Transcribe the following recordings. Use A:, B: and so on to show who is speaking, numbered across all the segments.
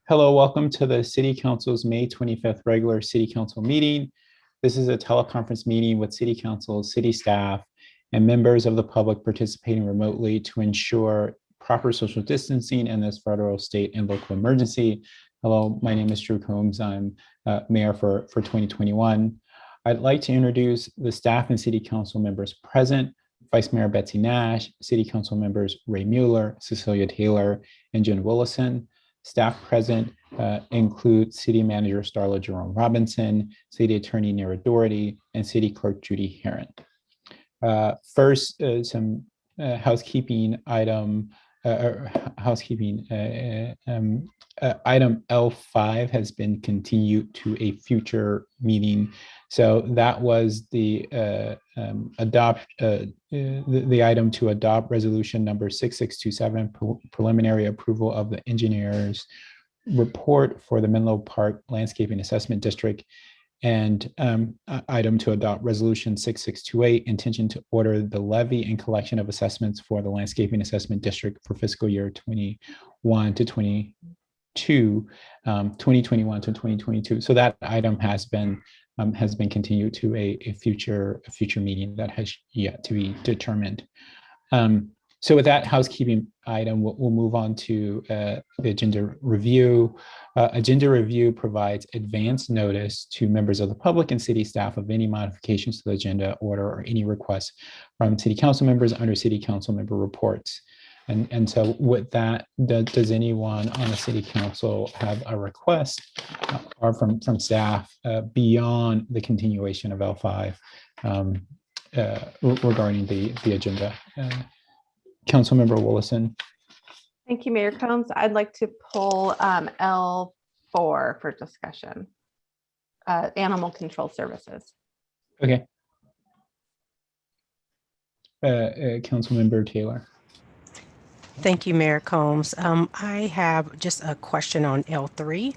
A: Hello, welcome to the City Council's May 25th regular City Council meeting. This is a teleconference meeting with City Council, city staff, and members of the public participating remotely to ensure proper social distancing in this federal, state, and local emergency. Hello, my name is Drew Combs. I'm mayor for 2021. I'd like to introduce the staff and City Council members present. Vice Mayor Betsy Nash, City Council members Ray Mueller, Cecilia Taylor, and Jen Willison. Staff present include City Manager Starla Jerome Robinson, City Attorney Nera Doherty, and City Clerk Judy Herron. First, some housekeeping item. Item L5 has been continued to a future meeting. So that was the item to adopt resolution number 6627, preliminary approval of the engineer's report for the Menlo Park Landscaping Assessment District, and item to adopt resolution 6628, intention to order the levy and collection of assessments for the Landscaping Assessment District for fiscal year 2021 to 2022. So that item has been continued to a future meeting that has yet to be determined. So with that housekeeping item, we'll move on to the agenda review. Agenda review provides advance notice to members of the public and city staff of any modifications to the agenda order or any requests from city council members under city council member reports. And so with that, does anyone on the city council have a request or from staff beyond the continuation of L5 regarding the agenda? Councilmember Willison.
B: Thank you, Mayor Combs. I'd like to pull L4 for discussion. Animal control services.
A: Okay. Councilmember Taylor.
C: Thank you, Mayor Combs. I have just a question on L3.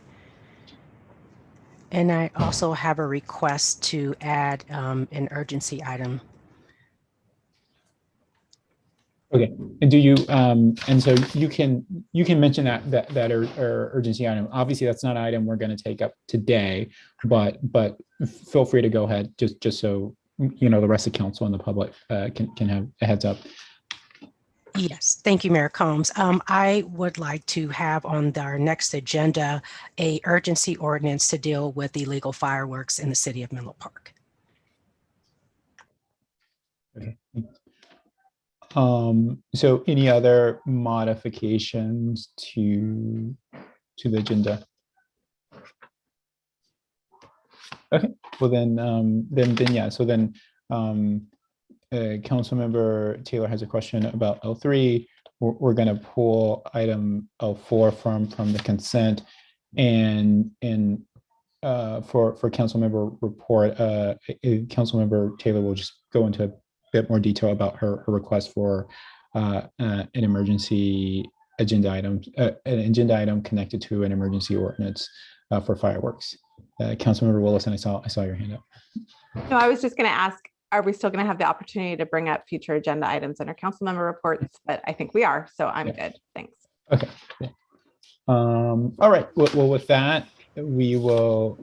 C: And I also have a request to add an urgency item.
A: Okay, and do you and so you can mention that urgency item. Obviously, that's not an item we're going to take up today, but feel free to go ahead just so you know the rest of council and the public can have a heads up.
C: Yes, thank you, Mayor Combs. I would like to have on our next agenda a urgency ordinance to deal with illegal fireworks in the city of Menlo Park.
A: Okay. So any other modifications to the agenda? Okay, well then yeah, so then Councilmember Taylor has a question about L3. We're going to pull item L4 from the consent, and for Councilmember report, Councilmember Taylor will just go into a bit more detail about her request for an emergency agenda item connected to an emergency ordinance for fireworks. Councilmember Willison, I saw your hand up.
B: No, I was just going to ask, are we still going to have the opportunity to bring up future agenda items in our council member reports? But I think we are, so I'm good. Thanks.
A: Okay. All right. Well, with that, we will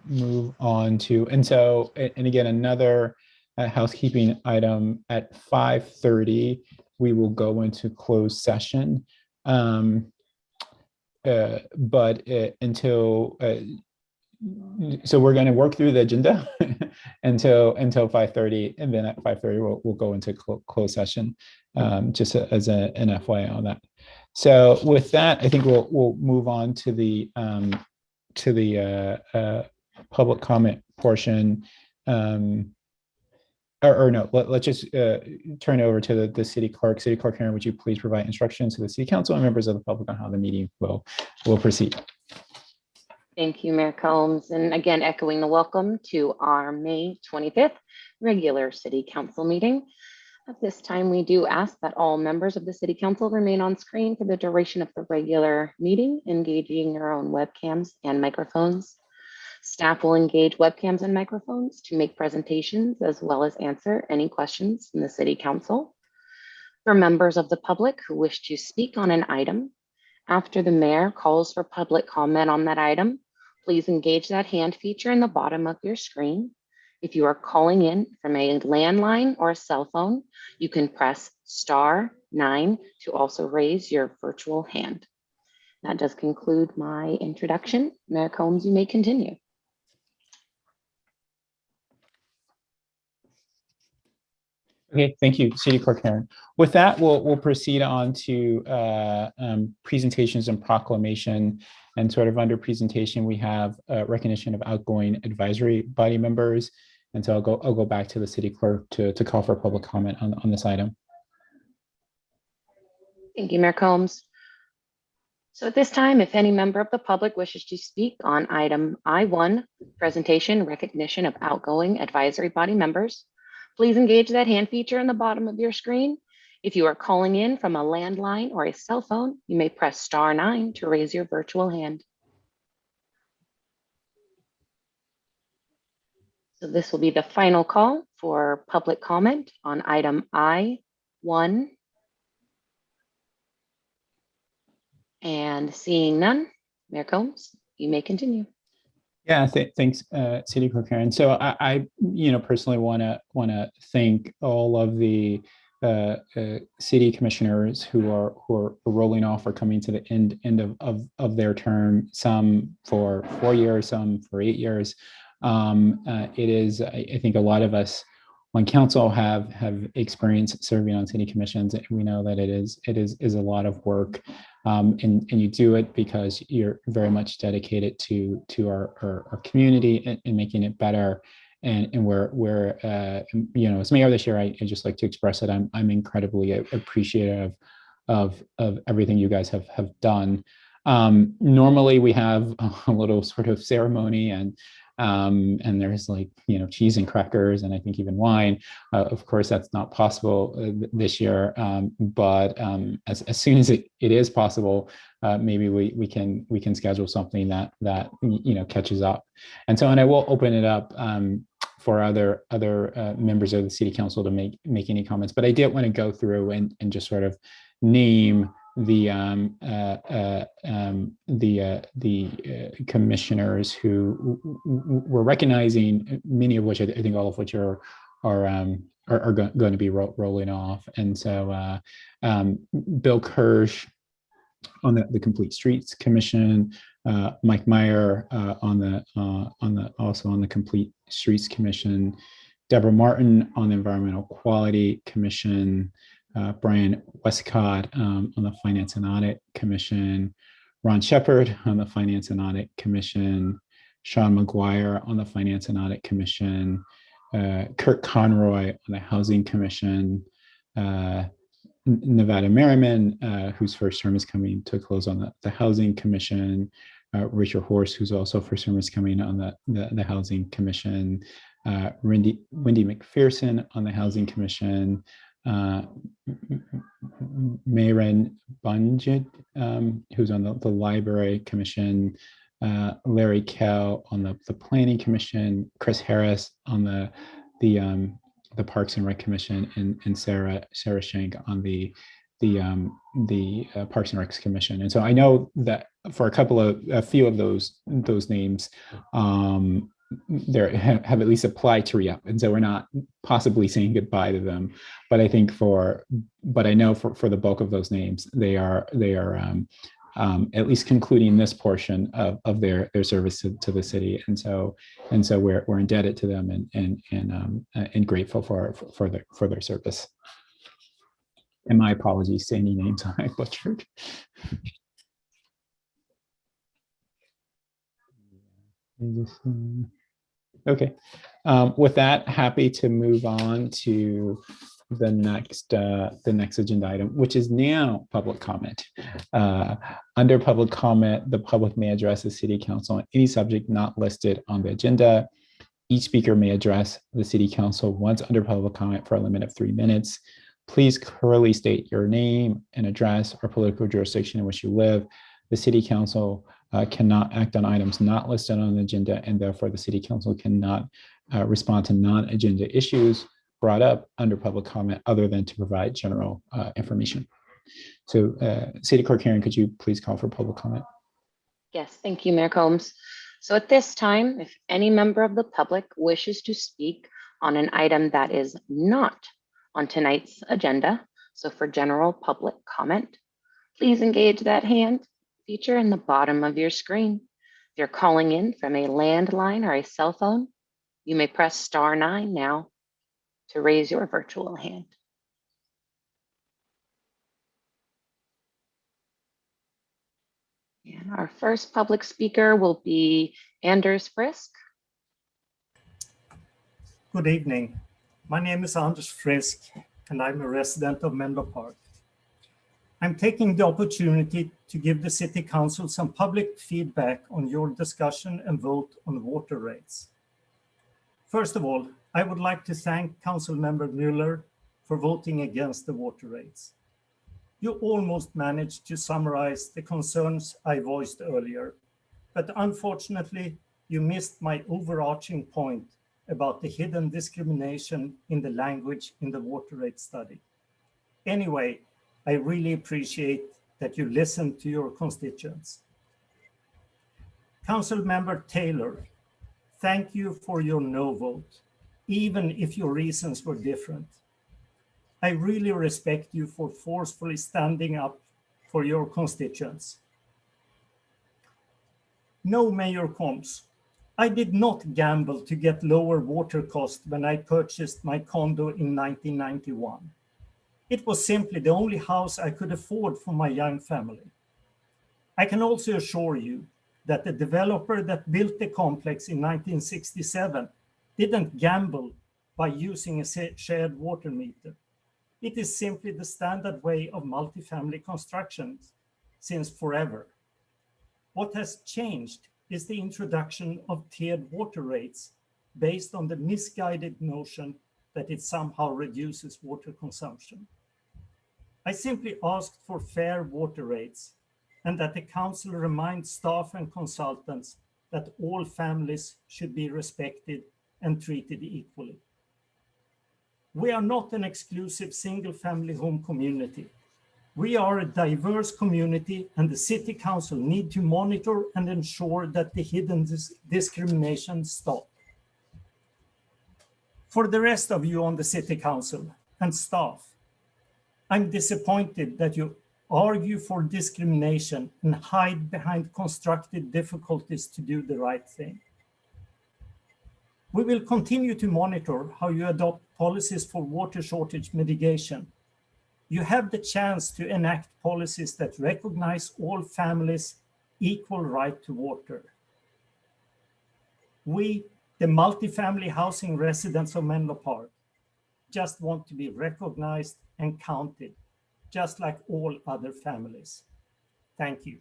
A: move on to, and again, another housekeeping item at 5:30. We will go into closed session, but until. So we're going to work through the agenda until 5:30, and then at 5:30 we'll go into closed session, just as an FYI on that. So with that, I think we'll move on to the public comment portion. Or no, let's just turn over to the city clerk. City Clerk Herron, would you please provide instructions to the city council and members of the public on how the meeting will proceed?
D: Thank you, Mayor Combs. And again, echoing the welcome to our May 25th regular City Council meeting. At this time, we do ask that all members of the City Council remain on screen for the duration of the regular meeting, engaging your own webcams and microphones. Staff will engage webcams and microphones to make presentations as well as answer any questions from the City Council. For members of the public who wish to speak on an item, After the mayor calls for public comment on that item, please engage that hand feature in the bottom of your screen. If you are calling in from a landline or a cell phone, you can press *9 to also raise your virtual hand. That does conclude my introduction. Mayor Combs, you may continue.
A: Okay, thank you, City Clerk Karen. With that, we'll proceed on to presentations and proclamation. And sort of under presentation, we have recognition of outgoing advisory body members. And so I'll go back to the City Clerk to call for public comment on this item.
D: Thank you, Mayor Combs. So at this time, if any member of the public wishes to speak on item I1, presentation recognition of outgoing advisory body members, please engage that hand feature in the bottom of your screen. If you are calling in from a landline or a cell phone, you may press *9 to raise your virtual hand. So this will be the final call for public comment on item I1. And seeing none, Mayor Combs, you may continue.
A: Yeah, thanks, City Clerk Karen. So I personally want to thank all of the city commissioners who are rolling off or coming to the end of their term. Some for 4 years, some for 8 years. It is, I think, a lot of us on council have experience serving on city commissions, and we know that it is a lot of work. And you do it because you're very much dedicated to our community and making it better. And we're as mayor this year, I just like to express that I'm incredibly appreciative of everything you guys have done. Normally we have a little sort of ceremony and there's cheese and crackers and I think even wine. Of course, that's not possible this year, but as soon as it is possible, maybe we can schedule something that catches up. And I will open it up for other members of the city council to make any comments. But I did want to go through and just sort of name the commissioners who we're recognizing, many of which I think all of which are going to be rolling off. And so Bill Kirsch on the Complete Streets Commission, Mike Meyer also on the Complete Streets Commission, Deborah Martin on the Environmental Quality Commission, Brian Westcott on the Finance and Audit Commission, Ron Shepard on the Finance and Audit Commission, Sean McGuire on the Finance and Audit Commission, Kurt Conroy on the Housing Commission, Nevada Merriman, whose first term is coming to a close on the Housing Commission, Rachel Horst, who's also first term is coming on the Housing Commission, Wendy McPherson on the Housing Commission, Mayren Bunjid, who's on the Library Commission, Larry Kell on the Planning Commission, Chris Harris on the Parks and Rec Commission, and Sarah Shank on the Parks and Recs Commission. And so I know that for a few of those names, there have at least applied to re-up, and so we're not possibly saying goodbye to them. But I think but I know for the bulk of those names, they are at least concluding this portion of their service to the city, and so we're indebted to them and grateful for their service. And my apologies to any names I butchered. Okay, with that, happy to move on to the next agenda item, which is now public comment. Under public comment, the public may address the city council on any subject not listed on the agenda. Each speaker may address the city council once under public comment for a limit of 3 minutes. Please clearly state your name and address or political jurisdiction in which you live. The city council cannot act on items not listed on the agenda, and therefore the city council cannot respond to non-agenda issues brought up under public comment other than to provide general information. So City Clerk Karen, could you please call for public comment?
D: Yes, thank you, Mayor Combs. So at this time, if any member of the public wishes to speak on an item that is not on tonight's agenda, so for general public comment, please engage that hand feature in the bottom of your screen. If you're calling in from a landline or a cell phone, you may press *9 now to raise your virtual hand. And our first public speaker will be Anders Frisk.
E: Good evening. My name is Anders Frisk, and I'm a resident of Menlo Park. I'm taking the opportunity to give the City Council some public feedback on your discussion and vote on water rates. First of all, I would like to thank Councilmember Mueller for voting against the water rates. You almost managed to summarize the concerns I voiced earlier, but unfortunately, you missed my overarching point about the hidden discrimination in the language in the water rate study. Anyway, I really appreciate that you listened to your constituents. Councilmember Taylor, thank you for your no vote, even if your reasons were different. I really respect you for forcefully standing up for your constituents. No, Mayor Combs, I did not gamble to get lower water costs when I purchased my condo in 1991. It was simply the only house I could afford for my young family. I can also assure you that the developer that built the complex in 1967 didn't gamble by using a shared water meter. It is simply the standard way of multifamily construction since forever. What has changed is the introduction of tiered water rates based on the misguided notion that it somehow reduces water consumption. I simply asked for fair water rates and that the council remind staff and consultants that all families should be respected and treated equally. We are not an exclusive single-family home community. We are a diverse community, and the City Council need to monitor and ensure that the hidden discrimination stop. For the rest of you on the City Council and staff, I'm disappointed that you argue for discrimination and hide behind constructed difficulties to do the right thing. We will continue to monitor how you adopt policies for water shortage mitigation. You have the chance to enact policies that recognize all families' equal right to water. We, the multifamily housing residents of Menlo Park, just want to be recognized and counted, just like all other families. Thank you.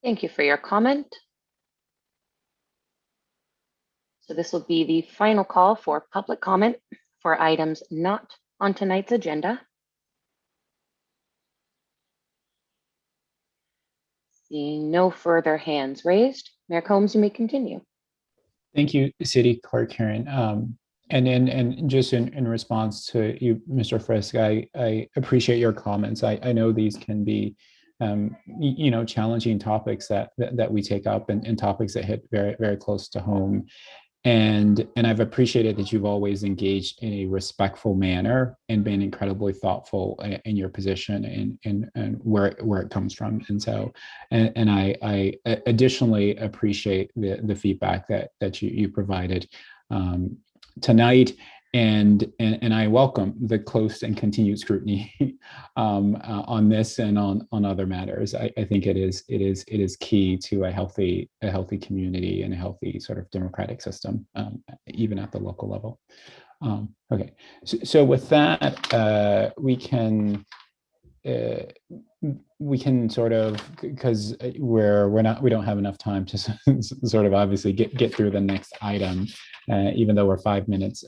D: Thank you for your comment. So this will be the final call for public comment for items not on tonight's agenda. Seeing no further hands raised, Mayor Combs, you may continue.
A: Thank you, City Clerk Karen. And just in response to you, Mr. Frisk, I appreciate your comments. I know these can be challenging topics that we take up and topics that hit very, very close to home. And I've appreciated that you've always engaged in a respectful manner and been incredibly thoughtful in your position and where it comes from. And so, and I additionally appreciate the feedback that you provided tonight. And I welcome the close and continued scrutiny on this and on other matters. I think it is key to a healthy community and a healthy sort of democratic system, even at the local level. Okay, so with that, we can sort of, because we don't have enough time to sort of obviously get through the next item, even though we're 5 minutes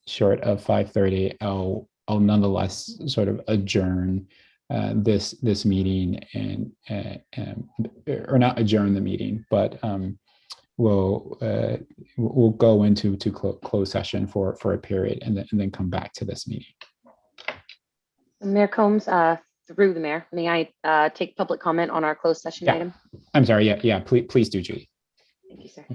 A: short of 5:30. I'll nonetheless sort of adjourn this meeting or not adjourn the meeting, but we'll go into closed session for a period and then come back to this meeting.
D: Mayor Combs, through the mayor, may I take public comment on our closed session
A: Yeah.
D: item?
A: I'm sorry. Yeah. Please do, Judy.
D: Thank you, sir.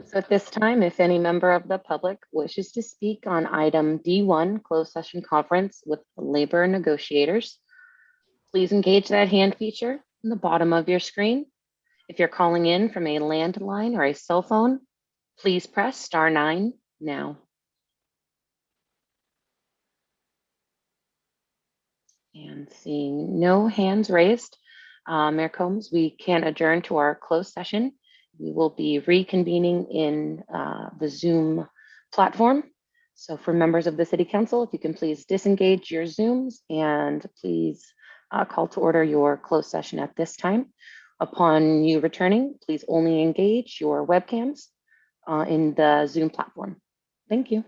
D: So at this time, if any member of the public wishes to speak on item D1, closed session conference with labor negotiators, please engage that hand feature in the bottom of your screen. If you're calling in from a landline or a cell phone, please press *9 now. And seeing no hands raised, Mayor Combs, we can adjourn to our closed session. We will be reconvening in the Zoom platform. So for members of the City Council, if you can please disengage your Zooms and please call to order your closed session at this time. Upon you returning, please only engage your webcams in the Zoom platform. Thank you.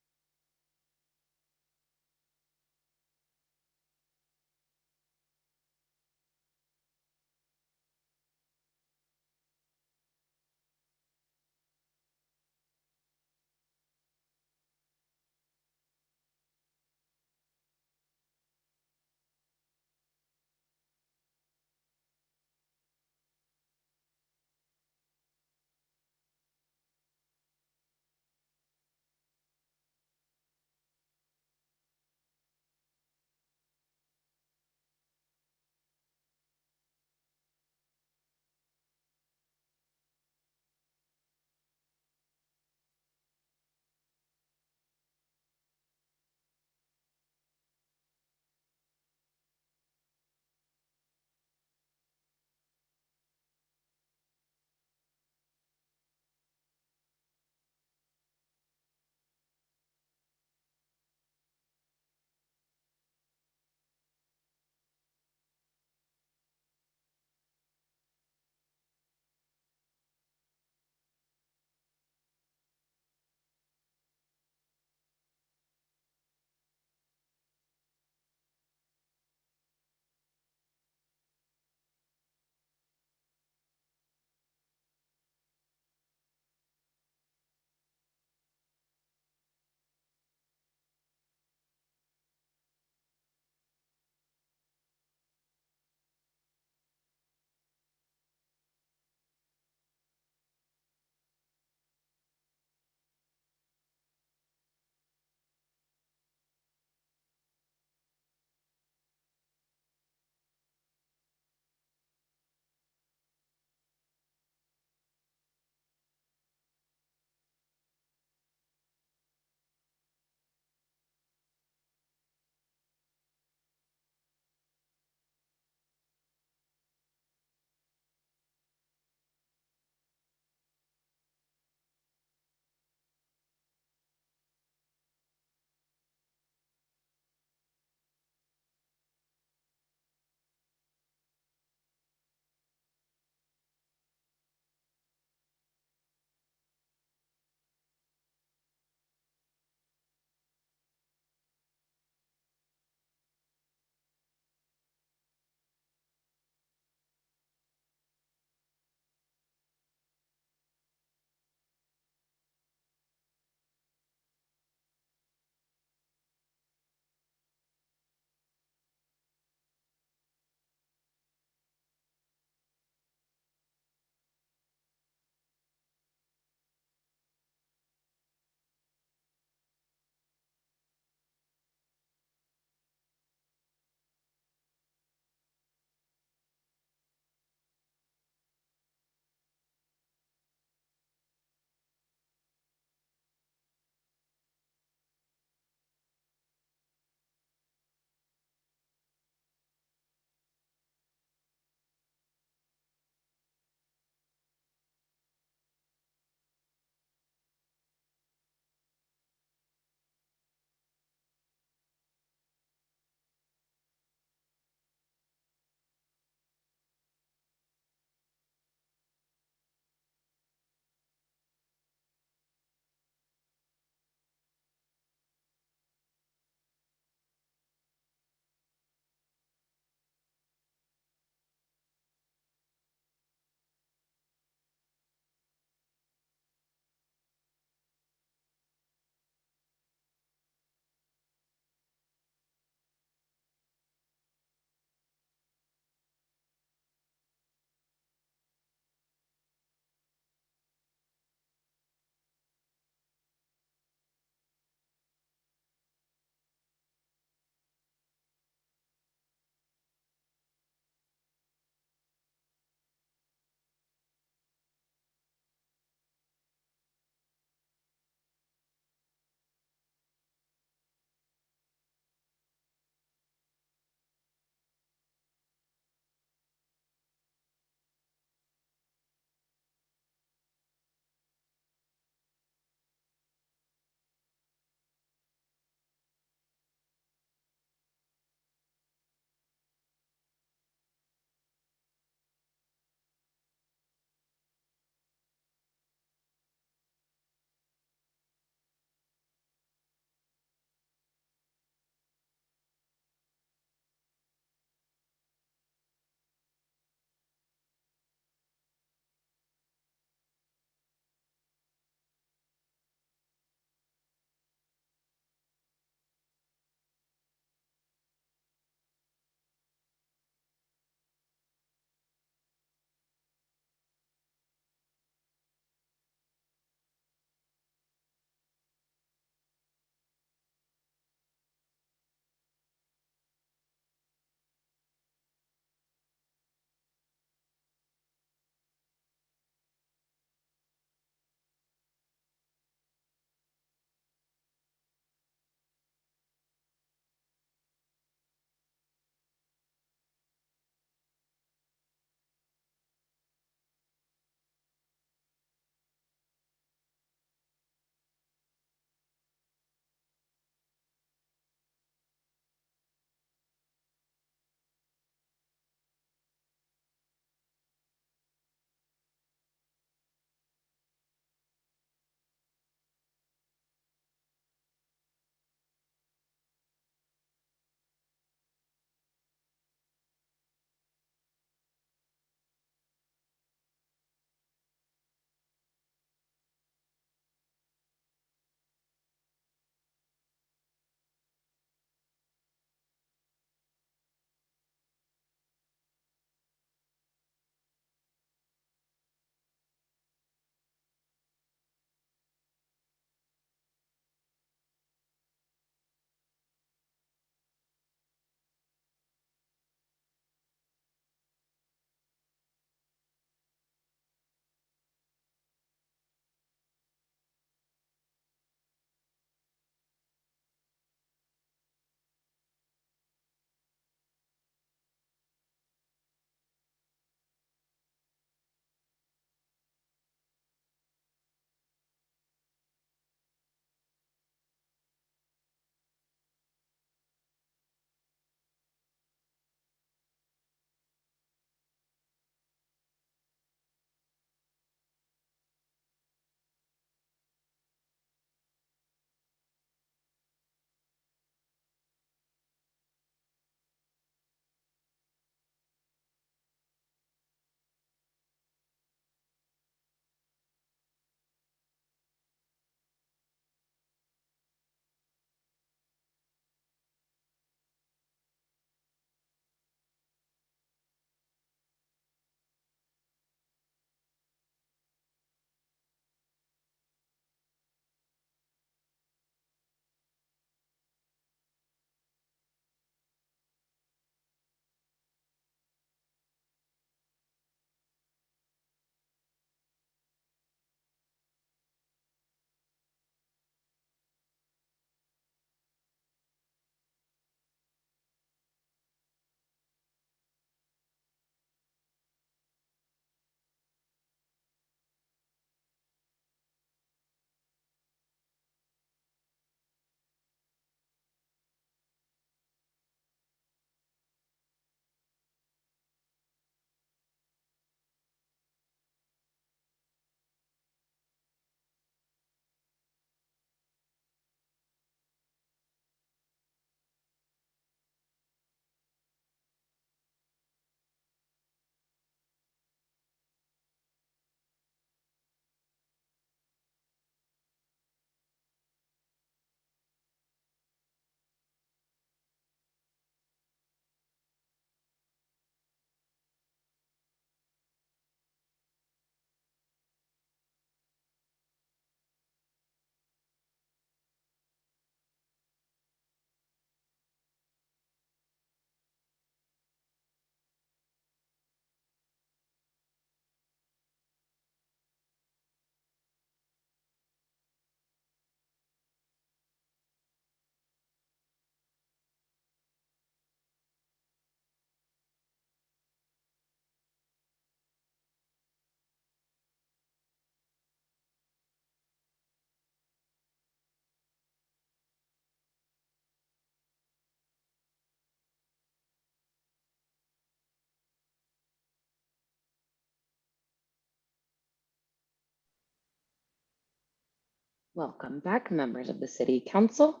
D: Welcome back, members of the City Council.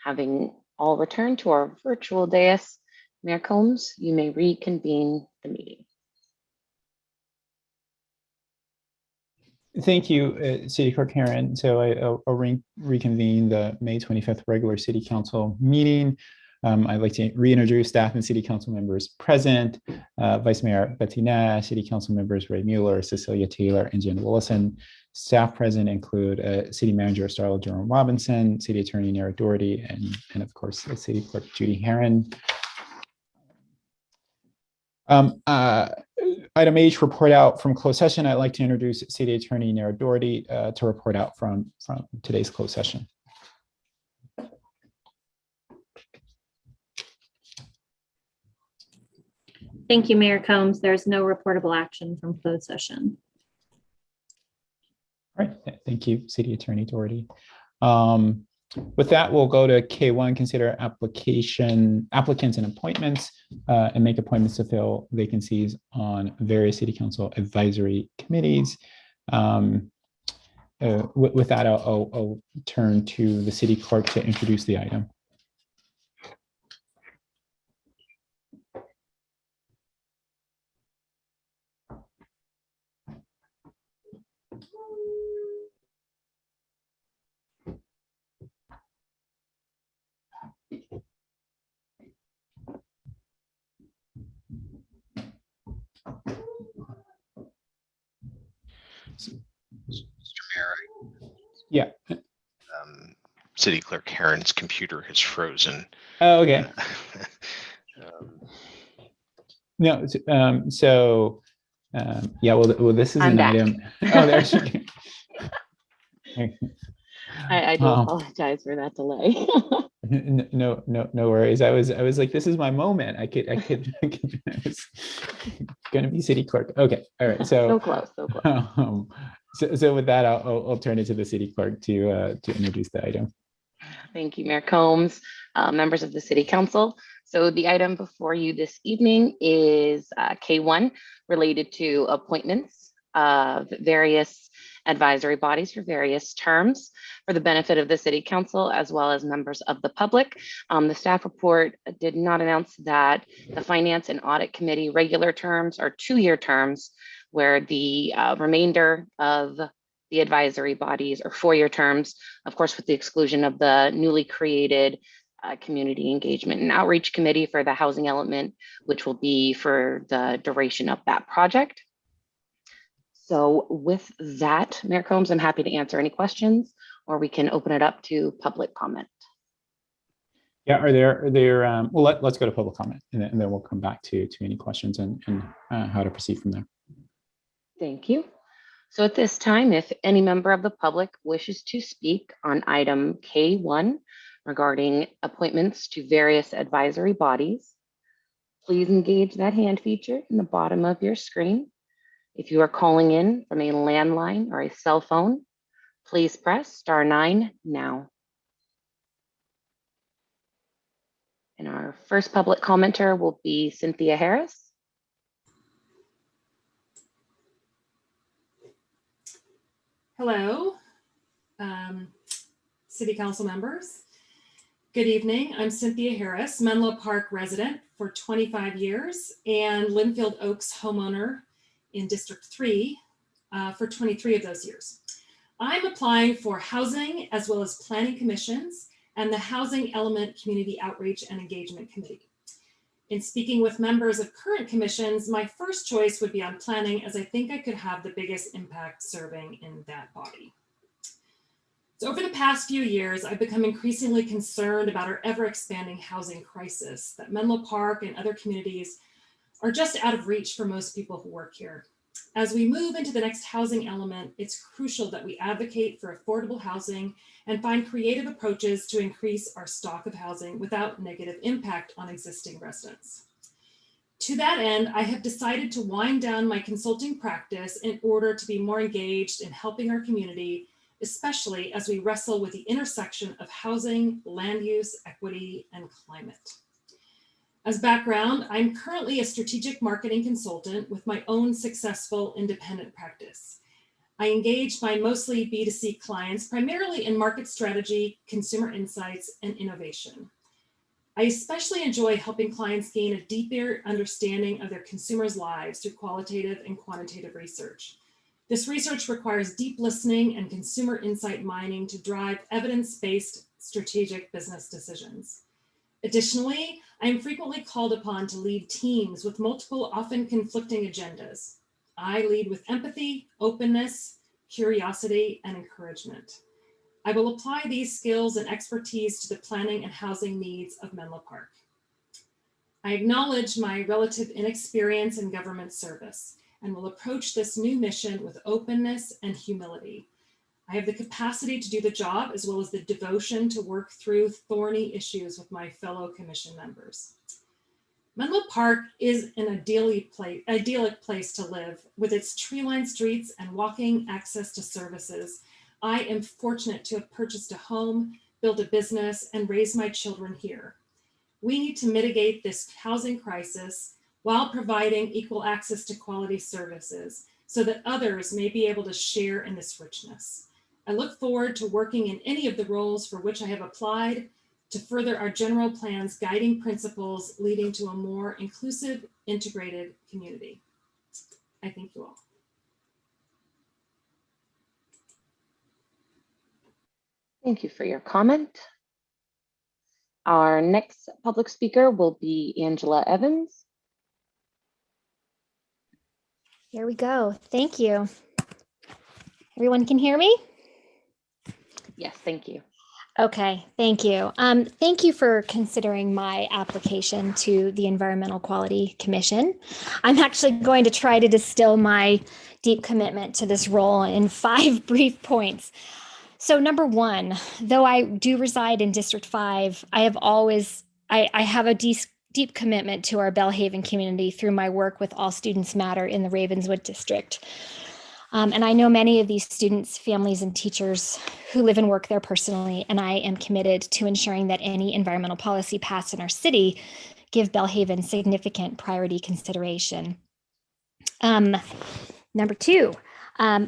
D: Having all returned to our virtual dais, Mayor Combs, you may reconvene the meeting.
A: Thank you, City Clerk Karen. So I'll reconvene the May 25th regular City Council meeting. I'd like to reintroduce staff and City Council members present. Vice Mayor Betsy Nash, City Council members Ray Mueller, Cecilia Taylor, and Jen Willison. Staff present include City Manager Starla Jerome Robinson, City Attorney Nara Doherty, and of course, City Clerk Judy Herron. Item H, report out from closed session. I'd like to introduce City Attorney Nara Doherty to report out from today's closed session.
F: Thank you, Mayor Combs. There's no reportable action from closed session.
A: All right, thank you, City Attorney Doherty. With that, we'll go to K1, consider applicants and appointments, and make appointments to fill vacancies on various City Council advisory committees. With that, I'll turn to the City Clerk to introduce the item.
G: Mr. Mayor,
A: Yeah.
G: City Clerk Herron's computer has frozen.
A: Oh, okay. No. Yeah. Well, this is
D: I'm
A: an
D: back.
A: item. Oh, there she.
D: I do apologize for that delay.
A: No worries. I was like, this is my moment. I was gonna be City Clerk. Okay. All right.
D: So close.
A: So with that, I'll turn it to the City Clerk to introduce the item.
D: Thank you, Mayor Combs, members of the City Council. So the item before you this evening is K1, related to appointments of various advisory bodies for various terms for the benefit of the City Council as well as members of the public. The staff report did not announce that the Finance and Audit Committee regular terms are 2-year terms, where the remainder of the advisory bodies are 4-year terms, of course, with the exclusion of the newly created Community Engagement and Outreach Committee for the housing element, which will be for the duration of that project. So with that, Mayor Combs, I'm happy to answer any questions, or we can open it up to public comment.
A: Yeah, well, let's go to public comment, and then we'll come back to any questions and how to proceed from there.
D: Thank you. So at this time, if any member of the public wishes to speak on item K1 regarding appointments to various advisory bodies, please engage that hand feature in the bottom of your screen. If you are calling in from a landline or a cell phone, please press *9 now. And our first public commenter will be Cynthia Harris.
H: Hello, City Council members. Good evening. I'm Cynthia Harris, Menlo Park resident for 25 years and Linfield Oaks homeowner in District 3 for 23 of those years. I'm applying for housing as well as planning commissions and the Housing Element Community Outreach and Engagement Committee. In speaking with members of current commissions, my first choice would be on planning, as I think I could have the biggest impact serving in that body. So over the past few years, I've become increasingly concerned about our ever-expanding housing crisis, that Menlo Park and other communities are just out of reach for most people who work here. As we move into the next housing element, it's crucial that we advocate for affordable housing and find creative approaches to increase our stock of housing without negative impact on existing residents. To that end, I have decided to wind down my consulting practice in order to be more engaged in helping our community, especially as we wrestle with the intersection of housing, land use, equity, and climate. As background, I'm currently a strategic marketing consultant with my own successful independent practice. I engage my mostly B2C clients primarily in market strategy, consumer insights, and innovation. I especially enjoy helping clients gain a deeper understanding of their consumers' lives through qualitative and quantitative research. This research requires deep listening and consumer insight mining to drive evidence-based strategic business decisions. Additionally, I am frequently called upon to lead teams with multiple, often conflicting agendas. I lead with empathy, openness, curiosity, and encouragement. I will apply these skills and expertise to the planning and housing needs of Menlo Park. I acknowledge my relative inexperience in government service and will approach this new mission with openness and humility. I have the capacity to do the job as well as the devotion to work through thorny issues with my fellow commission members. Menlo Park is an idyllic place to live with its tree-lined streets and walking access to services. I am fortunate to have purchased a home, built a business, and raised my children here. We need to mitigate this housing crisis while providing equal access to quality services so that others may be able to share in this richness. I look forward to working in any of the roles for which I have applied to further our general plan's guiding principles leading to a more inclusive, integrated community. I thank you all.
D: Thank you for your comment. Our next public speaker will be Angela Evans.
I: Here we go. Thank you. Everyone can hear me?
D: Yes, thank you.
I: Okay, thank you. Thank you for considering my application to the Environmental Quality Commission. I'm actually going to try to distill my deep commitment to this role in 5 brief points. So number 1, though I do reside in District 5, I have a deep commitment to our Belhaven community through my work with All Students Matter in the Ravenswood District. And I know many of these students, families, and teachers who live and work there personally, and I am committed to ensuring that any environmental policy passed in our city give Belhaven significant priority consideration. Number 2,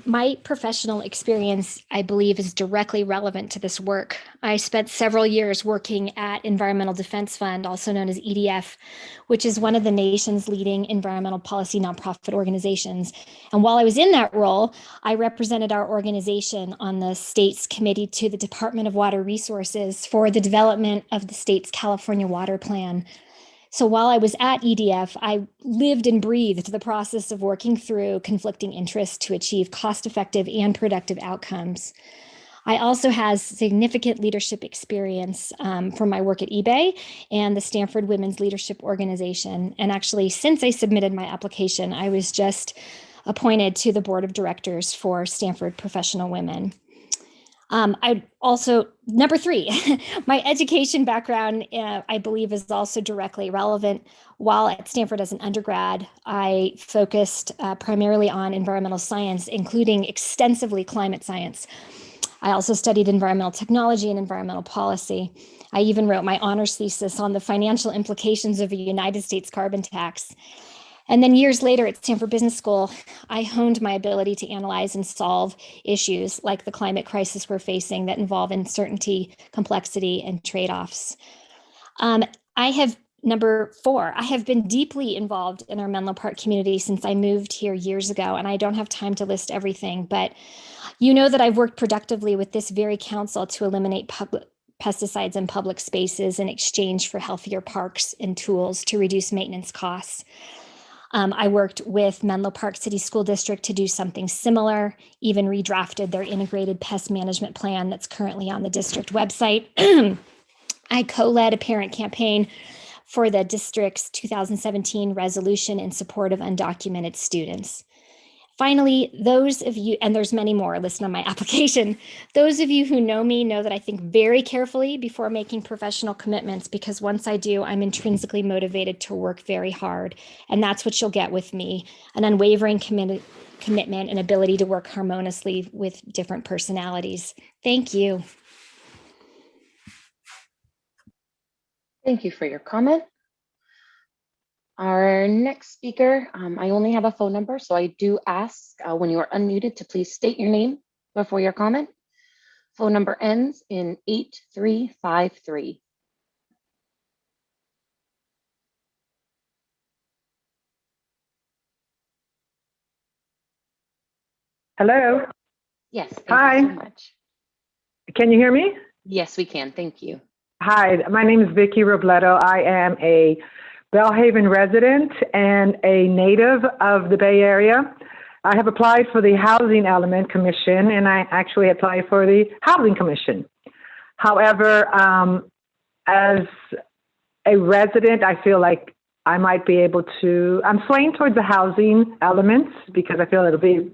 I: my professional experience, I believe, is directly relevant to this work. I spent several years working at Environmental Defense Fund, also known as EDF, which is one of the nation's leading environmental policy nonprofit organizations. And while I was in that role, I represented our organization on the state's committee to the Department of Water Resources for the development of the state's California Water Plan. So while I was at EDF, I lived and breathed the process of working through conflicting interests to achieve cost-effective and productive outcomes. I also have significant leadership experience from my work at eBay and the Stanford Women's Leadership Organization. And actually, since I submitted my application, I was just appointed to the board of directors for Stanford Professional Women. I also, number 3, my education background, I believe, is also directly relevant. While at Stanford as an undergrad, I focused primarily on environmental science, including extensively climate science. I also studied environmental technology and environmental policy. I even wrote my honors thesis on the financial implications of a United States carbon tax. And then years later at Stanford Business School, I honed my ability to analyze and solve issues like the climate crisis we're facing that involve uncertainty, complexity, and trade-offs. Number 4, I have been deeply involved in our Menlo Park community since I moved here years ago, and I don't have time to list everything, but you know that I've worked productively with this very council to eliminate pesticides in public spaces in exchange for healthier parks and tools to reduce maintenance costs. I worked with Menlo Park City School District to do something similar, even redrafted their integrated pest management plan that's currently on the district website. I co-led a parent campaign for the district's 2017 resolution in support of undocumented students. Finally, those of you, and there's many more listed on my application, those of you who know me know that I think very carefully before making professional commitments, because once I do, I'm intrinsically motivated to work very hard. And that's what you'll get with me, an unwavering commitment and ability to work harmoniously with different personalities. Thank you.
D: Thank you for your comment. Our next speaker, I only have a phone number, so I do ask when you are unmuted to please state your name before your comment. Phone number ends in 8353.
J: Hello.
D: Yes, thank
J: Hi.
D: you so much.
J: Can you hear me?
D: Yes, we can. Thank you.
J: Hi, my name is Vicky Robledo. I am a Belhaven resident and a native of the Bay Area. I have applied for the Housing Element Commission, and I actually applied for the Housing Commission. However, as a resident, I feel like I might be able to, I'm swaying towards the housing elements because I feel it'll be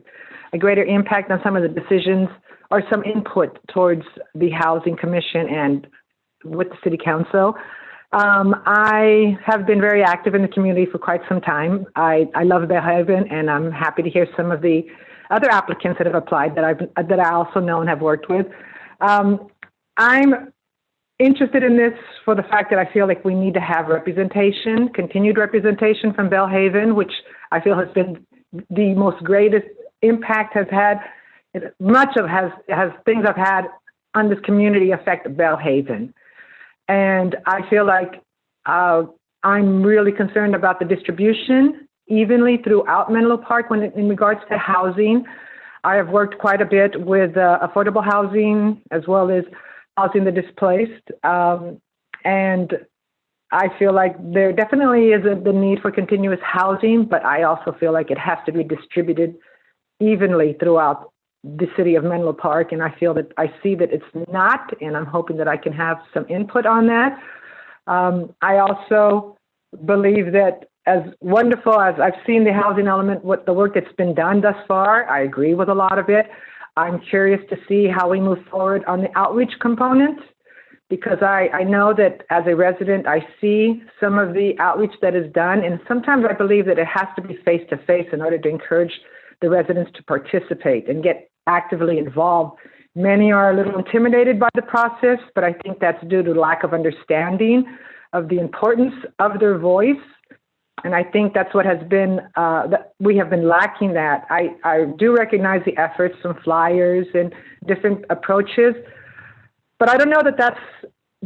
J: a greater impact on some of the decisions or some input towards the Housing Commission and with the City Council. I have been very active in the community for quite some time. I love Belhaven, and I'm happy to hear some of the other applicants that have applied that I also know and have worked with. I'm interested in this for the fact that I feel like we need to have representation, continued representation from Belhaven, which I feel has been the most greatest impact has had. Much of has things I've had on this community affect Belhaven. And I feel like I'm really concerned about the distribution evenly throughout Menlo Park in regards to housing. I have worked quite a bit with affordable housing as well as housing the displaced. And I feel like there definitely is the need for continuous housing, but I also feel like it has to be distributed evenly throughout the city of Menlo Park, and I feel that I see that it's not, and I'm hoping that I can have some input on that. I also believe that as wonderful as I've seen the housing element, what the work that's been done thus far, I agree with a lot of it. I'm curious to see how we move forward on the outreach component, because I know that as a resident, I see some of the outreach that is done, and sometimes I believe that it has to be face-to-face in order to encourage the residents to participate and get actively involved. Many are a little intimidated by the process, but I think that's due to lack of understanding of the importance of their voice. And I think that's what has been, that we have been lacking that. I do recognize the efforts, some flyers and different approaches, but I don't know that that's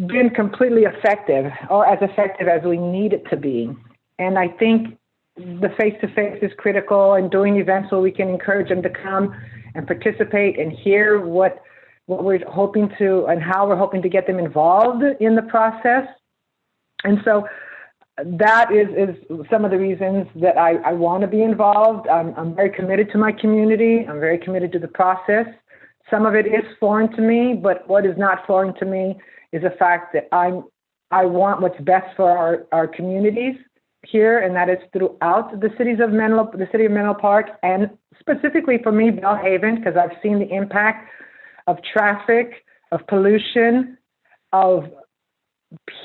J: been completely effective or as effective as we need it to be. And I think the face-to-face is critical, and doing events where we can encourage them to come and participate and hear what we're hoping to and how we're hoping to get them involved in the process. And so that is some of the reasons that I want to be involved. I'm very committed to my community. I'm very committed to the process. Some of it is foreign to me, but what is not foreign to me is the fact that I want what's best for our communities here, and that is throughout the city of Menlo Park, and specifically for me, Belhaven, because I've seen the impact of traffic, of pollution, of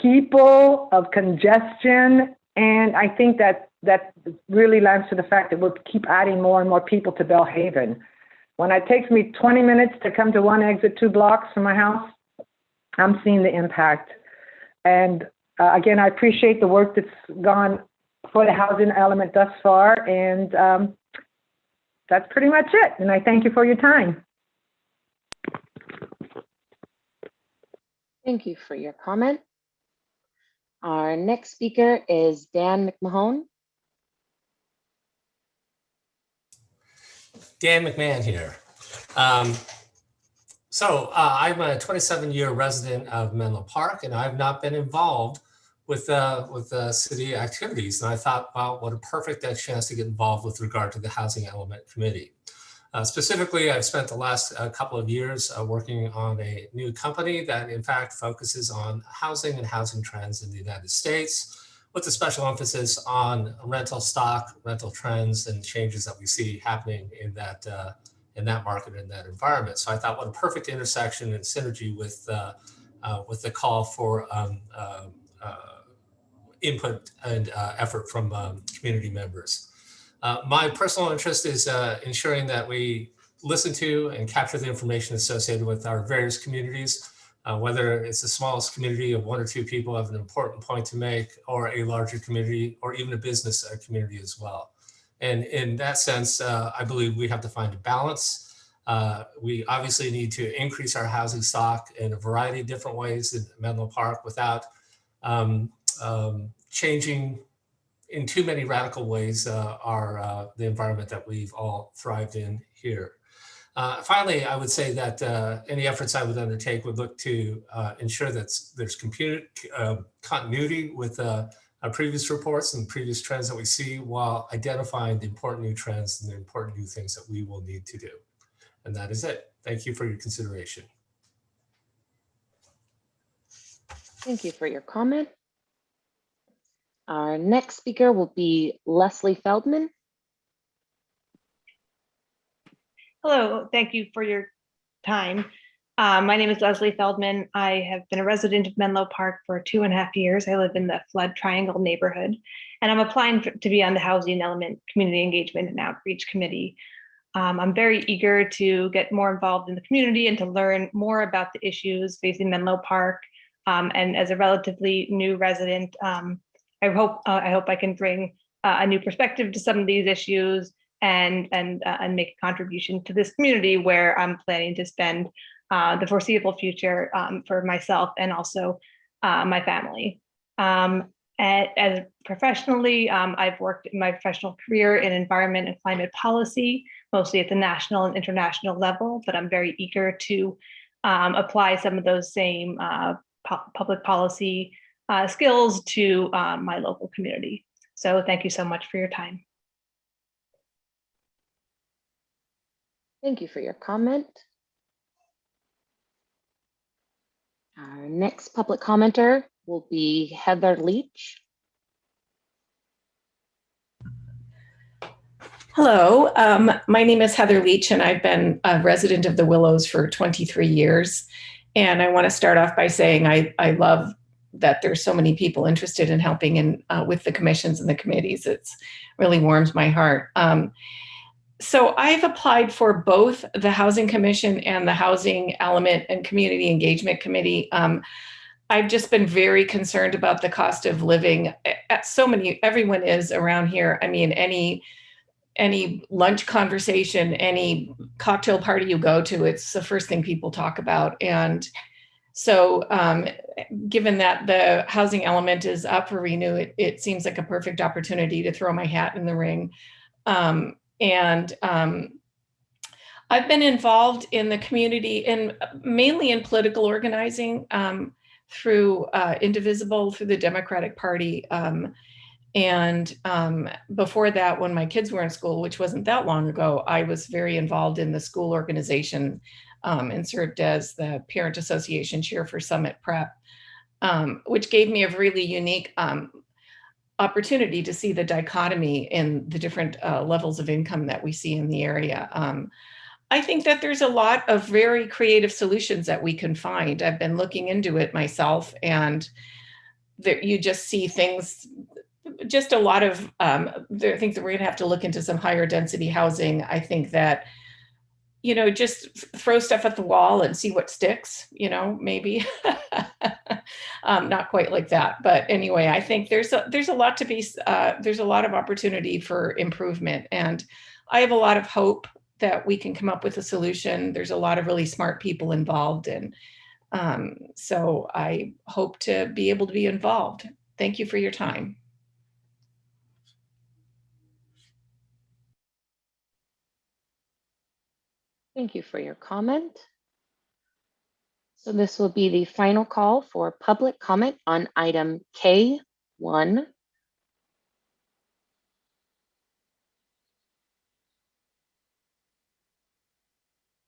J: people, of congestion, and I think that really lends to the fact that we'll keep adding more and more people to Belhaven. When it takes me 20 minutes to come to one exit 2 blocks from my house, I'm seeing the impact. And again, I appreciate the work that's gone for the housing element thus far, and that's pretty much it. And I thank you for your time.
D: Thank you for your comment. Our next speaker is Dan Mcmahon.
K: Dan Mcmahon here. I'm a 27-year resident of Menlo Park, and I've not been involved with city activities. And I thought, wow, what a perfect chance to get involved with regard to the Housing Element Committee. Specifically, I've spent the last couple of years working on a new company that in fact focuses on housing and housing trends in the United States, with a special emphasis on rental stock, rental trends, and changes that we see happening in that market, in that environment. So I thought, what a perfect intersection and synergy with the call for input and effort from community members. My personal interest is ensuring that we listen to and capture the information associated with our various communities, whether it's the smallest community of 1 or 2 people have an important point to make, or a larger community, or even a business community as well. And in that sense, I believe we have to find a balance. We obviously need to increase our housing stock in a variety of different ways in Menlo Park without changing in too many radical ways the environment that we've all thrived in here. Finally, I would say that any efforts I would undertake would look to ensure that there's continuity with our previous reports and previous trends that we see, while identifying the important new trends and the important new things that we will need to do. And that is it. Thank you for your consideration.
D: Thank you for your comment. Our next speaker will be Leslie Feldman.
L: Hello, thank you for your time. My name is Leslie Feldman. I have been a resident of Menlo Park for 2.5 years. I live in the Flood Triangle neighborhood, and I'm applying to be on the Housing Element Community Engagement and Outreach Committee. I'm very eager to get more involved in the community and to learn more about the issues facing Menlo Park. And as a relatively new resident, I hope I can bring a new perspective to some of these issues and make a contribution to this community where I'm planning to spend the foreseeable future for myself and also my family. As professionally, I've worked in my professional career in environment and climate policy, mostly at the national and international level, but I'm very eager to apply some of those same public policy skills to my local community. So thank you so much for your time.
D: Thank you for your comment. Our next public commenter will be Heather Leach.
M: Hello, my name is Heather Leach, and I've been a resident of the Willows for 23 years. And I want to start off by saying I love that there's so many people interested in helping in with the commissions and the committees. It's really warms my heart. So I've applied for both the Housing Commission and the Housing Element and Community Engagement Committee. I've just been very concerned about the cost of living. Everyone is around here. I mean, any lunch conversation, any cocktail party you go to, it's the first thing people talk about. And so given that the housing element is up for renew, it seems like a perfect opportunity to throw my hat in the ring. I've been involved in the community and mainly in political organizing through Indivisible, through the Democratic Party. Before that, when my kids were in school, which wasn't that long ago, I was very involved in the school organization and served as the Parent Association Chair for Summit Prep, which gave me a really unique opportunity to see the dichotomy in the different levels of income that we see in the area. I think that there's a lot of very creative solutions that we can find. I've been looking into it myself, and there, you just see things, just a lot of, I think that we're gonna have to look into some higher density housing. I think that, you know, just throw stuff at the wall and see what sticks, you know, maybe. Not quite like that, but anyway, I think there's a lot to be, there's a lot of opportunity for improvement, and I have a lot of hope that we can come up with a solution. There's a lot of really smart people involved, and so I hope to be able to be involved. Thank you for your time.
D: Thank you for your comment. So this will be the final call for public comment on item K1.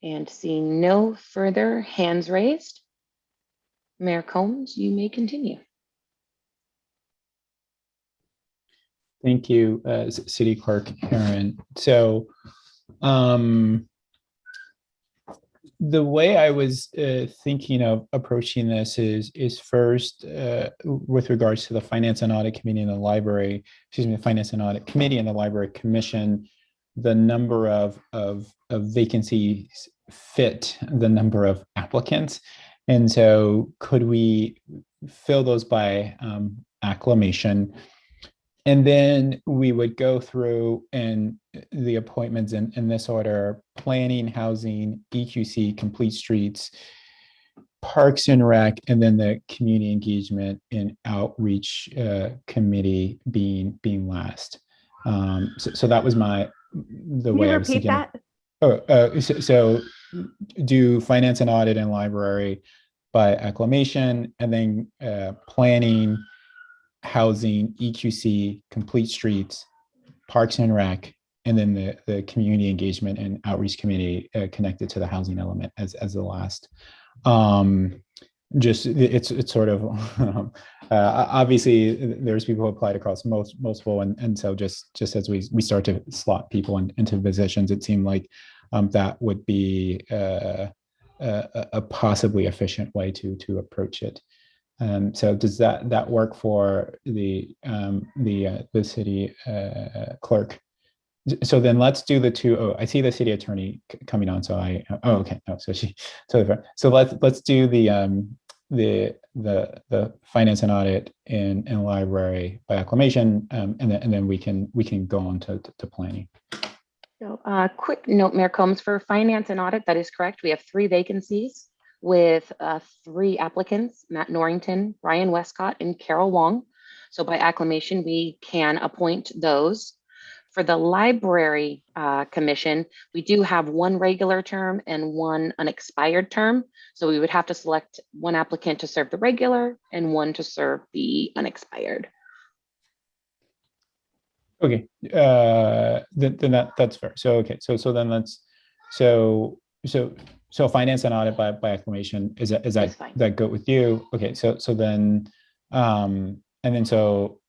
D: And seeing no further hands raised, Mayor Combs, you may continue.
A: Thank you, City Clerk Karen. So the way I was thinking of approaching this is first with regards to the Finance and Audit Committee and the Library, the Finance and Audit Committee and the Library Commission, the number of vacancies fit the number of applicants. And so could we fill those by acclamation? And then we would go through and the appointments in this order: planning, housing, EQC, complete streets, Parks and Rec, and then the community engagement and outreach committee being last. So that was the
B: Can
A: way
B: you
A: I was
B: repeat
A: thinking.
B: that?
A: So do finance and audit and library by acclamation, and then planning, housing, EQC, complete streets, Parks and Rec, and then the community engagement and outreach committee connected to the housing element as the last. Just it's sort of obviously there's people who applied across multiple, and so just as we start to slot people into positions, it seemed like that would be a possibly efficient way to approach it. So does that work for the city clerk? So then let's do the two. Oh, I see the city attorney coming on. So okay. No, so she totally fair. So let's do the finance and audit and library by acclamation, and then we can go on to planning.
D: So quick note, Mayor Combs, for finance and audit, that is correct. We have 3 vacancies with 3 applicants: Matt Norrington, Brian Westcott, and Carol Wong. So by acclamation, we can appoint those. For the library commission, we do have 1 regular term and 1 unexpired term. So we would have to select 1 applicant to serve the regular and 1 to serve the unexpired.
A: Okay, then that's fair. So okay, so then let's so finance and audit by acclamation, is that go with you? Okay, so then and then so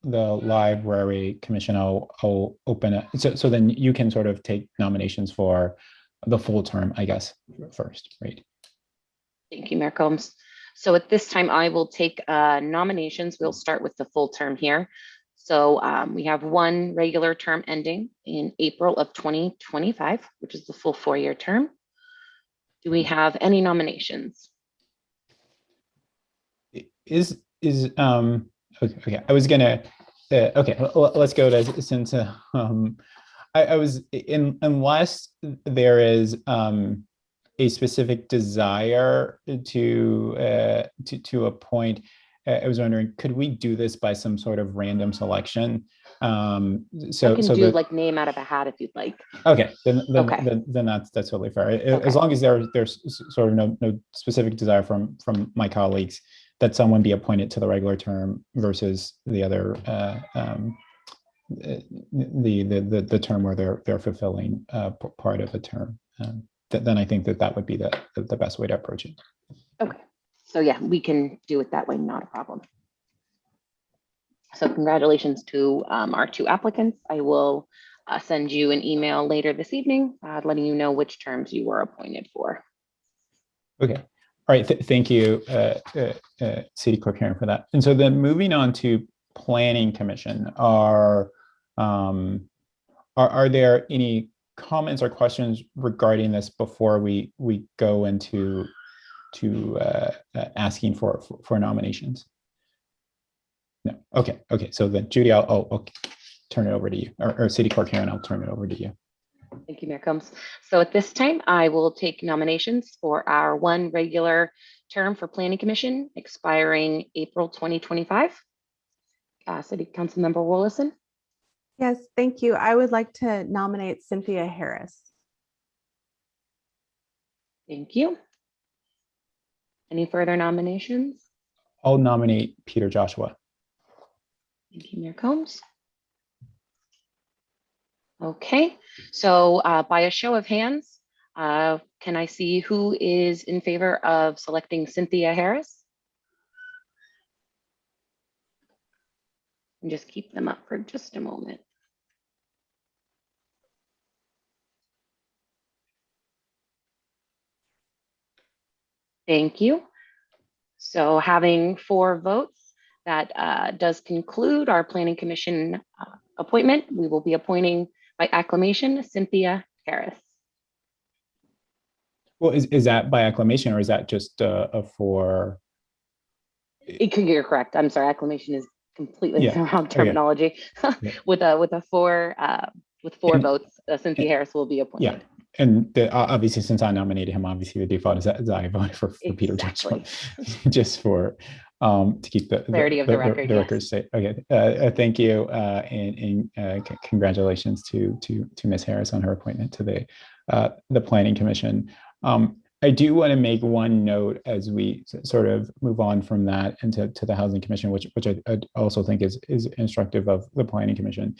A: the library commission, I'll open it. So then you can sort of take nominations for the full term, I guess, first, right?
D: Thank you, Mayor Combs. So at this time, I will take nominations. We'll start with the full term here. So we have 1 regular term ending in April of 2025, which is the full 4-year term. Do we have any nominations?
A: Okay, I was gonna okay, let's go to, since I was in, unless there is a specific desire to appoint, I was wondering, could we do this by some sort of random selection? So
D: I can do like name out of a hat if you'd like.
A: Okay, then that's totally fair. Okay. As long as there's sort of no specific desire from my colleagues that someone be appointed to the regular term versus the other the term where they're fulfilling part of a term, then I think that would be the best way to approach it.
D: Okay, so yeah, we can do it that way, not a problem. So congratulations to our 2 applicants. I will send you an email later this evening letting you know which terms you were appointed for.
A: Okay. All right. Thank you, City Clerk Karen, for that. And so then moving on to Planning Commission, are there any comments or questions regarding this before we go into asking for nominations? No. Okay. So then, Judy, I'll turn it over to you, or City Clerk Karen, I'll turn it over to you.
D: Thank you, Mayor Combs. So at this time, I will take nominations for our 1 regular term for Planning Commission expiring April 2025. City Council Member Willison.
B: Yes, thank you. I would like to nominate Cynthia Harris.
D: Thank you. Any further nominations?
A: I'll nominate Peter Joshua.
D: Thank you, Mayor Combs. Okay, so by a show of hands, can I see who is in favor of selecting Cynthia Harris? And just keep them up for just a moment. Thank you. So having 4 votes, that does conclude our Planning Commission appointment. We will be appointing by acclamation Cynthia Harris.
A: Well, is that by acclamation, or is that just for?
D: You're correct. I'm sorry. Acclamation is completely the wrong
A: Okay.
D: terminology.
A: Yeah.
D: with four votes, Cynthia Harris will be appointed.
A: Yeah. And obviously, since I nominated him, obviously the default is that I voted for Peter Johnson, just for to keep the
D: clarity of the record.
A: The record state. Okay. Thank you, and congratulations to Ms. Harris on her appointment to the Planning Commission. I do want to make one note as we sort of move on from that into the Housing Commission, which I also think is instructive of the Planning Commission.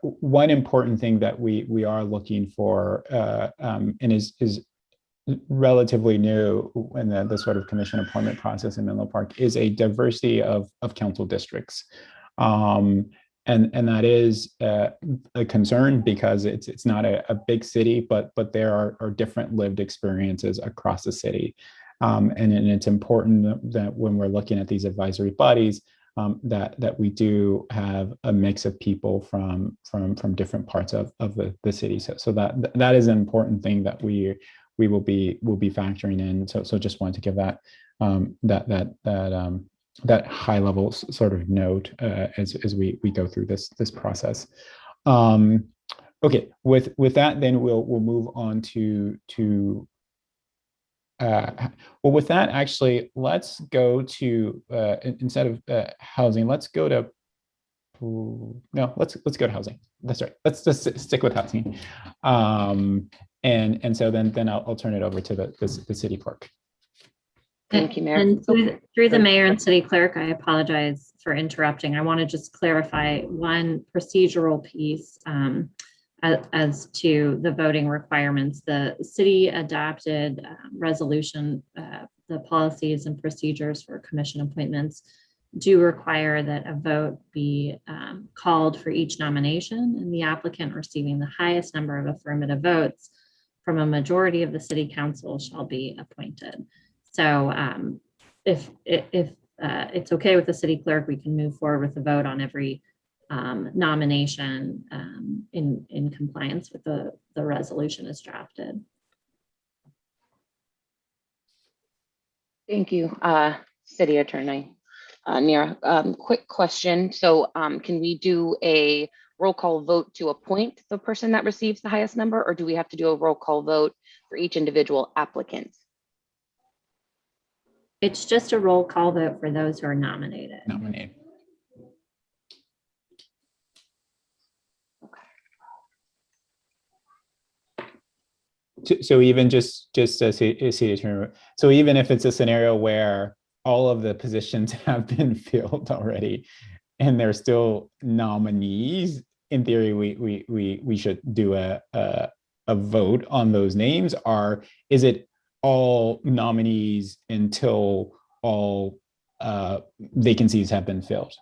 A: One important thing that we are looking for and is relatively new in the sort of commission appointment process in Menlo Park is a diversity of council districts. And that is a concern because it's not a big city, but there are different lived experiences across the city. And it's important that when we're looking at these advisory bodies, that we do have a mix of people from different parts of the city. So that is an important thing that we will be factoring in. So just wanted to give that that high level sort of note as we go through this process. Okay, with that, then we'll move on to well, with that, actually, let's go to instead of housing, let's go to let's go to housing. That's right. Let's just stick with housing. And so then I'll turn it over to the city clerk.
D: Thank you, Mayor.
F: And through the mayor and city clerk, I apologize for interrupting. I want to just clarify one procedural piece as to the voting requirements. The city adopted resolution, the policies and procedures for commission appointments do require that a vote be called for each nomination, and the applicant receiving the highest number of affirmative votes from a majority of the city council shall be appointed. So if it's okay with the city clerk, we can move forward with the vote on every nomination in compliance with the resolution as drafted.
D: Thank you, City Attorney Nira. Quick question. So can we do a roll call vote to appoint the person that receives the highest number, or do we have to do a roll call vote for each individual applicant?
F: It's just a roll call vote for those who are nominated.
A: So even just a city attorney, so even if it's a scenario where all of the positions have been filled already and they're still nominees, in theory, we should do a vote on those names. Or is it all nominees until all vacancies have been filled?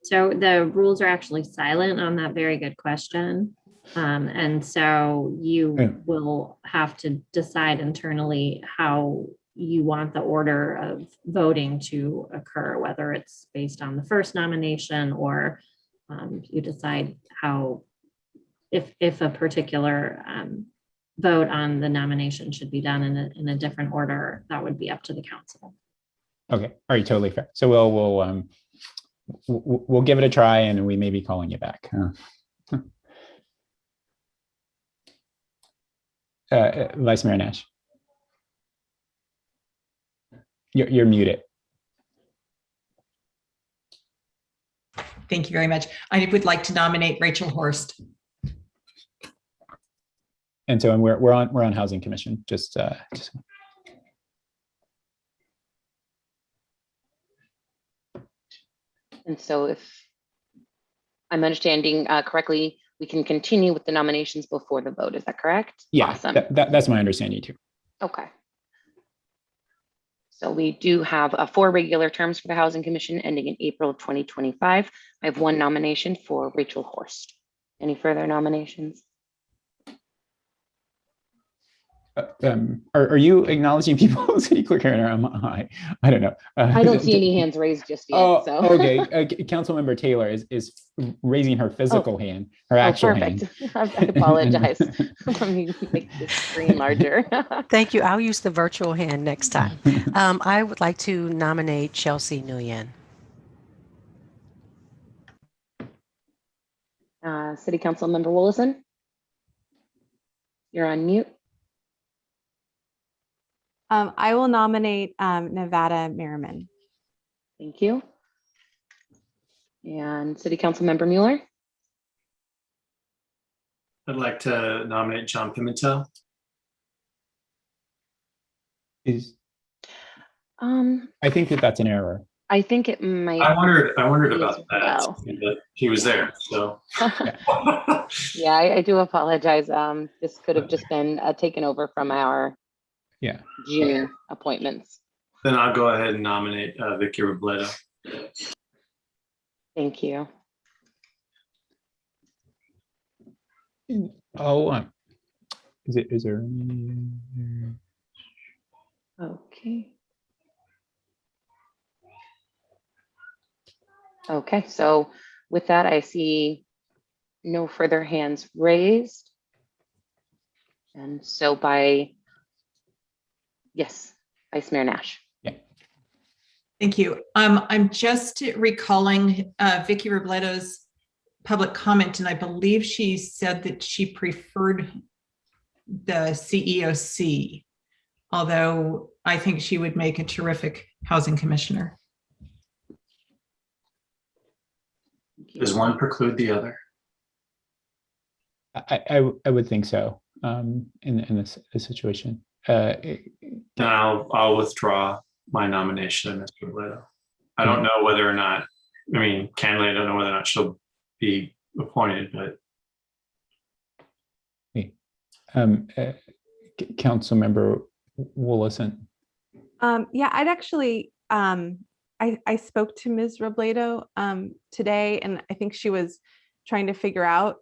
F: So the rules are actually silent on that very good question. And so you will have to decide internally how you want the order of voting to occur, whether it's based on the first nomination or you decide how, if a particular vote on the nomination should be done in a different order, that would be up to the council.
A: Okay, all right, totally fair. So we'll give it a try, and we may be calling you back. Vice Mayor Nash, you're muted.
N: Thank you very much. I would like to nominate Rachel Horst.
A: And so we're on Housing Commission. Just
D: And so if I'm understanding correctly, we can continue with the nominations before the vote. Is that correct?
A: Yeah,
D: awesome.
A: That's my understanding too.
D: Okay. So we do have 4 regular terms for the Housing Commission ending in April of 2025. I have 1 nomination for Rachel Horst. Any further nominations?
A: Are you acknowledging people, City Clerk Karen, or am I don't know.
D: I don't see any hands raised just yet.
A: Oh,
D: So
A: okay. Councilmember Taylor is raising her physical hand, her actual
D: perfect.
A: hand.
D: I apologize. Let me make this screen larger.
C: Thank you. I'll use the virtual hand next time. I would like to nominate Chelsea Nguyen.
D: City Council Member Willison, you're on mute.
B: I will nominate Nevada Merriman.
D: Thank you. And City Council Member Mueller.
O: I'd like to nominate John Pimentel.
A: I think that's an error.
D: I think it might.
O: I wondered
D: be
O: about
D: as
O: that.
D: well.
O: But he was there, so.
D: Yeah, I do apologize. This could have just been taken over from our June appointments.
O: Then I'll go ahead and nominate Vicky Robledo.
D: Thank you.
A: Oh, is there any?
D: Okay. Okay, so with that, I see no further hands raised. And so yes, Vice Mayor Nash.
N: Thank you. I'm just recalling Vicky Robledo's public comment, and I believe she said that she preferred the CEOC, although I think she would make a terrific housing commissioner.
O: Does one preclude the other?
A: I would think so. In this situation,
O: Then I'll withdraw my nomination of Mr. Robledo. I don't know whether or not. I mean, candidly, I don't know whether or not she'll be appointed, but.
A: Council Member Willison.
B: Yeah, I'd actually, I spoke to Ms. Robledo today, and I think she was trying to figure out,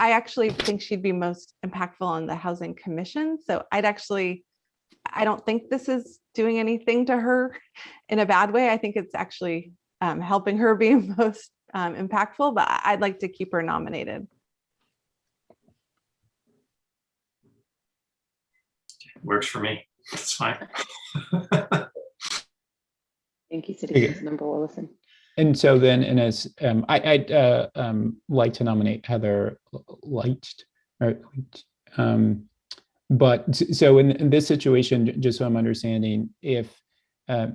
B: I actually think she'd be most impactful on the Housing Commission. So I don't think this is doing anything to her in a bad way. I think it's actually helping her be most impactful, but I'd like to keep her nominated.
O: Works for me. It's fine.
D: Thank you, City Council Member Willison.
A: And so then, and as I'd like to nominate Heather Leach. But so in this situation, just so I'm understanding, if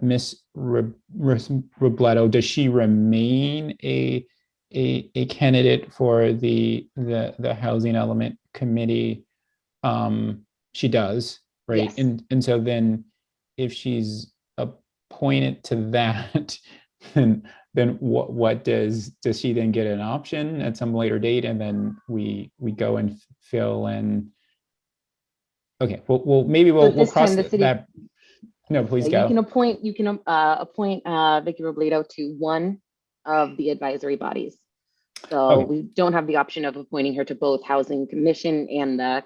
A: Ms. Robledo, does she remain a candidate for the Housing Element Committee? She does, right? Yes. And so then, if she's appointed to that, then what does she then get an option at some later date, and then we go and fill in? Okay, well maybe we'll cross that. No, please go.
D: You can appoint Vicky Robledo to one of the advisory bodies. So we don't have the option of appointing her to both Housing Commission and the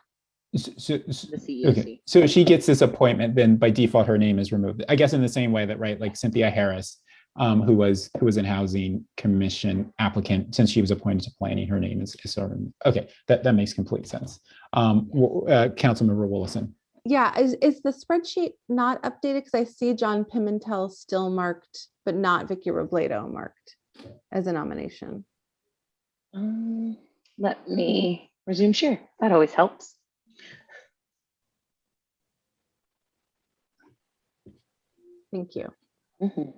D: CEOC.
A: Okay. So if she gets this appointment, then by default her name is removed. I guess in the same way that, right, like Cynthia Harris, who was in Housing Commission applicant, since she was appointed to planning, her name is sort of okay. That makes complete sense. Councilmember Willison.
B: Yeah, is the spreadsheet not updated? Because I see John Pimentel still marked, but not Vicky Robledo marked as a nomination.
D: Let me resume share. That always helps.
B: Thank you.
D: Mm-hmm.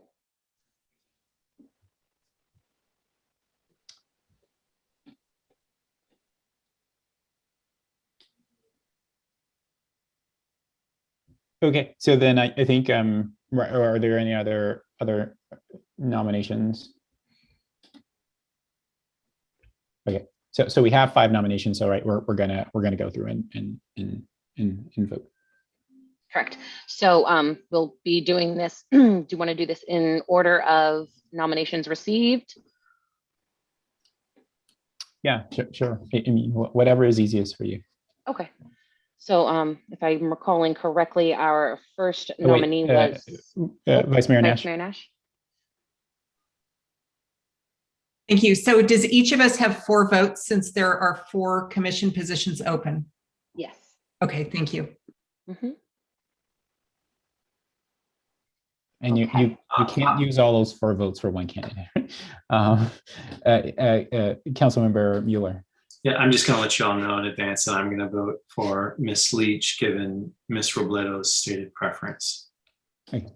A: Okay, so then I think are there any other nominations? Okay, so we have 5 nominations. So right, we're gonna go through and vote.
D: Correct. So we'll be doing this. Do you want to do this in order of nominations received?
A: Yeah, sure. I mean, whatever is easiest for you.
D: Okay. So if I'm recalling correctly, our first
A: Oh, wait,
D: nominee was
A: Vice Mayor
D: Vice
A: Nash.
D: Mayor Nash.
N: Thank you. So does each of us have 4 votes since there are 4 commission positions open?
D: Yes.
N: Okay, thank you.
D: Mhm.
A: And
D: Okay.
A: you can't use all those 4 votes for one candidate. Councilmember Mueller.
O: Yeah, I'm just gonna let you all know in advance that I'm gonna vote for Miss Leach, given Miss Robledo's stated preference.
A: Okay.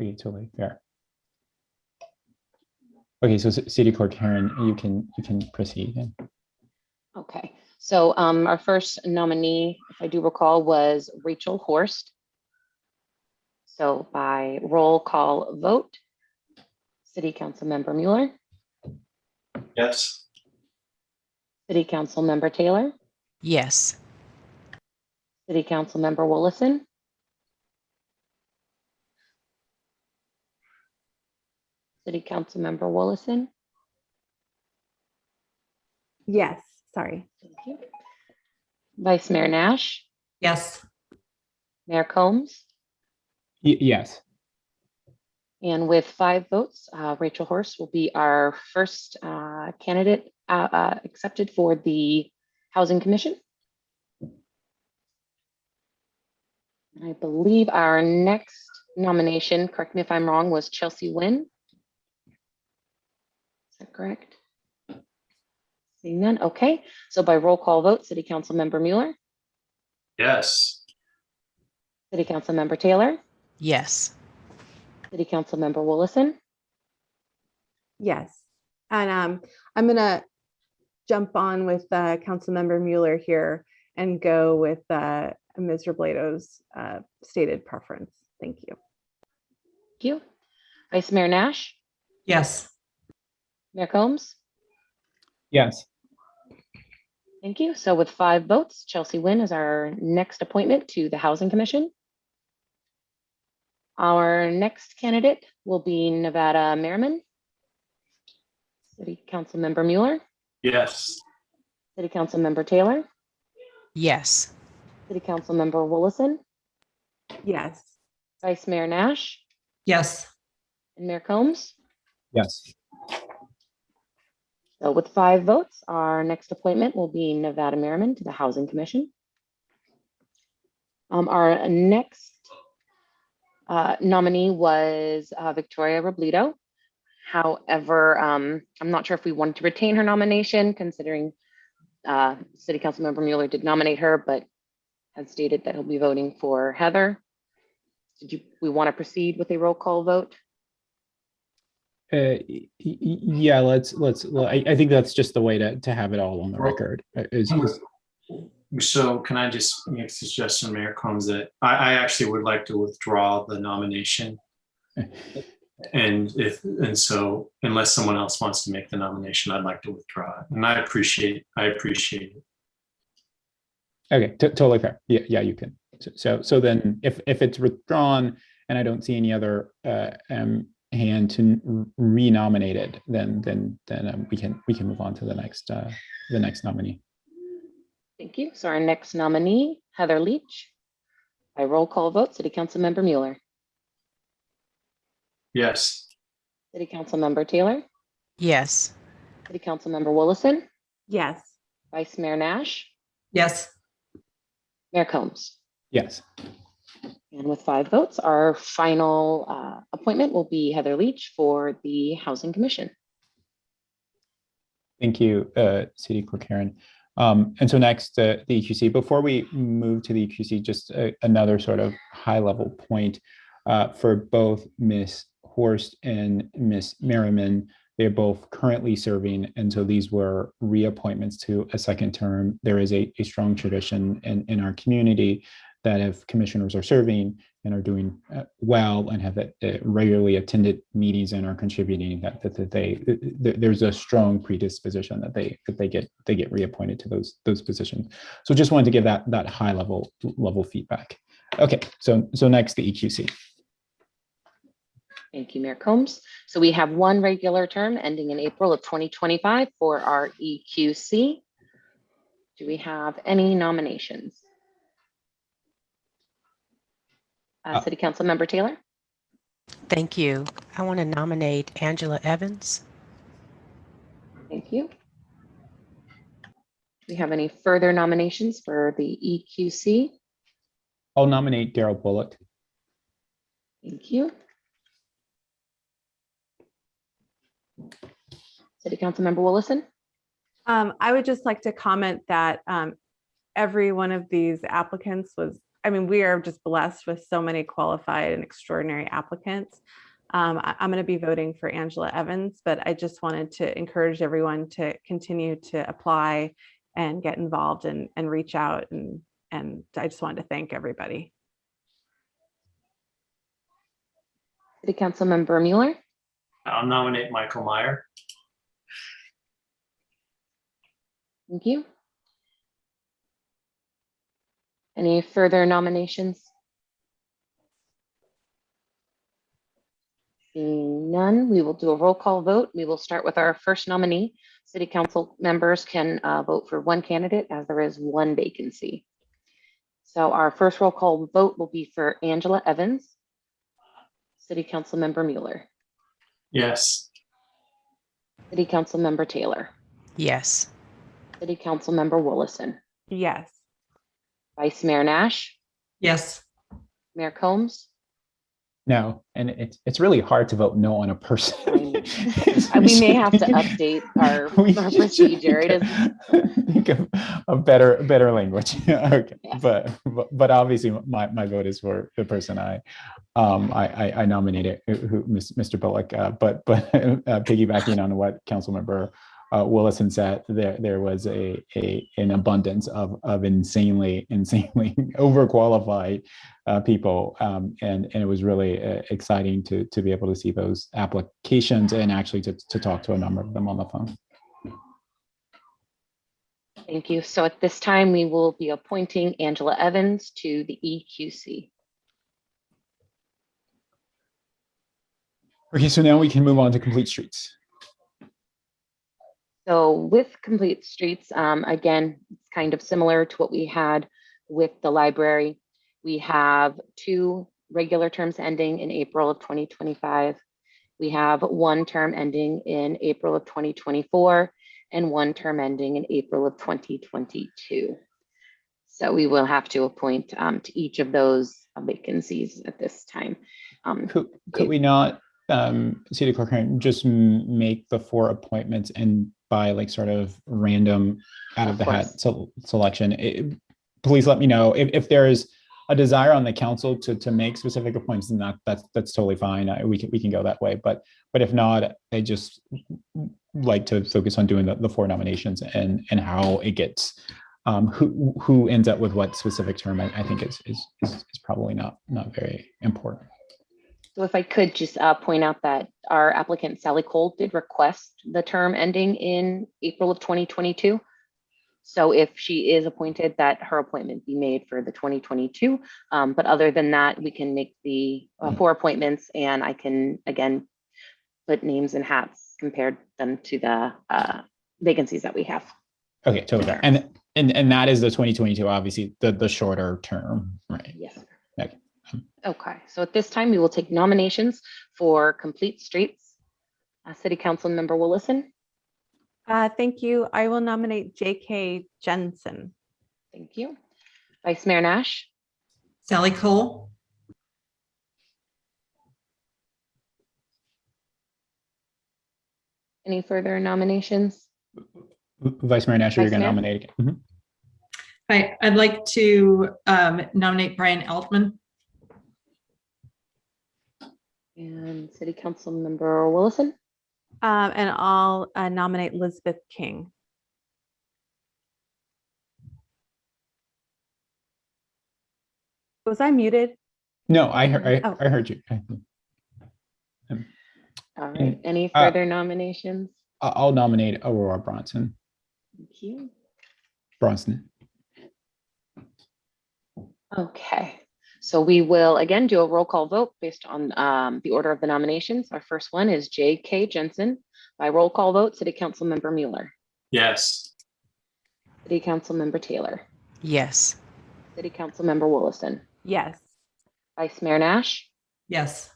A: Okay, totally fair. Okay, so City Clerk Karen, you can proceed.
D: Okay. So our first nominee, if I do recall, was Rachel Horst. So by roll call vote, City Council Member Mueller,
O: Yes.
D: City Council Member Taylor,
C: Yes.
D: City Council Member Willison, City Council Member Willison.
B: Yes, sorry.
D: Thank you. Vice Mayor Nash,
N: Yes.
D: Mayor Combs,
A: Yes.
D: and with 5 votes, Rachel Horst will be our first candidate accepted for the Housing Commission. I believe our next nomination, correct me if I'm wrong, was Chelsea Wynn. Is that correct? Seeing none, okay. So by roll call vote, City Council Member Mueller,
O: Yes.
D: City Council Member Taylor,
C: Yes.
D: City Council Member Willison,
B: Yes. And I'm gonna jump on with Councilmember Mueller here and go with Ms. Robledo's stated preference. Thank you.
D: thank you. Vice Mayor Nash,
N: Yes.
D: Mayor Combs,
A: Yes.
D: thank you. So with 5 votes, Chelsea Wynn is our next appointment to the Housing Commission. Our next candidate will be Nevada Merriman. City Council Member Mueller,
O: Yes.
D: City Council Member Taylor,
C: Yes.
D: City Council Member Willison,
B: Yes.
D: Vice Mayor Nash,
N: Yes.
D: and Mayor Combs.
A: Yes.
D: So with 5 votes, our next appointment will be Nevada Merriman to the Housing Commission. Our next nominee was Victoria Robledo. However, I'm not sure if we wanted to retain her nomination, considering City Council Member Mueller did nominate her, but has stated that he'll be voting for Heather. We want to proceed with a roll call vote?
A: Yeah, I think that's just the way to have it all on the record.
O: So can I just make a suggestion, Mayor Combs, that I actually would like to withdraw the nomination. And so unless someone else wants to make the nomination, I'd like to withdraw it. And I appreciate it.
A: Okay, totally fair. Yeah, you can. So then if it's withdrawn and I don't see any other hand to renominate it, then we can move on to the next nominee.
D: Thank you. So our next nominee, Heather Leach. By roll call vote, City Council Member Mueller,
O: Yes.
D: City Council Member Taylor,
C: Yes.
D: City Council Member Willison,
B: Yes.
D: Vice Mayor Nash,
N: Yes.
D: Mayor Combs.
A: Yes.
D: And with 5 votes, our final appointment will be Heather Leach for the Housing Commission.
A: Thank you, City Clerk Karen. And so next, the EQC. Before we move to the EQC, just another sort of high-level point for both Ms. Horst and Ms. Merriman. They're both currently serving, and so these were reappointments to a second term. There is a strong tradition in our community that if commissioners are serving and are doing well and have regularly attended meetings and are contributing, that there's a strong predisposition that they get reappointed to those positions. So just wanted to give that high level feedback. Okay, so next the EQC.
D: Thank you, Mayor Combs. So we have 1 regular term ending in April of 2025 for our EQC. Do we have any nominations? City Council Member Taylor?
C: Thank you. I want to nominate Angela Evans.
D: Thank you. Do we have any further nominations for the EQC?
A: I'll nominate Daryl Bullock.
D: Thank you. City Council Member Willison?
B: I would just like to comment that every one of these applicants was, I mean, we are just blessed with so many qualified and extraordinary applicants. I'm going to be voting for Angela Evans, but I just wanted to encourage everyone to continue to apply and get involved and reach out. And I just wanted to thank everybody.
D: City Council Member Mueller?
O: I'll nominate Michael Meyer.
D: Thank you. Any further nominations? Seeing none, we will do a roll call vote. We will start with our first nominee. City Council members can vote for one candidate as there is one vacancy. So our first roll call vote will be for Angela Evans. City Council Member Mueller.
O: Yes.
D: City Council Member Taylor.
C: Yes.
D: City Council Member Willison.
B: Yes.
D: Vice Mayor Nash.
N: Yes.
D: Mayor Combs.
A: No, and it's really hard to vote no on a person.
D: We may have to update our procedure. It is.
A: Think of a better language. Okay, yeah. but obviously my vote is for the person I nominated, Mr. Bullock. But piggybacking on what Councilmember Willison said, there was an abundance of insanely overqualified people, and it was really exciting to be able to see those applications and actually to talk to a number of them on the phone.
D: Thank you. So at this time, we will be appointing Angela Evans to the EQC.
A: Okay, so now we can move on to Complete Streets.
D: So with Complete Streets, again, it's kind of similar to what we had with the library. We have 2 regular terms ending in April of 2025. We have 1 term ending in April of 2024 and 1 term ending in April of 2022. So we will have to appoint to each of those vacancies at this time.
A: Could we not, City Clerk, just make the 4 appointments and by like sort of random out of the hat selection? Please let me know if there is a desire on the council to make specific appointments, and that's totally fine. We can go that way. But if not, I just like to focus on doing the 4 nominations and how it gets who ends up with what specific term. I think is probably not very important.
D: So if I could just point out that our applicant Sally Cole did request the term ending in April of 2022. So if she is appointed, that her appointment be made for the 2022. But other than that, we can make the 4 appointments, and I can again put names and hats, compared them to the vacancies that we have.
A: Okay, totally. And that is the 2022, obviously the shorter term, right?
D: Yes.
A: Okay.
D: Okay, so at this time, we will take nominations for Complete Streets. City Council Member Willison.
B: Thank you. I will nominate J.K. Jensen.
D: Thank you. Vice Mayor Nash.
N: Sally Cole.
D: Any further nominations?
A: Vice Mayor Nash, you're going to nominate. Mm-hmm.
N: I'd like to nominate Brian Altman.
D: And City Council Member Willison.
B: And I'll nominate Elizabeth King. Was I muted?
A: No, I heard you.
D: All right. Any further nominations?
A: I'll nominate Aurora Bronson.
D: Thank you.
A: Bronson.
D: Okay. So we will again do a roll call vote based on the order of the nominations. Our first one is J.K. Jensen. By roll call vote, City Council Member Mueller.
O: Yes.
D: City Council Member Taylor,
C: Yes.
D: City Council Member Willison,
B: Yes.
D: Vice Mayor Nash,
N: Yes.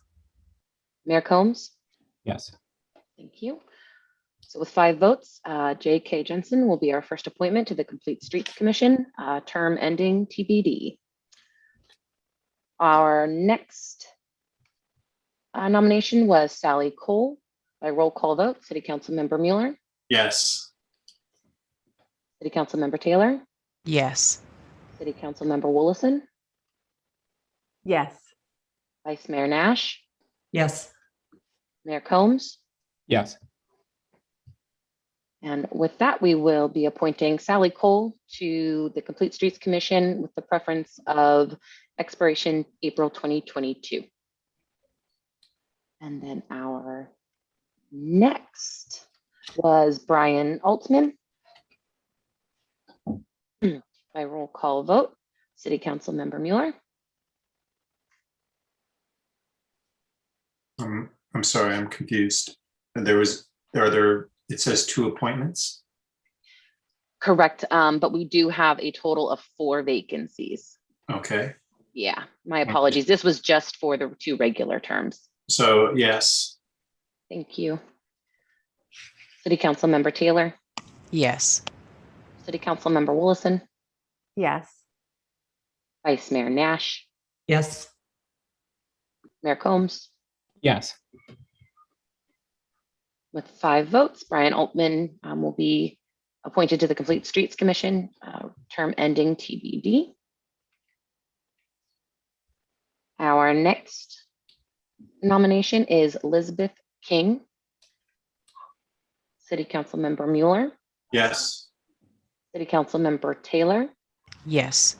D: Mayor Combs.
A: Yes.
D: Thank you. So with 5 votes, J.K. Jensen will be our first appointment to the Complete Streets Commission, term ending TBD. Our next nomination was Sally Cole. By roll call vote, City Council Member Mueller,
O: Yes.
D: City Council Member Taylor,
C: Yes.
D: City Council Member Willison,
B: Yes.
D: Vice Mayor Nash,
N: Yes.
D: Mayor Combs.
A: Yes.
D: And with that, we will be appointing Sally Cole to the Complete Streets Commission with the preference of expiration April 2022. And then our next was Brian Altman. By roll call vote, City Council Member Mueller,
O: I'm sorry, I'm confused. And it says 2 appointments.
D: correct, but we do have a total of 4 vacancies.
O: Okay.
D: Yeah, my apologies. This was just for the 2 regular terms.
O: So yes.
D: Thank you. City Council Member Taylor,
C: Yes.
D: City Council Member Willison,
B: Yes.
D: Vice Mayor Nash,
N: Yes.
D: Mayor Combs.
A: Yes.
D: With 5 votes, Brian Altman will be appointed to the Complete Streets Commission, term ending TBD. Our next nomination is Elizabeth King. City Council Member Mueller,
O: Yes.
D: City Council Member Taylor,
C: Yes.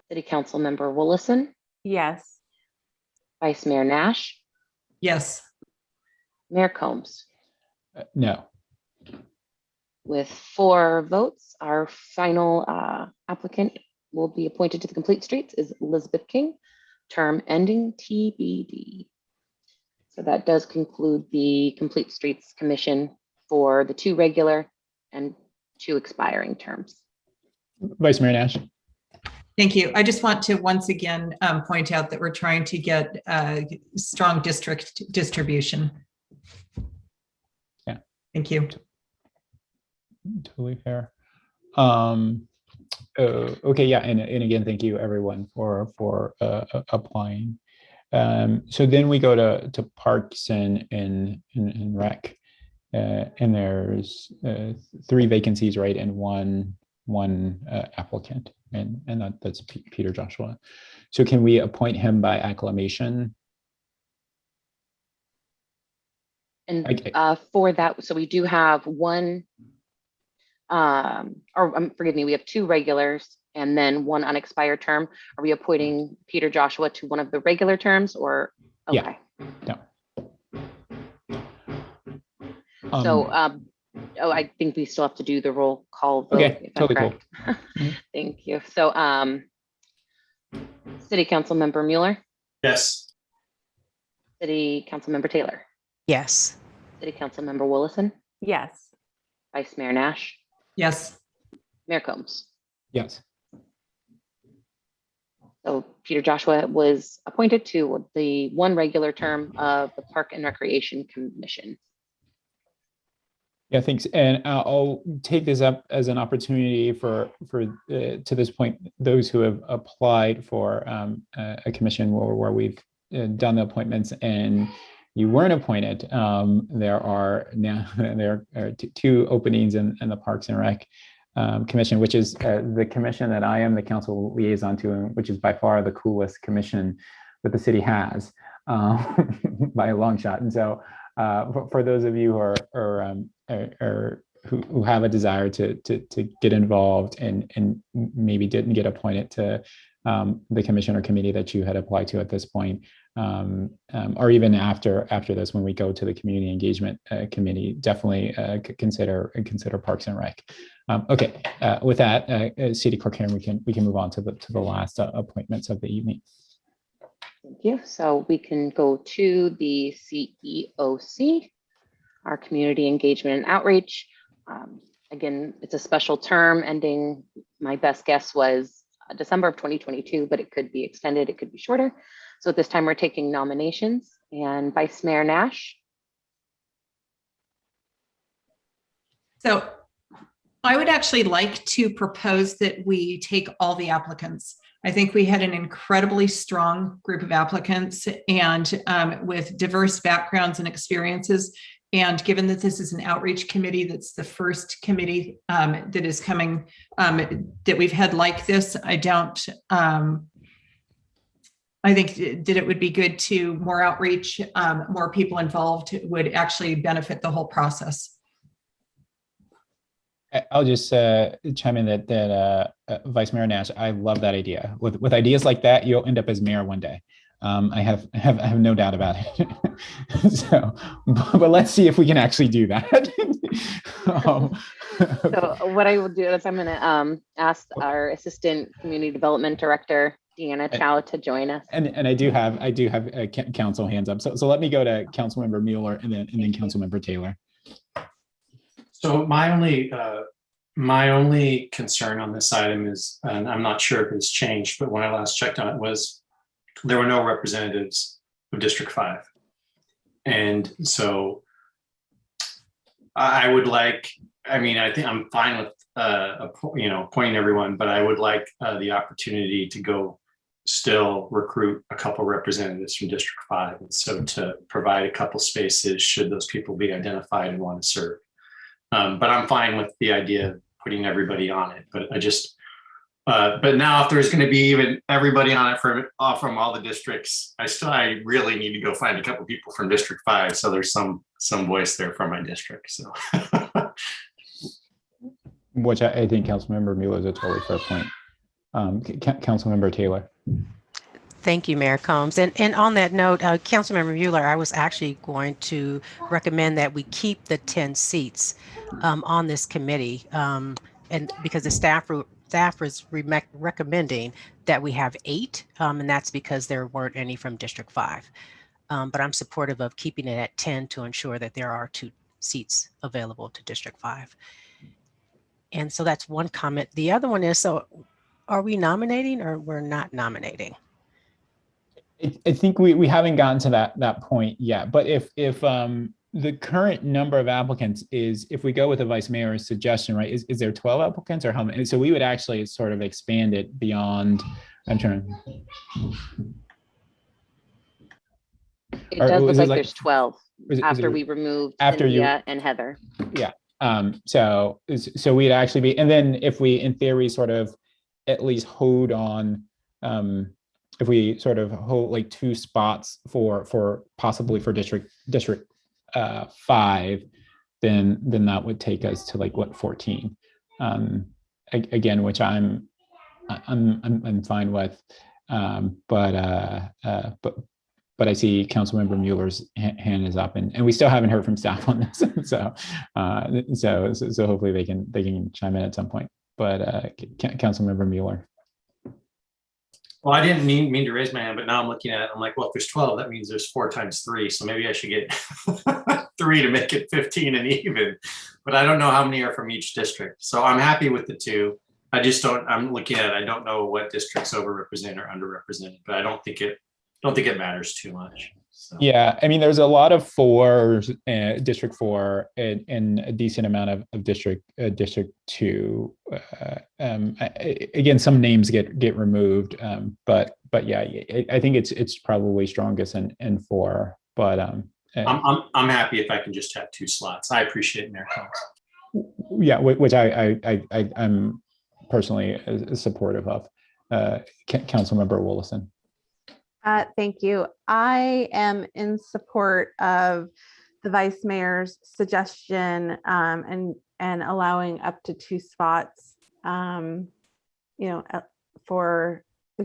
D: City Council Member Willison,
B: Yes.
D: Vice Mayor Nash,
N: Yes.
D: Mayor Combs.
A: No.
D: With 4 votes, our final applicant will be appointed to the Complete Streets is Elizabeth King, term ending TBD. So that does conclude the Complete Streets Commission for the 2 regular and 2 expiring terms.
A: Vice Mayor Nash.
N: Thank you. I just want to once again point out that we're trying to get strong district distribution.
A: Yeah.
N: Thank you.
A: Totally fair. Okay, yeah, and again, thank you everyone for applying. So then we go to Parks and Rec, and there's 3 vacancies, right, and one applicant, and that's Peter Joshua. So can we appoint him by acclamation?
D: And
A: Okay.
D: for that, so we do have one, forgive me, we have 2 regulars and then 1 unexpired term. Are we appointing Peter Joshua to one of the regular terms or? Okay.
A: Yeah. No.
D: So, I think we still have to do the roll call vote.
A: Okay,
D: if I'm
A: totally cool.
D: correct. Thank you. So, City Council Member Mueller,
O: Yes.
D: City Council Member Taylor,
C: Yes.
D: City Council Member Willison,
B: Yes.
D: Vice Mayor Nash,
N: Yes.
D: Mayor Combs.
A: Yes.
D: So Peter Joshua was appointed to the 1 regular term of the Park and Recreation Commission.
A: Yeah, thanks. And I'll take this up as an opportunity for to this point, those who have applied for a commission where we've done the appointments and you weren't appointed. There are 2 openings in the Parks and Rec Commission, which is the commission that I am the council liaison to, which is by far the coolest commission that the city has by a long shot. And so for those of you who have a desire to get involved and maybe didn't get appointed to the commission or committee that you had applied to at this point, or even after this, when we go to the community engagement committee, definitely consider Parks and Rec. Okay, with that, City Clerk Karen, we can move on to the last appointments of the evening.
D: Thank you. So we can go to the CEOC, our Community Engagement and Outreach. Again, it's a special term ending. My best guess was December of 2022, but it could be extended, it could be shorter. So at this time, we're taking nominations, and Vice Mayor Nash.
N: So I would actually like to propose that we take all the applicants. I think we had an incredibly strong group of applicants and with diverse backgrounds and experiences. And given that this is an outreach committee, that's the first committee that is coming, that we've had like this, I think that it would be good to more outreach, more people involved would actually benefit the whole process.
A: I'll just chime in that Vice Mayor Nash, I love that idea. With ideas like that, you'll end up as mayor one day. I have no doubt about it. So, but let's see if we can actually do that.
D: So what I will do is I'm going to ask our Assistant Community Development Director, Deanna Chow, to join us.
A: And I do have council hands up. So let me go to Councilmember Mueller and then Councilmember Taylor.
O: So my only concern on this item is, and I'm not sure if it's changed, but when I last checked on it, was there were no representatives of District 5. And so I would like, I think I'm fine with appointing everyone, but I would like the opportunity to go still recruit a couple representatives from District 5. And so to provide a couple spaces should those people be identified and want to serve. But I'm fine with the idea of putting everybody on it. But I just, but now if there's going to be even everybody on it from all the districts, I really need to go find a couple people from District 5. So there's some voice there from my district. So,
A: which I think Councilmember Mueller is a totally fair point. Councilmember Taylor.
C: Thank you, Mayor Combs. And on that note, Councilmember Mueller, I was actually going to recommend that we keep the 10 seats on this committee, and because the staff is recommending that we have 8, and that's because there weren't any from District 5. But I'm supportive of keeping it at 10 to ensure that there are 2 seats available to District 5. And so that's one comment. The other one is, so are we nominating or we're not nominating?
A: I think we haven't gotten to that point yet, but if the current number of applicants is, if we go with the vice mayor's suggestion, right, is there 12 applicants or how many? So we would actually sort of expand it beyond. I'm trying.
D: It does look like there's 12 after we removed Cynthia and Heather.
A: Yeah. So we'd actually be, and then if we, in theory, sort of at least hold on. If we sort of hold like 2 spots for possibly for district 5, then that would take us to like what, 14. Again, which I'm fine with. But I see Councilmember Mueller's hand is up, and we still haven't heard from staff on this. So hopefully they can chime in at some point. But Councilmember Mueller.
O: Well, I didn't mean to raise my hand, but now I'm looking at it. I'm like, well, if there's 12, that means there's 4 times 3. So maybe I should get 3 to make it 15 and even. But I don't know how many are from each district. So I'm happy with the 2. I just don't. I'm looking at it. I don't know what districts overrepresented or underrepresented, but I don't think it matters too much. So.
A: Yeah, I mean, there's a lot of 4s, District 4, and a decent amount of District 2. Again, some names get removed, but yeah, I think it's probably strongest in 4. But
O: I'm happy if I can just have 2 slots. I appreciate it, Mayor Combs.
A: Yeah, which I'm personally supportive of. Councilmember Willison.
B: Thank you. I am in support of the vice mayor's suggestion and allowing up to 2 spots. We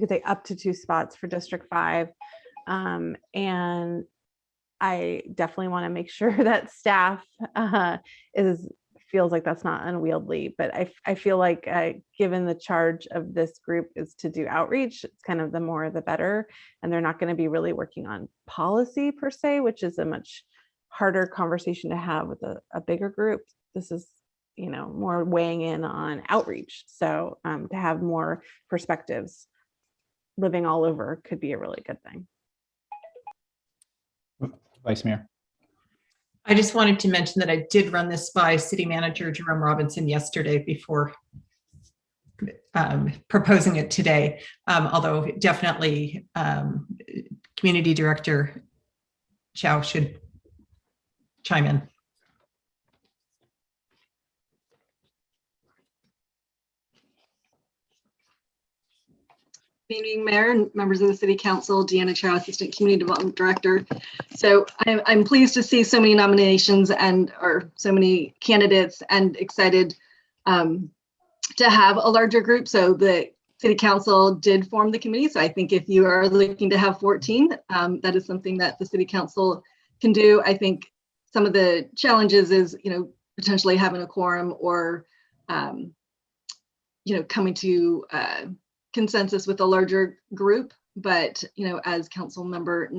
B: could say up to 2 spots for District 5. And I definitely want to make sure that staff feels like that's not unwieldy, but I feel like given the charge of this group is to do outreach, it's kind of the more the better, and they're not going to be really working on policy per se, which is a much harder conversation to have with a bigger group. This is more weighing in on outreach. So to have more perspectives living all over could be a really good thing.
A: Vice Mayor.
N: I just wanted to mention that I did run this by City Manager Jerome Robinson yesterday before proposing it today, although definitely Community Director Chow should chime in.
P: Good evening, Mayor and members of the City Council. Deanna Chow, Assistant Community Development Director. So I'm pleased to see so many nominations or so many candidates, and excited to have a larger group. So the City Council did form the committee. So I think if you are looking to have 14, that is something that the City Council can do. I think some of the challenges is, potentially having a quorum or, coming to consensus with a larger group. But, as Council Member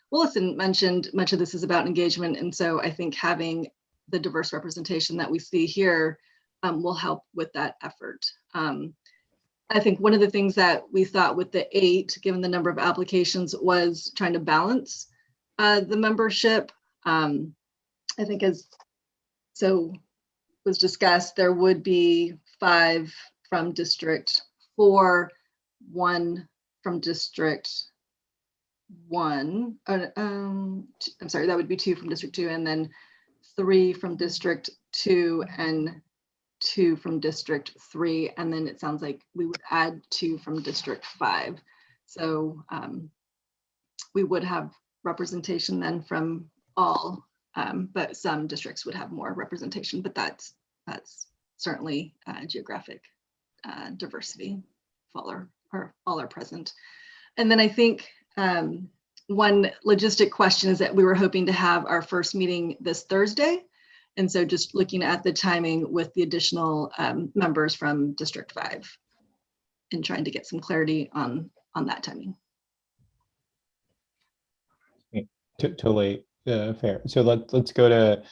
P: Willison mentioned, much of this is about engagement. And so I think having the diverse representation that we see here will help with that effort. I think one of the things that we thought with the 8, given the number of applications, was trying to balance the membership. I think as was discussed, there would be 5 from District 4, 1 from District 1. I'm sorry, that would be 2 from District 2, and then 3 from District 2 and 2 from District 3. And then it sounds like we would add 2 from District 5. So we would have representation then from all, but some districts would have more representation, but that's certainly geographic diversity if all are present. And then I think one logistic question is that we were hoping to have our first meeting this Thursday. And so just looking at the timing with the additional members from District 5 and trying to get some clarity on that timing.
A: Totally fair. So let's go to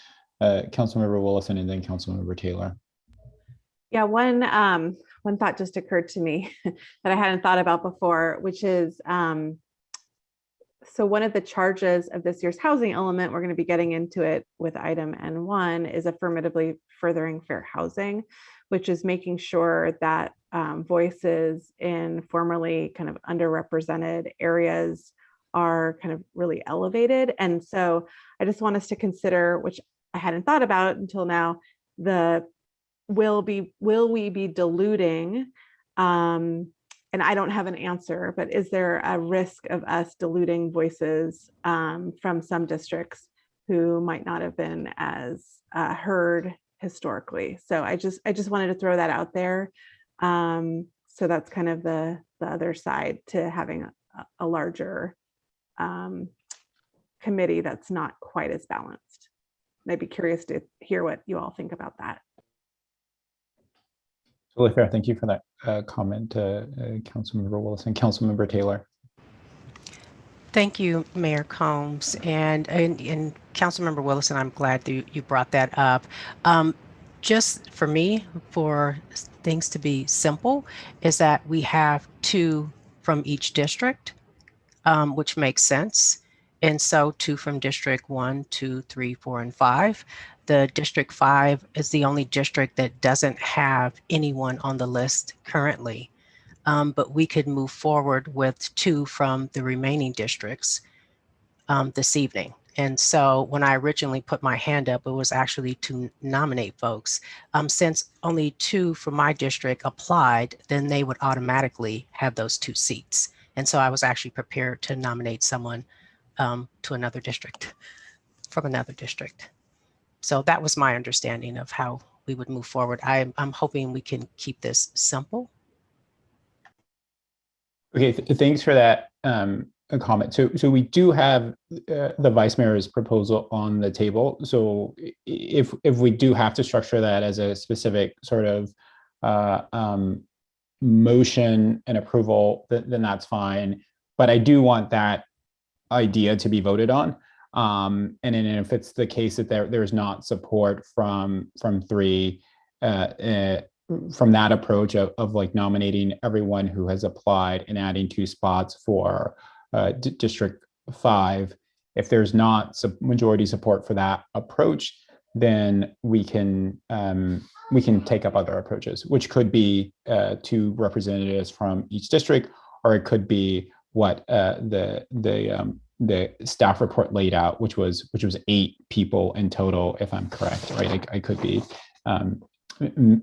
A: Councilmember Willison and then Councilmember Taylor.
B: Yeah, one thought just occurred to me that I hadn't thought about before, which is so one of the charges of this year's housing element, we're going to be getting into it with item N1, is affirmatively furthering fair housing, which is making sure that voices in formerly kind of underrepresented areas are kind of really elevated. And so I just want us to consider, which I hadn't thought about until now, will we be diluting, and I don't have an answer, but is there a risk of us diluting voices from some districts who might not have been as heard historically? So I just wanted to throw that out there. So that's kind of the other side to having a larger committee that's not quite as balanced. And I'd be curious to hear what you all think about that.
A: Totally fair. Thank you for that comment, Councilmember Willison. Councilmember Taylor.
C: Thank you, Mayor Combs, and Councilmember Willison. I'm glad that you brought that up. Just for me, for things to be simple, is that we have 2 from each district, which makes sense. And so 2 from District 1, 2, 3, 4, and 5. The District 5 is the only district that doesn't have anyone on the list currently. But we could move forward with 2 from the remaining districts this evening. And so when I originally put my hand up, it was actually to nominate folks. Since only 2 from my district applied, then they would automatically have those 2 seats. And so I was actually prepared to nominate someone to another district, from another district. So that was my understanding of how we would move forward. I'm hoping we can keep this simple.
A: Okay, thanks for that comment. So we do have the Vice Mayor's proposal on the table. So if we do have to structure that as a specific sort of motion and approval, then that's fine. But I do want that idea to be voted on. And then if it's the case that there's not support from three, from that approach of like nominating everyone who has applied and adding 2 spots for District 5, if there's not majority support for that approach, then we can take up other approaches, which could be 2 representatives from each district, or it could be what the staff report laid out, which was 8 people in total, if I'm correct, right? I could be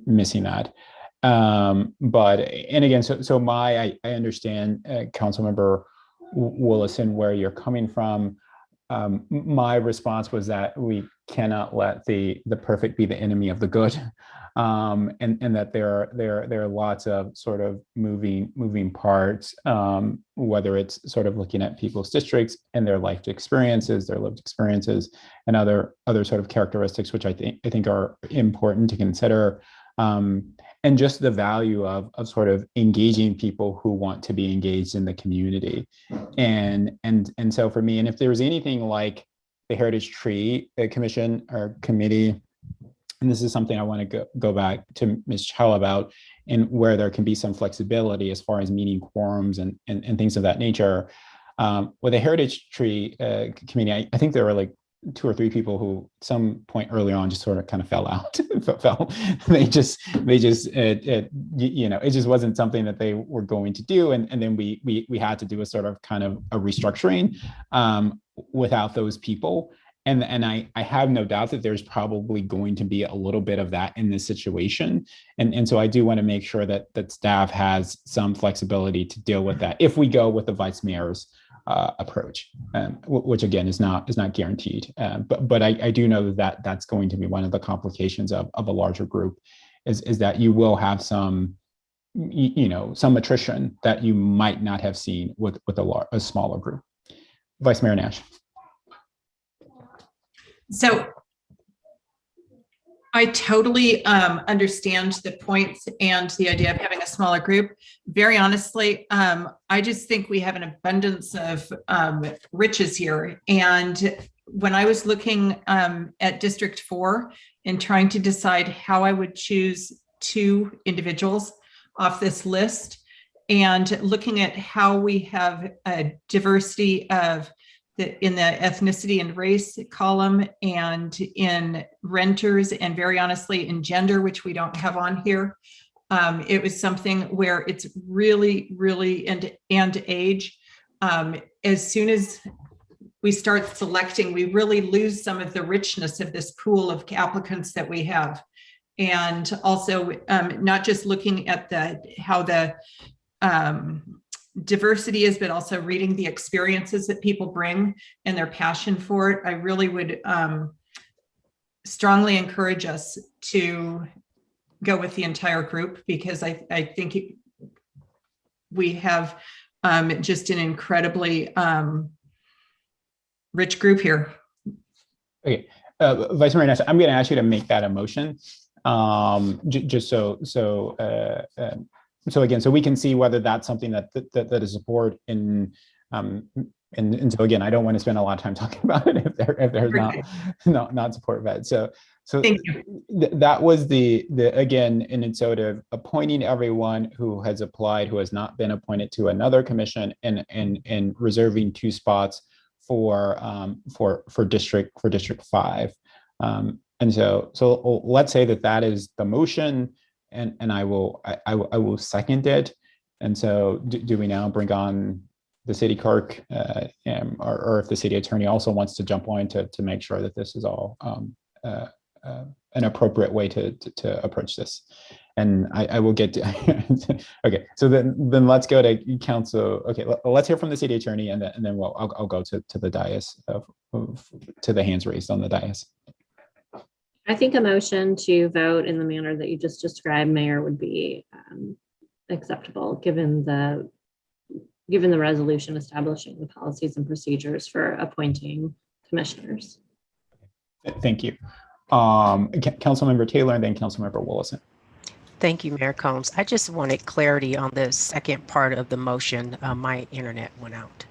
A: missing that. But, and again, so I understand, Councilmember Willison, where you're coming from. My response was that we cannot let the perfect be the enemy of the good, and that there are lots of sort of moving parts, whether it's sort of looking at people's districts and their lived experiences, and other sort of characteristics, which I think are important to consider, and just the value of sort of engaging people who want to be engaged in the community, and so for me, and if there was anything like the Heritage Tree Commission or Committee, and this is something I want to go back to Ms. Chow about, and where there can be some flexibility as far as meeting quorums and things of that nature. With the Heritage Tree Committee, I think there were like 2 or 3 people who at some point early on just sort of kind of fell out. They just it just wasn't something that they were going to do, and then we had to do a sort of kind of a restructuring without those people. And I have no doubt that there's probably going to be a little bit of that in this situation. And so I do want to make sure that staff has some flexibility to deal with that if we go with the vice mayor's approach, which again is not guaranteed. But I do know that that's going to be one of the complications of a larger group, is that you will have some attrition that you might not have seen with a smaller group. Vice Mayor Nash.
N: So I totally understand the points and the idea of having a smaller group. Very honestly, I just think we have an abundance of riches here. And when I was looking at District 4 and trying to decide how I would choose 2 individuals off this list, and looking at how we have a diversity of in the ethnicity and race column, and in renters, and very honestly in gender, which we don't have on here. It was something where it's really, and age. As soon as we start selecting, we really lose some of the richness of this pool of applicants that we have. And also not just looking at how the diversity is, but also reading the experiences that people bring and their passion for it. I really would strongly encourage us to go with the entire group, because I think we have just an incredibly rich group here.
A: Okay, Vice Mayor Nash, I'm going to ask you to make that a motion, just so again, so we can see whether that's something that is support in, and so again, I don't want to spend a lot of time talking about it if there's not support for it. So that was the again, and sort of appointing everyone who has applied, who has not been appointed to another commission, and reserving 2 spots for District 5. And so let's say that is the motion. And I will second it. And so do we now bring on the city clerk, or if the city attorney also wants to jump on to make sure that this is all an appropriate way to approach this? And I will get to okay. So then let's go to council. Okay, let's hear from the city attorney, and then I'll go to the dais, to the hands raised on the dais.
F: I think a motion to vote in the manner that you just described, Mayor, would be acceptable, given the resolution establishing the policies and procedures for appointing commissioners.
A: Thank you. Councilmember Taylor, and then Councilmember Willison.
C: Thank you, Mayor Combs. I just wanted clarity on the second part of the motion. My internet went out.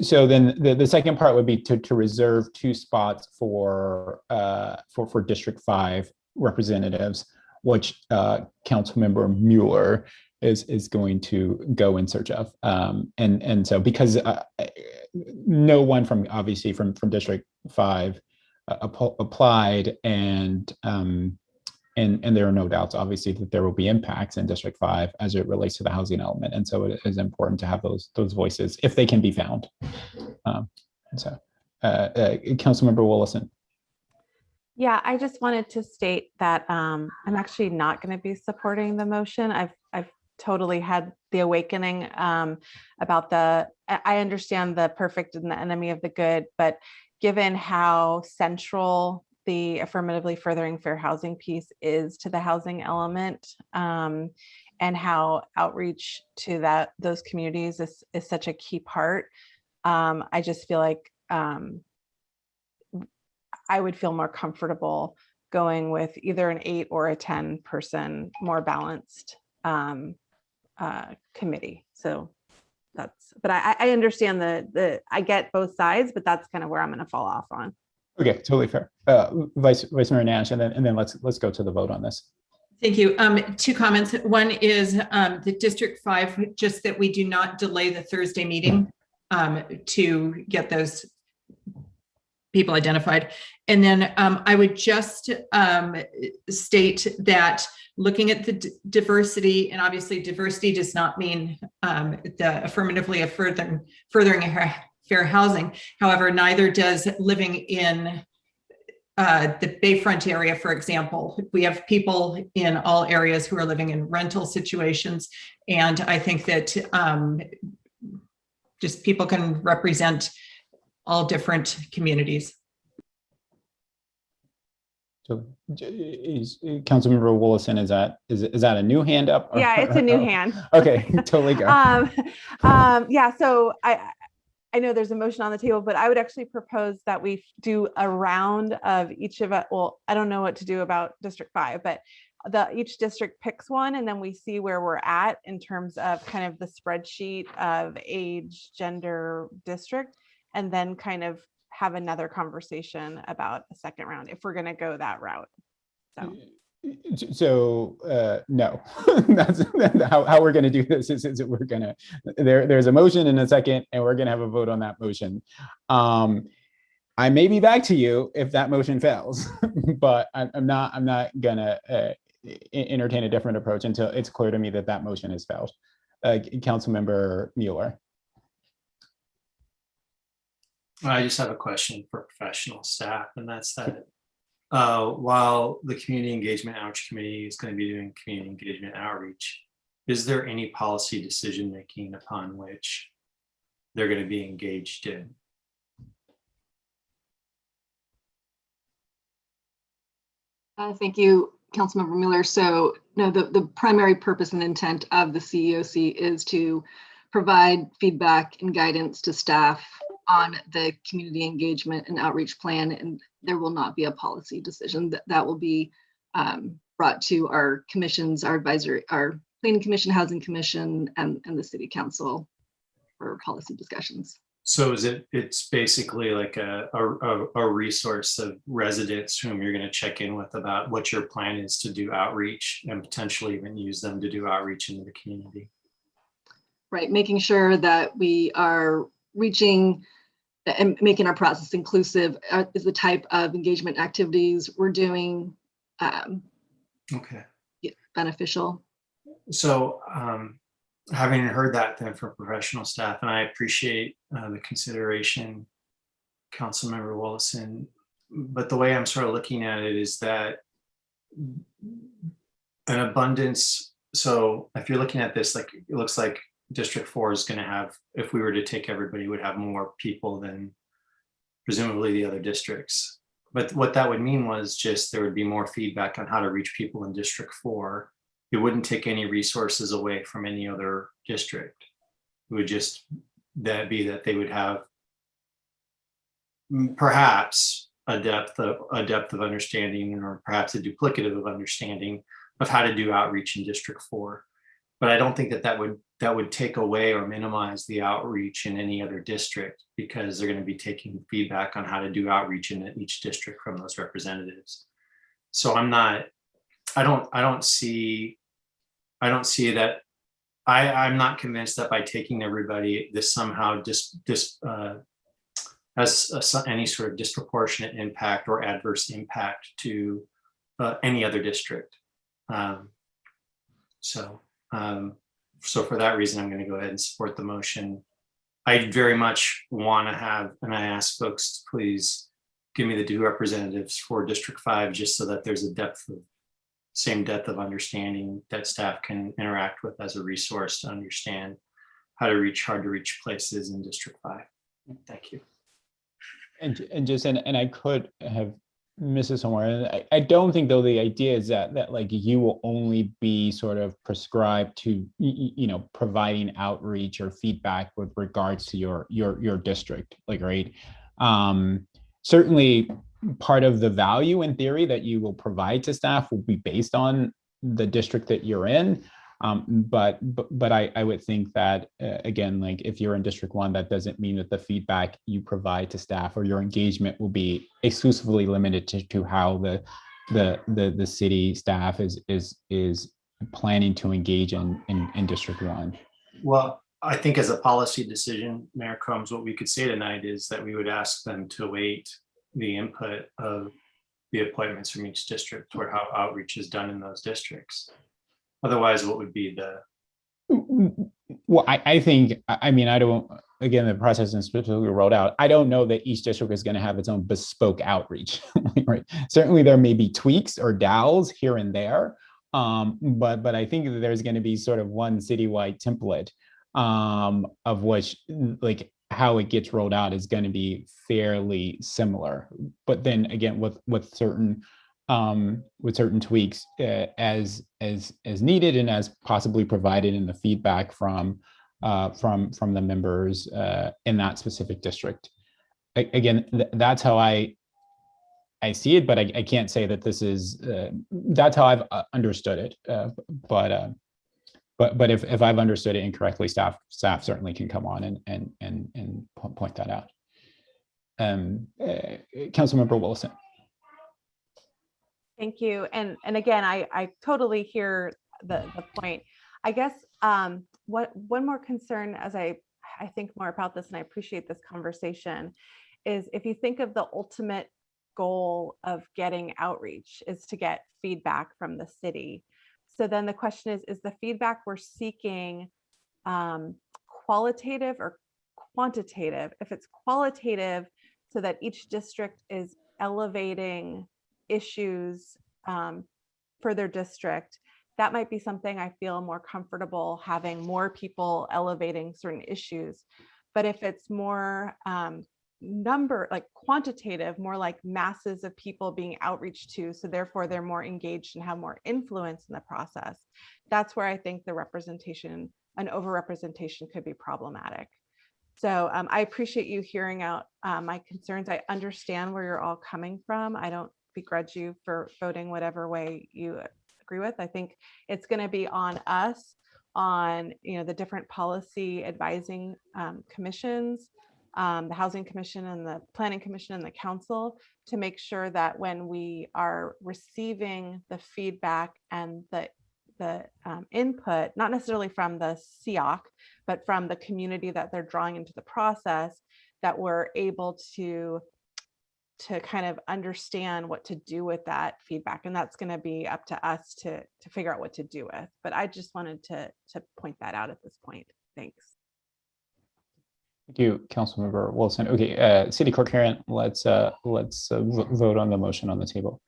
A: So then the second part would be to reserve 2 spots for District 5 representatives, which Councilmember Mueller is going to go in search of. And so because no one from obviously from District 5 applied, and there are no doubts obviously that there will be impacts in District 5 as it relates to the housing element, and so it is important to have those voices if they can be found. Councilmember Willison.
B: Yeah, I just wanted to state that I'm actually not going to be supporting the motion. I've totally had the awakening about I understand the perfect and the enemy of the good, but given how central the affirmatively furthering fair housing piece is to the housing element, and how outreach to those communities is such a key part, I just feel like I would feel more comfortable going with either an 8 or a 10 person, more balanced committee. So but I understand I get both sides, but that's kind of where I'm going to fall off on.
A: Okay, totally fair. Vice Mayor Nash, and then let's go to the vote on this.
N: Thank you. 2 comments. One is the District 5, just that we do not delay the Thursday meeting to get those people identified. And then I would just state that looking at the diversity, and obviously diversity does not mean the affirmatively furthering fair housing. However, neither does living in the Bayfront area, for example. We have people in all areas who are living in rental situations. And I think that just people can represent all different communities.
A: So Councilmember Willison, is that a new hand up?
B: Yeah, it's a new hand.
A: Okay, totally go.
B: Yeah, so I know there's a motion on the table, but I would actually propose that we do a round of each of it. Well, I don't know what to do about District 5, but each district picks one, and then we see where we're at in terms of kind of the spreadsheet of age, gender, district, and then kind of have another conversation about a second round if we're going to go that route.
A: So no, that's how we're going to do this. Is we're going to there's a motion in a second, and we're going to have a vote on that motion. I may be back to you if that motion fails, but I'm not going to entertain a different approach until it's clear to me that motion has failed. Councilmember Mueller.
O: I just have a question for professional staff, and that's that while the Community Engagement Outreach Committee is going to be doing community engagement outreach, is there any policy decision-making upon which they're going to be engaged in?
P: Thank you, Councilmember Miller. So no, the primary purpose and intent of the CEOC is to provide feedback and guidance to staff on the community engagement and outreach plan, and there will not be a policy decision. That will be brought to our commissions, our advisory, our Planning Commission, Housing Commission, and the City Council for policy discussions.
O: So it's basically like a resource of residents whom you're going to check in with about what your plan is to do outreach, and potentially even use them to do outreach into the community.
P: Right, making sure that we are reaching and making our process inclusive is the type of engagement activities we're doing.
O: Okay.
P: Beneficial.
O: So having heard that then from professional staff, and I appreciate the consideration, Councilmember Willison, but the way I'm sort of looking at it is that an abundance. So if you're looking at this, like it looks like District 4 is going to have, if we were to take everybody, would have more people than presumably the other districts. But what that would mean was just there would be more feedback on how to reach people in District 4. It wouldn't take any resources away from any other district. It would just be that they would have perhaps a depth of understanding, or perhaps a duplicative of understanding of how to do outreach in District 4. But I don't think that that would take away or minimize the outreach in any other district, because they're going to be taking feedback on how to do outreach in each district from those representatives. So I don't see that. I'm not convinced that by taking everybody, this somehow has any sort of disproportionate impact or adverse impact to any other district. So for that reason, I'm going to go ahead and support the motion. I very much want to have, and I ask folks to please give me the 2 representatives for District 5, just so that there's a same depth of understanding that staff can interact with as a resource to understand how to reach hard to reach places in District 5. Thank you.
A: And I could have missed it somewhere. And I don't think, though, the idea is that like you will only be sort of prescribed to, providing outreach or feedback with regards to your district, like, right? Certainly part of the value in theory that you will provide to staff will be based on the district that you're in. But I would think that, again, like if you're in District 1, that doesn't mean that the feedback you provide to staff or your engagement will be exclusively limited to how the city staff is planning to engage in District 1.
O: Well, I think as a policy decision, Mayor Combs, what we could say tonight is that we would ask them to await the input of the appointments from each district toward how outreach is done in those districts. Otherwise, what would be the?
A: Well, I think, I mean, I don't, again, the process is specifically rolled out. I don't know that each district is going to have its own bespoke outreach, right? Certainly there may be tweaks or dowels here and there, but I think that there's going to be sort of one citywide template of which, like, how it gets rolled out is going to be fairly similar. But then again, with certain tweaks as needed and as possibly provided in the feedback from the members in that specific district. Again, that's how I see it, but I can't say that this is that's how I've understood it. But if I've understood it incorrectly, staff certainly can come on and point that out. Councilmember Wilson.
B: Thank you. And again, I totally hear the point. I guess one more concern as I think more about this, and I appreciate this conversation, is if you think of the ultimate goal of getting outreach is to get feedback from the city. So then the question is the feedback we're seeking qualitative or quantitative? If it's qualitative, so that each district is elevating issues for their district, that might be something I feel more comfortable having more people elevating certain issues. But if it's more like quantitative, more like masses of people being outreached to, so therefore they're more engaged and have more influence in the process, that's where I think the representation, an overrepresentation, could be problematic. So I appreciate you hearing out my concerns. I understand where you're all coming from. I don't begrudge you for voting whatever way you agree with. I think it's going to be on us, on the different policy advising commissions, the Housing Commission and the Planning Commission and the Council, to make sure that when we are receiving the feedback and the input, not necessarily from the CEOC, but from the community that they're drawing into the process, that we're able to kind of understand what to do with that feedback. And that's going to be up to us to figure out what to do with. But I just wanted to point that out at this point. Thanks.
A: Thank you, Councilmember Wilson. Okay, City Clerk Harris, let's vote on the motion on the table.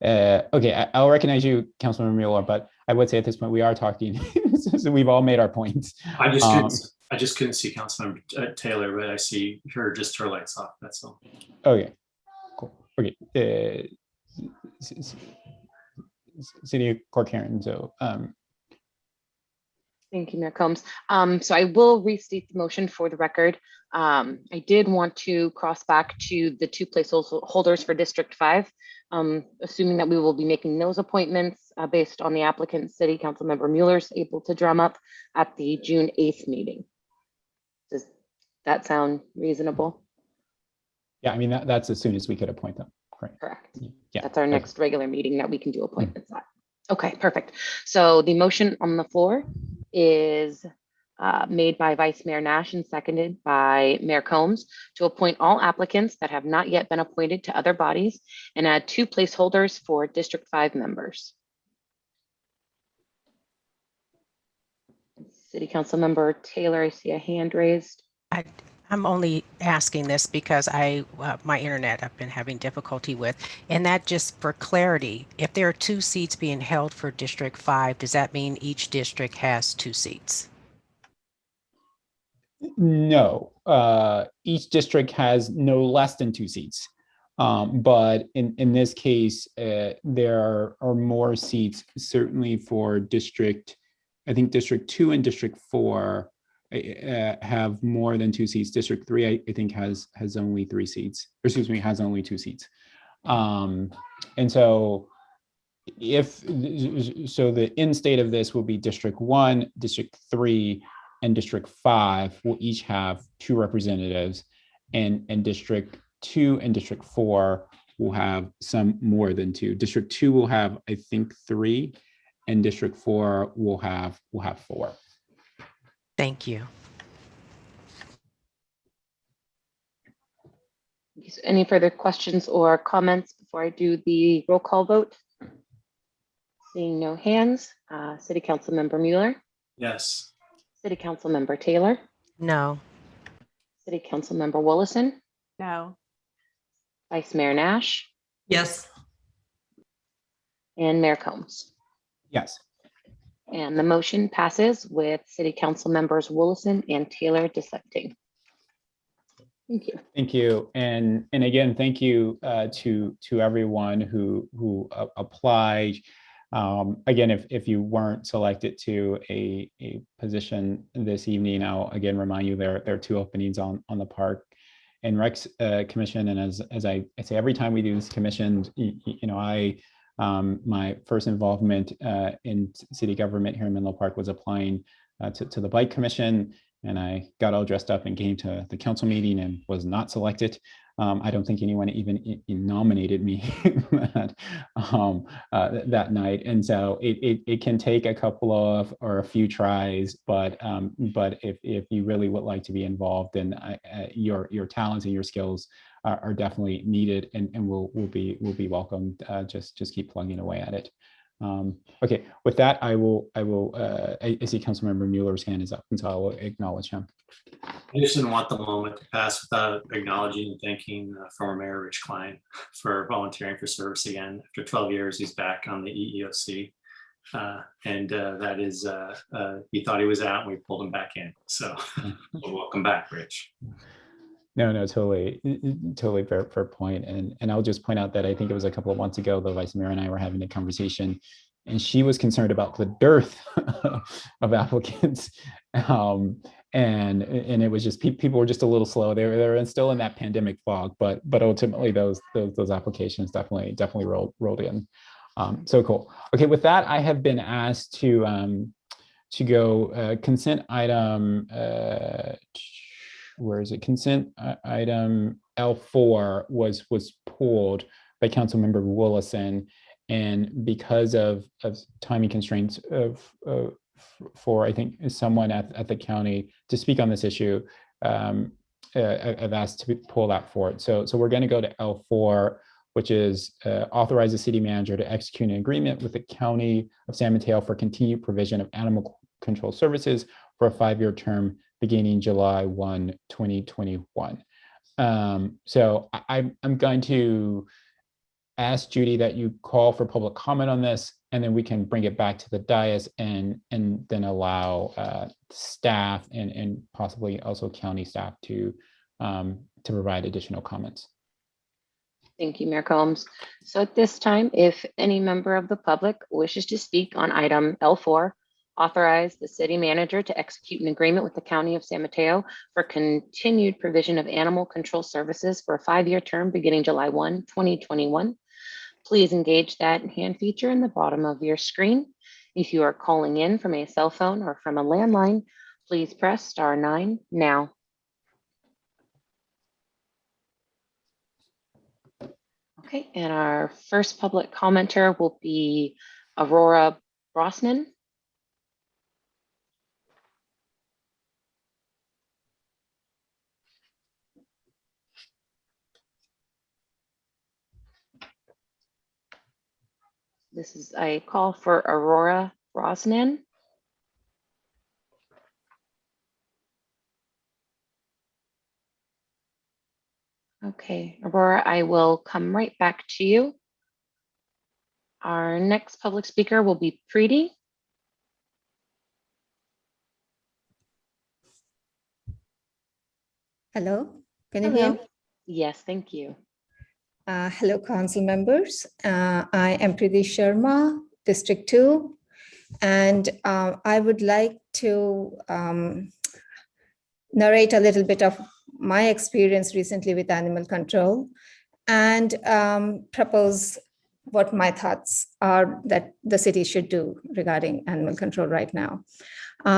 A: Okay, I'll recognize you, Councilmember Mueller, but I would say at this point we are talking, so we've all made our points.
O: I just couldn't see Councilmember Taylor, but I see her, just her lights off. That's all.
A: Okay, cool. Okay, City Clerk Harris. So.
D: Thank you, Mayor Combs. So I will restate the motion for the record. I did want to cross back to the 2 placeholders for District 5. Assuming that we will be making those appointments based on the applicant, City Council Member Mueller's able to drum up at the June 8th meeting. Does that sound reasonable?
A: Yeah, I mean, that's as soon as we could appoint them.
D: Correct.
A: Yeah,
D: that's our next regular meeting that we can do appointments at. Okay, perfect. So the motion on the floor is made by Vice Mayor Nash and seconded by Mayor Combs to appoint all applicants that have not yet been appointed to other bodies and add 2 placeholders for District 5 members. City Council Member Taylor, I see a hand raised.
C: I'm only asking this because my internet I've been having difficulty with, and that just for clarity, if there are 2 seats being held for District 5, does that mean each district has 2 seats?
A: No, each district has no less than 2 seats. But in this case, there are more seats certainly for I think District 2 and District 4 have more than 2 seats. District 3, I think, has only 3 seats. Or excuse me, has only 2 seats. And so the end state of this will be District 1, District 3, and District 5 will each have 2 representatives, and District 2 and District 4 will have some more than 2. District 2 will have, I think, 3, and District 4 will have 4.
C: Thank you.
D: Any further questions or comments before I do the roll call vote? Seeing no hands, City Council Member Mueller.
O: Yes.
D: City Council Member Taylor.
C: No.
D: City Council Member Willison.
B: No.
D: Vice Mayor Nash.
N: Yes.
D: And Mayor Combs.
A: Yes.
D: And the motion passes with City Council Members Willison and Taylor dissenting. Thank you.
A: Thank you. And again, thank you to everyone who applied. Again, if you weren't selected to a position this evening, I'll again remind you there are 2 openings on the Park and Recs Commission. And as I say, every time we do this commission, my first involvement in city government here in Menlo Park was applying to the Bike Commission, and I got all dressed up and came to the council meeting and was not selected. I don't think anyone even nominated me that night, and so it can take a couple of or a few tries, but if you really would like to be involved, then your talents and your skills are definitely needed and will be welcomed. Just keep plugging away at it. Okay, with that, I see Councilmember Mueller's hand is up, and so I will acknowledge him.
O: I just didn't want the moment to pass without acknowledging and thanking former Mayor Rich Klein for volunteering for service again. After 12 years, he's back on the EEOC. That is, he thought he was out and we pulled him back in. So welcome back, Rich.
A: No, totally fair point. And I'll just point out that I think it was a couple of months ago, the Vice Mayor and I were having a conversation, and she was concerned about the dearth of applicants. And it was just people were just a little slow. They were still in that pandemic fog, but ultimately those applications definitely rolled in. So cool. Okay, with that, I have been asked to go consent item. Where is it? Consent item L4 was pulled by Councilmember Willison, and because of timing constraints for I think someone at the county to speak on this issue, I've asked to pull that forward. So we're going to go to L4, which is authorize the city manager to execute an agreement with the county of San Mateo for continued provision of animal control services for a 5-year term beginning July 1, 2021. So I'm going to ask Judy that you call for public comment on this, and then we can bring it back to the dais and then allow staff and possibly also county staff to provide additional comments.
D: Thank you, Mayor Combs. So at this time, if any member of the public wishes to speak on item L4, authorize the city manager to execute an agreement with the county of San Mateo for continued provision of animal control services for a 5-year term beginning July 1, 2021. Please engage that hand feature in the bottom of your screen. If you are calling in from a cell phone or from a landline, please press *9 now. Okay, and our first public commenter will be Aurora Brosnan. This is a call for Aurora Brosnan. Okay, Aurora, I will come right back to you. Our next public speaker will be Preeti.
Q: Hello, can you hear me?
D: Yes, thank you.
Q: Hello, council members. I am Preeti Sharma, District 2, and I would like to narrate a little bit of my experience recently with animal control and propose what my thoughts are that the city should do regarding animal control right now.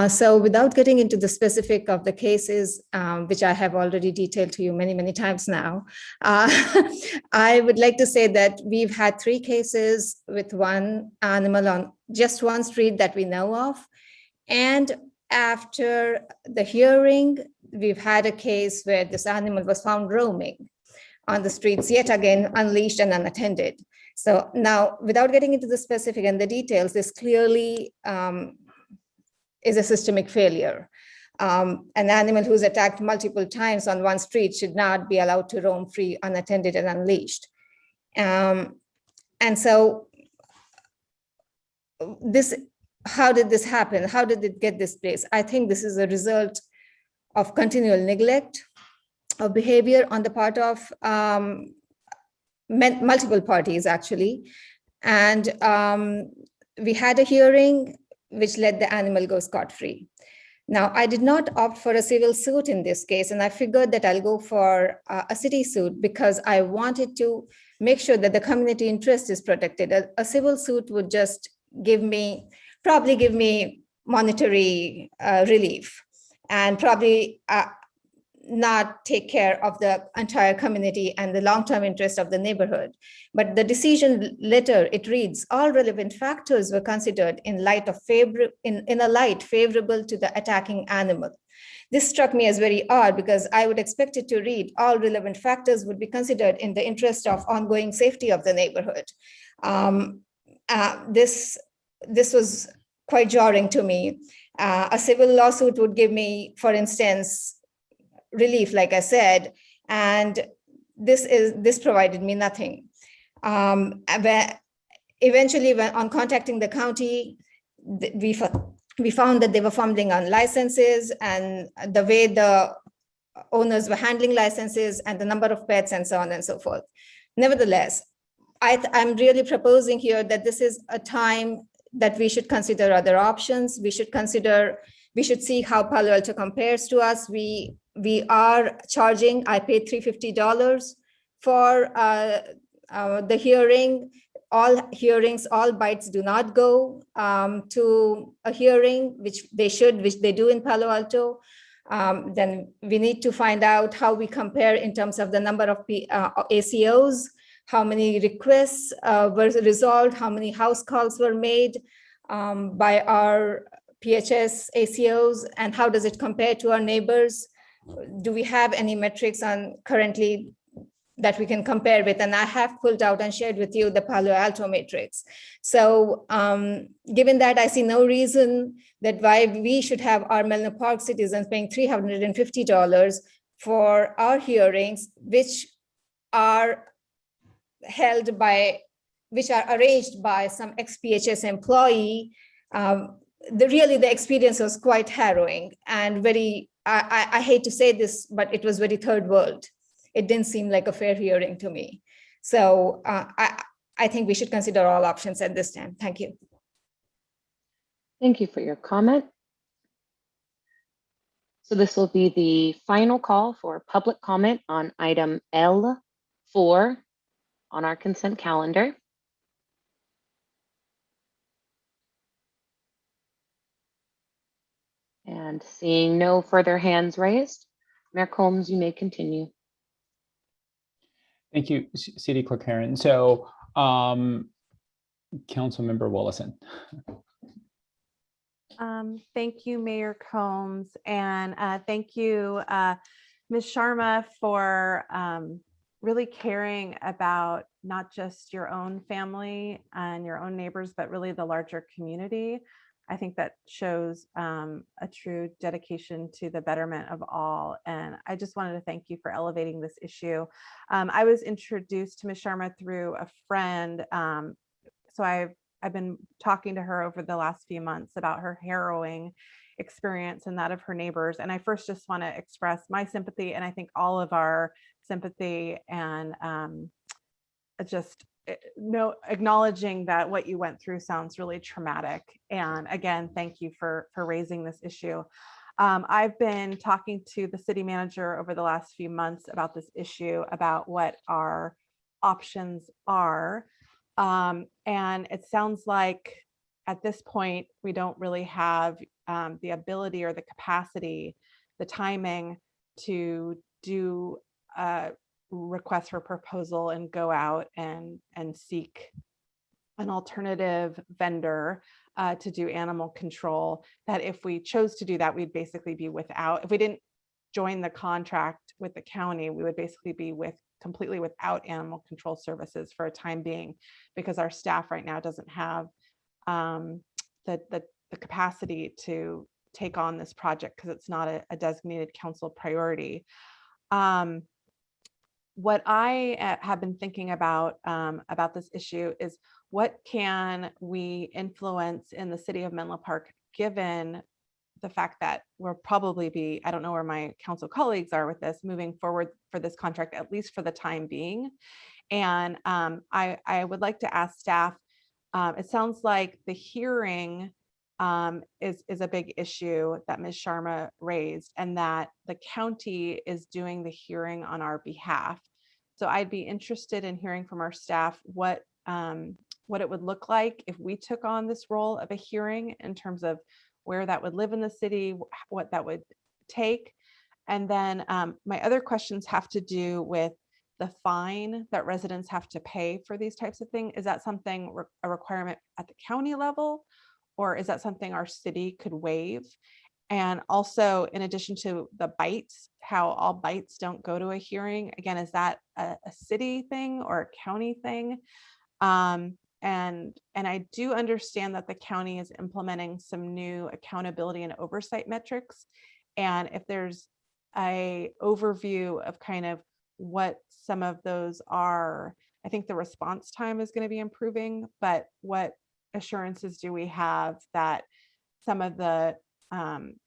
Q: So without getting into the specific of the cases, which I have already detailed to you many, many times now, I would like to say that we've had 3 cases with one animal on just one street that we know of. And after the hearing, we've had a case where this animal was found roaming on the streets, yet again, unleashed and unattended. So now, without getting into the specific and the details, this clearly is a systemic failure. An animal who's attacked multiple times on one street should not be allowed to roam free, unattended, and unleashed. And so how did this happen? How did it get this place? I think this is a result of continual neglect of behavior on the part of multiple parties, actually. And we had a hearing which let the animal go scot-free. Now, I did not opt for a civil suit in this case, and I figured that I'll go for a city suit because I wanted to make sure that the community interest is protected. A civil suit would just probably give me monetary relief and probably not take care of the entire community and the long-term interest of the neighborhood. But the decision letter, it reads, all relevant factors were considered in a light favorable to the attacking animal. This struck me as very odd because I would expect it to read all relevant factors would be considered in the interest of ongoing safety of the neighborhood. This was quite jarring to me. A civil lawsuit would give me, for instance, relief, like I said, and this provided me nothing. Eventually, on contacting the county, we found that they were fumbling on licenses and the way the owners were handling licenses and the number of pets and so on and so forth. Nevertheless, I'm really proposing here that this is a time that we should consider other options. We should see how Palo Alto compares to us. We are charging, I paid $350 for the hearing. All hearings, all bites do not go to a hearing, which they do in Palo Alto. Then we need to find out how we compare in terms of the number of ACOs, how many requests were resolved, how many house calls were made by our PHS ACOs, and how does it compare to our neighbors? Do we have any metrics on currently that we can compare with? And I have pulled out and shared with you the Palo Alto matrix. So given that, I see no reason that why we should have our Menlo Park citizens paying $350 for our hearings, which are arranged by some ex-PHS employee. The experience was quite harrowing and very, I hate to say this, but it was very third world. It didn't seem like a fair hearing to me. So I think we should consider all options at this time. Thank you.
D: Thank you for your comment. So this will be the final call for public comment on item L4 on our consent calendar. And seeing no further hands raised, Mayor Combs, you may continue.
A: Thank you, City Clerk Karen. So, Councilmember Wallison.
B: Thank you, Mayor Combs, and thank you, Ms. Sharma, for really caring about not just your own family and your own neighbors, but really the larger community. I think that shows a true dedication to the betterment of all. And I just wanted to thank you for elevating this issue. I was introduced to Ms. Sharma through a friend. So I've been talking to her over the last few months about her harrowing experience and that of her neighbors. And I first just want to express my sympathy, and I think all of our sympathy, and just acknowledging that what you went through sounds really traumatic. And again, thank you for raising this issue. I've been talking to the city manager over the last few months about this issue, about what our options are. And it sounds like at this point, we don't really have the ability or the capacity, the timing to do a request for proposal and go out and seek an alternative vendor to do animal control. That if we chose to do that, we'd basically be without, if we didn't join the contract with the county, we would basically be completely without animal control services for a time being, because our staff right now doesn't have the capacity to take on this project because it's not a designated council priority. What I have been thinking about this issue is, what can we influence in the city of Menlo Park, given the fact that we'll probably be, I don't know where my council colleagues are with this, moving forward for this contract, at least for the time being. And I would like to ask staff, it sounds like the hearing is a big issue that Ms. Sharma raised, and that the county is doing the hearing on our behalf. So I'd be interested in hearing from our staff what it would look like if we took on this role of a hearing, in terms of where that would live in the city, what that would take. And then my other questions have to do with the fine that residents have to pay for these types of things. Is that something, a requirement at the county level, or is that something our city could waive? And also, in addition to the bites, how all bites don't go to a hearing, again, is that a city thing or a county thing? And I do understand that the county is implementing some new accountability and oversight metrics. And if there's a overview of kind of what some of those are, I think the response time is going to be improving, but what assurances do we have that some of the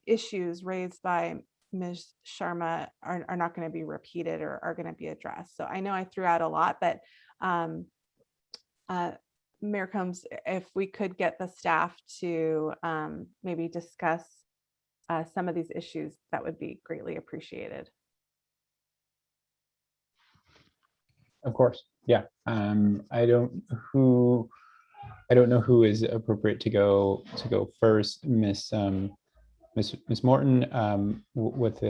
B: issues raised by Ms. Sharma are not going to be repeated or are going to be addressed? So I know I threw out a lot, but Mayor Combs, if we could get the staff to maybe discuss some of these issues, that would be greatly appreciated.
A: Of course, yeah. I don't know who is appropriate to go first, Miss Morton, with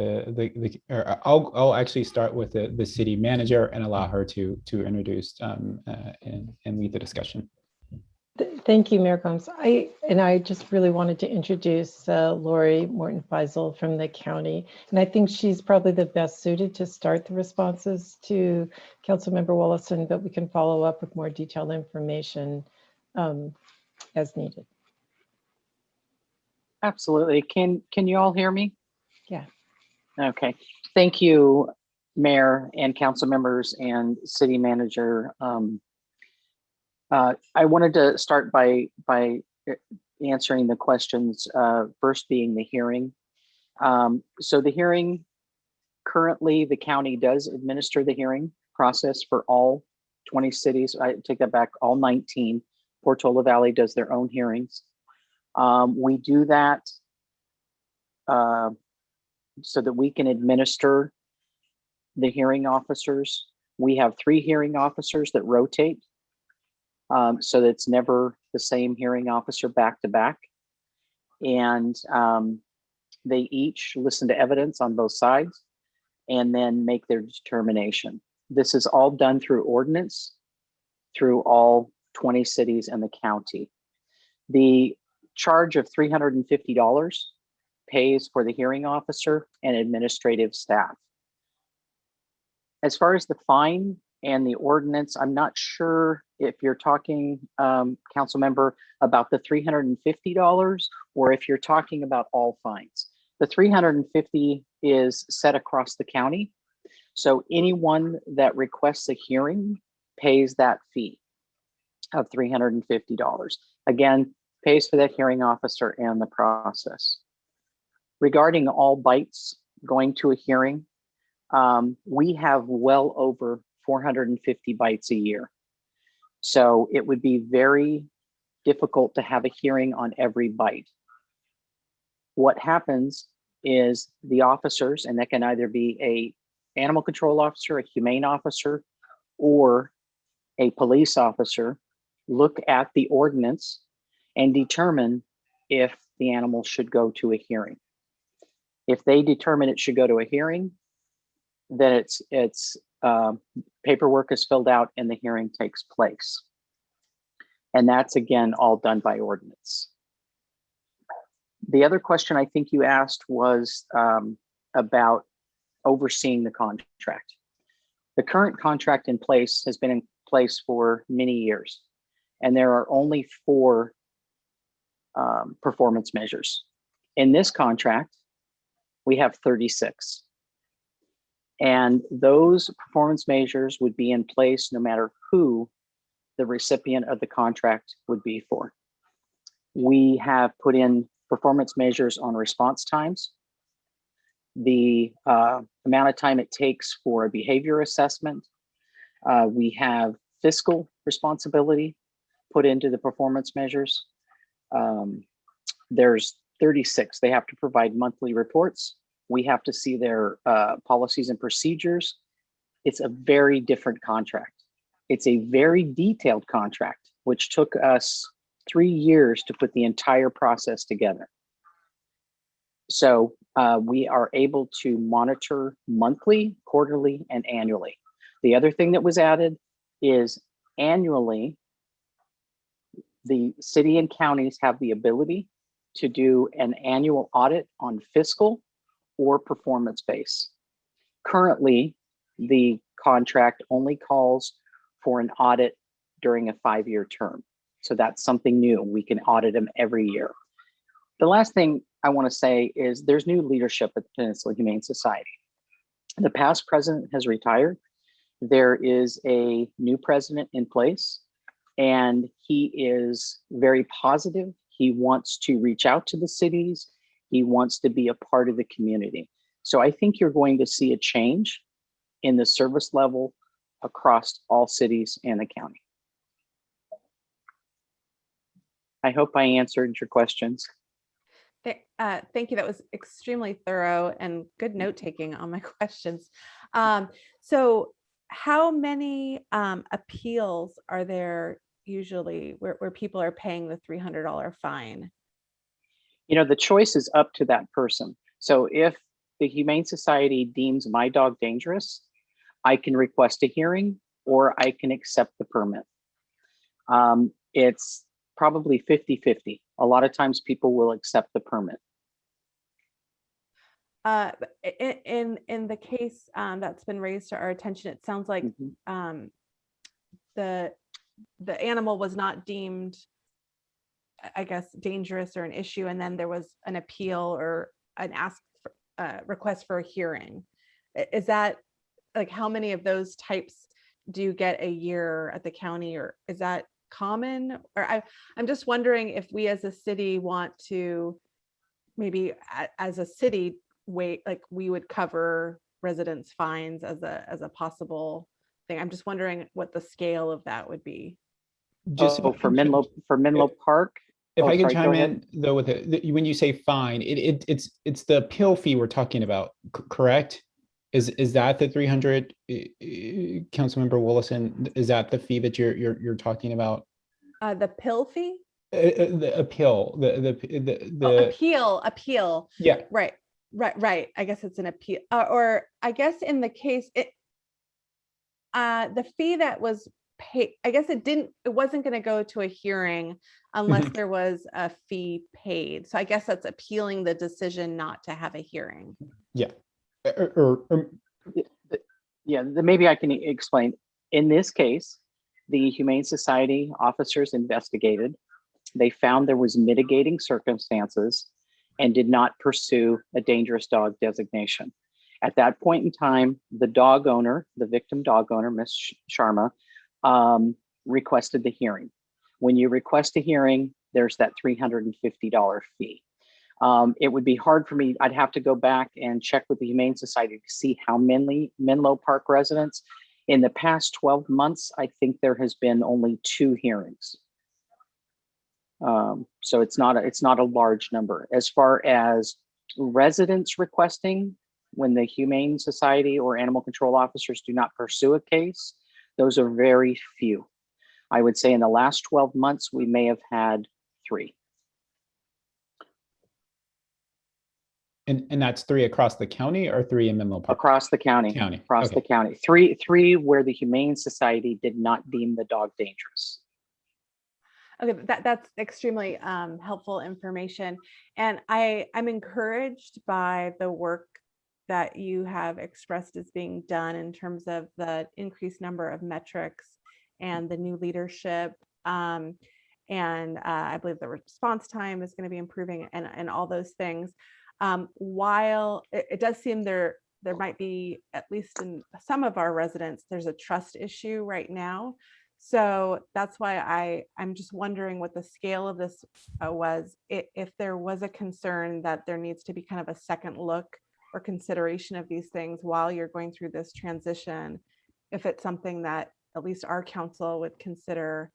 A: I'll actually start with the city manager and allow her to introduce and lead the discussion.
R: Thank you, Mayor Combs. I just really wanted to introduce Lori Morton-Feisel from the county, and I think she's probably the best suited to start the responses to Councilmember Wallison, but we can follow up with more detailed information as needed.
S: Absolutely. Can you all hear me?
R: Yeah.
S: Okay. Thank you, Mayor and council members and city manager. I wanted to start by answering the questions, first being the hearing. So the hearing, currently the county does administer the hearing process for all 20 cities. I take that back, all 19. Portola Valley does their own hearings. We do that so that we can administer the hearing officers. We have 3 hearing officers that rotate, so that it's never the same hearing officer back to back. And They each listen to evidence on both sides and then make their determination. This is all done through ordinance, through all 20 cities and the county. The charge of $350 pays for the hearing officer and administrative staff. As far as the fine and the ordinance, I'm not sure if you're talking, council member, about the $350 or if you're talking about all fines. The $350 is set across the county. So anyone that requests a hearing pays that fee of $350. Again, pays for that hearing officer and the process. Regarding all bites going to a hearing, we have well over 450 bites a year. So it would be very difficult to have a hearing on every bite. What happens is the officers, and that can either be a animal control officer, a humane officer, or a police officer, look at the ordinance and determine if the animal should go to a hearing. If they determine it should go to a hearing, then it's paperwork is filled out and the hearing takes place. And that's, again, all done by ordinance. The other question I think you asked was about overseeing the contract. The current contract in place has been in place for many years, and there are only 4 performance measures. In this contract, we have 36. And those performance measures would be in place no matter who the recipient of the contract would be for. We have put in performance measures on response times, the amount of time it takes for a behavior assessment. We have fiscal responsibility put into the performance measures. There's 36. They have to provide monthly reports. We have to see their policies and procedures. It's a very different contract. It's a very detailed contract, which took us 3 years to put the entire process together. So we are able to monitor monthly, quarterly, and annually. The other thing that was added is annually, the city and counties have the ability to do an annual audit on fiscal or performance base. Currently, the contract only calls for an audit during a 5-year term. So that's something new. We can audit them every year. The last thing I want to say is there's new leadership at the Peninsula Humane Society. The past president has retired. There is a new president in place, and he is very positive. He wants to reach out to the cities. He wants to be a part of the community. So I think you're going to see a change in the service level across all cities and the county. I hope I answered your questions.
B: Thank you. That was extremely thorough and good note taking on my questions. So how many appeals are there usually where people are paying the $300 fine?
S: You know, the choice is up to that person. So if the Humane Society deems my dog dangerous, I can request a hearing or I can accept the permit. It's probably 50-50. A lot of times people will accept the permit.
B: In the case that's been raised to our attention, it sounds like the animal was not deemed, I guess, dangerous or an issue, and then there was an appeal or an request for a hearing. Is that, like, how many of those types do you get a year at the county, or is that common? Or I'm just wondering if we as a city want to maybe as a city we would cover residents' fines as a possible thing. I'm just wondering what the scale of that would be.
S: Just for Menlo Park.
A: If I can chime in though with it, when you say fine, it's the appeal fee we're talking about, correct? Is that the 300, Councilmember Willison? Is that the fee that you're talking about?
B: The pill fee?
A: The appeal,
B: appeal.
A: Yeah.
B: Right. I guess it's an appeal, or I guess in the case, the fee that was paid, I guess it wasn't going to go to a hearing unless there was a fee paid. So I guess that's appealing the decision not to have a hearing.
A: Yeah.
S: Yeah, maybe I can explain. In this case, the Humane Society officers investigated. They found there was mitigating circumstances and did not pursue a dangerous dog designation. At that point in time, the dog owner, the victim dog owner, Ms. Sharma, requested the hearing. When you request a hearing, there's that $350 fee. It would be hard for me. I'd have to go back and check with the Humane Society to see how many Menlo Park residents. In the past 12 months, I think there has been only 2 hearings. So it's not a large number. As far as residents requesting, when the Humane Society or animal control officers do not pursue a case, those are very few. I would say in the last 12 months, we may have had 3.
A: And that's 3 across the county or 3 in Menlo Park?
S: Across the county. Across the county. 3 where the Humane Society did not deem the dog dangerous.
B: Okay, that's extremely helpful information. And I'm encouraged by the work that you have expressed as being done in terms of the increased number of metrics and the new leadership. And I believe the response time is going to be improving and all those things. While it does seem there might be, at least in some of our residents, there's a trust issue right now. So that's why I'm just wondering what the scale of this was, if there was a concern that there needs to be kind of a second look or consideration of these things while you're going through this transition, if it's something that at least our council would consider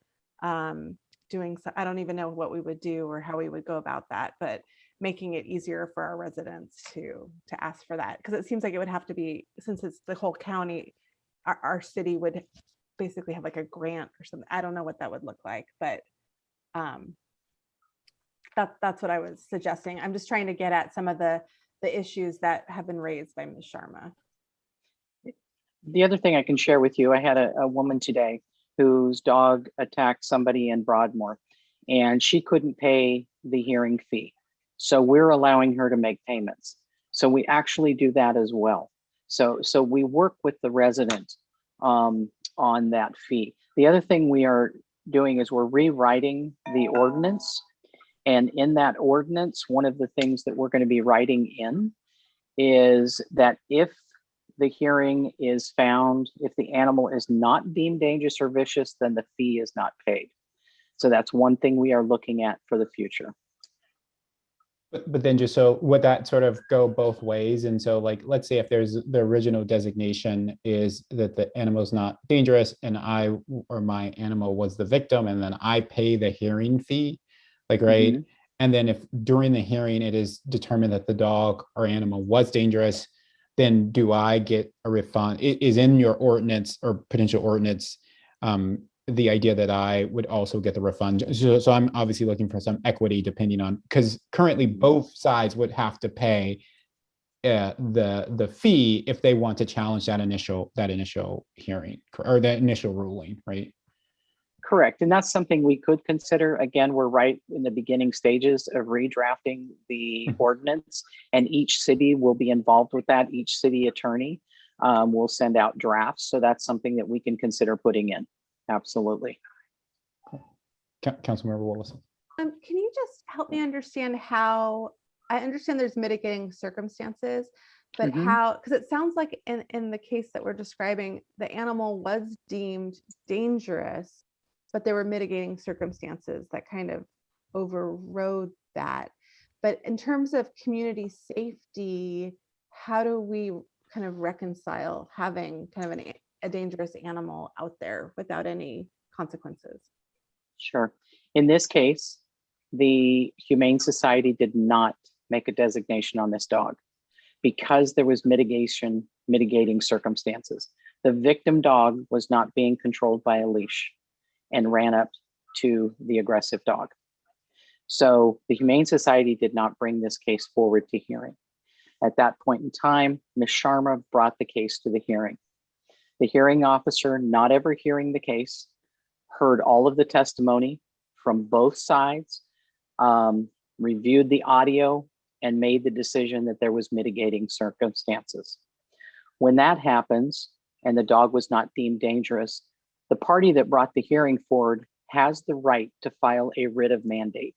B: doing. So I don't even know what we would do or how we would go about that, but making it easier for our residents to ask for that, because it seems like it would have to be, since it's the whole county, our city would basically have like a grant or something. I don't know what that would look like, but that's what I was suggesting. I'm just trying to get at some of the issues that have been raised by Ms. Sharma.
S: The other thing I can share with you, I had a woman today whose dog attacked somebody in Broadmoor, and she couldn't pay the hearing fee. So we're allowing her to make payments. So we actually do that as well. So we work with the resident on that fee. The other thing we are doing is we're rewriting the ordinance. And in that ordinance, one of the things that we're going to be writing in is that if the hearing is found, if the animal is not deemed dangerous or vicious, then the fee is not paid. So that's one thing we are looking at for the future.
A: But then just so would that sort of go both ways? And so like, let's say if there's the original designation is that the animal is not dangerous and I or my animal was the victim, and then I pay the hearing fee, like, right? Mm-hmm. And then if during the hearing it is determined that the dog or animal was dangerous, then do I get a refund? It is in your ordinance or potential ordinance, the idea that I would also get the refund. So I'm obviously looking for some equity depending on, because currently both sides would have to pay the fee if they want to challenge that initial hearing or that initial ruling, right?
S: Correct. And that's something we could consider. Again, we're right in the beginning stages of redrafting the ordinance, and each city will be involved with that. Each city attorney will send out drafts. So that's something that we can consider putting in. Absolutely.
A: Councilmember Wallace.
B: Can you just help me understand how, I understand there's mitigating circumstances, but how, because it sounds like in the case that we're describing, the animal was deemed dangerous, but there were mitigating circumstances that kind of overrode that. But in terms of community safety, how do we kind of reconcile having kind of a dangerous animal out there without any consequences?
S: Sure. In this case, the Humane Society did not make a designation on this dog because there was mitigating circumstances. The victim dog was not being controlled by a leash and ran up to the aggressive dog. So the Humane Society did not bring this case forward to hearing. At that point in time, Ms. Sharma brought the case to the hearing. The hearing officer, not ever hearing the case, heard all of the testimony from both sides, reviewed the audio, and made the decision that there was mitigating circumstances. When that happens, and the dog was not deemed dangerous, the party that brought the hearing forward has the right to file a writ of mandate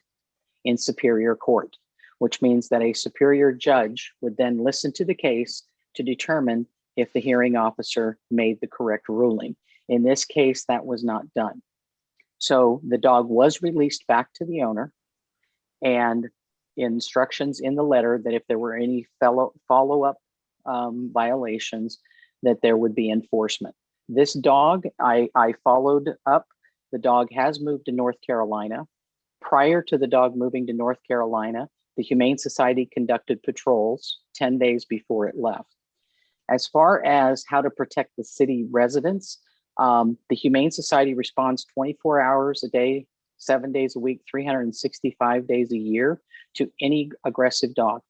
S: in Superior Court, which means that a superior judge would then listen to the case to determine if the hearing officer made the correct ruling. In this case, that was not done. So the dog was released back to the owner, and instructions in the letter that if there were any follow-up violations, that there would be enforcement. This dog, I followed up. The dog has moved to North Carolina. Prior to the dog moving to North Carolina, the Humane Society conducted patrols 10 days before it left. As far as how to protect the city residents, the Humane Society responds 24 hours a day, 7 days a week, 365 days a year to any aggressive dog.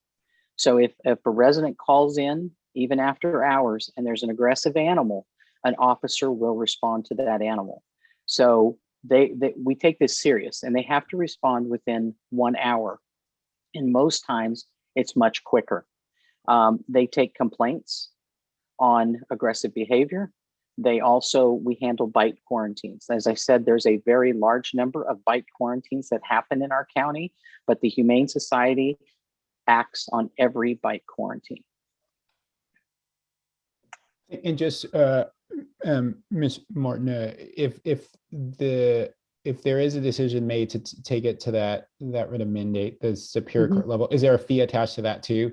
S: So if a resident calls in, even after hours, and there's an aggressive animal, an officer will respond to that animal. So we take this serious, and they have to respond within 1 hour. And most times it's much quicker. They take complaints on aggressive behavior. We handle bite quarantines. As I said, there's a very large number of bite quarantines that happen in our county, but the Humane Society acts on every bite quarantine.
A: And just, Ms. Martin, if there is a decision made to take it to that writ of mandate, the Superior Court level, is there a fee attached to that too?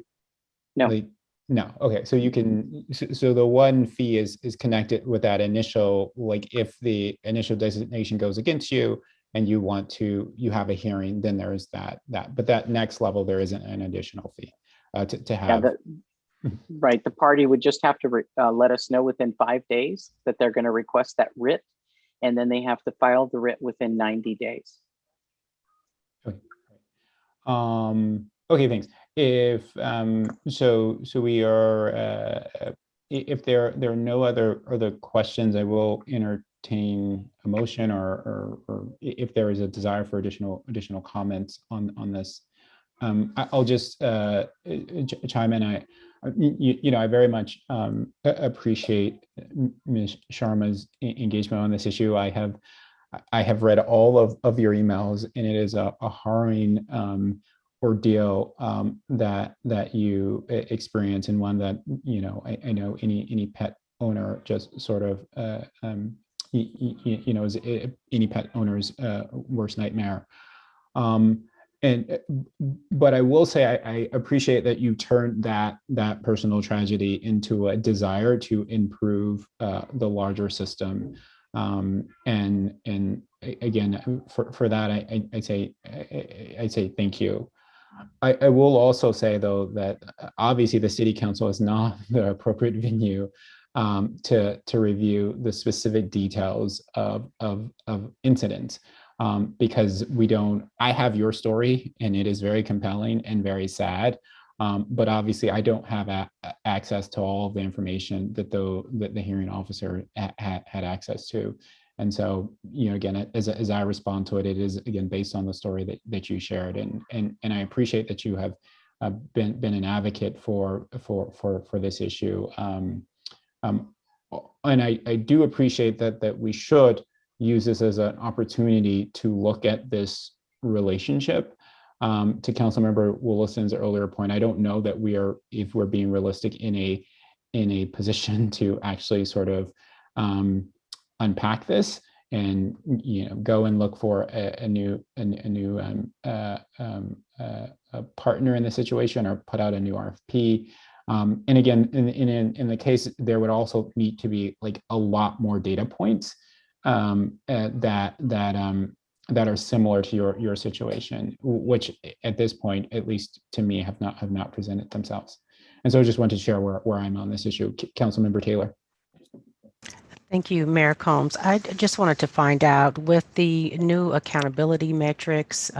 S: No.
A: No. Okay. So you can, so the one fee is connected with that initial, like if the initial designation goes against you and you have a hearing, then there is that, but that next level, there isn't an additional fee to have.
S: Yeah, right. The party would just have to let us know within 5 days that they're going to request that writ, and then they have to file the writ within 90 days.
A: Okay. Okay, thanks. If so we are if there are no other questions, I will entertain a motion or if there is a desire for additional comments on this. I'll just chime in. I very much appreciate Ms. Sharma's engagement on this issue. I have read all of your emails, and it is a harrowing ordeal that you experience, and one that I know any pet owner just sort of is any pet owner's worst nightmare. But I will say I appreciate that you turned that personal tragedy into a desire to improve the larger system. And again, for that, I say thank you. I will also say, though, that obviously the City Council is not the appropriate venue to review the specific details of incidents. Because I have your story, and it is very compelling and very sad. But obviously I don't have access to all of the information that the hearing officer had access to. And so, again, as I respond to it, it is again based on the story that you shared, and I appreciate that you have been an advocate for this issue. And I do appreciate that we should use this as an opportunity to look at this relationship. To Councilmember Williston's earlier point, I don't know that if we're being realistic in a position to actually sort of unpack this and go and look for a new partner in the situation, or put out a new RFP. And again, in the case, there would also need to be like a lot more data points that are similar to your situation, which at this point, at least to me, have not presented themselves. And so I just wanted to share where I'm on this issue. Councilmember Taylor.
C: Thank you, Mayor Combs. I just wanted to find out with the new accountability metrics,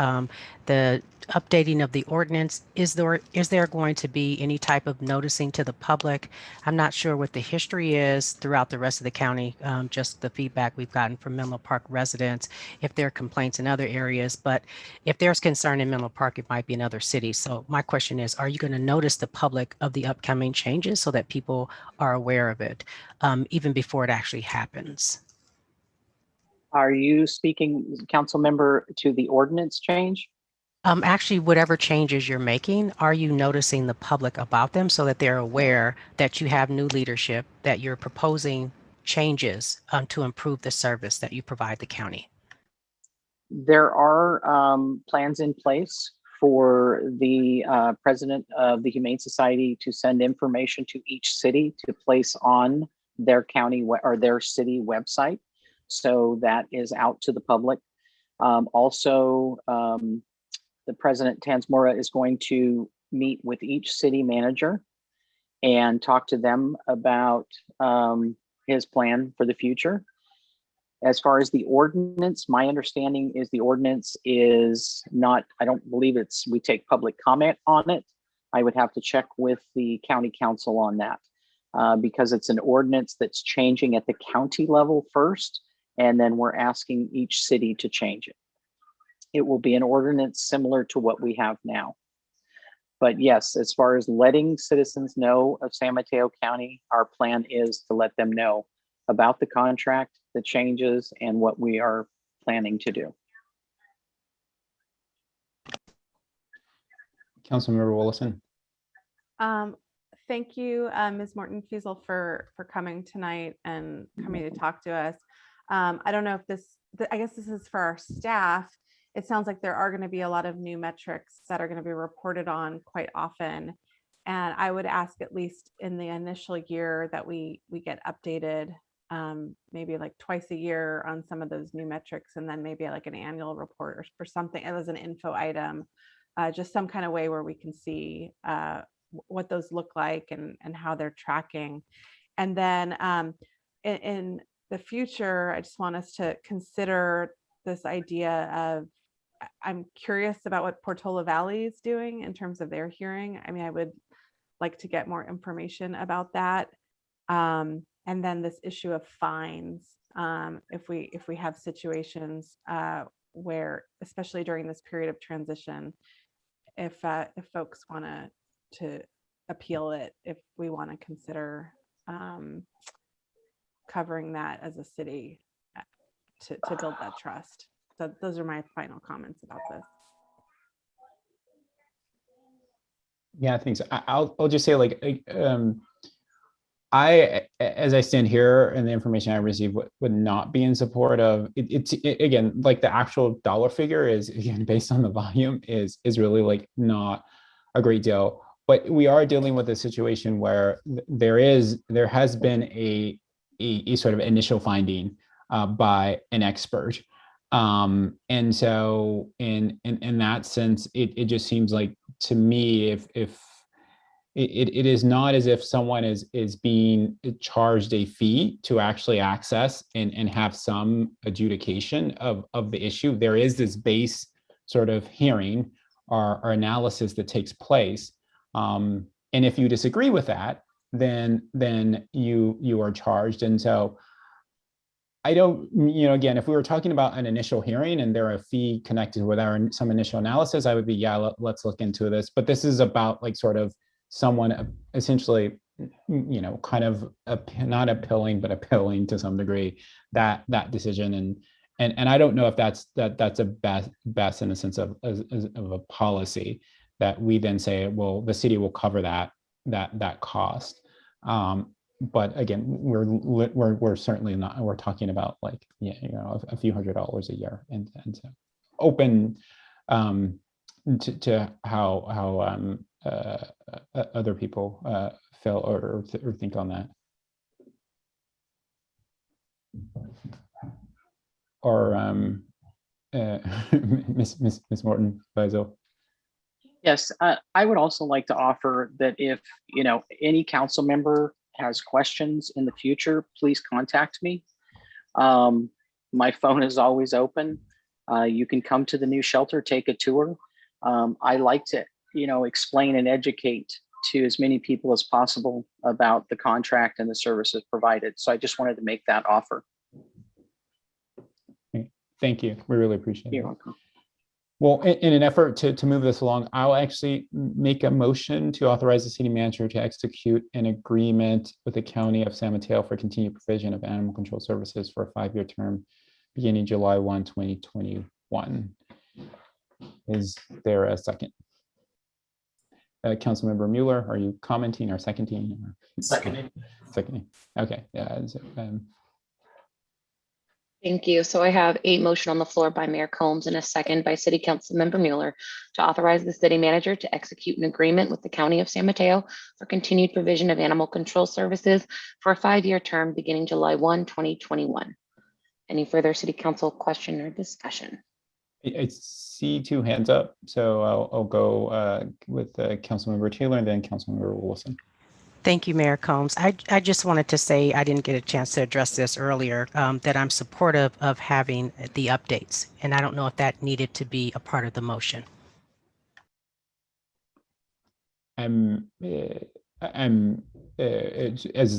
C: the updating of the ordinance, is there going to be any type of noticing to the public? I'm not sure what the history is throughout the rest of the county, just the feedback we've gotten from Menlo Park residents, if there are complaints in other areas, but if there's concern in Menlo Park, it might be in other cities. So my question is, are you going to notice the public of the upcoming changes so that people are aware of it, even before it actually happens?
S: Are you speaking, council member, to the ordinance change?
C: Actually, whatever changes you're making, are you noticing the public about them so that they're aware that you have new leadership, that you're proposing changes to improve the service that you provide the county?
S: There are plans in place for the president of the Humane Society to send information to each city to place on their county or their city website. So that is out to the public. Also, the President Tansmora is going to meet with each city manager and talk to them about his plan for the future. As far as the ordinance, my understanding is the ordinance is not, I don't believe we take public comment on it. I would have to check with the county council on that because it's an ordinance that's changing at the county level first, and then we're asking each city to change it. It will be an ordinance similar to what we have now. But yes, as far as letting citizens know of San Mateo County, our plan is to let them know about the contract, the changes, and what we are planning to do.
A: Councilmember Willison.
B: Thank you, Ms. Morton-Fiesel, for coming tonight and coming to talk to us. I don't know if I guess this is for our staff. It sounds like there are going to be a lot of new metrics that are going to be reported on quite often. And I would ask, at least in the initial year, that we get updated maybe like twice a year on some of those new metrics, and then maybe like an annual report or something as an info item, just some kind of way where we can see what those look like and how they're tracking. And then in the future, I just want us to consider this idea of, I'm curious about what Portola Valley is doing in terms of their hearing. I mean, I would like to get more information about that. And then this issue of fines, if we have situations where, especially during this period of transition, if folks want to appeal it, if we want to consider covering that as a city to build that trust. So those are my final comments about this.
A: Yeah, I think so. I'll just say, like, as I stand here and the information I received would not be in support of it. Again, like the actual dollar figure is, again, based on the volume is really like not a great deal. But we are dealing with a situation where there has been a sort of initial finding by an expert. And so in that sense, it just seems like to me, if it is not as if someone is being charged a fee to actually access and have some adjudication of the issue. There is this base sort of hearing or analysis that takes place. And if you disagree with that, then you are charged. And so I don't, again, if we were talking about an initial hearing and there a fee connected with some initial analysis, I would be, yeah, let's look into this. But this is about like sort of someone essentially, kind of not appealing, but appealing to some degree that decision. And I don't know if that's a best in the sense of a policy that we then say, well, the city will cover that cost. But again, we're certainly not. We're talking about like a few $100s a year, and so open to how other people feel or think on that. Or Miss Morton-Fiesel.
S: Yes, I would also like to offer that if any council member has questions in the future, please contact me. My phone is always open. You can come to the new shelter, take a tour. I like to, explain and educate to as many people as possible about the contract and the services provided. So I just wanted to make that offer.
A: Thank you. We really appreciate it.
S: You're welcome.
A: Well, in an effort to move this along, I'll actually make a motion to authorize the city manager to execute an agreement with the county of San Mateo for continued provision of animal control services for a 5-year term beginning July 1, 2021. Is there a second? Councilmember Mueller, are you commenting or seconding?
O: Seconding.
A: Seconding. Okay. Yeah.
D: Thank you. So I have a motion on the floor by Mayor Combs and a second by City Council Member Mueller to authorize the city manager to execute an agreement with the County of San Mateo for continued provision of animal control services for a 5-year term beginning July 1, 2021. Any further City Council question or discussion?
A: I see 2 hands up, so I'll go with Councilmember Taylor and then Councilmember Wilson.
C: Thank you, Mayor Combs. I just wanted to say, I didn't get a chance to address this earlier, that I'm supportive of having the updates. And I don't know if that needed to be a part of the motion.
A: As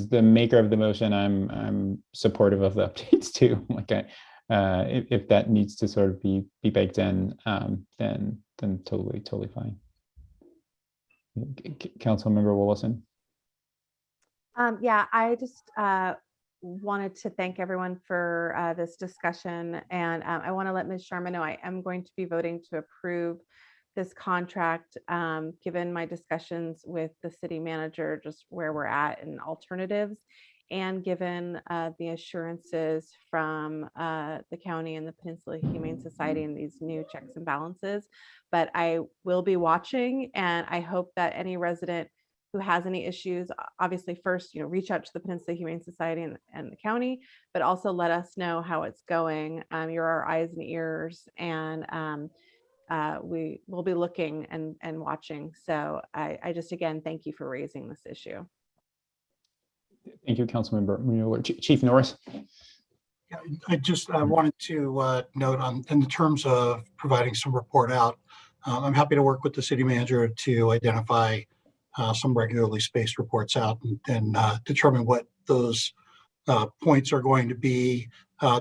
A: the maker of the motion, I'm supportive of the updates too. Like if that needs to sort of be baked in, then totally fine. Councilmember Willison.
B: Yeah, I just wanted to thank everyone for this discussion. And I want to let Ms. Sharma know I am going to be voting to approve this contract, given my discussions with the city manager, just where we're at and alternatives, and given the assurances from the county and the Peninsula Humane Society and these new checks and balances. But I will be watching, and I hope that any resident who has any issues, obviously first, reach out to the Peninsula Humane Society and the county, but also let us know how it's going. You're our eyes and ears, and we will be looking and watching. So I just, again, thank you for raising this issue.
A: Thank you, Councilmember Mueller. Chief Norris.
T: Yeah, I wanted to note in the terms of providing some report out, I'm happy to work with the city manager to identify some regularly spaced reports out and determine what those points are going to be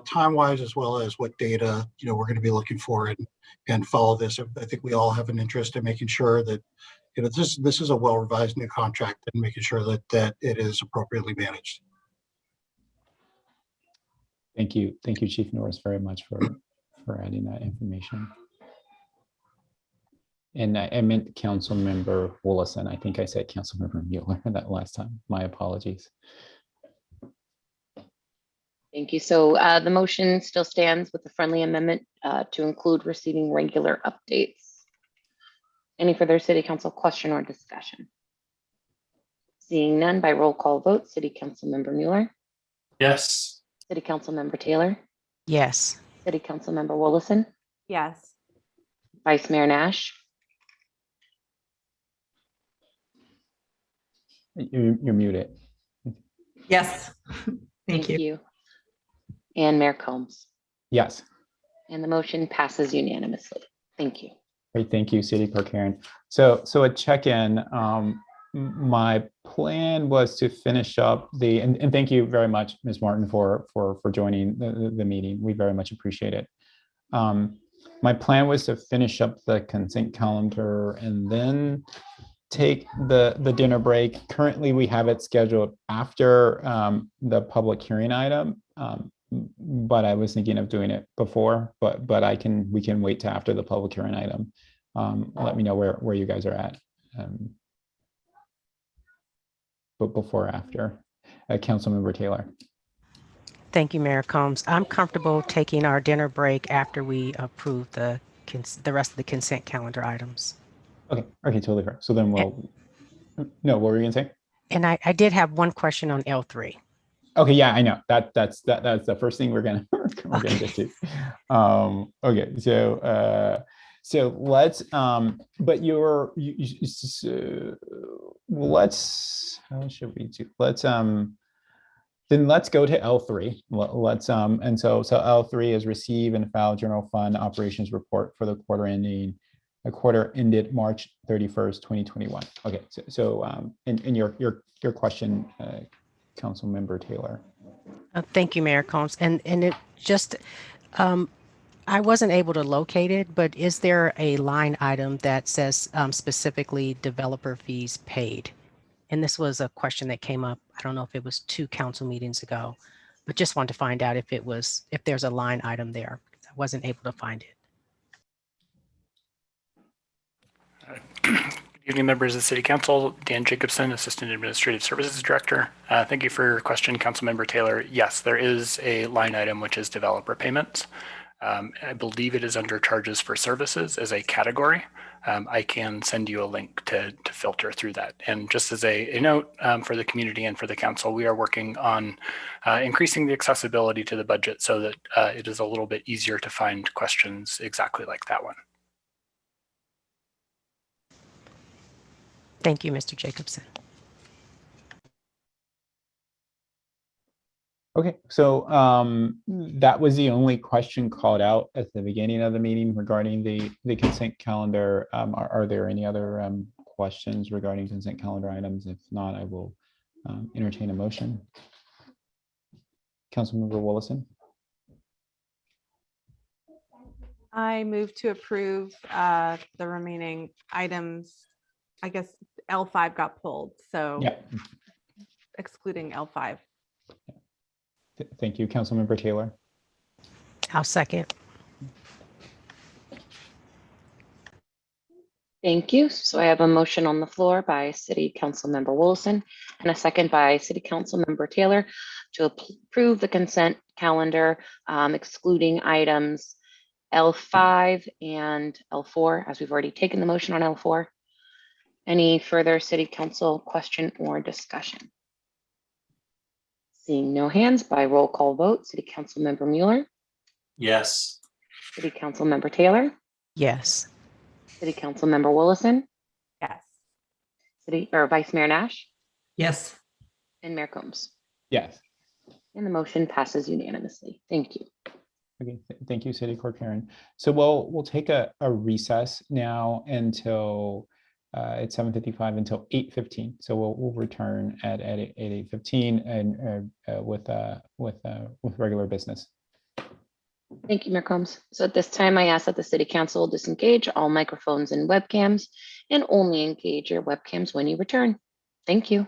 T: time-wise, as well as what data we're going to be looking for and follow this. I think we all have an interest in making sure that this is a well-revised new contract and making sure that it is appropriately managed.
A: Thank you, Chief Norris, very much for adding that information. And I meant Councilmember Willison. I think I said Councilmember Mueller that last time. My apologies.
D: Thank you. So the motion still stands with the friendly amendment to include receiving regular updates. Any further City Council question or discussion? Seeing none, by roll call vote, City Council Member Mueller.
O: Yes.
D: City Council Member Taylor.
C: Yes.
D: City Council Member Willison.
B: Yes.
D: Vice Mayor Nash.
A: You're muted.
N: Yes. Thank you.
D: And Mayor Combs.
A: Yes.
D: And the motion passes unanimously. Thank you.
A: Great, thank you, City Clerk Karen. So a check-in. My plan was to finish up and thank you very much, Ms. Martin, for joining the meeting. We very much appreciate it. My plan was to finish up the consent calendar and then take the dinner break. Currently, we have it scheduled after the public hearing item, but I was thinking of doing it before. But we can wait to after the public hearing item. Let me know where you guys are at. But before or after, Councilmember Taylor.
C: Thank you, Mayor Combs. I'm comfortable taking our dinner break after we approve the rest of the consent calendar items.
A: Okay, totally fair. So then no, what were you gonna say?
C: And I did have one question on L3.
A: Okay, yeah, I know that's the first thing we're gonna get to. Okay, so let's. But How should we do? Then let's go to L3. And so L3 is receive and file general fund operations report for the quarter ended March 31st, 2021. Okay, in your question, Council Member Taylor.
C: Thank you, Mayor Combs. And it just, I wasn't able to locate it, but is there a line item that says specifically developer fees paid? And this was a question that came up, I don't know if it was 2 council meetings ago, but just wanted to find out if there's a line item there. I wasn't able to find it.
U: Good evening, members of the City Council. Dan Jacobson, Assistant Administrative Services Director. Thank you for your question, Councilmember Taylor. Yes, there is a line item which is developer payments. I believe it is under charges for services as a category. I can send you a link to filter through that. And just as a note for the community and for the council, we are working on increasing the accessibility to the budget so that it is a little bit easier to find questions exactly like that one.
C: Thank you, Mr. Jacobson.
A: Okay, so that was the only question called out at the beginning of the meeting regarding the consent calendar. Are there any other questions regarding consent calendar items? If not, I will entertain a motion. Councilmember Willison.
B: I move to approve the remaining items. I guess L5 got pulled, so
A: yeah.
B: Excluding L5.
A: Thank you, Councilmember Taylor.
C: I'll second.
D: Thank you. So I have a motion on the floor by City Council Member Wilson and a second by City Council Member Taylor to approve the consent calendar, excluding items L5 and L4, as we've already taken the motion on L4. Any further City Council question or discussion? Seeing no hands, by roll call vote, City Council Member Mueller.
O: Yes.
D: City Council Member Taylor.
C: Yes.
D: City Council Member Willison.
B: Yes.
D: Vice Mayor Nash.
N: Yes.
D: And Mayor Combs.
A: Yes.
D: And the motion passes unanimously. Thank you.
A: Okay, thank you, City Clerk Karen. So we'll take a recess now until it's 7:55 until 8:15. So we'll return at 8:15 and with regular business.
D: Thank you, Mayor Combs. So at this time, I ask that the City Council disengage all microphones and webcams and only engage your webcams when you return. Thank you.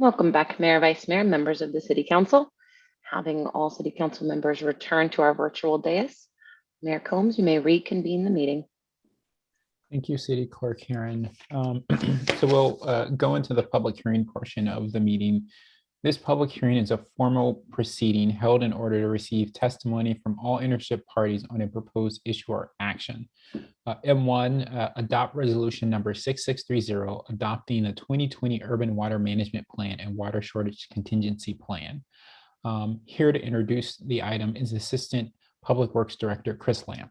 D: Welcome back, Mayor, Vice Mayor, members of the City Council. Having all City Council members return to our virtual dais, Mayor Combs, you may reconvene the meeting.
A: Thank you, City Clerk Karen. So we'll go into the public hearing portion of the meeting. This public hearing is a formal proceeding held in order to receive testimony from all interested parties on a proposed issue or action. M1, adopt resolution number 6630, adopting the 2020 Urban Water Management Plan and Water Shortage Contingency Plan. Here to introduce the item is Assistant Public Works Director, Chris Lamb.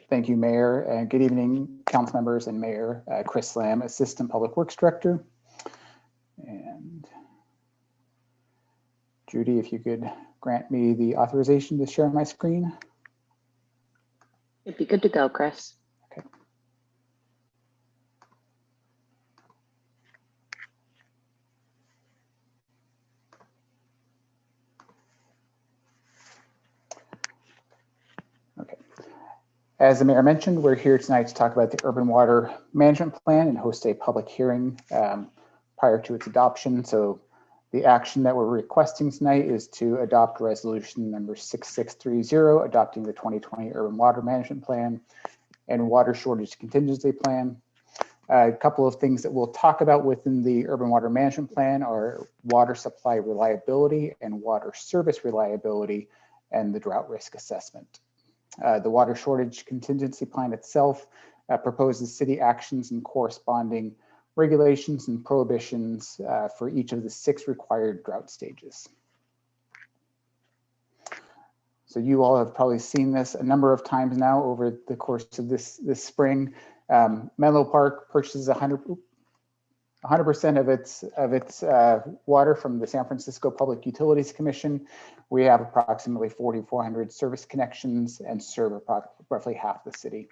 E: Thank you, Mayor, and good evening, council members and Mayor. Chris Lamb, Assistant Public Works Director. And Judy, if you could grant me the authorization to share my screen.
D: It'd be good to go, Chris.
E: Okay. Okay. As the Mayor mentioned, we're here tonight to talk about the Urban Water Management Plan and host a public hearing prior to its adoption. So the action that we're requesting tonight is to adopt resolution number 6630, adopting the 2020 Urban Water Management Plan and Water Shortage Contingency Plan. A couple of things that we'll talk about within the Urban Water Management Plan are water supply reliability and water service reliability and the drought risk assessment. The Water Shortage Contingency Plan itself proposes city actions and corresponding regulations and prohibitions for each of the 6 required drought stages. So you all have probably seen this a number of times now over the course of this spring. Menlo Park purchases 100% of its water from the San Francisco Public Utilities Commission. We have approximately 4,400 service connections and serve roughly half the city.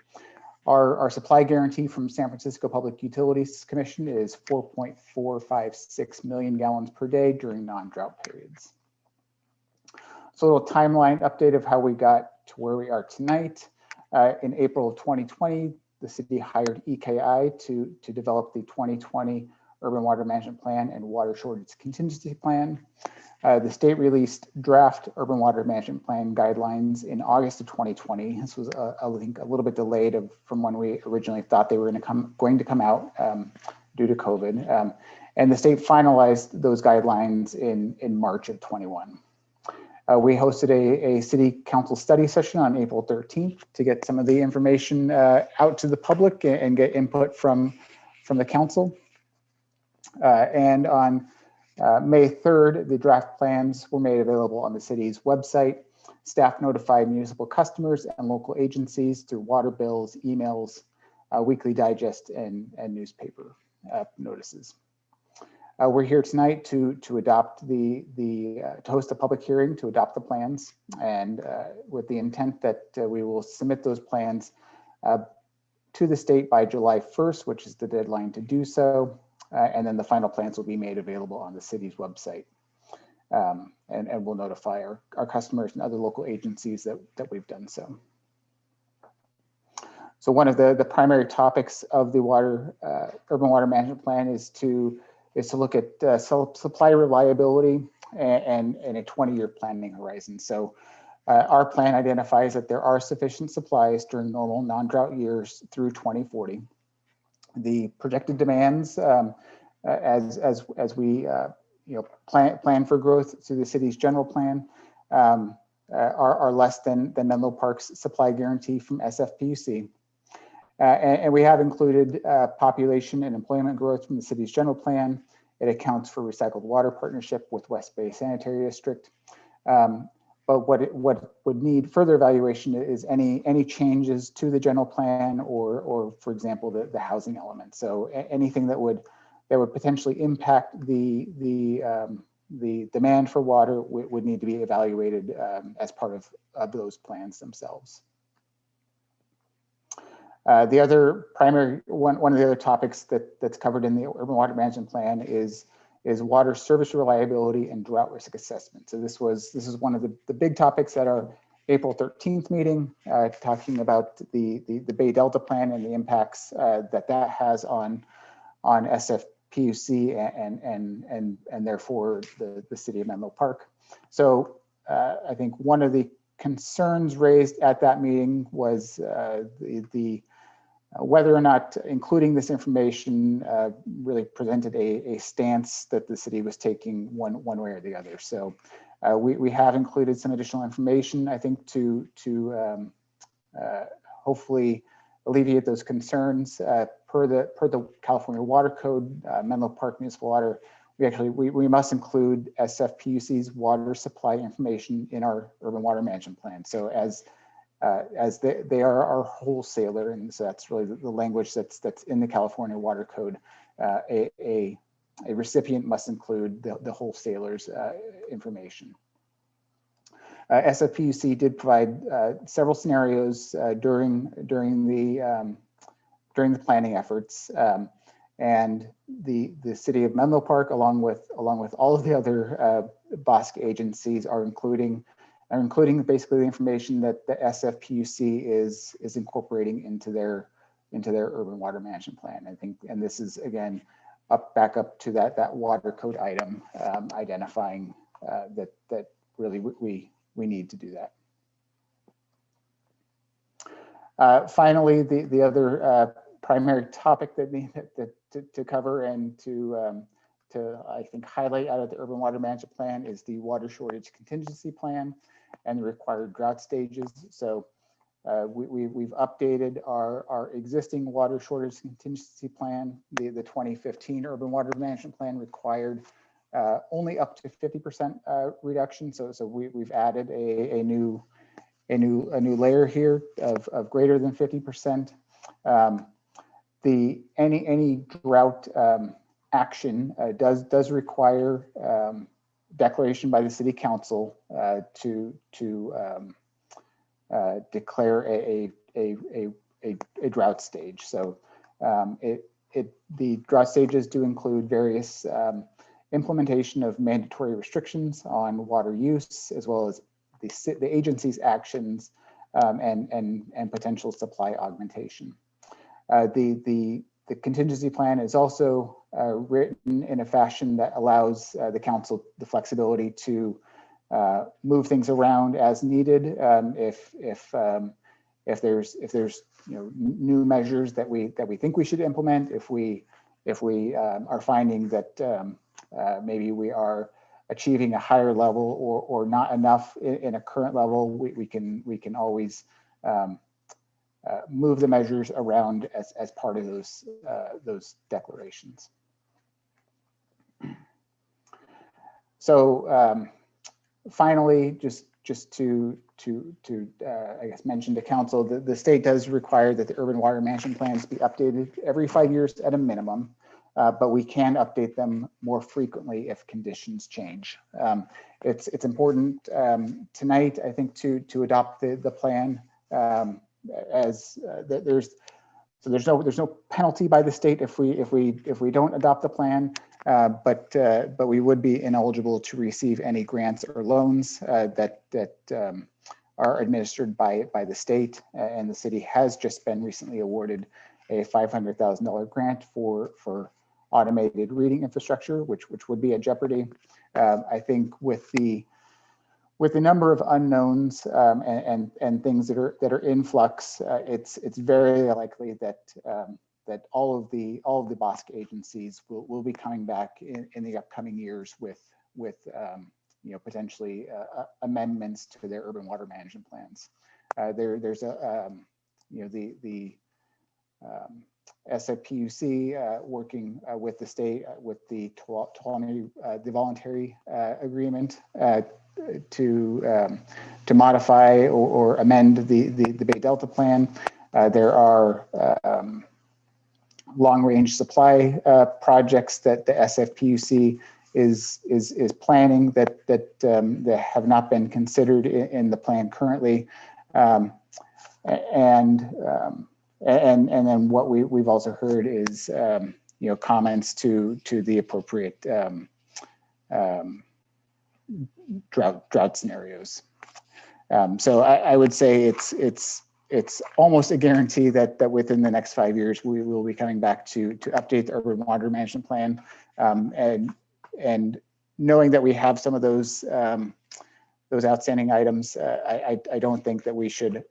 E: Our supply guarantee from San Francisco Public Utilities Commission is 4.456 million gallons per day during non-drought periods. So a little timeline update of how we got to where we are tonight. In April of 2020, the city hired EKI to develop the 2020 Urban Water Management Plan and Water Shortage Contingency Plan. The state released draft Urban Water Management Plan guidelines in August of 2020. This was, I think, a little bit delayed from when we originally thought they were going to come out due to COVID. And the state finalized those guidelines in March of 21. We hosted a city council study session on April 13th to get some of the information out to the public and get input from the council. And on May 3rd, the draft plans were made available on the city's website. Staff notified municipal customers and local agencies through water bills, emails, weekly digest, and newspaper notices. We're here tonight to adopt to host a public hearing to adopt the plans, and with the intent that we will submit those plans to the state by July 1st, which is the deadline to do so. And then the final plans will be made available on the city's website. And we'll notify our customers and other local agencies that we've done so. So one of the primary topics of the Urban Water Management Plan is to look at supply reliability and a 20-year planning horizon. So our plan identifies that there are sufficient supplies during normal non-drought years through 2040. The projected demands as we plan for growth through the city's general plan are less than Menlo Park's supply guarantee from SFPUC. And we have included population and employment growth from the city's general plan. It accounts for recycled water partnership with West Bay Sanitary District. But what would need further evaluation is any changes to the general plan or for example, the housing element. So anything that would potentially impact the the demand for water would need to be evaluated as part of those plans themselves. The other primary one of the other topics that's covered in the urban water management plan is water service reliability and drought risk assessment. So this is one of the big topics at our April 13th meeting, talking about the Bay Delta plan and the impacts that has on SFPUC and therefore the city of Menlo Park. So I think one of the concerns raised at that meeting was whether or not including this information really presented a stance that the city was taking one way or the other. So we have included some additional information, I think, to hopefully alleviate those concerns. Per the California Water Code, Menlo Park Municipal Water, we must include SFPUC's water supply information in our urban water management plan. So as they are our wholesaler, and so that's really the language that's in the California Water Code. A recipient must include the wholesaler's information. SFPUC did provide several scenarios during the planning efforts, and the city of Menlo Park, along with all of the other BOSC agencies, are including basically the information that the SFPUC is incorporating into their urban water management plan. I think, and this is again back up to that water code item, identifying that really we need to do that. Finally, the other primary topic that to cover and to I think highlight out of the urban water management plan is the water shortage contingency plan and the required drought stages. So we've updated our existing water shortage contingency plan. The 2015 urban water management plan required only up to 50% reduction. So we've added a new layer here of greater than 50%. Any drought action does require declaration by the city council to declare a drought stage. So the drought stages do include various implementation of mandatory restrictions on water use, as well as the agency's actions and potential supply augmentation. The contingency plan is also written in a fashion that allows the council the flexibility to move things around as needed if there's new measures that we think we should implement. If we are finding that maybe we are achieving a higher level or not enough in a current level, we can always move the measures around as part of those declarations. So finally, just to I guess mention to council, the state does require that the urban water management plans be updated every 5 years at a minimum, but we can update them more frequently if conditions change. It's important tonight, I think, to adopt the plan as there's no penalty by the state if we don't adopt the plan, but we would be ineligible to receive any grants or loans that are administered by the state, and the city has just been recently awarded a $500,000 grant for automated reading infrastructure, which would be at jeopardy. I think with the number of unknowns and things that are in flux, it's very likely that all of the BOSC agencies will be coming back in the upcoming years with potentially amendments to their urban water management plans. There's the SFPUC working with the state with the voluntary agreement to modify or amend the Bay Delta plan. There are long-range supply projects that the SFPUC planning that have not been considered in the plan currently, and then what we've also heard is comments to the appropriate drought scenarios. So I would say it's almost a guarantee that within the next 5 years we will be coming back to update the urban water management plan, and knowing that we have some of those outstanding items, I don't think that we should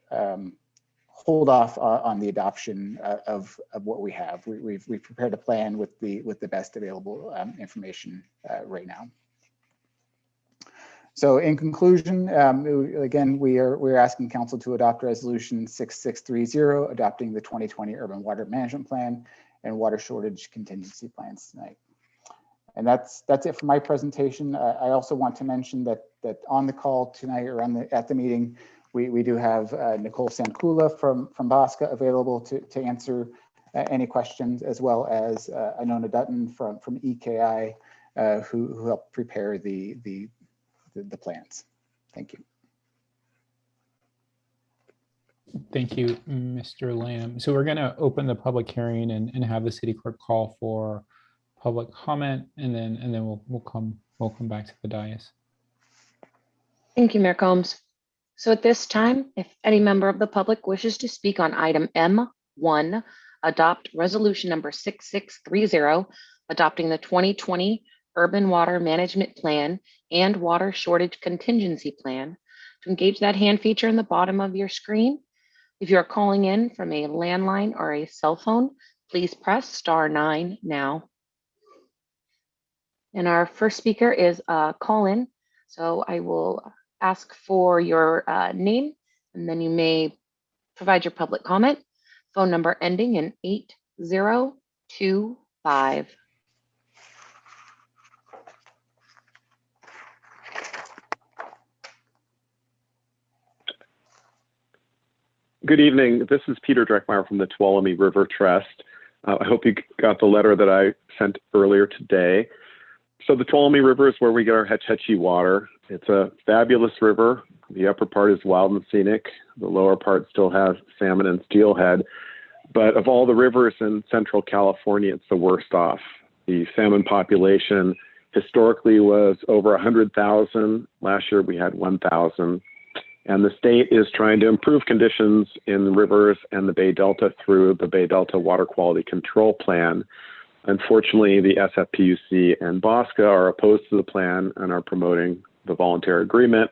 E: hold off on the adoption of what we have. We've prepared a plan with the best available information right now. So in conclusion, again, we're asking council to adopt resolution 6630, adopting the 2020 urban water management plan and water shortage contingency plans tonight. And that's it for my presentation. I also want to mention that on the call tonight, or at the meeting, we do have Nicole Sankula from Bosca available to answer any questions, as well as Anona Dutton from EKI, who helped prepare the plans. Thank you.
A: Thank you, Mr. Lamb. So we're going to open the public hearing and have the city clerk call for public comment, and then we'll come back to the dais.
D: Thank you, Mayor Combs. So at this time, if any member of the public wishes to speak on item M1, adopt resolution number 6630, adopting the 2020 urban water management plan and water shortage contingency plan, to engage that hand feature in the bottom of your screen. If you are calling in from a landline or a cell phone, please press *9 now. And our first speaker is call-in. So I will ask for your name, and then you may provide your public comment. Phone number ending in 8025.
G: Good evening. This is Peter Dreckmeyer from the Tuolumne River Trust. I hope you got the letter that I sent earlier today. So the Tuolumne River is where we get our Hetch Hetchy water. It's a fabulous river. The upper part is wild and scenic. The lower part still has salmon and steelhead. But of all the rivers in Central California, it's the worst off. The salmon population historically was over 100,000. Last year we had 1,000. And the state is trying to improve conditions in the rivers and the Bay Delta through the Bay Delta Water Quality Control Plan. Unfortunately, the SFPUC and Bosca are opposed to the plan and are promoting the voluntary agreement,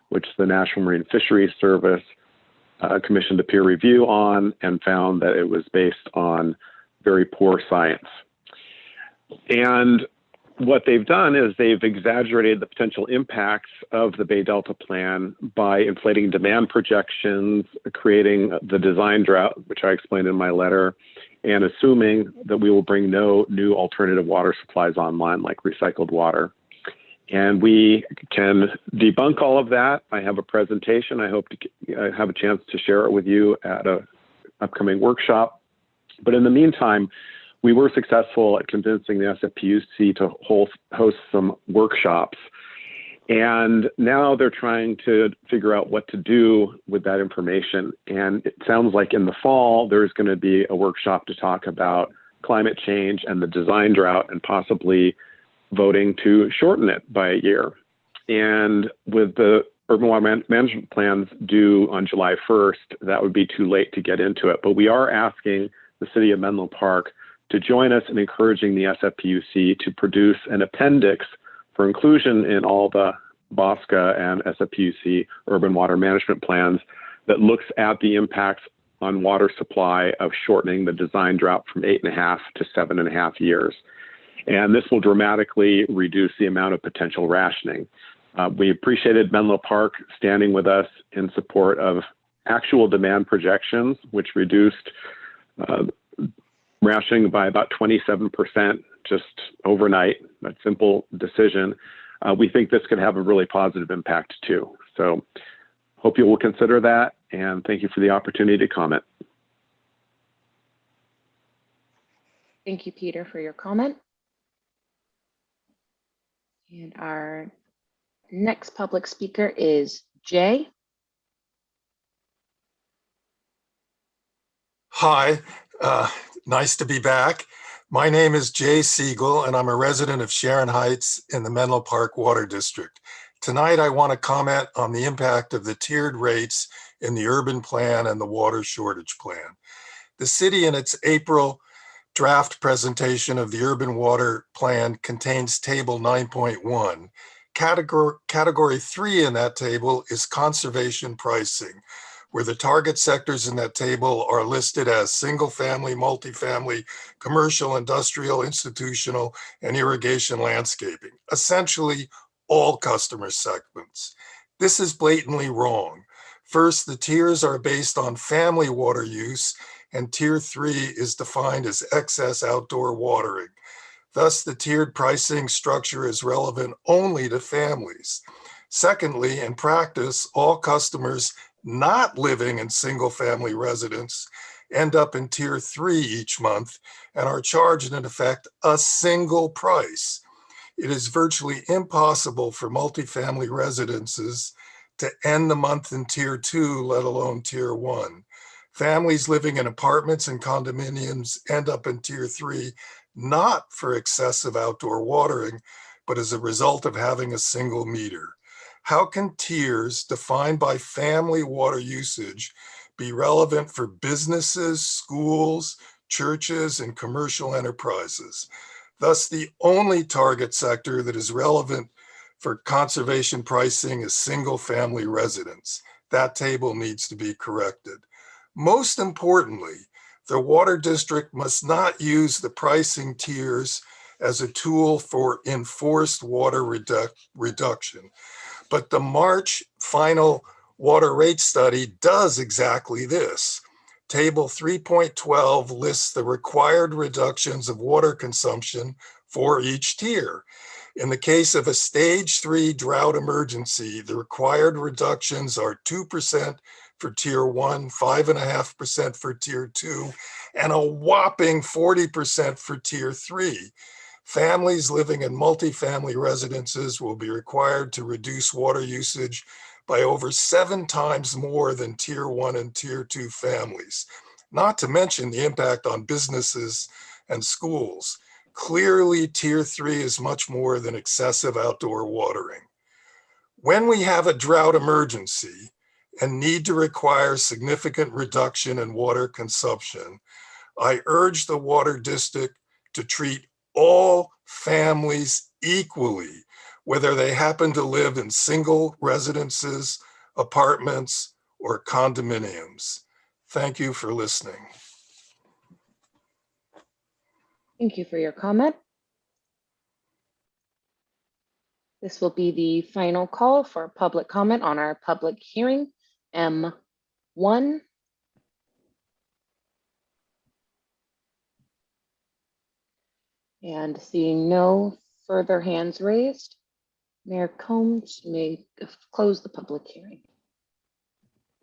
G: which the National Marine Fisheries Service commissioned a peer review on and found that it was based on very poor science. And what they've done is they've exaggerated the potential impacts of the Bay Delta plan by inflating demand projections, creating the design drought, which I explained in my letter, and assuming that we will bring no new alternative water supplies online like recycled water. And we can debunk all of that. I have a presentation. I hope to have a chance to share it with you at an upcoming workshop. But in the meantime, we were successful at convincing the SFPUC to host some workshops. And now they're trying to figure out what to do with that information. And it sounds like in the fall, there's going to be a workshop to talk about climate change and the design drought, and possibly voting to shorten it by a year. And with the urban water management plans due on July 1st, that would be too late to get into it. But we are asking the city of Menlo Park to join us in encouraging the SFPUC to produce an appendix for inclusion in all the Bosca and SFPUC urban water management plans that looks at the impacts on water supply of shortening the design drought from 8.5 to 7.5 years. And this will dramatically reduce the amount of potential rationing. We appreciated Menlo Park standing with us in support of actual demand projections, which reduced rationing by about 27% just overnight, a simple decision. We think this could have a really positive impact too. So hope you will consider that, and thank you for the opportunity to comment.
D: Thank you, Peter, for your comment. And our next public speaker is Jay.
H: Hi, nice to be back. My name is Jay Siegel, and I'm a resident of Sharon Heights in the Menlo Park Water District. Tonight, I want to comment on the impact of the tiered rates in the urban plan and the water shortage plan. The city, in its April draft presentation of the urban water plan, contains table 9.1. Category 3 in that table is conservation pricing, where the target sectors in that table are listed as single family, multifamily, commercial, industrial, institutional, and irrigation landscaping, essentially all customer segments. This is blatantly wrong. First, the tiers are based on family water use, and tier 3 is defined as excess outdoor watering. Thus, the tiered pricing structure is relevant only to families. Secondly, in practice, all customers not living in single family residence end up in tier 3 each month and are charged in effect a single price. It is virtually impossible for multifamily residences to end the month in tier 2, let alone tier 1. Families living in apartments and condominiums end up in tier 3, not for excessive outdoor watering, but as a result of having a single meter. How can tiers defined by family water usage be relevant for businesses, schools, churches, and commercial enterprises? Thus, the only target sector that is relevant for conservation pricing is single-family residents. That table needs to be corrected. Most importantly, the water district must not use the pricing tiers as a tool for enforced water reduction. But the March final water rate study does exactly this. Table 3.12 lists the required reductions of water consumption for each tier. In the case of a stage 3 drought emergency, the required reductions are 2% for tier 1, 5.5% for tier 2, and a whopping 40% for tier 3. Families living in multifamily residences will be required to reduce water usage by over 7 times more than tier 1 and tier 2 families, not to mention the impact on businesses and schools. Clearly, tier 3 is much more than excessive outdoor watering. When we have a drought emergency and need to require significant reduction in water consumption, I urge the water district to treat all families equally, whether they happen to live in single residences, apartments, or condominiums. Thank you for listening.
D: Thank you for your comment. This will be the final call for public comment on our public hearing, M1. And seeing no further hands raised, Mayor Combs may close the public hearing.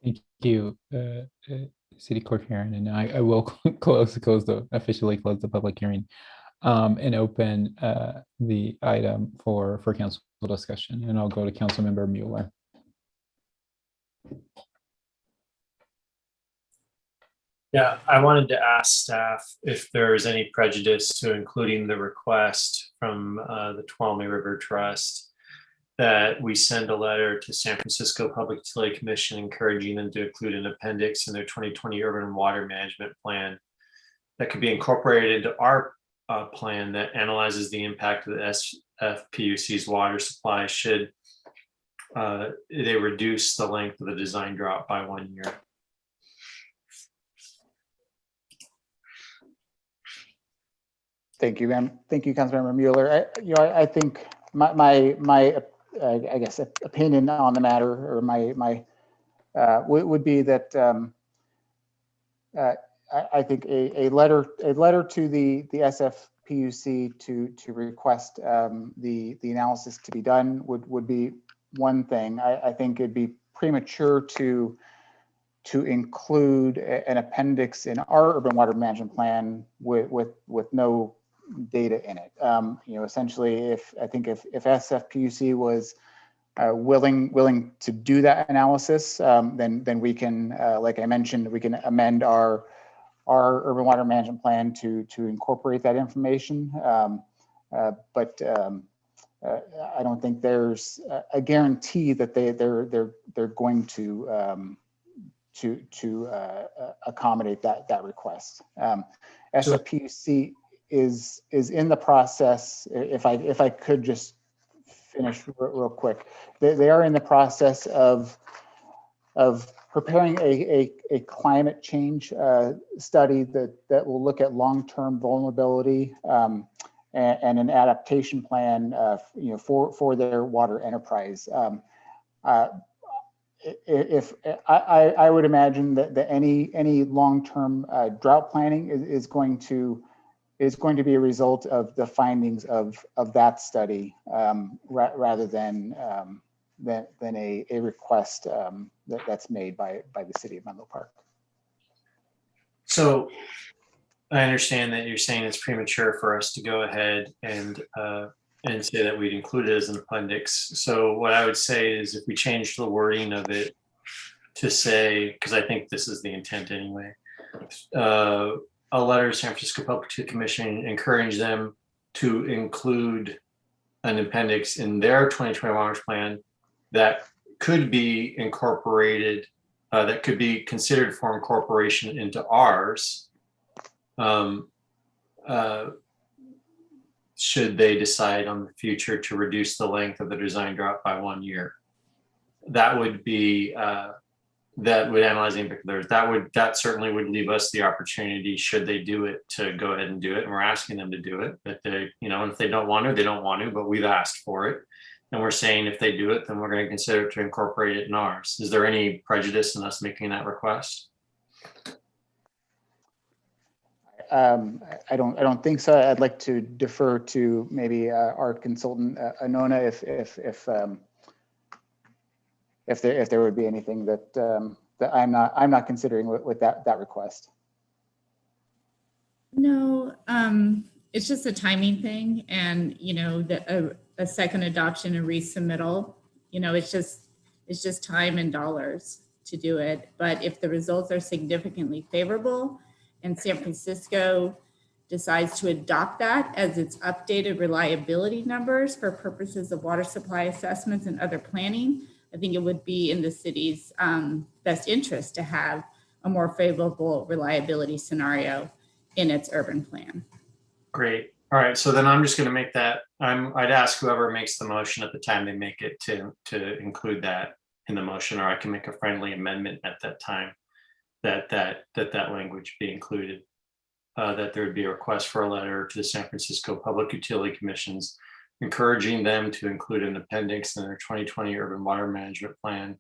A: Thank you, City Clerk Heron, and I will officially close the public hearing and open the item for council discussion. And I'll go to Councilmember Mueller.
O: Yeah, I wanted to ask staff if there's any prejudice to including the request from the Tuolumne River Trust that we send a letter to San Francisco Public Utility Commission encouraging them to include an appendix in their 2020 urban water management plan that could be incorporated into our plan that analyzes the impact of the SFPUC's water supply should they reduce the length of the design drought by 1 year.
E: Thank you, ma'am. Thank you, Councilmember Mueller. I think my I guess opinion on the matter, or my would be that I think a letter to the SFPUC to request the analysis to be done would be one thing. I think it'd be premature to include an appendix in our urban water management plan with no data in it. Essentially, if SFPUC was willing to do that analysis, then we can, like I mentioned, we can amend our urban water management plan to incorporate that information. But I don't think there's a guarantee that they're going to accommodate that request. SFPUC is in the process. If I could just finish real quick, they are in the process of preparing a climate change study that will look at long-term vulnerability and an adaptation plan, for their water enterprise. If I would imagine that any long-term drought planning is going to be a result of the findings of that study, rather than a request that's made by the city of Menlo Park.
O: So I understand that you're saying it's premature for us to go ahead and say that we'd include it as an appendix. So what I would say is if we change the wording of it to say, because I think this is the intent anyway, a letter to San Francisco Public Utility Commission encourage them to include an appendix in their 2020 water plan that could be incorporated, that could be considered for incorporation into ours, should they decide on the future to reduce the length of the design drought by 1 year. That would be, that would analyze the impact of theirs. That certainly would leave us the opportunity, should they do it, to go ahead and do it. And we're asking them to do it, but they, and if they don't want to, they don't want to, but we've asked for it. And we're saying if they do it, then we're going to consider to incorporate it in ours. Is there any prejudice in us making that request?
E: I don't think so. I'd like to defer to maybe our consultant Anona if there would be anything that I'm not considering with that request.
I: No, it's just a timing thing, and a second adoption and resubmittal. It's just time and dollars to do it. But if the results are significantly favorable, and San Francisco decides to adopt that as its updated reliability numbers for purposes of water supply assessments and other planning, I think it would be in the city's best interest to have a more favorable reliability scenario in its urban plan.
O: Great. All right. So then I'm just going to make that. I'd ask whoever makes the motion at the time they make it to include that in the motion, or I can make a friendly amendment at that time that language be included. That there would be a request for a letter to the San Francisco Public Utility Commissions, encouraging them to include an appendix in their 2020 urban water management plan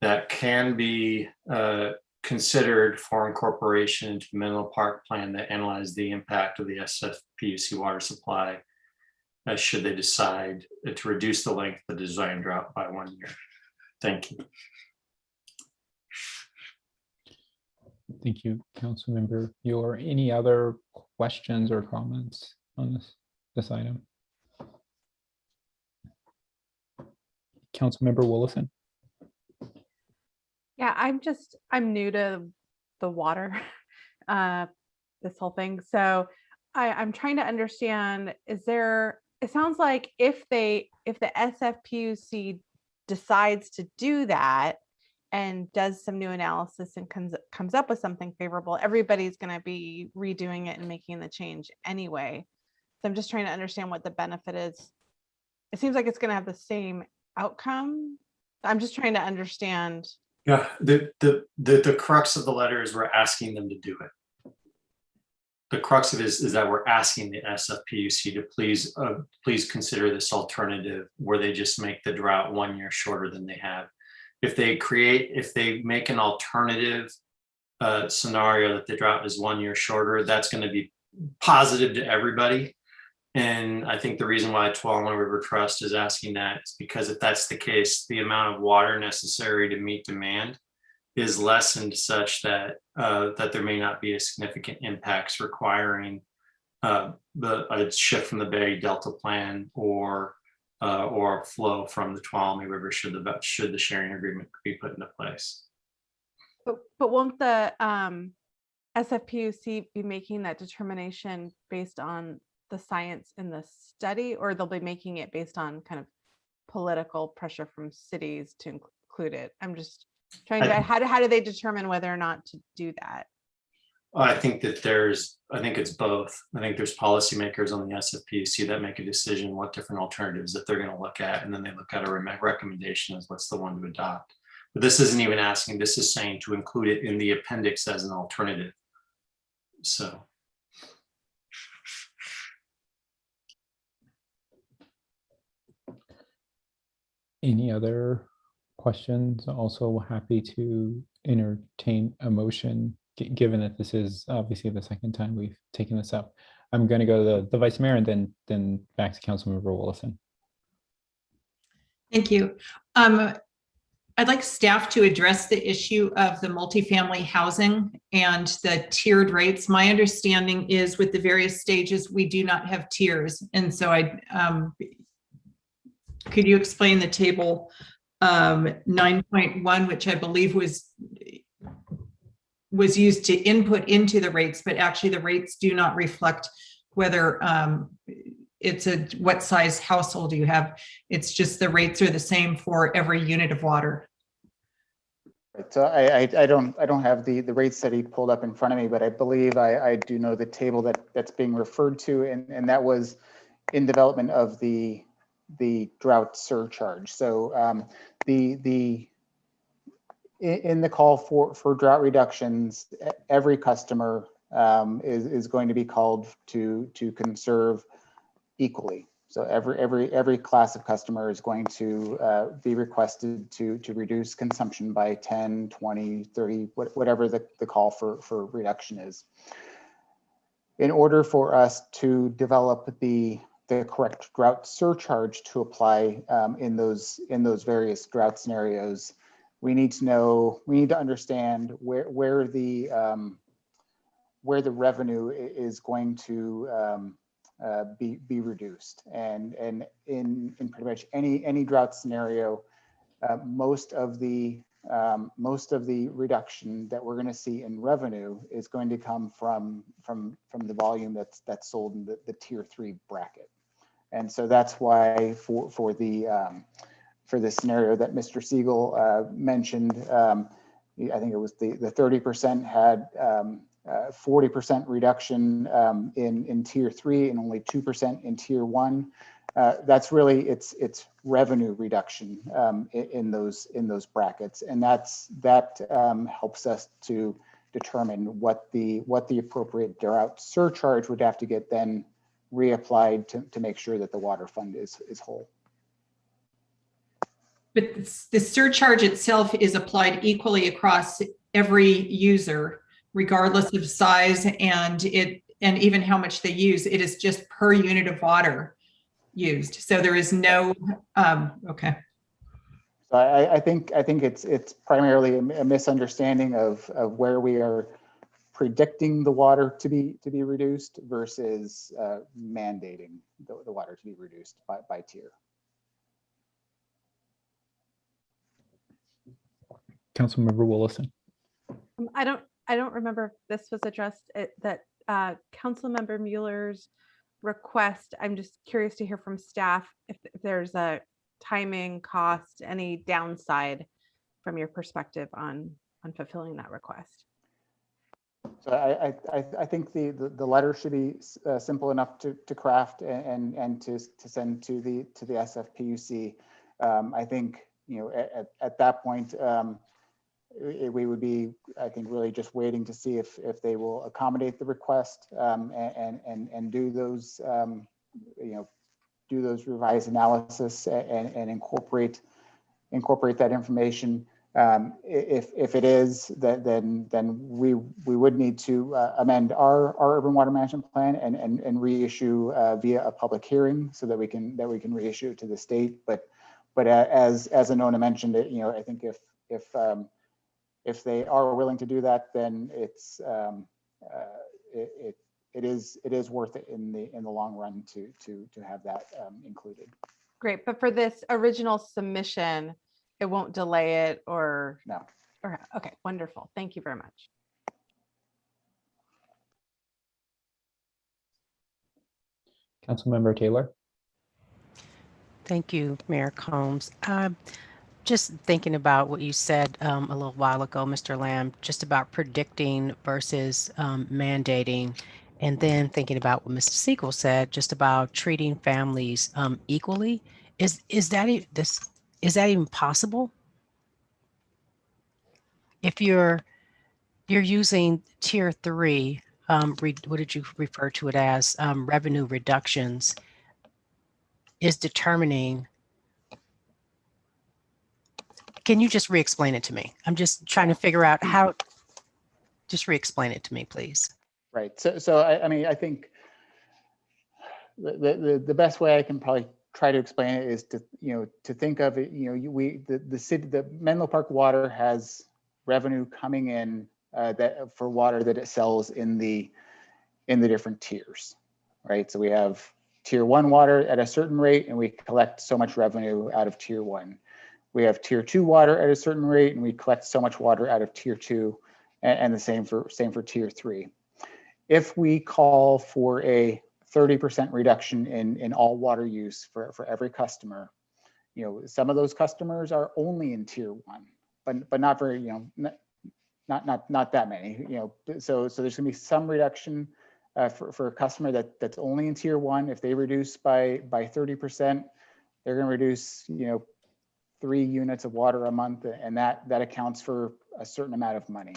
O: that can be considered for incorporation into the Menlo Park plan that analyze the impact of the SFPUC water supply, should they decide to reduce the length of the design drought by 1 year. Thank you.
A: Thank you, Councilmember Mueller. Any other questions or comments on this item? Councilmember Willison.
B: Yeah, I'm new to the water, this whole thing. So I'm trying to understand, it sounds like if the SFPUC decides to do that and does some new analysis and comes up with something favorable, everybody's going to be redoing it and making the change anyway. So I'm just trying to understand what the benefit is. It seems like it's going to have the same outcome. I'm just trying to understand.
O: Yeah, the crux of the letter is we're asking them to do it. The crux of it is that we're asking the SFPUC to please consider this alternative where they just make the drought 1 year shorter than they have. If they make an alternative scenario that the drought is 1 year shorter, that's going to be positive to everybody. And I think the reason why Tuolumne River Trust is asking that is because if that's the case, the amount of water necessary to meet demand is lessened such that that there may not be a significant impacts requiring a shift from the Bay Delta plan or a flow from the Tuolumne River should the sharing agreement be put into place.
B: But won't the SFPUC be making that determination based on the science in the study, or they'll be making it based on kind of political pressure from cities to include it? I'm just trying to, how do they determine whether or not to do that?
O: I think that I think it's both. I think there's policymakers on the SFPUC that make a decision what different alternatives that they're going to look at, and then they look at a recommendation as what's the one to adopt. But this isn't even asking, this is saying to include it in the appendix as an alternative. So.
A: Any other questions? Also happy to entertain a motion, given that this is obviously the second time we've taken this up. I'm going to go to the Vice Mayor and then back to Councilmember Willison.
N: Thank you. I'd like staff to address the issue of the multifamily housing and the tiered rates. My understanding is with the various stages, we do not have tiers. And so could you explain the table 9.1, which I believe was used to input into the rates, but actually the rates do not reflect whether it's what size household you have. It's just the rates are the same for every unit of water.
E: Right. So I don't have the rate study pulled up in front of me, but I believe I do know the table that's being referred to, and that was in development of the drought surcharge. So in the call for drought reductions, every customer is going to be called to conserve equally. So every class of customer is going to be requested to reduce consumption by 10, 20, 30, whatever the call for reduction is. In order for us to develop the correct drought surcharge to apply in those various drought scenarios, we need to understand where the revenue is going to be reduced, and in pretty much any drought scenario, most of the reduction that we're going to see in revenue is going to come from the volume that's sold in the tier 3 bracket. And so that's why for the scenario that Mr. Siegel mentioned, I think it was the 30% had 40% reduction in tier 3 and only 2% in tier 1. That's really it's revenue reduction in those brackets, and that helps us to determine what the appropriate drought surcharge would have to get then reapplied to make sure that the water fund is whole.
N: But the surcharge itself is applied equally across every user, regardless of size and even how much they use. It is just per unit of water used. So there is no okay.
E: So I think it's primarily a misunderstanding of where we are predicting the water to be reduced versus mandating the water to be reduced by tier.
A: Councilmember Willison.
B: I don't remember if this was addressed that Councilmember Mueller's request. I'm just curious to hear from staff if there's a timing, cost, any downside from your perspective on fulfilling that request.
E: So I think the letter should be simple enough to craft and to send to the SFPUC. I think at that point we would be, I think, really just waiting to see if they will accommodate the request and do those do those revised analysis and incorporate that information. If it is, then we would need to amend our urban water management plan and reissue via a public hearing so that we can reissue it to the state. But as Anona mentioned, I think if they are willing to do that, then it is worth it in the long run to have that included.
B: Great, but for this original submission, it won't delay it or
E: no.
B: Or okay, wonderful. Thank you very much.
A: Councilmember Taylor.
C: Thank you, Mayor Combs. Just thinking about what you said a little while ago, Mr. Lamb, just about predicting versus mandating, and then thinking about what Mr. Siegel said, just about treating families equally. Is that even possible? If you're using tier 3, what did you refer to it as? Revenue reductions is determining. Can you just re-explain it to me? I'm just trying to figure out how. Just re-explain it to me, please.
E: Right. So I mean, I think the best way I can probably try to explain it is to think of it. The city, the Menlo Park Water has revenue coming in that for water that it sells in the different tiers, right? So we have tier 1 water at a certain rate, and we collect so much revenue out of tier 1. We have tier 2 water at a certain rate, and we collect so much water out of tier 2, and the same for tier 3. If we call for a 30% reduction in all water use for every customer, some of those customers are only in tier 1, but not very, not that many, so there's gonna be some reduction for a customer that's only in tier 1. If they reduce by 30%, they're gonna reduce, 3 units of water a month, and that accounts for a certain amount of money.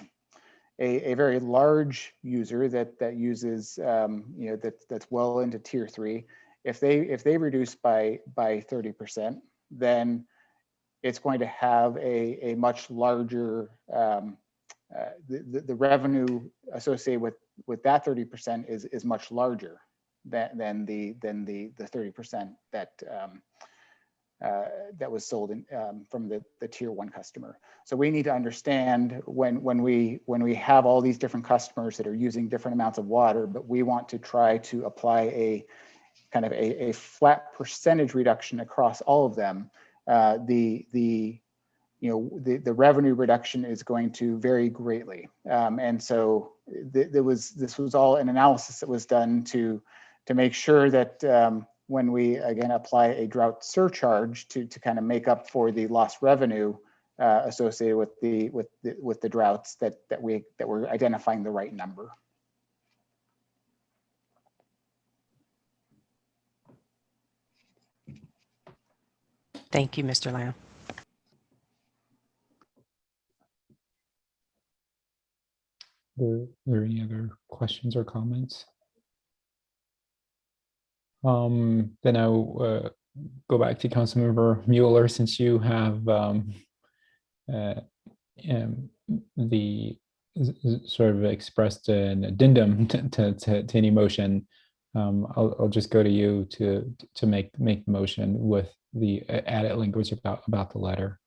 E: A very large user that uses, that's well into tier 3, if they reduce by 30%, then it's going to have a much larger, the revenue associated with that 30% is much larger than the 30% that was sold from the tier 1 customer. So we need to understand when we have all these different customers that are using different amounts of water, but we want to try to apply a kind of a flat percentage reduction across all of them. The revenue reduction is going to vary greatly, and so this was all an analysis that was done to make sure that when we again apply a drought surcharge to kind of make up for the lost revenue associated with the droughts, that we're identifying the right number.
C: Thank you, Mr. Lamb.
A: Are there any other questions or comments? Then I'll go back to Councilmember Mueller, since you have the sort of expressed an addendum to any motion. I'll just go to you to make the motion with the added language about the letter.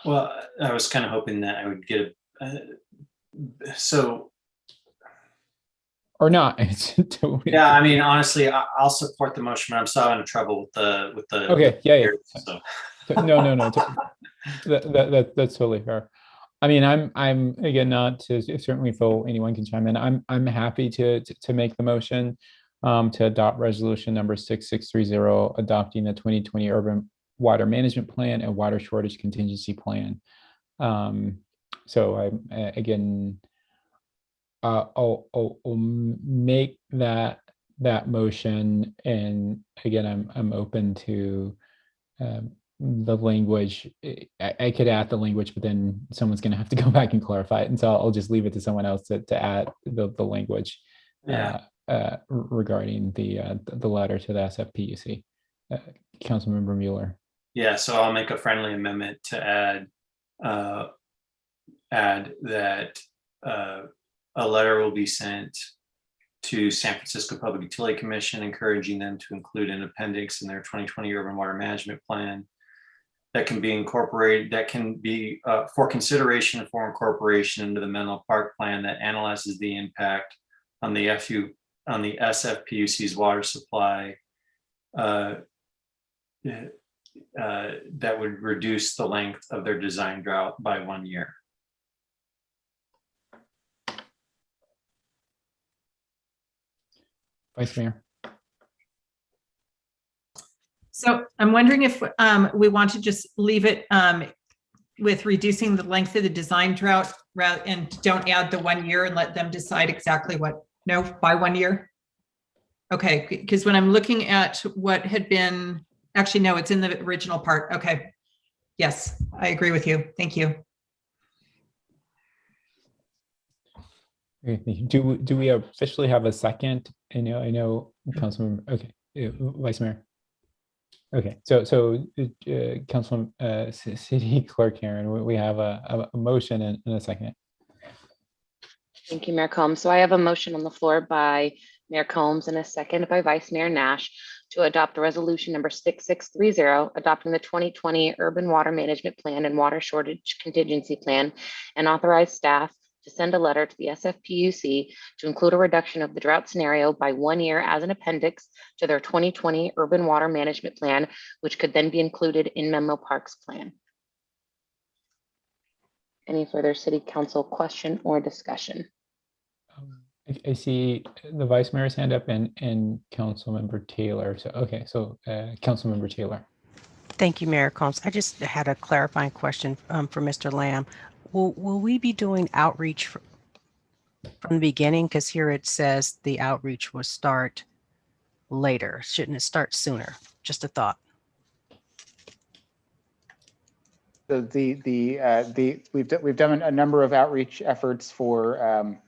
O: Well, I was kind of hoping that I would get so.
A: Or not.
O: Yeah, I mean, honestly, I'll support the motion, but I'm still having trouble with the.
A: Okay, yeah.
O: So.
A: No. That's totally fair. I mean, I'm again, not to certainly feel anyone can chime in. I'm happy to make the motion to adopt resolution number 6630, adopting the 2020 Urban Water Management Plan and Water Shortage Contingency Plan. So again, I'll make that motion, and again, I'm open to the language. I could add the language, but then someone's going to have to go back and clarify it, and so I'll just leave it to someone else to add the language regarding the letter to the SFPUC. Councilmember Mueller.
O: Yeah, so I'll make a friendly amendment to add that a letter will be sent to San Francisco Public Utility Commission, encouraging them to include an appendix in their 2020 Urban Water Management Plan that can be incorporated, that can be for consideration for incorporation into the Menlo Park plan that analyzes the impact on the SFPUC's water supply that would reduce the length of their design drought by 1 year.
A: Vice Mayor.
N: So I'm wondering if we want to just leave it with reducing the length of the design drought and don't add the 1 year and let them decide exactly what, no, by 1 year? Okay, because when I'm looking at what had been, actually, no, it's in the original part. Okay. Yes, I agree with you. Thank you.
A: Okay, thank you. Do we officially have a second? I know, Councilman. Okay, Vice Mayor. Okay, so Councilman, City Clerk Karen, we have a motion and a second.
D: Thank you, Mayor Combs. So I have a motion on the floor by Mayor Combs and a second by Vice Mayor Nash to adopt resolution number 6630, adopting the 2020 Urban Water Management Plan and Water Shortage Contingency Plan, and authorize staff to send a letter to the SFPUC to include a reduction of the drought scenario by 1 year as an appendix to their 2020 Urban Water Management Plan, which could then be included in Menlo Park's plan. Any further City Council question or discussion?
A: I see the Vice Mayor's hand up and Councilmember Taylor. So, okay, so Councilmember Taylor.
C: Thank you, Mayor Combs. I just had a clarifying question for Mr. Lamb. Will we be doing outreach from the beginning? Because here it says the outreach will start later. Shouldn't it start sooner? Just a thought.
E: So we've done a number of outreach efforts for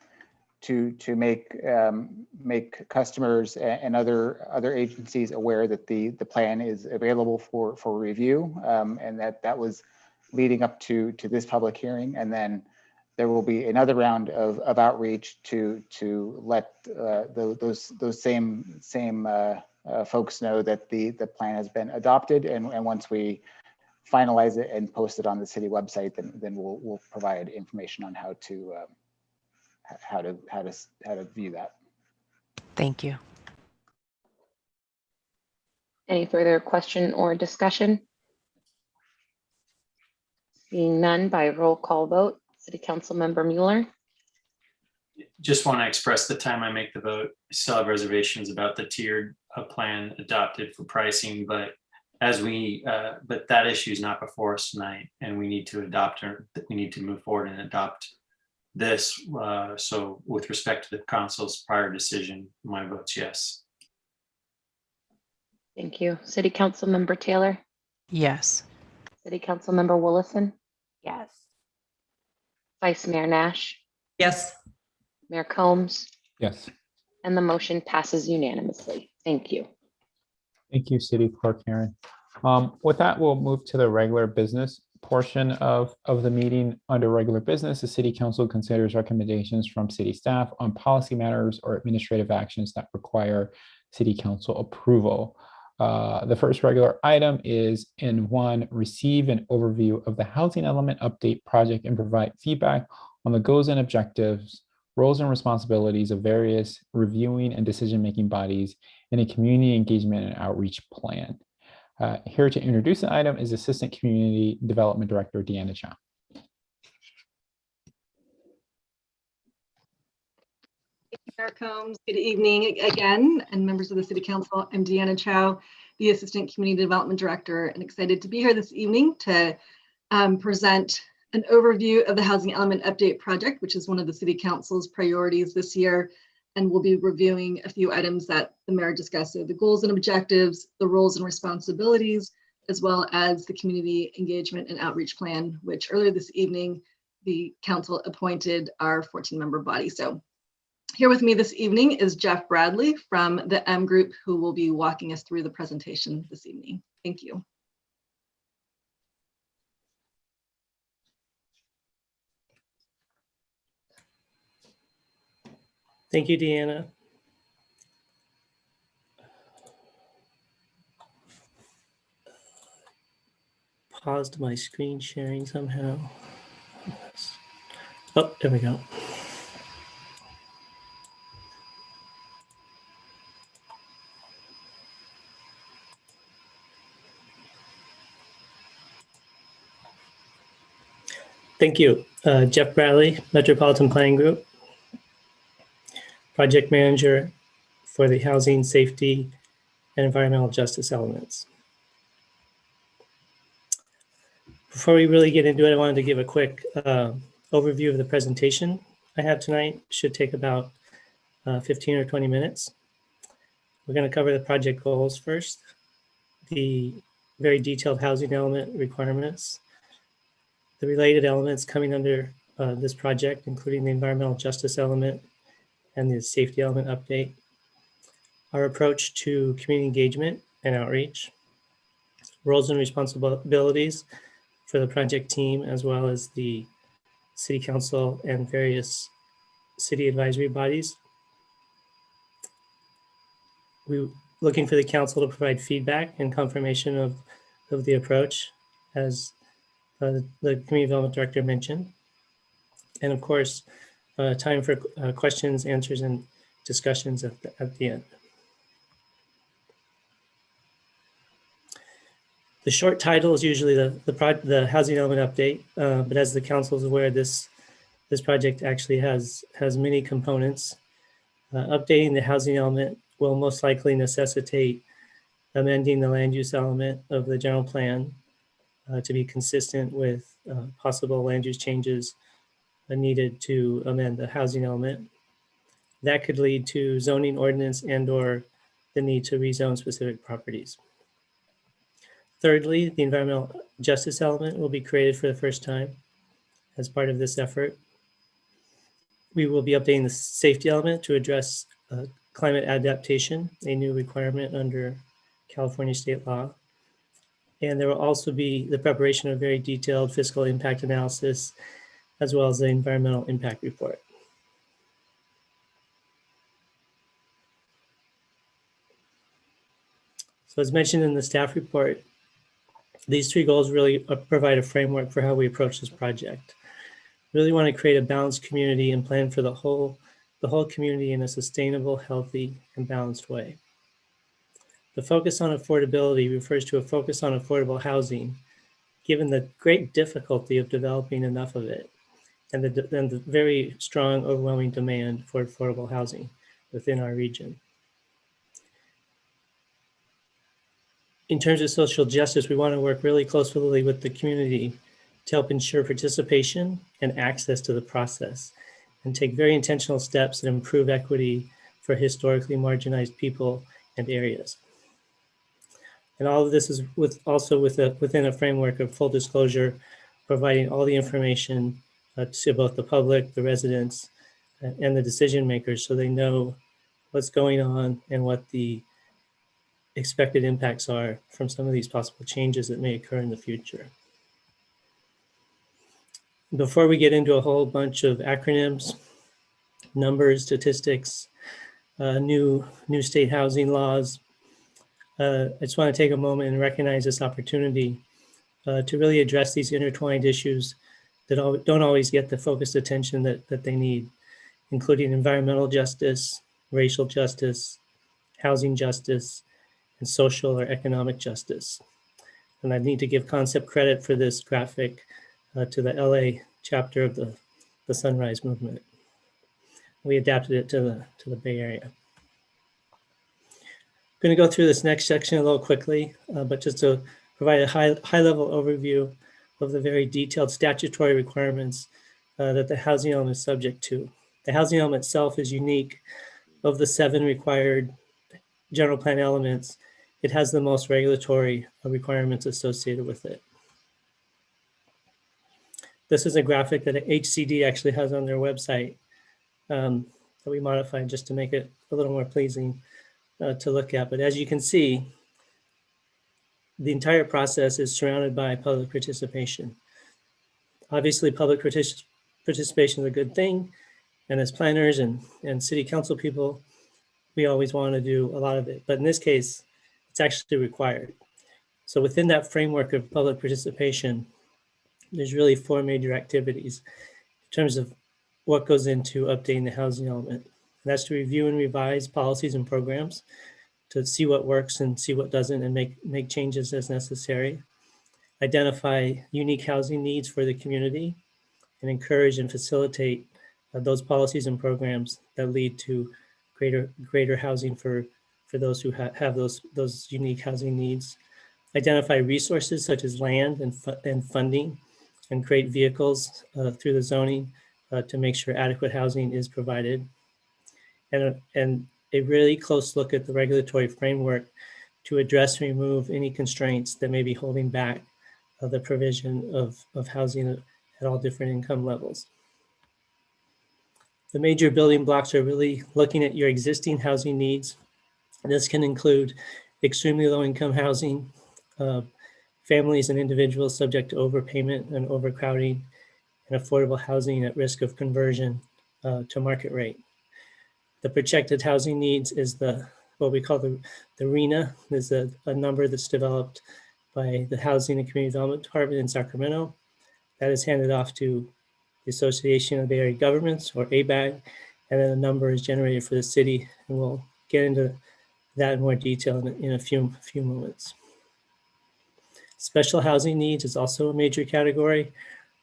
E: to make customers and other agencies aware that the plan is available for review, and that was leading up to this public hearing. And then there will be another round of outreach to let those same folks know that the plan has been adopted, and once we finalize it and post it on the city website, then we'll provide information on how to view that.
C: Thank you.
D: Any further question or discussion? Seeing none, by roll call vote, City Council Member Mueller.
O: Just want to express the time I make the vote, I still have reservations about the tiered plan adopted for pricing, but but that issue is not before us tonight, and we need to we need to move forward and adopt this. So with respect to the council's prior decision, my vote's yes.
D: Thank you. City Council Member Taylor.
C: Yes.
D: City Council Member Willison.
B: Yes.
D: Vice Mayor Nash.
N: Yes.
D: Mayor Combs.
A: Yes.
D: And the motion passes unanimously. Thank you.
A: Thank you, City Clerk Karen. With that, we'll move to the regular business portion of the meeting. Under regular business, the City Council considers recommendations from city staff on policy matters or administrative actions that require City Council approval. The first regular item is in 1, receive an overview of the housing element update project and provide feedback on the goals and objectives, roles and responsibilities of various reviewing and decision-making bodies in a community engagement and outreach plan. Here to introduce the item is Assistant Community Development Director, Deanna Chow.
P: Mayor Combs, good evening again, and members of the City Council. I'm Deanna Chow, the Assistant Community Development Director, and excited to be here this evening to present an overview of the Housing Element Update Project, which is one of the City Council's priorities this year. And we'll be reviewing a few items that the mayor discussed, so the goals and objectives, the roles and responsibilities, as well as the community engagement and outreach plan, which earlier this evening, the council appointed our 14-member body. So here with me this evening is Jeff Bradley from the M Group, who will be walking us through the presentation this evening. Thank you.
J: Thank you, Deanna. paused my screen sharing somehow. Oh, there we go. Thank you. Jeff Bradley, Metropolitan Planning Group, Project Manager for the Housing, Safety, and Environmental Justice elements. Before we really get into it, I wanted to give a quick overview of the presentation I have tonight. Should take about 15 or 20 minutes. We're going to cover the project goals first, the very detailed housing element requirements, the related elements coming under this project, including the environmental justice element and the safety element update, our approach to community engagement and outreach, roles and responsibilities for the project team, as well as the city council and various city advisory bodies. We're looking for the council to provide feedback and confirmation of the approach, as the community development director mentioned. And of course, time for questions, answers, and discussions at the end. The short title is usually the housing element update, but as the council is aware, this project actually has many components. Updating the housing element will most likely necessitate amending the land use element of the general plan to be consistent with possible land use changes needed to amend the housing element. That could lead to zoning ordinance and/or the need to rezone specific properties. Thirdly, the environmental justice element will be created for the first time as part of this effort. We will be updating the safety element to address climate adaptation, a new requirement under California state law. And there will also be the preparation of very detailed fiscal impact analysis, as well as the environmental impact report. So as mentioned in the staff report, these three goals really provide a framework for how we approach this project. We really want to create a balanced community and plan for the whole community in a sustainable, healthy, and balanced way. The focus on affordability refers to a focus on affordable housing, given the great difficulty of developing enough of it and the very strong, overwhelming demand for affordable housing within our region. In terms of social justice, we want to work really closely with the community to help ensure participation and access to the process, and take very intentional steps that improve equity for historically marginalized people and areas. And all of this is within a framework of full disclosure, providing all the information to both the public, the residents, and the decision makers, so they know what's going on and what the expected impacts are from some of these possible changes that may occur in the future. Before we get into a whole bunch of acronyms, numbers, statistics, new state housing laws, I just want to take a moment and recognize this opportunity to really address these intertwined issues that don't always get the focused attention that they need, including environmental justice, racial justice, housing justice, and social or economic justice. And I need to give concept credit for this graphic to the LA chapter of the Sunrise Movement. We adapted it to the Bay Area. I'm going to go through this next section a little quickly, but just to provide a high-level overview of the very detailed statutory requirements that the housing element is subject to. The housing element itself is unique. Of the 7 required general plan elements, it has the most regulatory requirements associated with it. This is a graphic that HCD actually has on their website that we modified just to make it a little more pleasing to look at. But as you can see, the entire process is surrounded by public participation. Obviously, public participation is a good thing. And as planners and city council people, we always want to do a lot of it. But in this case, it's actually required. So within that framework of public participation, there's really four major activities in terms of what goes into updating the housing element. And that's to review and revise policies and programs, to see what works and see what doesn't, and make changes as necessary. Identify unique housing needs for the community, and encourage and facilitate those policies and programs that lead to greater housing for those who have those unique housing needs. Identify resources such as land and funding, and create vehicles through the zoning to make sure adequate housing is provided. And a really close look at the regulatory framework to address and remove any constraints that may be holding back the provision of housing at all different income levels. The major building blocks are really looking at your existing housing needs. This can include extremely low income housing, families and individuals subject to overpayment and overcrowding, and affordable housing at risk of conversion to market rate. The projected housing needs is what we call the RENA. There's a number that's developed by the Housing and Community Development Department in Sacramento. That is handed off to the Association of Bay Area Governments, or ABAG, and then a number is generated for the city, and we'll get into that in more detail in a few moments. Special housing needs is also a major category,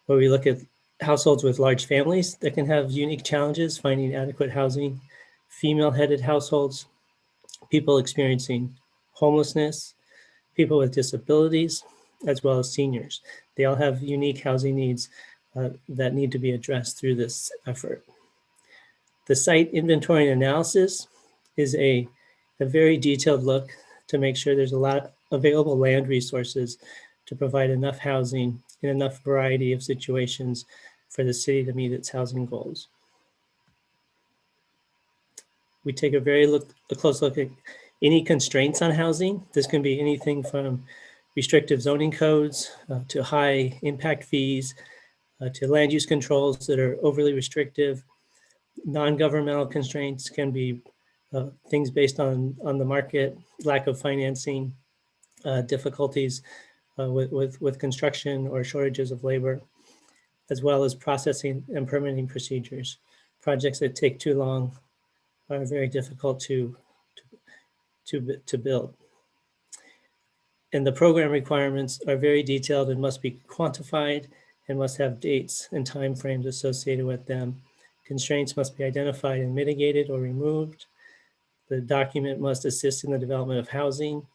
J: where we look at households with large families that can have unique challenges finding adequate housing, female-headed households, people experiencing homelessness, people with disabilities, as well as seniors. They all have unique housing needs that need to be addressed through this effort. The site inventory and analysis is a very detailed look to make sure there's a lot of available land resources to provide enough housing in enough variety of situations for the city to meet its housing goals. We take a close look at any constraints on housing. This can be anything from restrictive zoning codes to high impact fees, to land use controls that are overly restrictive. Non-governmental constraints can be things based on the market, lack of financing, difficulties with construction or shortages of labor, as well as processing and permitting procedures. Projects that take too long are very difficult to build. And the program requirements are very detailed and must be quantified and must have dates and timeframes associated with them. Constraints must be identified and mitigated or removed. The document must assist in the development of housing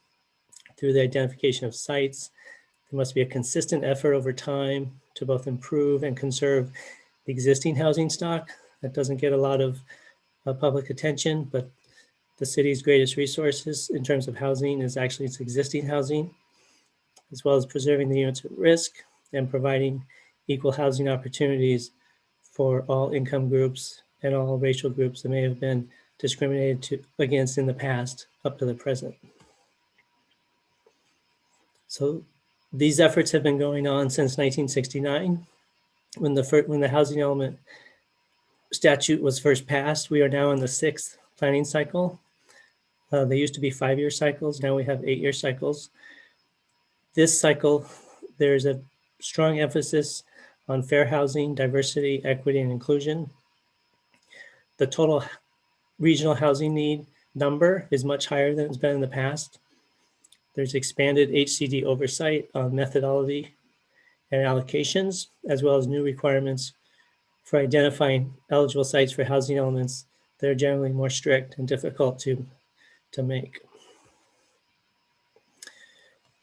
J: through the identification of sites. There must be a consistent effort over time to both improve and conserve the existing housing stock. That doesn't get a lot of public attention, but the city's greatest resources in terms of housing is actually its existing housing, as well as preserving the units at risk and providing equal housing opportunities for all income groups and all racial groups that may have been discriminated against in the past up to the present. So these efforts have been going on since 1969, when the housing element statute was first passed. We are now in the 6th planning cycle. They used to be 5-year cycles. Now we have 8-year cycles. This cycle, there's a strong emphasis on fair housing, diversity, equity, and inclusion. The total regional housing need number is much higher than it's been in the past. There's expanded HCD oversight on methodology and allocations, as well as new requirements for identifying eligible sites for housing elements that are generally more strict and difficult to make.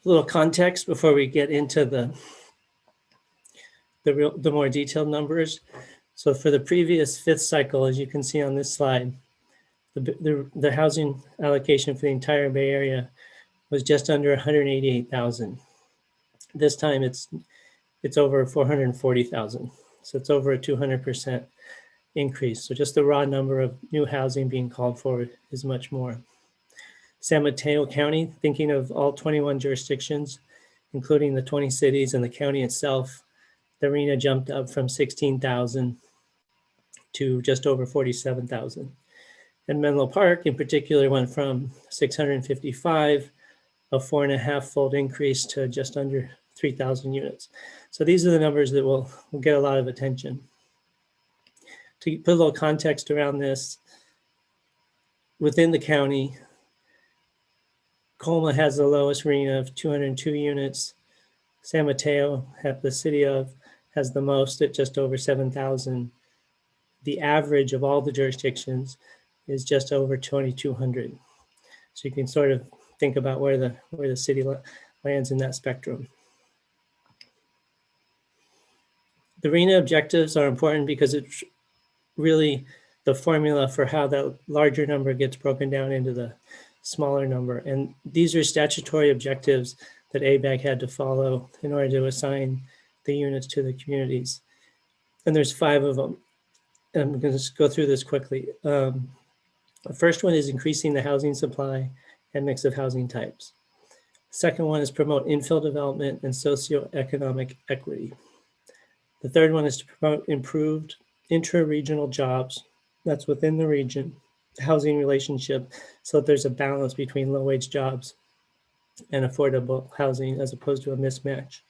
J: A little context before we get into the more detailed numbers. So for the previous 5th cycle, as you can see on this slide, the housing allocation for the entire Bay Area was just under 188,000. This time it's over 440,000. So it's over a 200% increase. So just the raw number of new housing being called for is much more. San Mateo County, thinking of all 21 jurisdictions, including the 20 cities and the county itself, the RENA jumped up from 16,000 to just over 47,000. And Menlo Park in particular went from 655 a 4.5-fold increase to just under 3,000 units. So these are the numbers that will get a lot of attention. To put a little context around this, within the county, Colma has the lowest RENA of 202 units. San Mateo, the city of, has the most at just over 7,000. The average of all the jurisdictions is just over 2,200. So you can sort of think about where the city lands in that spectrum. The RENA objectives are important because it's really the formula for how that larger number gets broken down into the smaller number. And these are statutory objectives that ABAG had to follow in order to assign the units to the communities. And there's 5 of them. And I'm going to just go through this quickly. The first one is increasing the housing supply and mix of housing types. The second one is promote infill development and socioeconomic equity. The third one is to promote improved intra-regional jobs, that's within the region, housing relationship, so that there's a balance between low-wage jobs and affordable housing as opposed to a mismatch.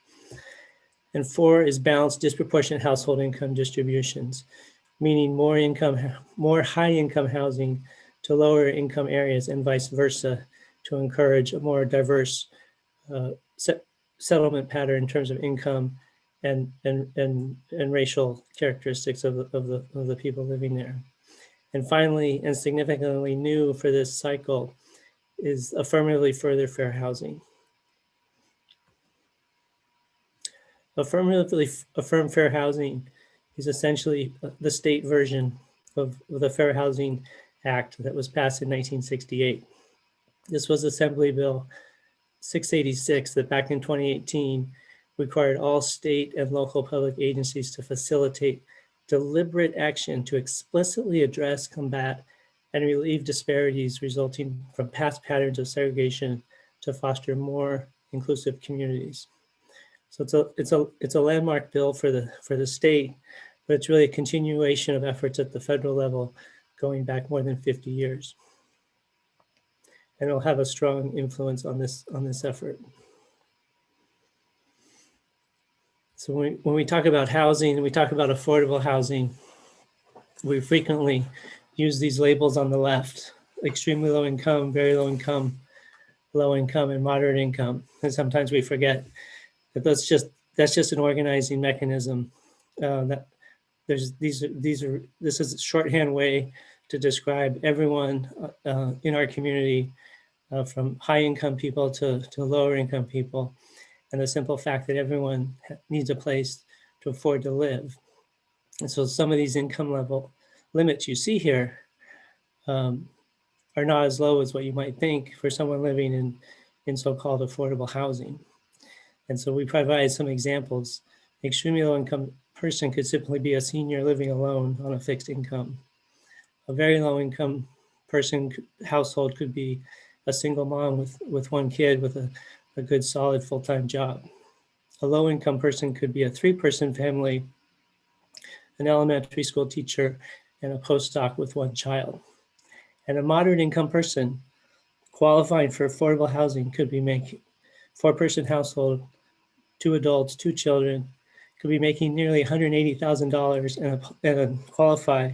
J: And 4 is balance disproportionate household income distributions, meaning more high-income housing to lower income areas and vice versa to encourage a more diverse settlement pattern in terms of income and racial characteristics of the people living there. And finally, and significantly new for this cycle, is affirmatively further fair housing. Affirmatively affirm fair housing is essentially the state version of the Fair Housing Act that was passed in 1968. This was Assembly Bill 686 that back in 2018 required all state and local public agencies to facilitate deliberate action to explicitly address, combat, and relieve disparities resulting from past patterns of segregation to foster more inclusive communities. So it's a landmark bill for the state, but it's really a continuation of efforts at the federal level going back more than 50 years. And it'll have a strong influence on this effort. So when we talk about housing, we talk about affordable housing, we frequently use these labels on the left: extremely low income, very low income, and moderate income. And sometimes we forget that that's just an organizing mechanism. This is a shorthand way to describe everyone in our community, from high income people to lower income people, and the simple fact that everyone needs a place to afford to live. And so some of these income level limits you see here are not as low as what you might think for someone living in so-called affordable housing. And so we provide some examples. Extremely low income person could simply be a senior living alone on a fixed income. A very low income household could be a single mom with one kid with a good solid full-time job. A low income person could be a 3-person family, an elementary school teacher, and a postdoc with 1 child. And a moderate income person qualifying for affordable housing could be making 4-person household, 2 adults, 2 children, could be making nearly $180,000 and qualify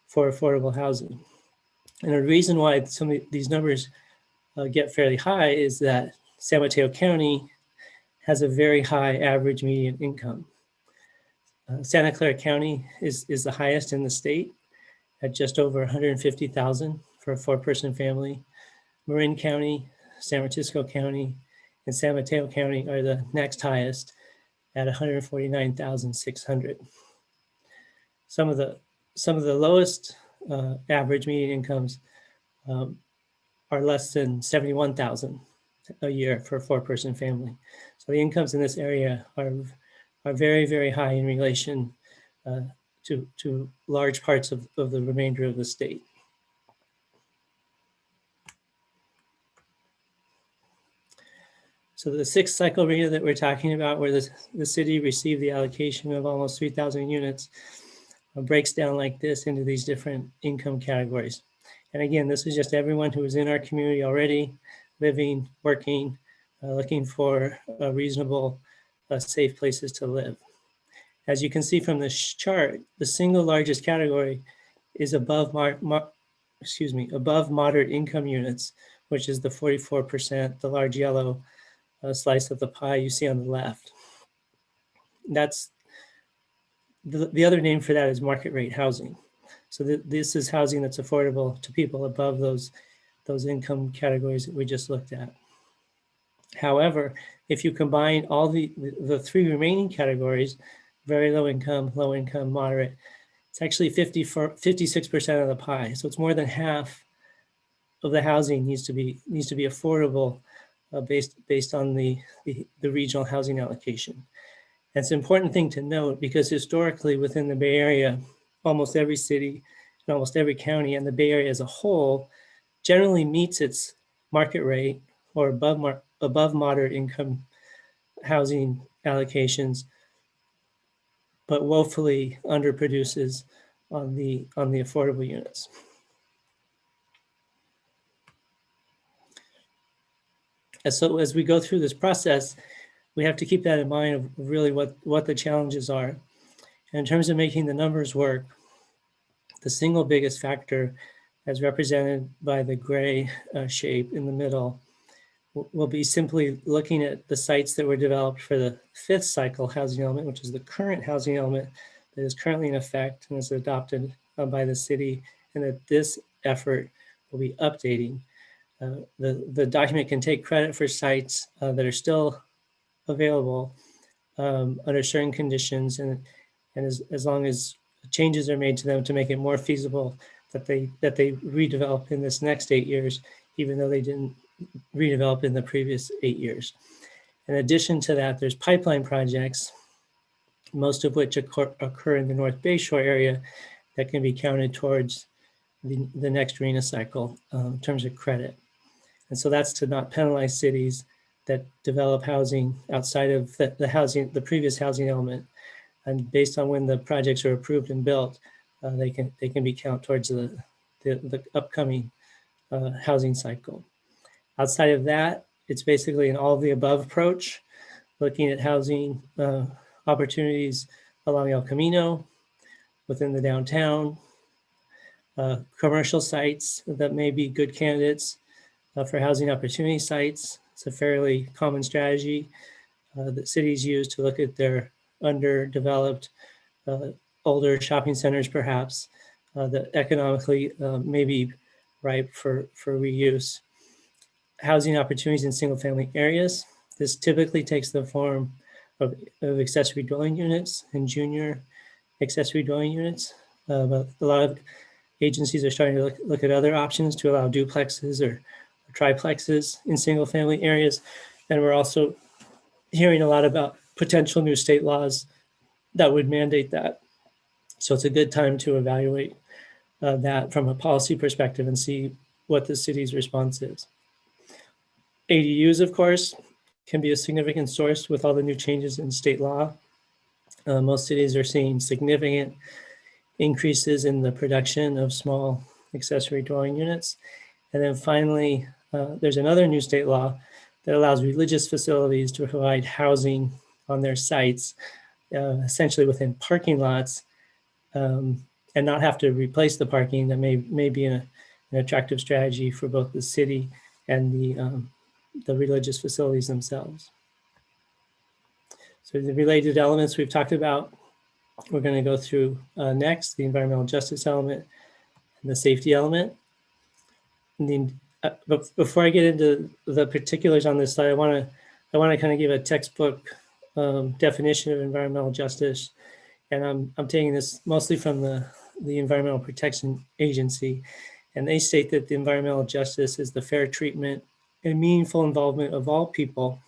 J: for affordable housing. And the reason why some of these numbers get fairly high is that San Mateo County has a very high average median income. Santa Clara County is the highest in the state at just over $150,000 for a 4-person family. Marin County, San Francisco County, and San Mateo County are the next highest at $149,600. Some of the lowest average median incomes are less than $71,000 a year for a 4-person family. So the incomes in this area are very, very high in relation to large parts of the remainder of the state. So the 6th cycle RENA that we're talking about, where the city received the allocation of almost 3,000 units, breaks down like this into these different income categories. And again, this is just everyone who is in our community already, living, working, looking for reasonable, safe places to live. As you can see from this chart, the single largest category is above moderate income units, which is the 44%, the large yellow slice of the pie you see on the left. That's the other name for that is market rate housing. So this is housing that's affordable to people above those income categories that we just looked at. However, if you combine all the three remaining categories, very low income, moderate, it's actually 56% of the pie. So it's more than half of the housing needs to be affordable based on the regional housing allocation. And it's an important thing to note because historically within the Bay Area, almost every city and almost every county and the Bay Area as a whole generally meets its market rate or above moderate income housing allocations, but woefully underproduces on the affordable units. So as we go through this process, we have to keep that in mind of really what the challenges are. And in terms of making the numbers work, the single biggest factor, as represented by the gray shape in the middle, will be simply looking at the sites that were developed for the fifth cycle housing element, which is the current housing element that is currently in effect and is adopted by the city, and that this effort will be updating. The document can take credit for sites that are still available under certain conditions, and as long as changes are made to them to make it more feasible that they redevelop in this next 8 years, even though they didn't redevelop in the previous 8 years. In addition to that, there's pipeline projects, most of which occur in the North Bay Shore area, that can be counted towards the next RENA cycle in terms of credit. And so that's to not penalize cities that develop housing outside of the previous housing element. And based on when the projects are approved and built, they can be counted towards the upcoming housing cycle. Outside of that, it's basically an all of the above approach, looking at housing opportunities along El Camino, within the downtown, commercial sites that may be good candidates for housing opportunity sites. It's a fairly common strategy that cities use to look at their underdeveloped, older shopping centers, perhaps, that economically may be ripe for reuse. Housing opportunities in single family areas. This typically takes the form of accessory dwelling units and junior accessory dwelling units. But a lot of agencies are starting to look at other options to allow duplexes or triplexes in single family areas. And we're also hearing a lot about potential new state laws that would mandate that. So it's a good time to evaluate that from a policy perspective and see what the city's response is. ADUs, of course, can be a significant source with all the new changes in state law. Most cities are seeing significant increases in the production of small accessory dwelling units. And then finally, there's another new state law that allows religious facilities to provide housing on their sites, essentially within parking lots, and not have to replace the parking. That may be an attractive strategy for both the city and the religious facilities themselves. So the related elements we've talked about, we're going to go through next, the environmental justice element and the safety element. But before I get into the particulars on this slide, I want to kind of give a textbook definition of environmental justice, and I'm taking this mostly from the Environmental Protection Agency, and they state that the environmental justice is the fair treatment and meaningful involvement of all people,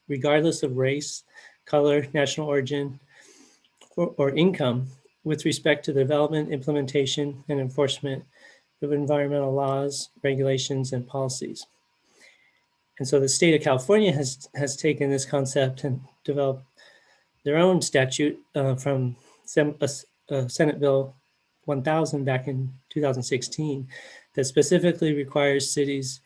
J: regardless of race, color, national origin, or income, with respect to the development, implementation, and enforcement of environmental laws, regulations, and policies. And so the state of California has taken this concept and developed their own statute from Senate Bill 1000 back in 2016 that specifically requires cities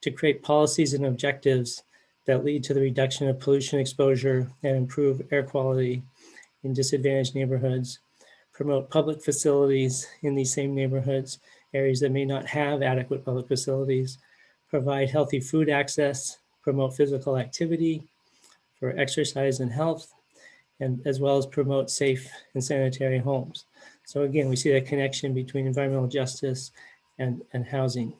J: to create policies and objectives that lead to the reduction of pollution exposure and improve air quality in disadvantaged neighborhoods, promote public facilities in these same neighborhoods, areas that may not have adequate public facilities, provide healthy food access, promote physical activity for exercise and health, and as well as promote safe and sanitary homes. So again, we see that connection between environmental justice and housing.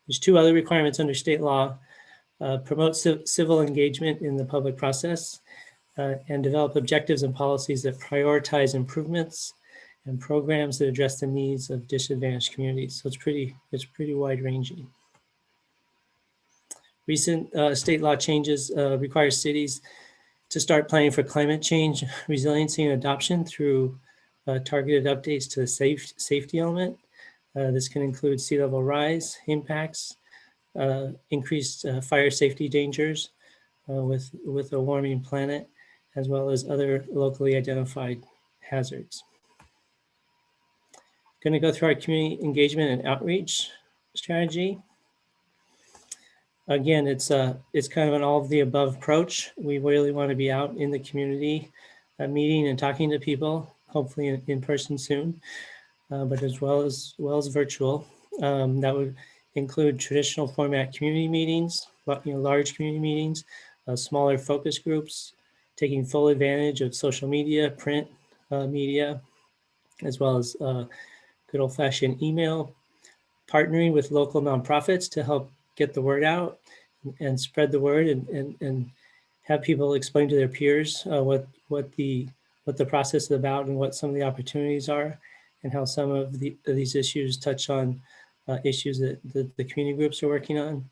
J: There's two other requirements under state law: promote civil engagement in the public process, and develop objectives and policies that prioritize improvements and programs that address the needs of disadvantaged communities. So it's pretty wide ranging. Recent state law changes require cities to start planning for climate change, resiliency, and adoption through targeted updates to the safety element. This can include sea level rise impacts, increased fire safety dangers with a warming planet, as well as other locally identified hazards. Going to go through our community engagement and outreach strategy. Again, it's kind of an all of the above approach. We really want to be out in the community, meeting and talking to people, hopefully in person soon, but as well as virtual. That would include traditional format community meetings, large community meetings, smaller focus groups, taking full advantage of social media, print media, as well as good old-fashioned email, partnering with local nonprofits to help get the word out and spread the word, and have people explain to their peers what the process is about and what some of the opportunities are, and how some of these issues touch on issues that the community groups are working on.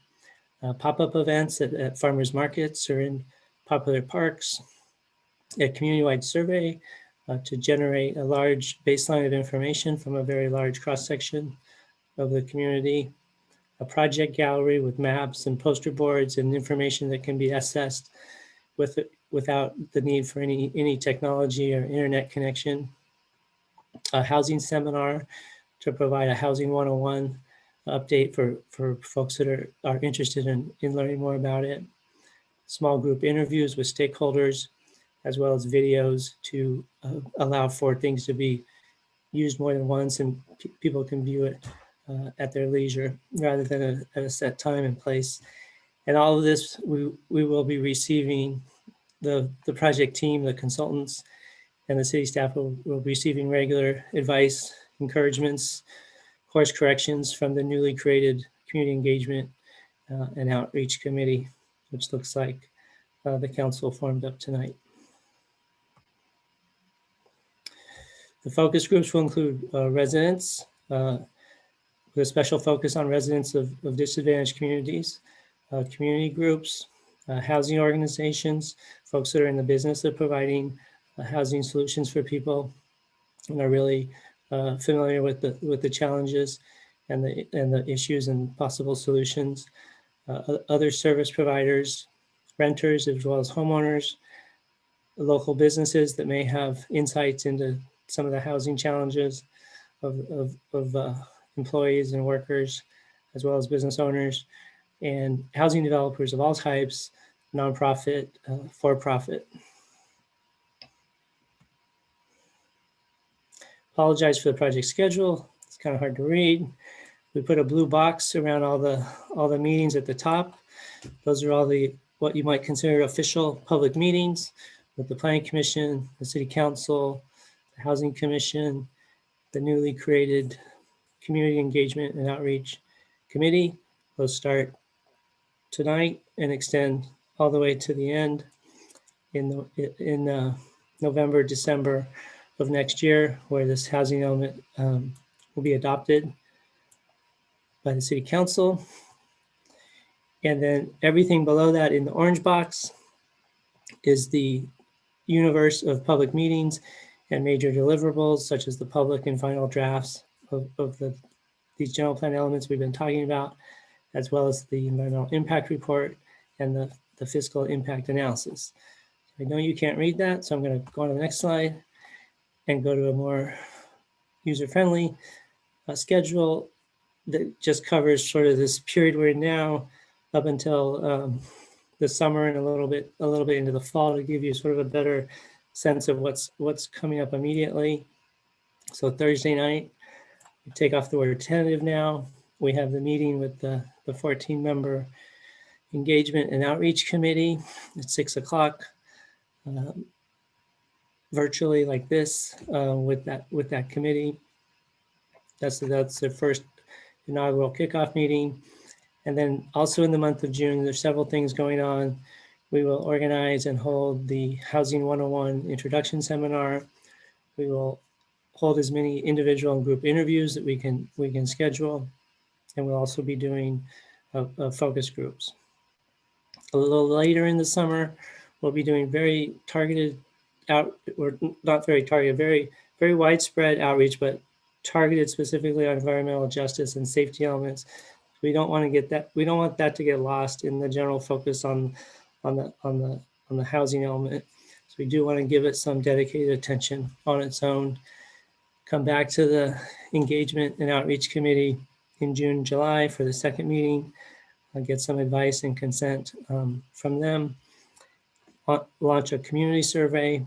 J: Pop-up events at farmers markets or in popular parks, a community-wide survey to generate a large baseline of information from a very large cross-section of the community, a project gallery with maps and poster boards and information that can be accessed without the need for any technology or internet connection, a housing seminar to provide a housing 101 update for folks that are interested in learning more about it, small group interviews with stakeholders, as well as videos to allow for things to be used more than once and people can view it at their leisure rather than at a set time and place. And all of this, we will be receiving, the project team, the consultants, and the city staff will be receiving regular advice, encouragements, course corrections from the newly created Community Engagement and Outreach Committee, which looks like the council formed up tonight. The focus groups will include residents, with a special focus on residents of disadvantaged communities, community groups, housing organizations, folks that are in the business of providing housing solutions for people and are really familiar with the challenges and the issues and possible solutions. Other service providers, renters, as well as homeowners, local businesses that may have insights into some of the housing challenges of employees and workers, as well as business owners, and housing developers of all types, nonprofit, for-profit. Apologize for the project schedule. It's kind of hard to read. We put a blue box around all the meetings at the top. Those are all what you might consider official public meetings with the Planning Commission, the City Council, the Housing Commission, the newly created Community Engagement and Outreach Committee. Those start tonight and extend all the way to the end in November, December of next year, where this housing element will be adopted by the City Council. And then everything below that in the orange box is the universe of public meetings and major deliverables, such as the public and final drafts of these general plan elements we've been talking about, as well as the environmental impact report and the fiscal impact analysis. I know you can't read that, so I'm going to go on to the next slide and go to a more user-friendly schedule. that just covers sort of this period we're in now up until the summer and a little bit into the fall, to give you sort of a better sense of what's coming up immediately. So Thursday night, we take off the word tentative now. We have the meeting with the 14-member Engagement and Outreach Committee at 6 o'clock, virtually like this, with that committee. That's their first inaugural kickoff meeting. And then also in the month of June, there's several things going on. We will organize and hold the Housing 101 Introduction Seminar. We will hold as many individual and group interviews that we can schedule. And we'll also be doing focus groups. A little later in the summer, we'll be doing very targeted very widespread outreach, but targeted specifically on environmental justice and safety elements. We don't want that to get lost in the general focus on the housing element. So we do want to give it some dedicated attention on its own. Come back to the Engagement and Outreach Committee in June, July for the second meeting. Get some advice and consent from them. Launch a community survey.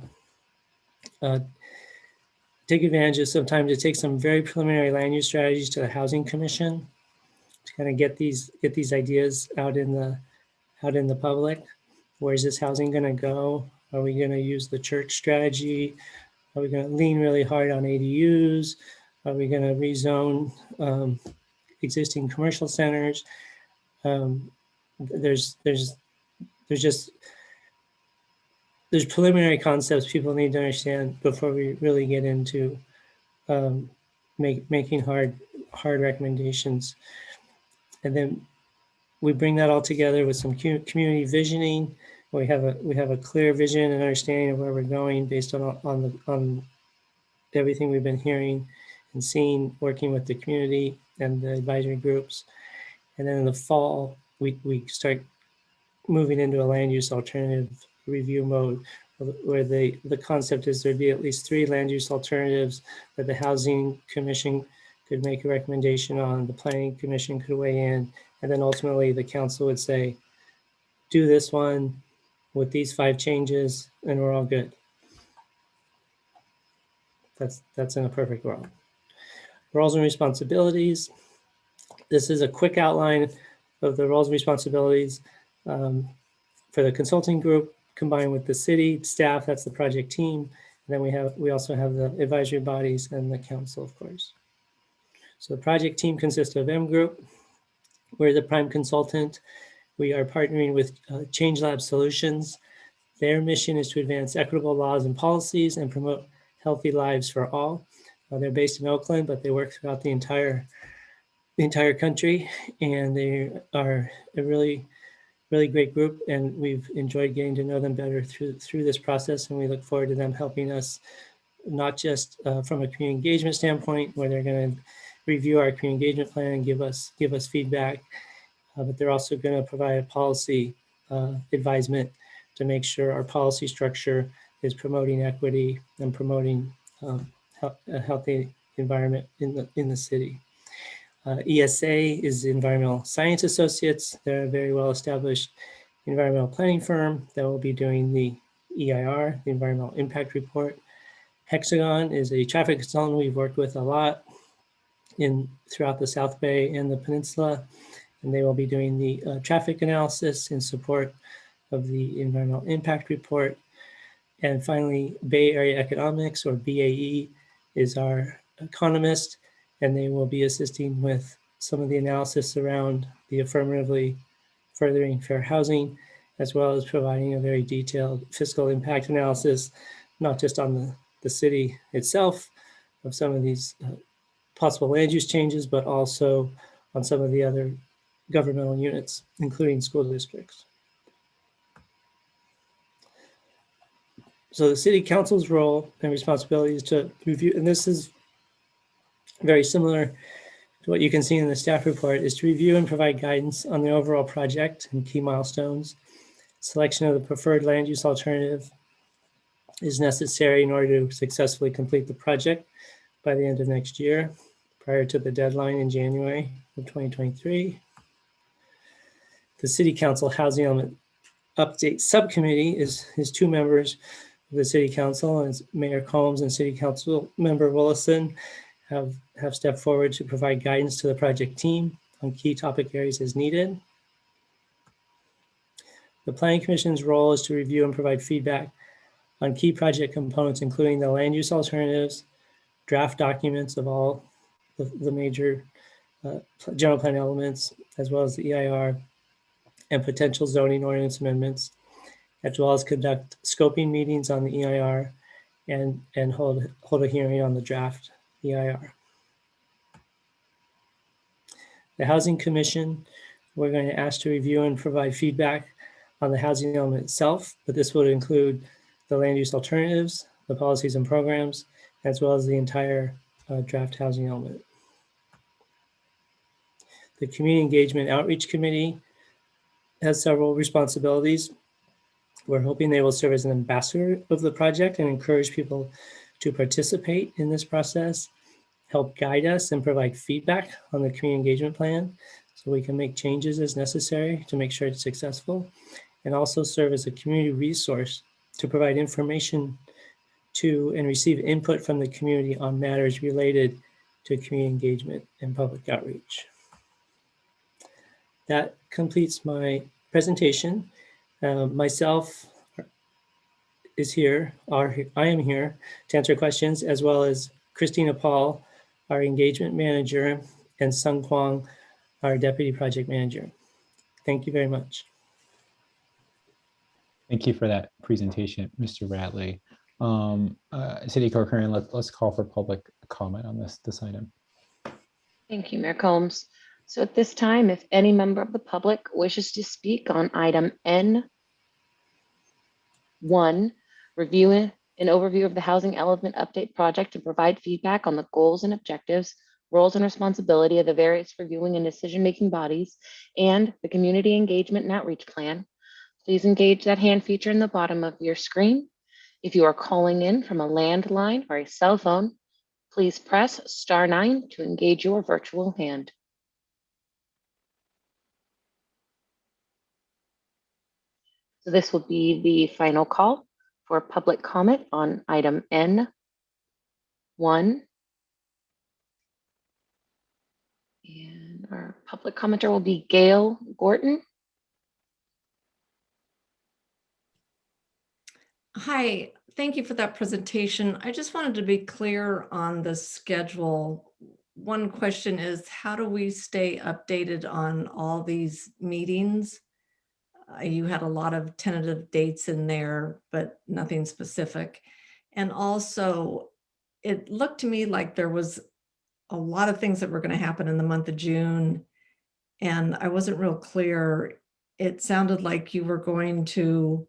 J: Take advantage of some time to take some very preliminary land use strategies to the Housing Commission to kind of get these ideas out in the public. Where's this housing going to go? Are we going to use the church strategy? Are we going to lean really hard on ADUs? Are we going to rezone existing commercial centers? There's preliminary concepts people need to understand before we really get into making hard recommendations. And then we bring that all together with some community visioning. We have a clear vision and understanding of where we're going based on everything we've been hearing and seeing, working with the community and the advisory groups. And then in the fall, we start moving into a land use alternative review mode, where the concept is there'd be at least 3 land use alternatives that the Housing Commission could make a recommendation on, the Planning Commission could weigh in, and then ultimately the council would say, do this one with these 5 changes, and we're all good. That's in a perfect world. Roles and responsibilities. This is a quick outline of the roles and responsibilities for the consulting group, combined with the city staff, that's the project team. And then we also have the advisory bodies and the council, of course. So the project team consists of M Group. We're the prime consultant. We are partnering with Change Lab Solutions. Their mission is to advance equitable laws and policies and promote healthy lives for all. They're based in Oakland, but they work throughout the entire country, and they are a really great group, and we've enjoyed getting to know them better through this process, and we look forward to them helping us, not just from a community engagement standpoint, where they're going to review our community engagement plan and give us feedback, but they're also going to provide a policy advisement to make sure our policy structure is promoting equity and promoting a healthy environment in the city. ESA is Environmental Science Associates. They're a very well-established environmental planning firm that will be doing the EIR, the Environmental Impact Report. Hexagon is a traffic consultant we've worked with a lot throughout the South Bay and the Peninsula, and they will be doing the traffic analysis in support of the Environmental Impact Report. And finally, Bay Area Economics, or BAE, is our economist, and they will be assisting with some of the analysis around the affirmatively furthering fair housing, as well as providing a very detailed fiscal impact analysis, not just on the city itself of some of these possible land use changes, but also on some of the other governmental units, including school districts. So the city council's role and responsibility is to review, and this is very similar to what you can see in the staff report, is to review and provide guidance on the overall project and key milestones. Selection of the preferred land use alternative is necessary in order to successfully complete the project by the end of next year. prior to the deadline in January of 2023. The City Council Housing Element Update Subcommittee is 2 members of the City Council, as Mayor Combs and City Council Member Willison have stepped forward to provide guidance to the project team on key topic areas as needed. The Planning Commission's role is to review and provide feedback on key project components, including the land use alternatives, draft documents of all the major general plan elements, as well as the EIR and potential zoning ordinance amendments, as well as conduct scoping meetings on the EIR and hold a hearing on the draft EIR. The Housing Commission, we're going to ask to review and provide feedback on the housing element itself, but this would include the land use alternatives, the policies and programs, as well as the entire draft housing element. The Community Engagement Outreach Committee has several responsibilities. We're hoping they will serve as an ambassador of the project and encourage people to participate in this process, help guide us and provide feedback on the community engagement plan so we can make changes as necessary to make sure it's successful, and also serve as a community resource to provide information to and receive input from the community on matters related to community engagement and public outreach. That completes my presentation. Myself is here, I am here to answer questions, as well as Christina Paul, our engagement manager, and Sung Kwong, our deputy project manager. Thank you very much.
A: Thank you for that presentation, Mr. Ratley. City Clerk Curran, let's call for public comment on this item.
D: Thank you, Mayor Combs. So at this time, if any member of the public wishes to speak on item N1, review an overview of the Housing Element Update Project and provide feedback on the goals and objectives, roles and responsibility of the various reviewing and decision-making bodies, and the Community Engagement and Outreach Plan, please engage that hand feature in the bottom of your screen. If you are calling in from a landline or a cell phone, please press *9 to engage your virtual hand. So this will be the final call for public comment on item N1. And our public commenter will be Gail Gorton.
K: Hi, thank you for that presentation. I just wanted to be clear on the schedule. One question is, how do we stay updated on all these meetings? You had a lot of tentative dates in there, but nothing specific. And also, it looked to me like there was a lot of things that were going to happen in the month of June, and I wasn't real clear. It sounded like you were going to,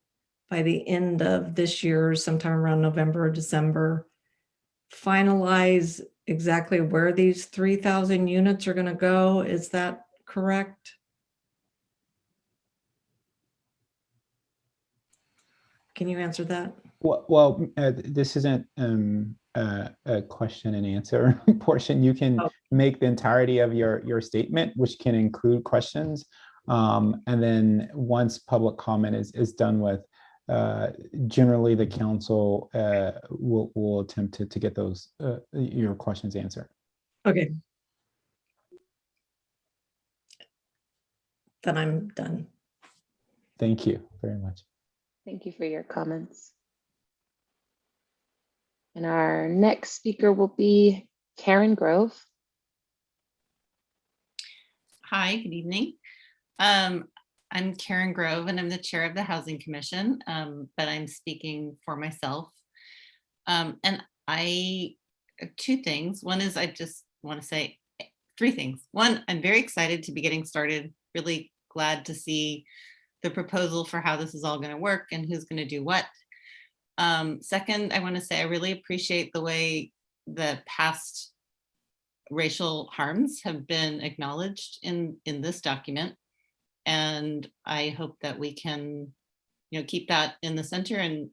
K: by the end of this year, sometime around November or December, finalize exactly where these 3,000 units are going to go. Is that correct? Can you answer that?
A: Well, this isn't a question and answer portion. You can make the entirety of your statement, which can include questions. And then once public comment is done with, generally the council will attempt to get those your questions answered.
K: Okay. Then I'm done.
A: Thank you very much.
D: Thank you for your comments. And our next speaker will be Karen Grove.
V: Hi, good evening. I'm Karen Grove and I'm the chair of the Housing Commission, but I'm speaking for myself. And two things. One is I just want to say 3 things. One, I'm very excited to be getting started, really glad to see the proposal for how this is all going to work and who's going to do what. Second, I want to say I really appreciate the way the past racial harms have been acknowledged in this document. And I hope that we can, keep that in the center and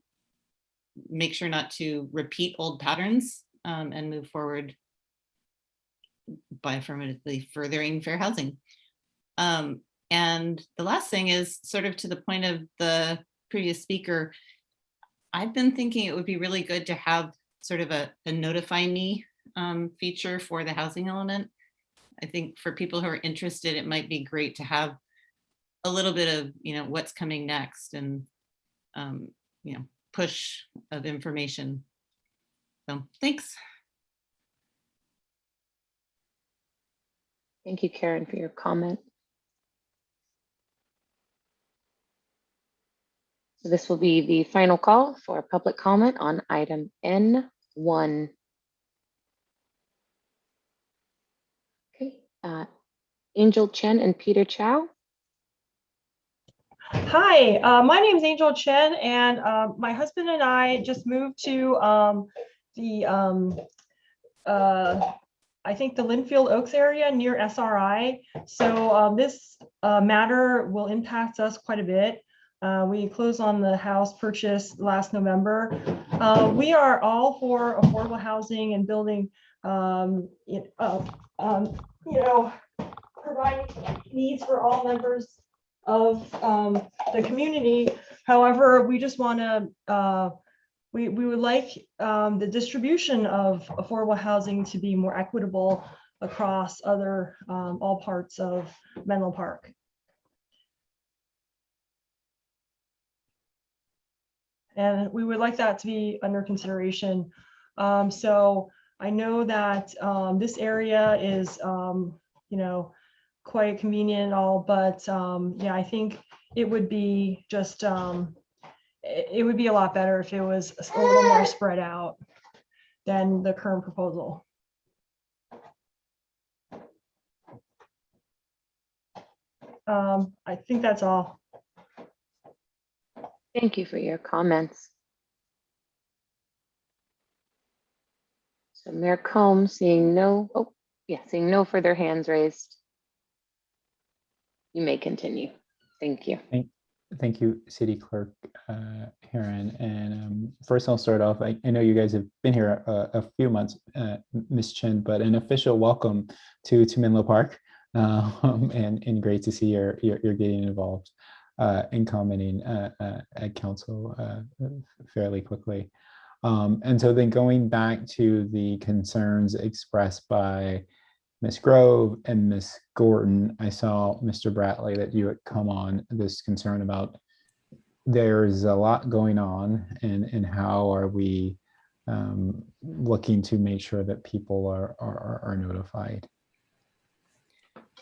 V: make sure not to repeat old patterns and move forward by affirmatively furthering fair housing. And the last thing is sort of to the point of the previous speaker. I've been thinking it would be really good to have sort of a notify me feature for the housing element. I think for people who are interested, it might be great to have a little bit of, what's coming next and, push of information. So thanks.
D: Thank you, Karen, for your comment. So this will be the final call for public comment on item N1. Okay, Angel Chen and Peter Chow.
L: Hi, my name is Angel Chen, and my husband and I just moved to I think the Linfield Oaks area near SRI. So this matter will impact us quite a bit. We closed on the house purchase last November. We are all for affordable housing and building, providing needs for all members of the community. However, we just want to, we would like the distribution of affordable housing to be more equitable across other, all parts of Menlo Park. And we would like that to be under consideration. So I know that this area is, quite convenient and all, but yeah, I think it would be just, it would be a lot better if it was a little more spread out than the current proposal. I think that's all.
D: Thank you for your comments. So Mayor Combs, seeing no further hands raised. You may continue. Thank you.
A: Thank you, City Clerk Heron. And first I'll start off. I know you guys have been here a few months, Ms. Chen, but an official welcome to Menlo Park. And great to see you're getting involved in commenting at council fairly quickly. And so then going back to the concerns expressed by Ms. Grove and Ms. Gordon, I saw, Mr. Bratley, that you had come on this concern about there's a lot going on and how are we looking to make sure that people are notified.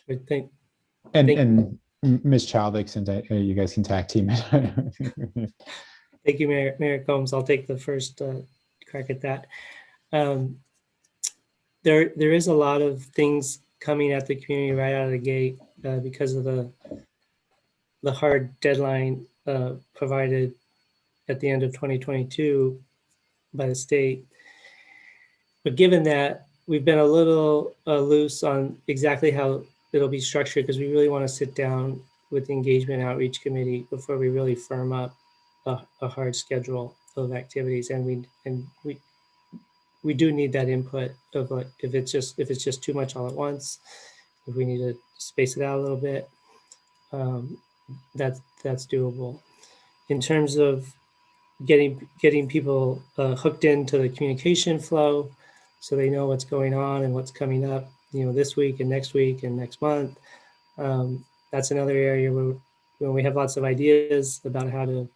J: I think.
A: And Ms. Chaldix, and you guys can tag team it.
J: Thank you, Mayor Combs. I'll take the first crack at that. There is a lot of things coming at the community right out of the gate because of the hard deadline provided at the end of 2022 by the state. But given that, we've been a little loose on exactly how it'll be structured because we really want to sit down with the Engagement Outreach Committee before we really firm up a hard schedule of activities, and we do need that input of like if it's just too much all at once, if we need to space it out a little bit, that's doable. In terms of getting people hooked into the communication flow, so they know what's going on and what's coming up, this week and next month. That's another area where we have lots of ideas about how to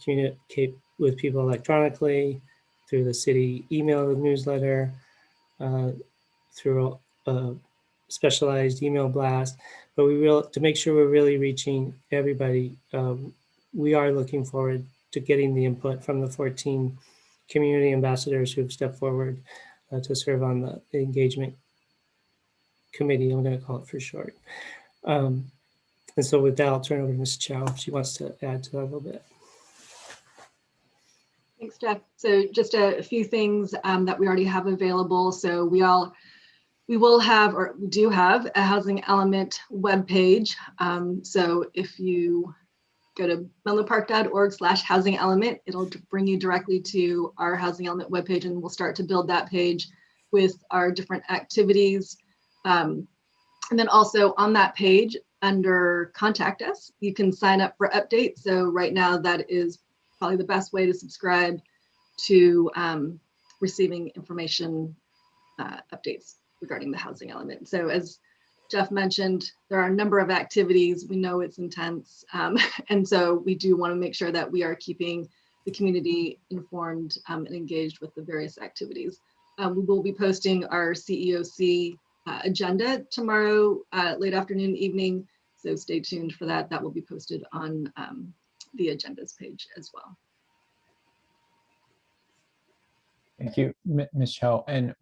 J: communicate with people electronically, through the city email newsletter, through a specialized email blast. But to make sure we're really reaching everybody, we are looking forward to getting the input from the 14 community ambassadors who've stepped forward to serve on the engagement committee. I'm going to call it for short. And so with that, I'll turn over to Ms. Chow if she wants to add to that a little bit.
P: Thanks, Jeff. So just a few things that we already have available. So we will have, or we do have, a housing element webpage. So if you go to menlopark.org/housing element, it'll bring you directly to our housing element webpage, and we'll start to build that page with our different activities. And then also on that page under contact us, you can sign up for updates. So right now that is probably the best way to subscribe to receiving information updates regarding the housing element. So as Jeff mentioned, there are a number of activities. We know it's intense. And so we do want to make sure that we are keeping the community informed and engaged with the various activities. We will be posting our CEOC agenda tomorrow, late afternoon, evening. So stay tuned for that. That will be posted on the agendas page as well.
A: Thank you, Michelle. And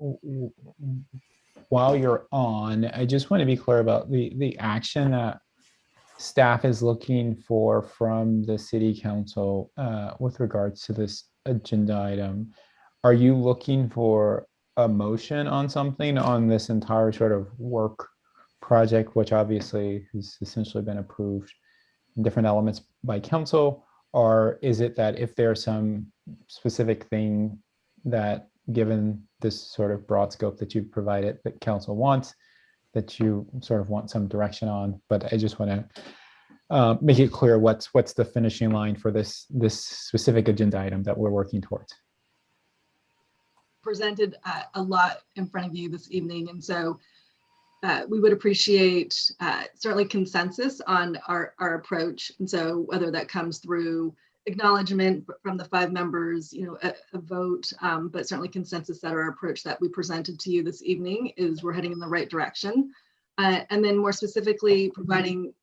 A: while you're on, I just want to be clear about the action that staff is looking for from the city council with regards to this agenda item. Are you looking for a motion on something on this entire sort of work project, which obviously has essentially been approved in different elements by council? Or is it that if there's some specific thing that, given this sort of broad scope that you've provided, that council wants, that you sort of want some direction on? But I just want to make it clear what's the finishing line for this specific agenda item that we're working towards.
P: Presented a lot in front of you this evening, and so we would appreciate certainly consensus on our approach. And so whether that comes through acknowledgement from the 5 members, a vote, but certainly consensus that our approach that we presented to you this evening is we're heading in the right direction. And then more specifically providing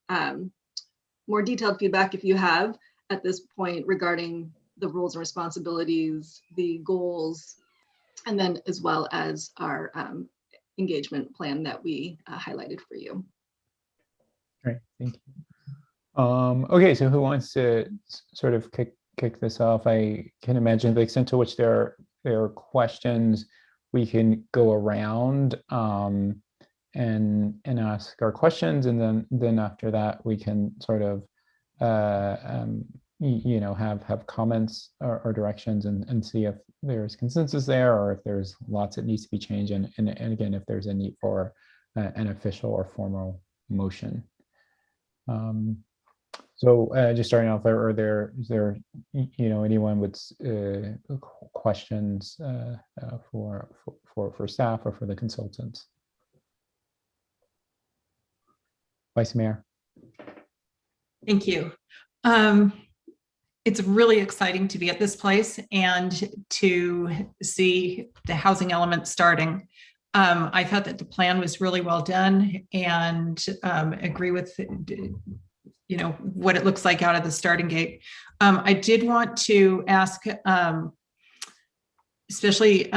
P: more detailed feedback if you have at this point regarding the roles and responsibilities, the goals, and then as well as our engagement plan that we highlighted for you.
A: Great, thank you. Okay, so who wants to sort of kick this off? I can imagine the extent to which there are questions, we can go around and ask our questions, and then after that we can sort of have comments or directions and see if there's consensus there or if there's lots that needs to be changed, and again, if there's a need for an official or formal motion. So just starting off, is there anyone with questions for staff or for the consultants? Vice Mayor.
N: Thank you. It's really exciting to be at this place and to see the housing element starting. I thought that the plan was really well done, and agree with what it looks like out of the starting gate. I did want to ask, especially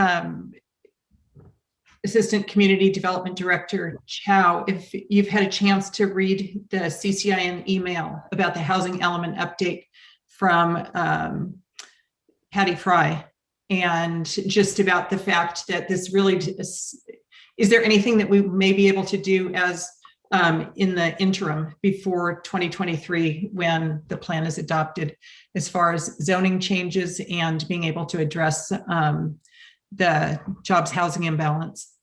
N: Assistant Community Development Director Chow, if you've had a chance to read the CCIN email about the housing element update from Patty Fry, and just about the fact that this really is there anything that we may be able to do as in the interim before 2023 when the plan is adopted, as far as zoning changes and being able to address the jobs housing imbalance?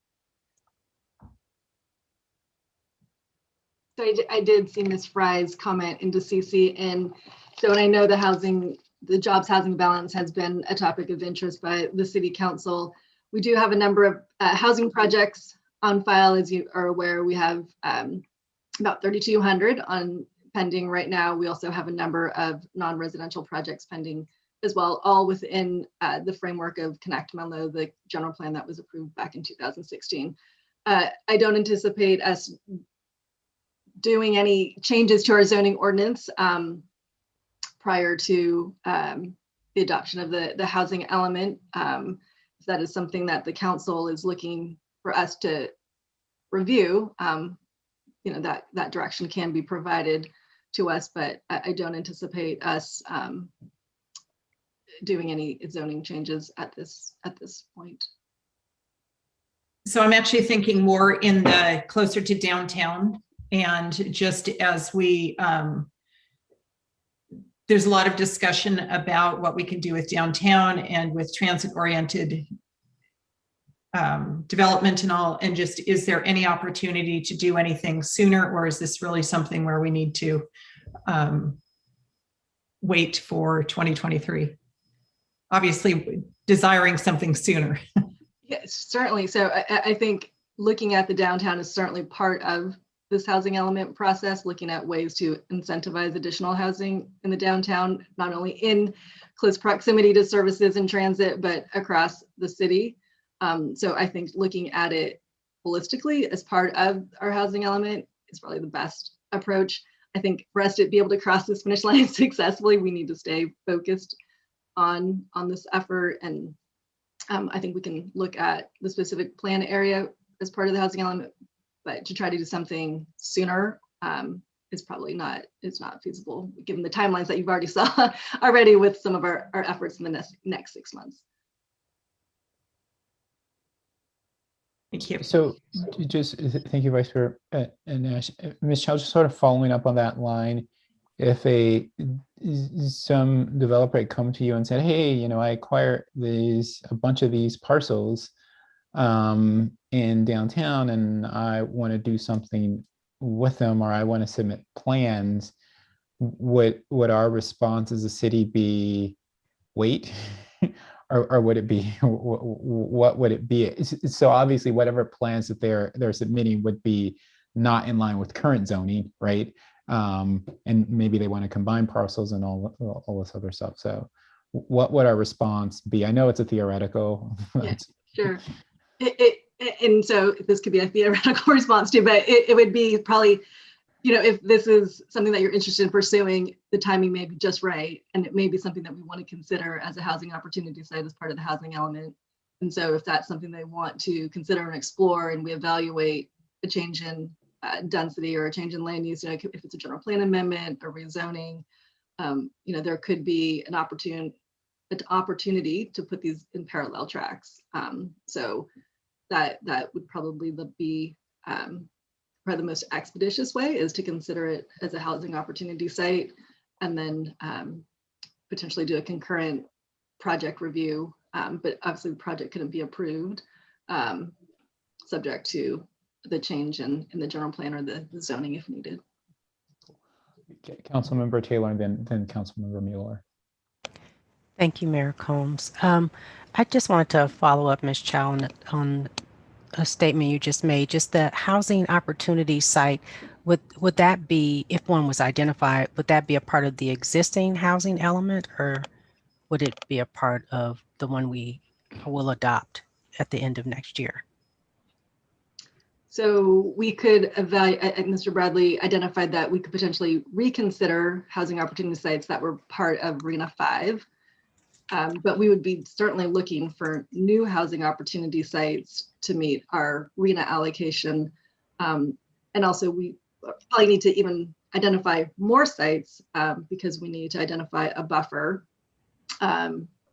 P: So I did see Ms. Fry's comment into CC, and so, and I know the jobs housing balance has been a topic of interest by the City Council. We do have a number of housing projects on file. As you are aware, we have about 3,200 on pending right now. We also have a number of non-residential projects pending as well, all within the framework of Connect Menlo, the general plan that was approved back in 2016. I don't anticipate us doing any changes to our zoning ordinance prior to the adoption of the housing element. If that is something that the council is looking for us to review, that direction can be provided to us, but I don't anticipate us doing any zoning changes at this point.
N: So I'm actually thinking more in the closer to downtown, and just as we, there's a lot of discussion about what we can do with downtown and with transit-oriented development and all, and just, is there any opportunity to do anything sooner, or is this really something where we need to wait for 2023? Obviously desiring something sooner.
P: Yes, certainly. So I think looking at the downtown is certainly part of this housing element process, looking at ways to incentivize additional housing in the downtown, not only in close proximity to services and transit, but across the city. So I think looking at it holistically as part of our housing element is probably the best approach. I think for us to be able to cross this finish line successfully, we need to stay focused on this effort. And I think we can look at the specific plan area as part of the housing element, but to try to do something sooner is probably not, it's not feasible given the timelines that you've already saw already with some of our efforts in the next 6 months.
N: Thank you.
A: So just thank you, Vice Chair Nash. Ms. Chow, just sort of following up on that line, if some developer had come to you and said, hey, you know, I acquired a bunch of these parcels in downtown and I want to do something with them, or I want to submit plans, would our response as a city be wait? Or would it be, what would it be? So obviously whatever plans that they're submitting would be not in line with current zoning, right? And maybe they want to combine parcels and all this other stuff. So what would our response be? I know it's a theoretical.
P: Yeah, sure. And so this could be a theoretical response too, but it would be probably, you know, if this is something that you're interested in pursuing, the timing may be just right. And it may be something that we want to consider as a housing opportunity site as part of the housing element. And so if that's something they want to consider and explore, and we evaluate a change in density or a change in land use, you know, if it's a general plan amendment or rezoning, you know, there could be an opportunity to put these in parallel tracks. So that would probably be probably the most expeditious way, is to consider it as a housing opportunity site, and then potentially do a concurrent project review. But obviously the project couldn't be approved subject to the change in the general plan or the zoning if needed.
A: Okay, Councilmember Taylor and then Councilmember Mueller.
C: Thank you, Mayor Combs. I just wanted to follow up, Ms. Chow, on a statement you just made. Just the housing opportunity site, would that be, if one was identified, would that be a part of the existing housing element, or would it be a part of the one we will adopt at the end of next year?
P: So we could evaluate, Mr. Bradley identified that we could potentially reconsider housing opportunity sites that were part of RENA 5. But we would be certainly looking for new housing opportunity sites to meet our RENA allocation. And also we probably need to even identify more sites because we need to identify a buffer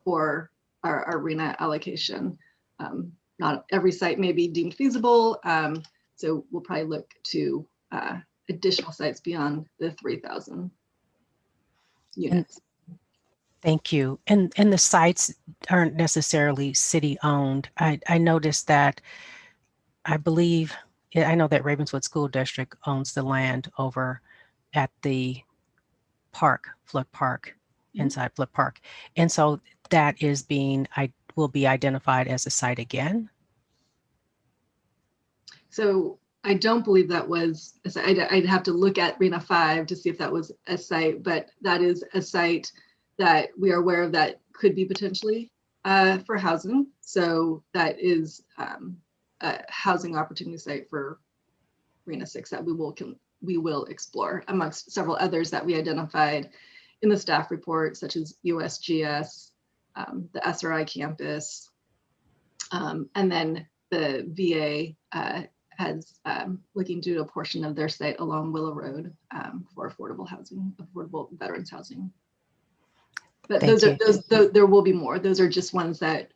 P: for our RENA allocation. Not every site may be deemed feasible. So we'll probably look to additional sites beyond the 3,000 units.
C: Thank you. And the sites aren't necessarily city owned. I noticed that, I believe, I know that Ravenswood School District owns the land over at the park, Flood Park, inside Flood Park. And so that is will be identified as a site again.
P: So I don't believe that was, I'd have to look at RENA 5 to see if that was a site, but that is a site that we are aware of that could be potentially for housing. So that is a housing opportunity site for RENA 6 that we will explore, amongst several others that we identified in the staff report, such as USGS, the SRI campus, and then the VA has looking to do a portion of their site along Willow Road for affordable housing, affordable veterans housing. But there will be more. Those are just ones that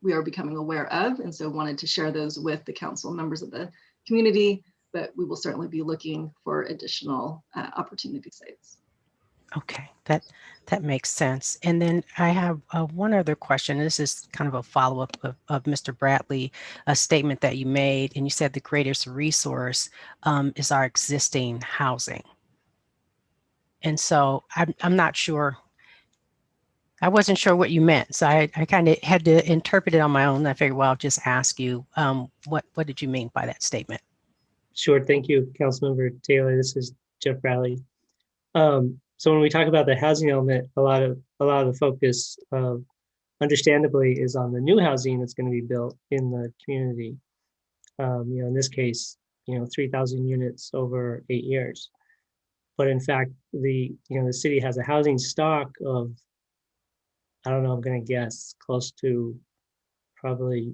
P: we are becoming aware of, and so wanted to share those with the council members of the community. But we will certainly be looking for additional opportunity sites.
C: Okay, that makes sense. And then I have one other question. This is kind of a follow-up of Mr. Bradley, a statement that you made, and you said the greatest resource is our existing housing. And so I'm not sure. I wasn't sure what you meant, so I kind of had to interpret it on my own. I figured, well, I'll just ask you, what did you mean by that statement?
J: Sure. Thank you, Councilmember Taylor. This is Jeff Bradley. So when we talk about the housing element, a lot of the focus, understandably, is on the new housing that's going to be built in the community. In this case, 3,000 units over 8 years. But in fact, the city has a housing stock of, I don't know, I'm going to guess close to probably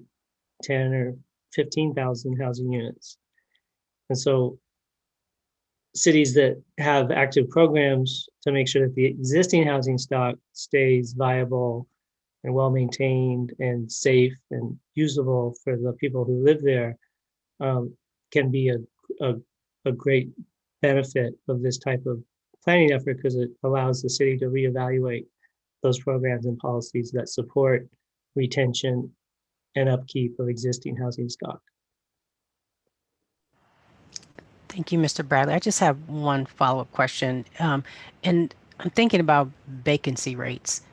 J: 10 or 15,000 housing units. And so cities that have active programs to make sure that the existing housing stock stays viable and well-maintained and safe and usable for the people who live there can be a great benefit of this type of planning effort, because it allows the city to reevaluate those programs and policies that support retention and upkeep of existing housing stock.
C: Thank you, Mr. Bradley. I just have one follow-up question. And I'm thinking about vacancy rates.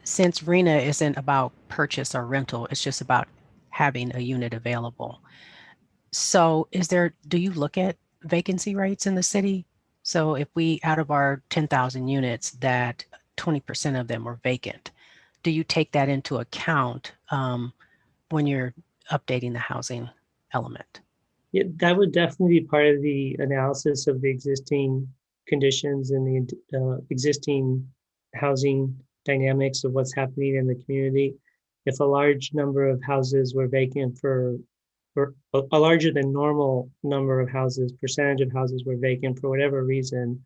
C: Since RENA isn't about purchase or rental, it's just about having a unit available. So do you look at vacancy rates in the city? So if we, out of our 10,000 units, that 20% of them are vacant, do you take that into account when you're updating the housing element?
J: Yeah, that would definitely be part of the analysis of the existing conditions and the existing housing dynamics of what's happening in the community. If a large number of houses were vacant for a larger than normal number of houses, percentage of houses were vacant for whatever reason,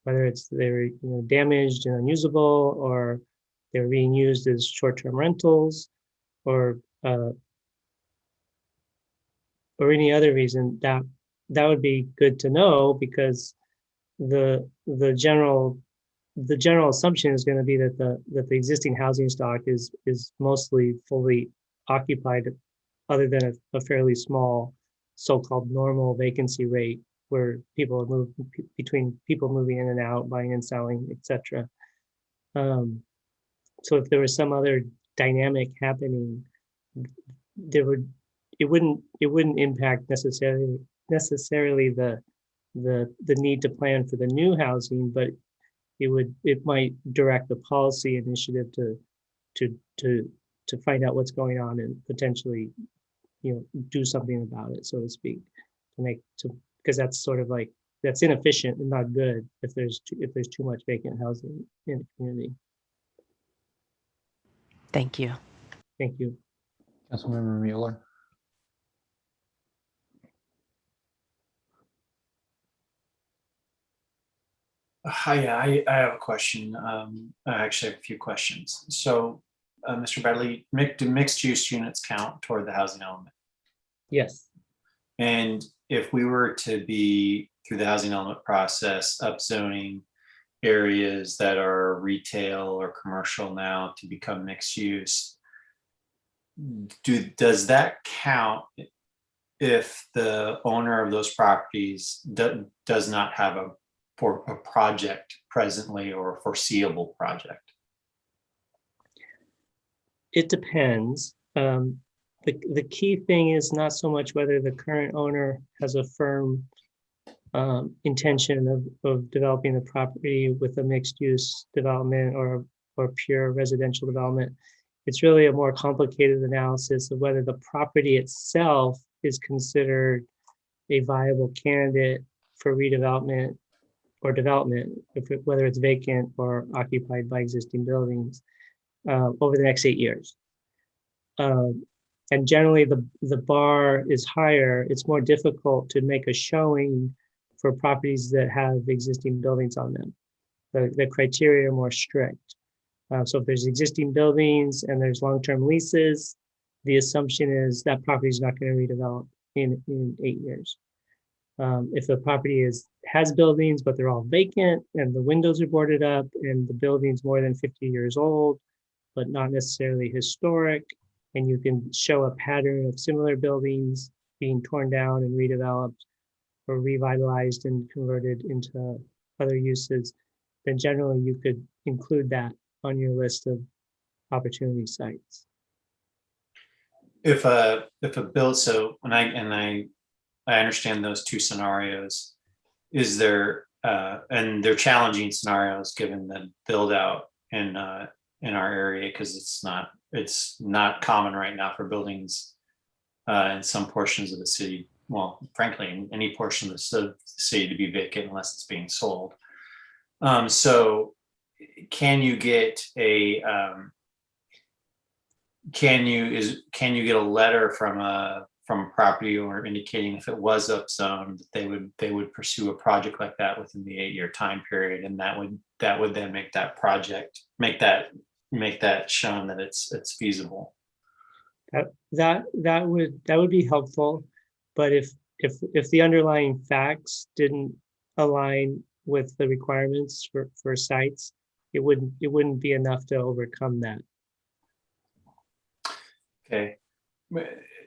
J: whether it's they were damaged and unusable, or they were being used as short-term rentals, or any other reason, that would be good to know, because the general assumption is going to be that the existing housing stock is mostly fully occupied, other than a fairly small so-called normal vacancy rate, where people move between people moving in and out, buying and selling, etc. So if there was some other dynamic happening, it wouldn't impact necessarily the need to plan for the new housing, but it might direct the policy initiative to find out what's going on and potentially do something about it, so to speak, because that's sort of like, that's inefficient and not good if there's too much vacant housing in the community.
C: Thank you.
J: Thank you.
A: Councilmember Mueller.
O: Hi, I have a question. I actually have a few questions. So, Mr. Bradley, do mixed use units count toward the housing element?
J: Yes.
O: And if we were to be, through the housing element process, upzoning areas that are retail or commercial now to become mixed use, does that count if the owner of those properties does not have a project presently, or a foreseeable project?
J: It depends. The key thing is not so much whether the current owner has a firm intention of developing the property with a mixed use development or pure residential development. It's really a more complicated analysis of whether the property itself is considered a viable candidate for redevelopment or development, whether it's vacant or occupied by existing buildings, over the next 8 years. And generally the bar is higher. It's more difficult to make a showing for properties that have existing buildings on them. The criteria are more strict. So if there's existing buildings and there's long-term leases, the assumption is that property is not going to redevelop in 8 years. If the property has buildings, but they're all vacant and the windows are boarded up and the building's more than 50 years old, but not necessarily historic, and you can show a pattern of similar buildings being torn down and redeveloped or revitalized and converted into other uses, then generally you could include that on your list of opportunity sites.
O: If a build, so when I understand those two scenarios, is there and they're challenging scenarios given the build out in our area, because it's not common right now for buildings in some portions of the city, well, frankly, in any portion of the city to be vacant unless it's being sold. So can you get a can you get a letter from a property owner indicating if it was upzoned that they would pursue a project like that within the 8-year time period, and that would then make that project make that shown that it's feasible?
J: That would be helpful, but if the underlying facts didn't align with the requirements for sites, it wouldn't be enough to overcome that.
O: Okay.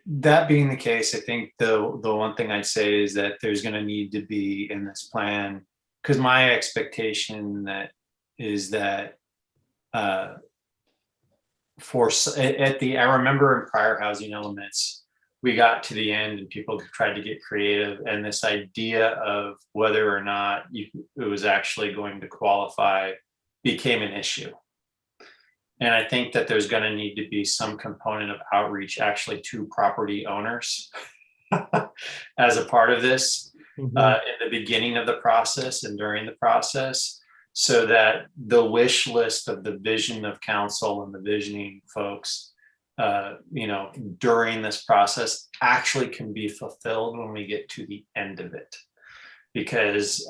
O: That being the case, I think the one thing I'd say is that there's going to need to be in this plan, because my expectation is that I remember in prior housing elements, we got to the end and people tried to get creative, and this idea of whether or not it was actually going to qualify became an issue. And I think that there's going to need to be some component of outreach actually to property owners as a part of this in the beginning of the process and during the process, so that the wish list of the vision of council and the visioning folks, during this process actually can be fulfilled when we get to the end of it. Because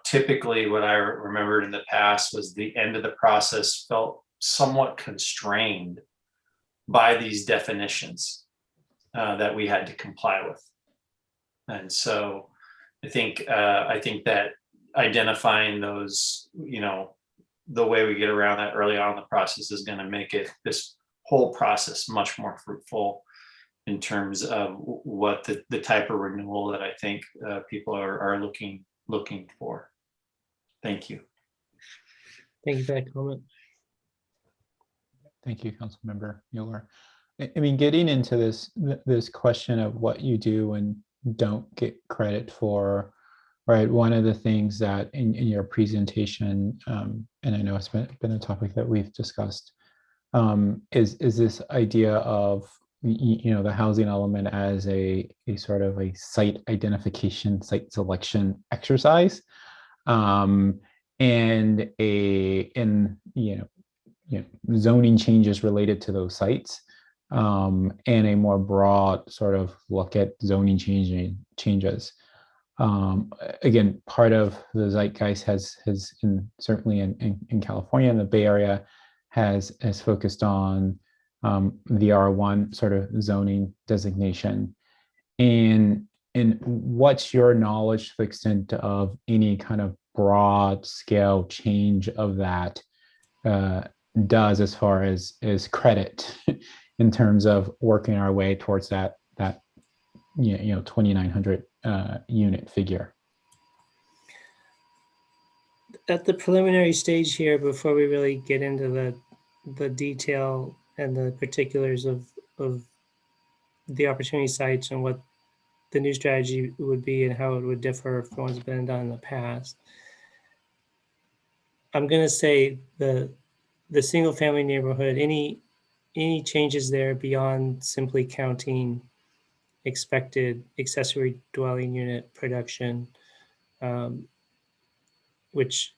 O: typically what I remembered in the past was the end of the process felt somewhat constrained by these definitions that we had to comply with. And so I think that identifying those, the way we get around that early on in the process is going to make this whole process much more fruitful in terms of what the type of renewal that I think people are looking for. Thank you.
J: Thank you for that comment.
A: Thank you, Councilmember Mueller. I mean, getting into this question of what you do and don't get credit for, right? One of the things that in your presentation, and I know it's been a topic that we've discussed, is this idea of the housing element as a sort of a site identification, site selection exercise, and zoning changes related to those sites, and a more broad sort of look at zoning changes. Again, part of the zeitgeist has certainly in California and the Bay Area has focused on the R1 sort of zoning designation. And what's your knowledge to the extent of any kind of broad scale change of that does as far as credit in terms of working our way towards that 2,900 unit figure?
J: At the preliminary stage here, before we really get into the detail and the particulars of the opportunity sites and what the new strategy would be and how it would differ from what's been done in the past, I'm going to say the single family neighborhood, any changes there beyond simply counting expected accessory dwelling unit production, which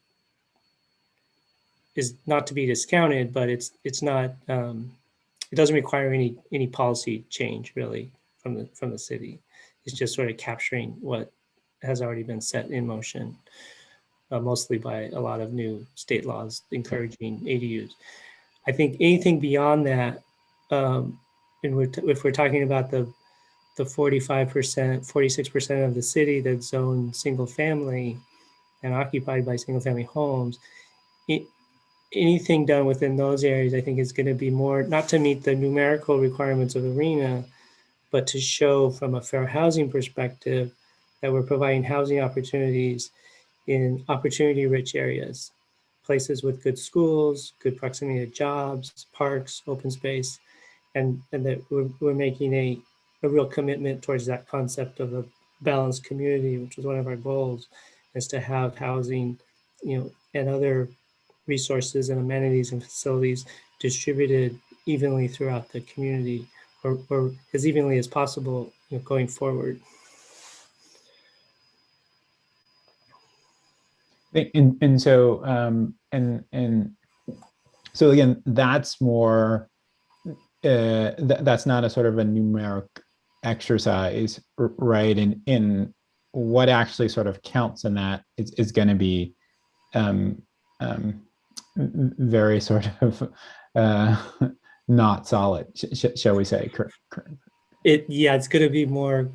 J: is not to be discounted, but it's not, it doesn't require any policy change really from the city. It's just sort of capturing what has already been set in motion, mostly by a lot of new state laws encouraging ADUs. I think anything beyond that, and if we're talking about the the 45%, 46% of the city that's zoned single family and occupied by single family homes, anything done within those areas, I think is going to be more, not to meet the numerical requirements of ARENA, but to show from a fair housing perspective that we're providing housing opportunities in opportunity-rich areas, places with good schools, good proximity to jobs, parks, open space, and that we're making a real commitment towards that concept of a balanced community, which was one of our goals, is to have housing, and other resources and amenities and facilities distributed evenly throughout the community, or as evenly as possible, going forward.
A: And so so again, that's more that's not a sort of a numeric exercise, right? In what actually sort of counts in that is going to be very sort of not solid, shall we say?
J: It's going to be more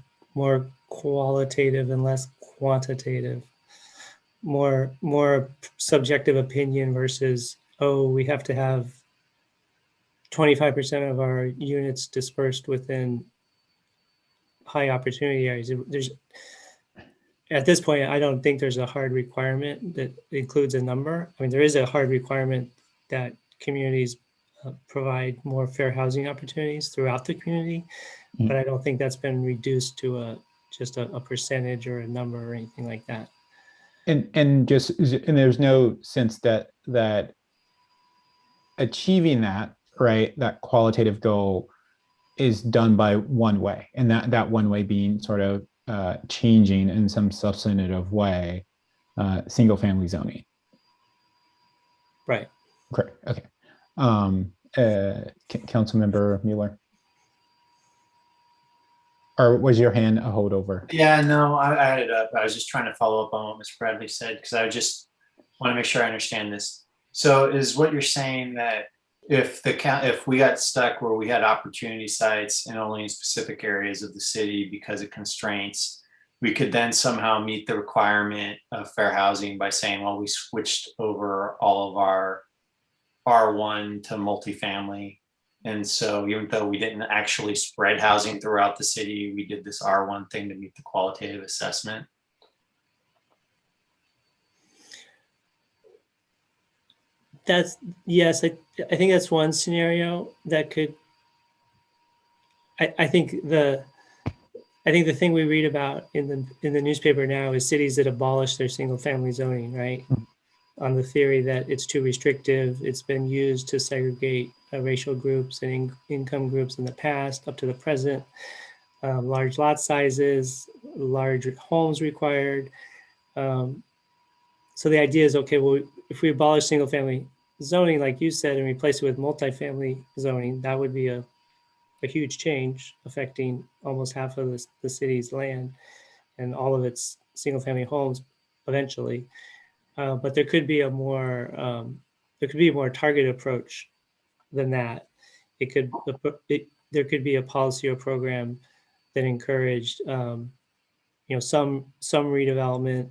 J: qualitative and less quantitative, more subjective opinion versus, oh, we have to have 25% of our units dispersed within high opportunity areas. At this point, I don't think there's a hard requirement that includes a number. I mean, there is a hard requirement that communities provide more fair housing opportunities throughout the community, but I don't think that's been reduced to just a percentage or a number or anything like that.
A: And there's no sense that achieving that, right, that qualitative goal is done by one way, and that one way being sort of changing in some substantive way single family zoning.
J: Right.
A: Correct. Okay. Councilmember Mueller, or was your hand a holdover?
O: Yeah, no, I had it up. I was just trying to follow up on what Ms. Bradley said, because I just want to make sure I understand this. So is what you're saying that if we got stuck where we had opportunity sites and only in specific areas of the city because of constraints, we could then somehow meet the requirement of fair housing by saying, well, we switched over all of our R1 to multifamily. And so even though we didn't actually spread housing throughout the city, we did this R1 thing to meet the qualitative assessment.
J: Yes, I think that's one scenario that could, I think the thing we read about in the newspaper now is cities that abolish their single family zoning, right? On the theory that it's too restrictive. It's been used to segregate racial groups and income groups in the past up to the present. Large lot sizes, large homes required. So the idea is, okay, well, if we abolish single family zoning, like you said, and replace it with multifamily zoning, that would be a huge change affecting almost half of the city's land and all of its single family homes eventually. But there could be a more targeted approach than that. There could be a policy or program that encouraged some redevelopment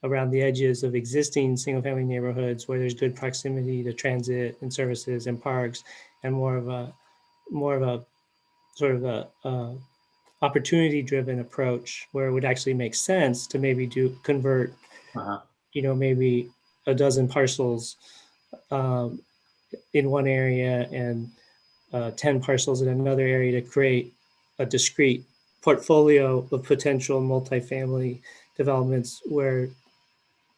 J: around the edges of existing single family neighborhoods where there's good proximity to transit and services and parks, and more of a sort of a opportunity driven approach where it would actually make sense to maybe convert maybe a dozen parcels in one area and 10 parcels in another area to create a discrete portfolio of potential multifamily developments where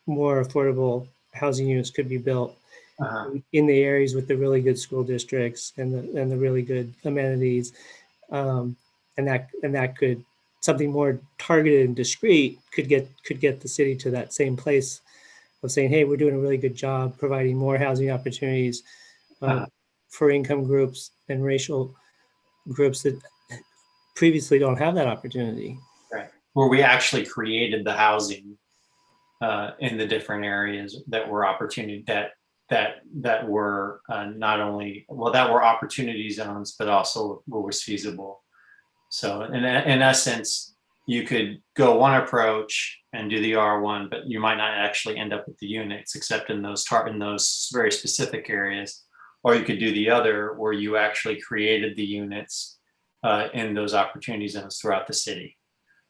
J: more affordable housing units could be built in the areas with the really good school districts and the really good amenities, and that could, something more targeted and discrete could get the city to that same place of saying, hey, we're doing a really good job providing more housing opportunities for income groups and racial groups that previously don't have that opportunity.
O: Right, where we actually created the housing in the different areas that were opportunity that were not only, well, that were opportunity zones, but also what was feasible. So in essence, you could go one approach and do the R1, but you might not actually end up with the units except in those very specific areas. Or you could do the other where you actually created the units in those opportunity zones throughout the city.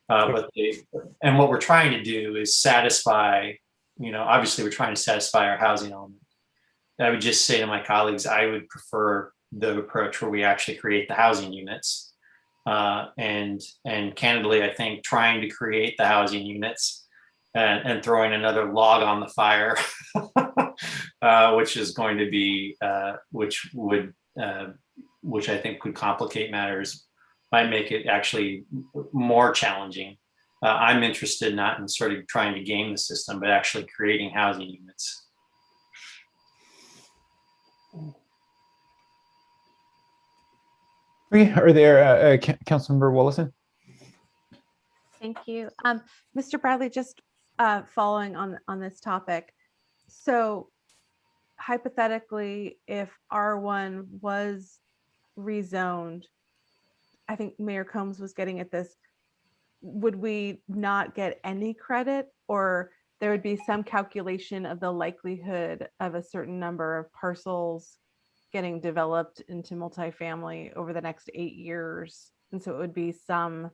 O: And what we're trying to do is satisfy, obviously we're trying to satisfy our housing element. I would just say to my colleagues, I would prefer the approach where we actually create the housing units. And candidly, I think trying to create the housing units and throwing another log on the fire, which is going to be, which I think could complicate matters, might make it actually more challenging. I'm interested not in sort of trying to game the system, but actually creating housing units.
A: Okay, are there, Councilmember Willison?
B: Thank you. Mr. Bradley, just following on this topic. So hypothetically, if R1 was rezoned, I think Mayor Combs was getting at this, would we not get any credit, or there would be some calculation of the likelihood of a certain number of parcels getting developed into multifamily over the next 8 years? And so it would be some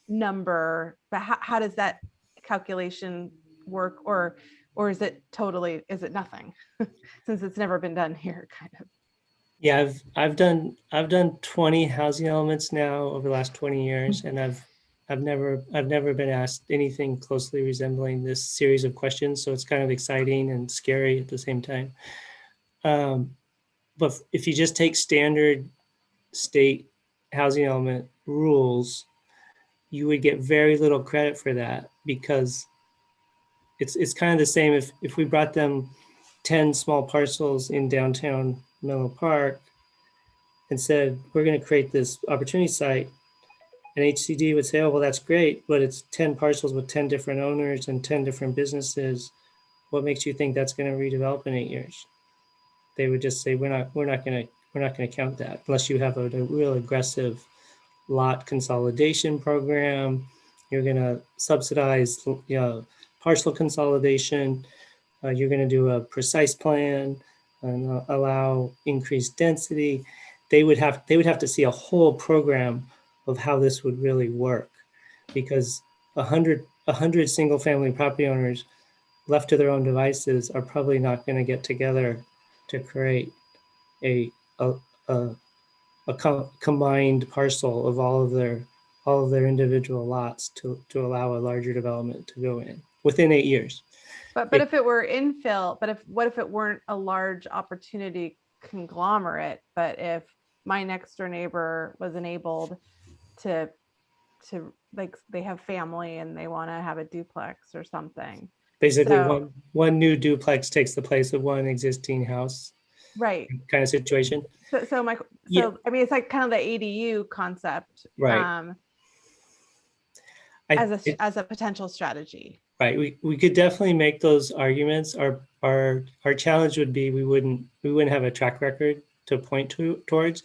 B: number, but how does that calculation work, or is it nothing since it's never been done here, kind of?
J: Yeah, I've done 20 housing elements now over the last 20 years, and I've never been asked anything closely resembling this series of questions. So it's kind of exciting and scary at the same time. But if you just take standard state housing element rules, you would get very little credit for that, because it's kind of the same if we brought them 10 small parcels in downtown Menlo Park and said, we're going to create this opportunity site, and HCD would say, oh, well, that's great, but it's 10 parcels with 10 different owners and 10 different businesses. What makes you think that's going to redevelop in 8 years? They would just say, we're not going to count that unless you have a real aggressive lot consolidation program. You're going to subsidize, parcel consolidation. You're going to do a precise plan and allow increased density. They would have to see a whole program of how this would really work, because 100 single family property owners left to their own devices are probably not going to get together to create a combined parcel of all of their individual lots to allow a larger development to go in within 8 years.
B: But if it were infill, what if it weren't a large opportunity conglomerate, but if my next door neighbor was enabled to like, they have family and they want to have a duplex or something.
J: Basically,
B: So,
J: one new duplex takes the place of one existing house,
B: right.
J: kind of situation.
B: So
J: Yeah.
B: I mean, it's like kind of the ADU concept,
J: Right.
B: as a potential strategy.
J: Right. We could definitely make those arguments. Our challenge would be we wouldn't have a track record to point towards.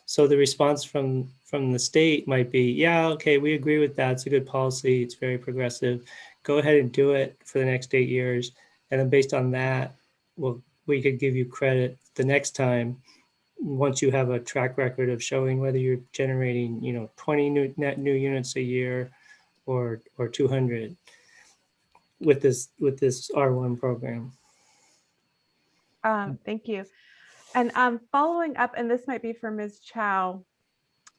J: So the response from the state might be, yeah, okay, we agree with that. It's a good policy. It's very progressive. Go ahead and do it for the next 8 years. And then based on that, we could give you credit the next time, once you have a track record of showing whether you're generating, 20 net new units a year or 200 with this R1 program.
B: Thank you. And following up, and this might be for Ms. Chow,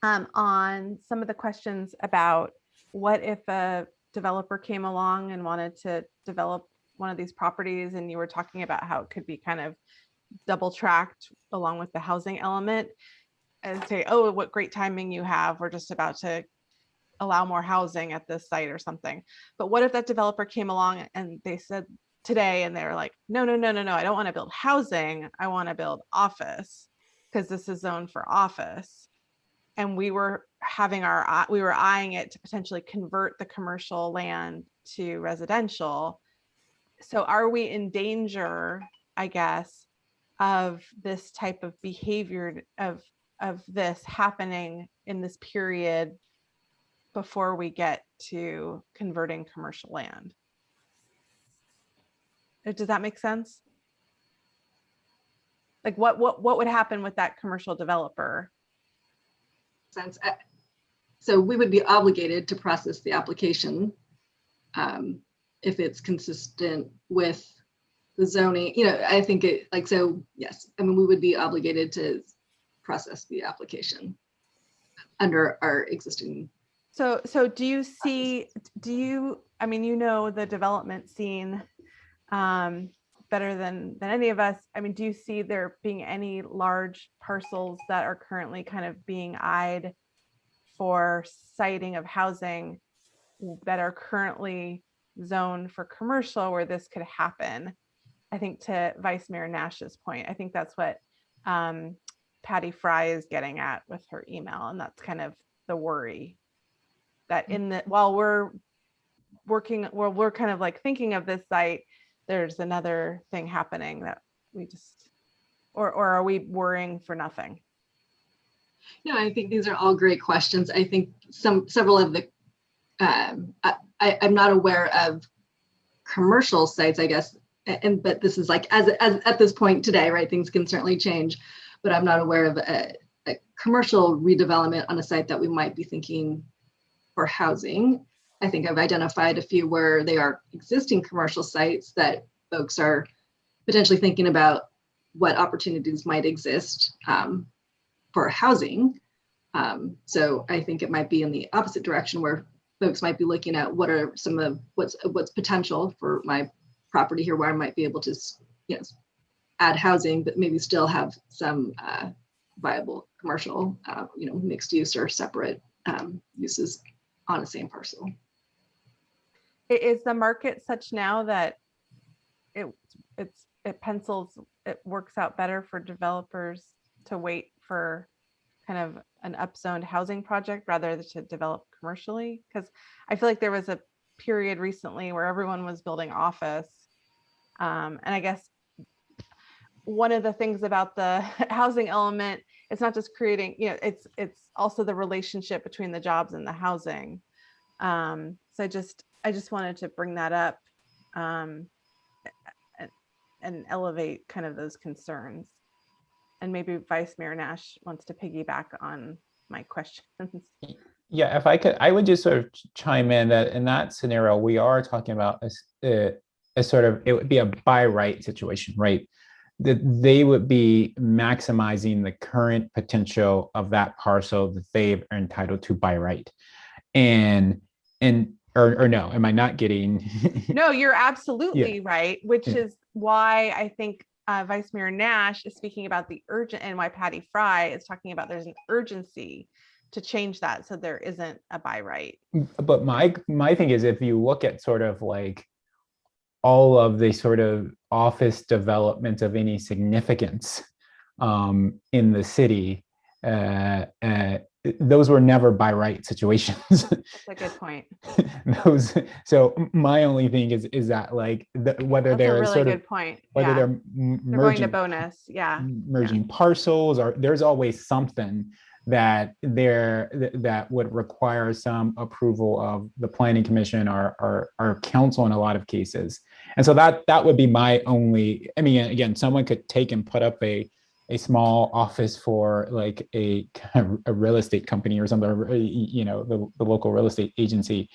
B: on some of the questions about what if a developer came along and wanted to develop one of these properties, and you were talking about how it could be kind of double tracked along with the housing element, and say, oh, what great timing you have. We're just about to allow more housing at this site or something. But what if that developer came along and they said today, and they're like, no, I don't want to build housing. I want to build office because this is zoned for office. And we were eyeing it to potentially convert the commercial land to residential. So are we in danger, I guess, of this type of behavior of this happening in this period before we get to converting commercial land. Does that make sense? Like what would happen with that commercial developer?
P: Sense. So we would be obligated to process the application if it's consistent with the zoning. You know, I think it like, so yes, I mean, we would be obligated to process the application under our existing.
B: So do you see, I mean, you know, the development scene better than any of us. I mean, do you see there being any large parcels that are currently kind of being eyed for siting of housing that are currently zoned for commercial where this could happen? I think to Vice Mayor Nash's point, I think that's what Patty Fry is getting at with her email. And that's kind of the worry that while we're working, we're kind of like thinking of this site, there's another thing happening that we just, or are we worrying for nothing?
P: No, I think these are all great questions. I think several of the, I'm not aware of commercial sites, I guess, but this is like, as at this point today, right? Things can certainly change, but I'm not aware of a commercial redevelopment on a site that we might be thinking for housing. I think I've identified a few where they are existing commercial sites that folks are potentially thinking about what opportunities might exist for housing. So I think it might be in the opposite direction where folks might be looking at what are some of what's potential for my property here, where I might be able to, you know, add housing, but maybe still have some viable commercial, you know, mixed use or separate uses on the same parcel.
B: Is the market such now that it works out better for developers to wait for kind of an upzoned housing project rather than to develop commercially? Because I feel like there was a period recently where everyone was building office. And I guess one of the things about the housing element, it's not just creating, you know, it's also the relationship between the jobs and the housing. So I just wanted to bring that up and elevate kind of those concerns. And maybe Vice Mayor Nash wants to piggyback on my questions.
A: Yeah, if I could, I would just sort of chime in that in that scenario, we are talking about a sort of, it would be a by right situation, right? That they would be maximizing the current potential of that parcel that they are entitled to by right. Or no, am I not getting?
B: No, you're absolutely
A: Yeah.
B: right, which
A: Yeah.
B: is why I think Vice Mayor Nash is speaking about the urgent, and why Patty Fry is talking about there's an urgency to change that so there isn't a by right.
A: But my thing is, if you look at sort of like all of the sort of office development of any significance in the city, those were never by right situations.
B: That's a good point.
A: So my only thing is that like whether
B: That's
A: they're
B: a really
A: sort
B: good
A: of
B: point.
A: whether
B: Yeah.
A: they're
B: They're going to bonus. Yeah.
A: merging parcels, or there's always something that that would require some approval of the planning commission or council in a lot of cases. And so that would be my only, I mean, again, someone could take and put up a small office for like a real estate company or something, you know, the local real estate agency.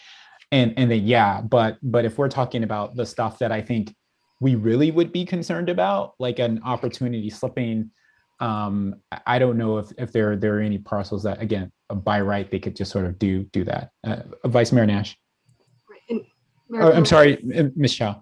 A: And then, yeah, but if we're talking about the stuff that I think we really would be concerned about, like an opportunity slipping, I don't know if there are any parcels that, again, by right, they could just sort of do that. Vice Mayor Nash. I'm sorry, Ms. Shaw.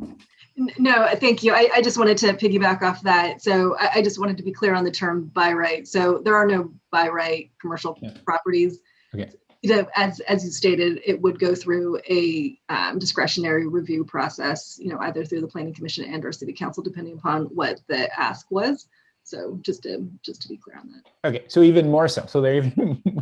P: No, thank you. I just wanted to piggyback off that. So I just wanted to be clear on the term by right. So there are no by right commercial properties.
A: Okay.
P: You know, as you stated, it would go through a discretionary review process, you know, either through the planning commission and or city council, depending upon what the ask was. So just to be clear on that.
A: Okay, so even more so. So they're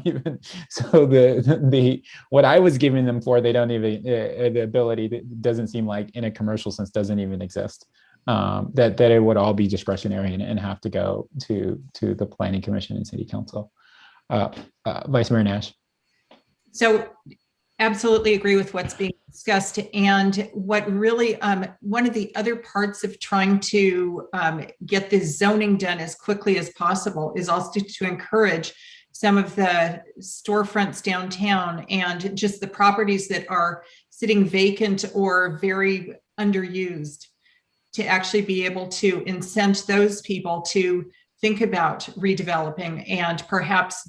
A: even so the what I was giving them for, they don't even the ability that doesn't seem like in a commercial sense doesn't even exist. That it would all be discretionary and have to go to the planning commission and city council. Vice Mayor Nash.
N: So absolutely agree with what's being discussed. And what really, one of the other parts of trying to get this zoning done as quickly as possible is also to encourage some of the storefronts downtown and just the properties that are sitting vacant or very underused, to actually be able to incent those people to think about redeveloping and perhaps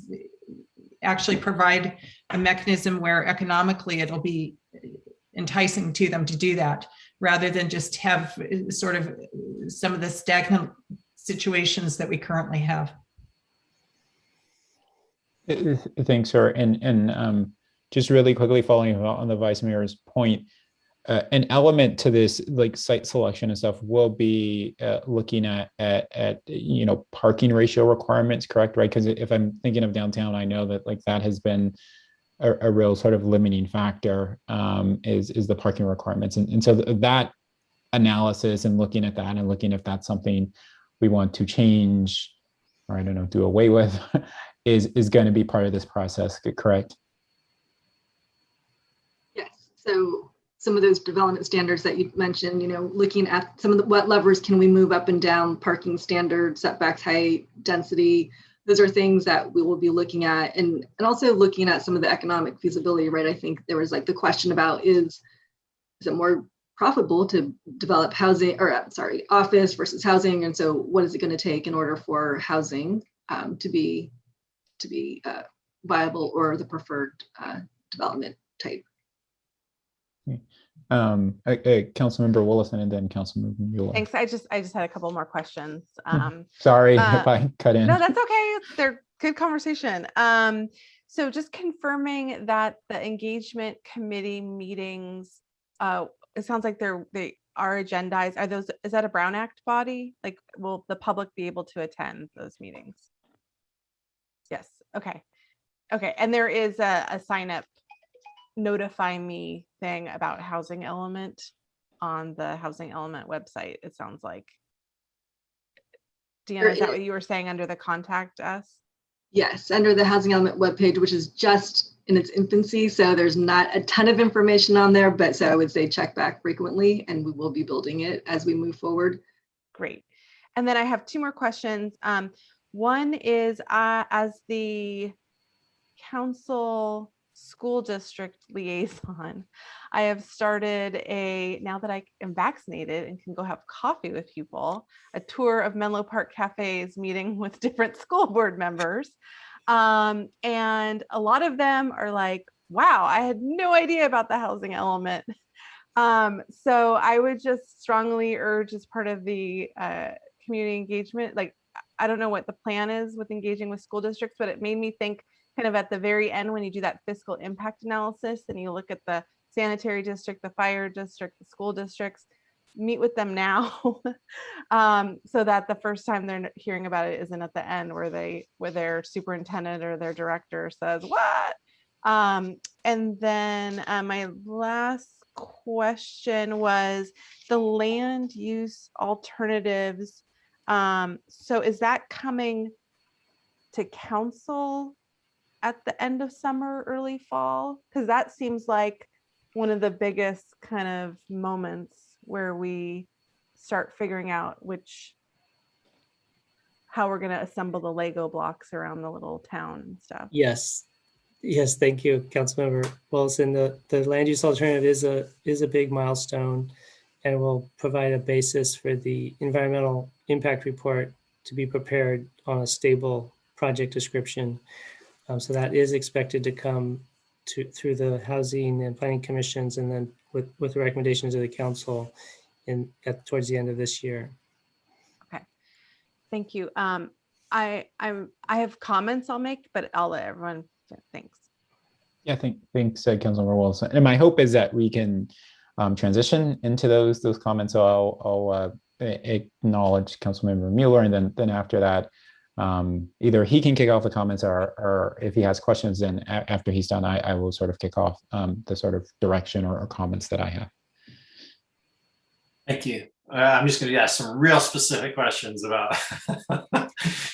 N: actually provide a mechanism where economically it'll be enticing to them to do that, rather than just have sort of some of the stagnant situations that we currently have.
A: Thanks, sir. And just really quickly following on the Vice Mayor's point, an element to this, like site selection and stuff, will be looking at parking ratio requirements, correct? Right? Because if I'm thinking of downtown, I know that like that has been a real sort of limiting factor, is the parking requirements, and so that analysis and looking at that and looking if that's something we want to change or I don't know, do away with, is going to be part of this process, correct?
P: Yes. So some of those development standards that you mentioned, looking at some of what levers can we move up and down, parking standards, setbacks, height, density. Those are things that we will be looking at, and also looking at some of the economic feasibility, right? I think there was like the question about is it more profitable to develop housing, or office versus housing, and so what is it going to take in order for housing to be viable or the preferred development type?
A: Councilmember Willison and then Councilmember Mueller.
B: Thanks. I just had a couple more questions.
A: Sorry if I cut in.
B: No, that's okay. They're good conversation. So just confirming that the engagement committee meetings, it sounds like they are agendized. Is that a Brown Act body? Like, will the public be able to attend those meetings? Yes. Okay. And there is a sign up, notify me thing about housing element on the housing element website, it sounds like. Deanna, is that what you were saying under the contact us?
P: Yes, under the housing element webpage, which is just in its infancy. So there's not a ton of information on there, but so I would say check back frequently, and we will be building it as we move forward.
B: Great. And then I have two more questions. One is, as the council school district liaison, I have started now that I am vaccinated and can go have coffee with people, a tour of Menlo Park cafes, meeting with different school board members. And a lot of them are like, wow, I had no idea about the housing element. So I would just strongly urge, as part of the community engagement, like, I don't know what the plan is with engaging with school districts, but it made me think kind of at the very end, when you do that fiscal impact analysis and you look at the sanitary district, the fire district, the school districts, meet with them now so that the first time they're hearing about it isn't at the end where their superintendent or their director says, what? And then my last question was the land use alternatives. So is that coming to council at the end of summer, early fall? Because that seems like one of the biggest kind of moments where we start figuring out how we're going to assemble the Lego blocks around the little town and stuff.
J: Yes, thank you, Councilmember Wilson. The land use alternative is a big milestone, and will provide a basis for the environmental impact report to be prepared on a stable project description. So that is expected to come through the Housing and Planning Commissions, and then with the recommendations of the council towards the end of this year.
B: Okay, thank you. I have comments I'll make, but I'll let everyone. Thanks.
A: Yeah, thanks, Councilmember Wilson. And my hope is that we can transition into those comments. So I'll acknowledge Councilmember Mueller, and then after that, either he can kick off the comments, or if he has questions, then after he's done, I will sort of kick off the sort of direction or comments that I have.
O: Thank you. I'm just going to ask some real specific questions about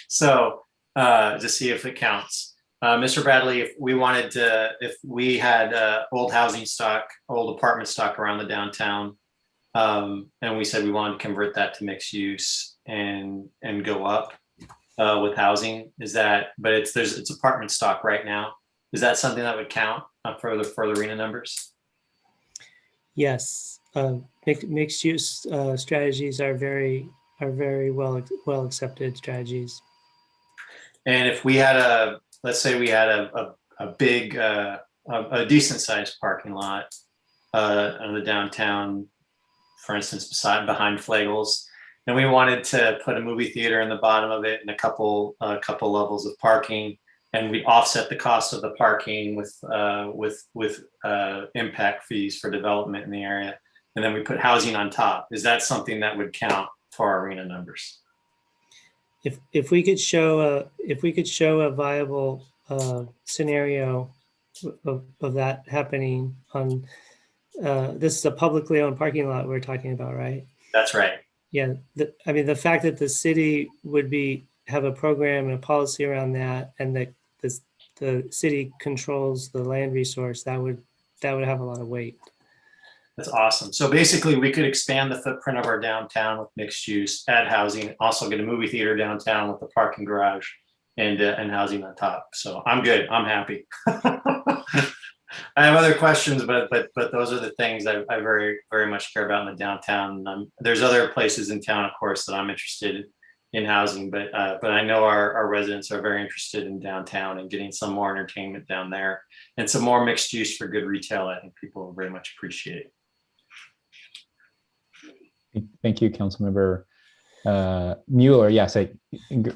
O: so to see if it counts. Mr. Bradley, if we had old housing stock, old apartment stock around the downtown, and we said we wanted to convert that to mixed use and go up with housing, but it's apartment stock right now. Is that something that would count for the arena numbers?
J: Yes, mixed use strategies are very well accepted strategies.
O: And if we had let's say we had a big, a decent sized parking lot on the downtown, for instance, behind Flagels, and we wanted to put a movie theater in the bottom of it and a couple levels of parking, and we offset the cost of the parking with impact fees for development in the area, and then we put housing on top. Is that something that would count for our arena numbers?
J: If we could show a viable scenario of that happening on this is a publicly owned parking lot we're talking about, right?
O: That's right.
J: Yeah, I mean, the fact that the city would have a program and a policy around that, and that the city controls the land resource, that would have a lot of weight.
O: That's awesome. So basically we could expand the footprint of our downtown with mixed use, add housing, also get a movie theater downtown with the parking garage and housing on top. So I'm good. I'm happy. I have other questions, but those are the things I very, very much care about in the downtown. There's other places in town, of course, that I'm interested in housing, but I know our residents are very interested in downtown and getting some more entertainment down there and some more mixed use for good retail. I think people will very much appreciate it.
A: Thank you, Councilmember Mueller. Yes,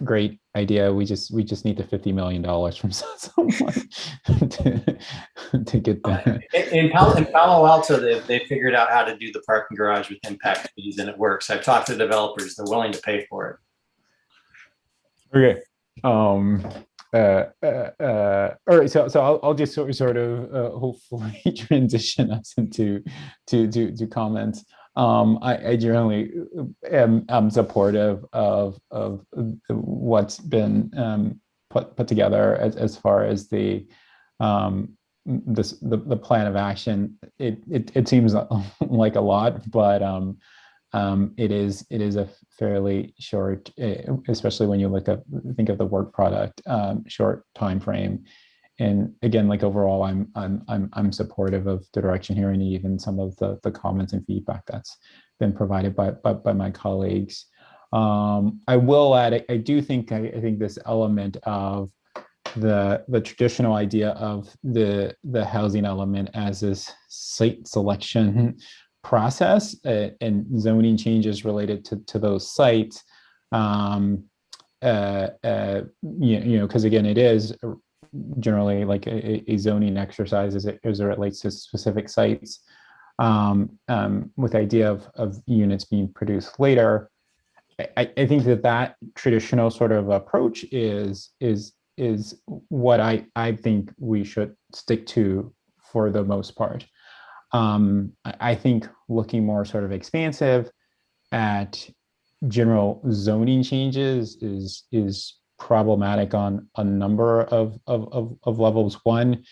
A: great idea. We just need the $50 million from someone to get that.
O: In Palo Alto, they figured out how to do the parking garage with impact fees, and it works. I've talked to developers; they're willing to pay for it.
A: Okay. All right. So I'll just sort of hopefully transition us into comments. I generally am supportive of what's been put together as far as the plan of action. It seems like a lot, but it is a fairly short, especially when you think of the work product, short time frame. And again, like overall, I'm supportive of the direction here, and even some of the comments and feedback that's been provided by my colleagues. I will add, I do think this element of the traditional idea of the housing element as this site selection process and zoning changes related to those sites, because again, it is generally like a zoning exercise as it relates to specific sites, with the idea of units being produced later. I think that traditional sort of approach is what I think we should stick to for the most part. I think looking more sort of expansive at general zoning changes is problematic on a number of levels. One,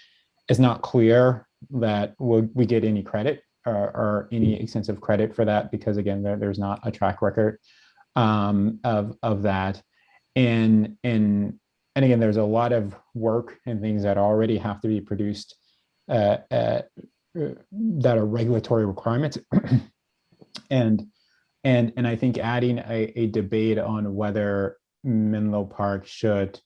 A: it's not clear that we get any credit or any extensive credit for that, because again, there's not a track record of that. And again, there's a lot of work and things that already have to be produced that are regulatory requirements. and I think adding a debate on whether Menlo Park should,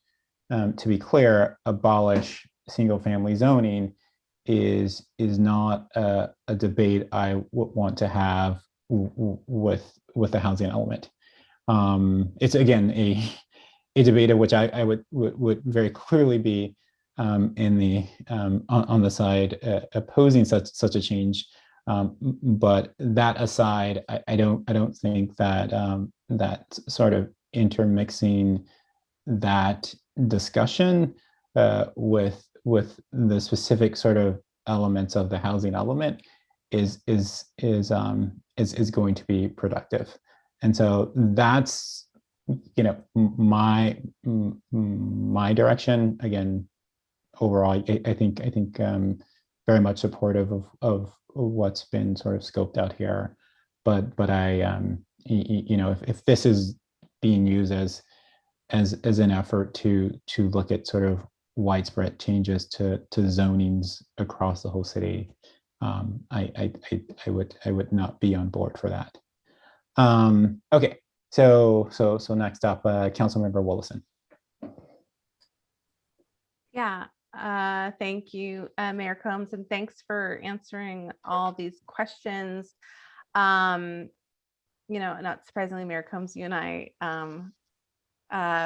A: to be clear, abolish single-family zoning is not a debate I would want to have with the housing element. It's again a debate of which I would very clearly be on the side opposing such a change. But that aside, I don't think that that sort of intermixing that discussion with the specific sort of elements of the housing element is going to be productive. And so that's my direction. Again, overall, I think very much supportive of what's been sort of scoped out here. But I if this is being used as an effort to look at sort of widespread changes to zonings across the whole city, I would not be on board for that. Okay, so next up, Councilmember Willison.
B: Yeah, thank you, Mayor Combs, and thanks for answering all these questions. Not surprisingly, Mayor Combs, you and I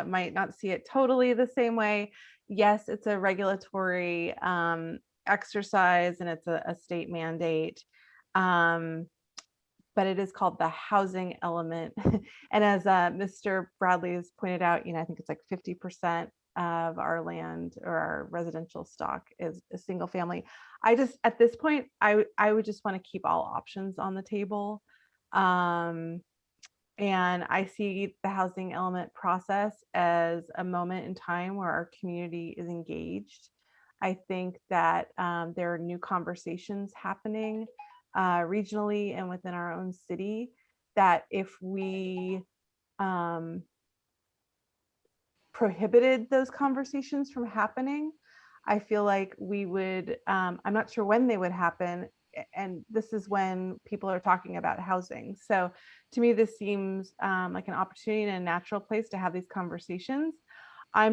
B: might not see it totally the same way. Yes, it's a regulatory exercise and it's a state mandate, but it is called the housing element. And as Mr. Bradley has pointed out, I think it's like 50% of our land or our residential stock is a single family. At this point, I would just want to keep all options on the table. And I see the housing element process as a moment in time where our community is engaged. I think that there are new conversations happening regionally and within our own city that if we prohibited those conversations from happening, I feel like we would, I'm not sure when they would happen. And this is when people are talking about housing. So to me, this seems like an opportunity and a natural place to have these conversations. I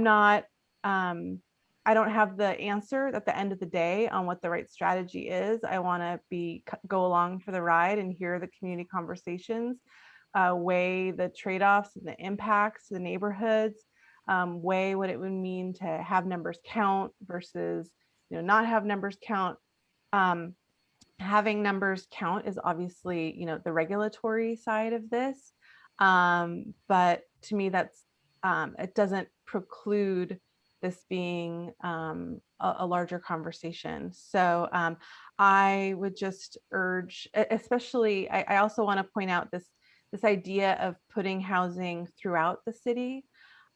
B: don't have the answer at the end of the day on what the right strategy is. I want to go along for the ride and hear the community conversations, weigh the trade-offs and the impacts to the neighborhoods, weigh what it would mean to have numbers count versus not have numbers count. Having numbers count is obviously, the regulatory side of this. But to me, that's it doesn't preclude this being a larger conversation. So I would just urge, especially, I also want to point out this idea of putting housing throughout the city.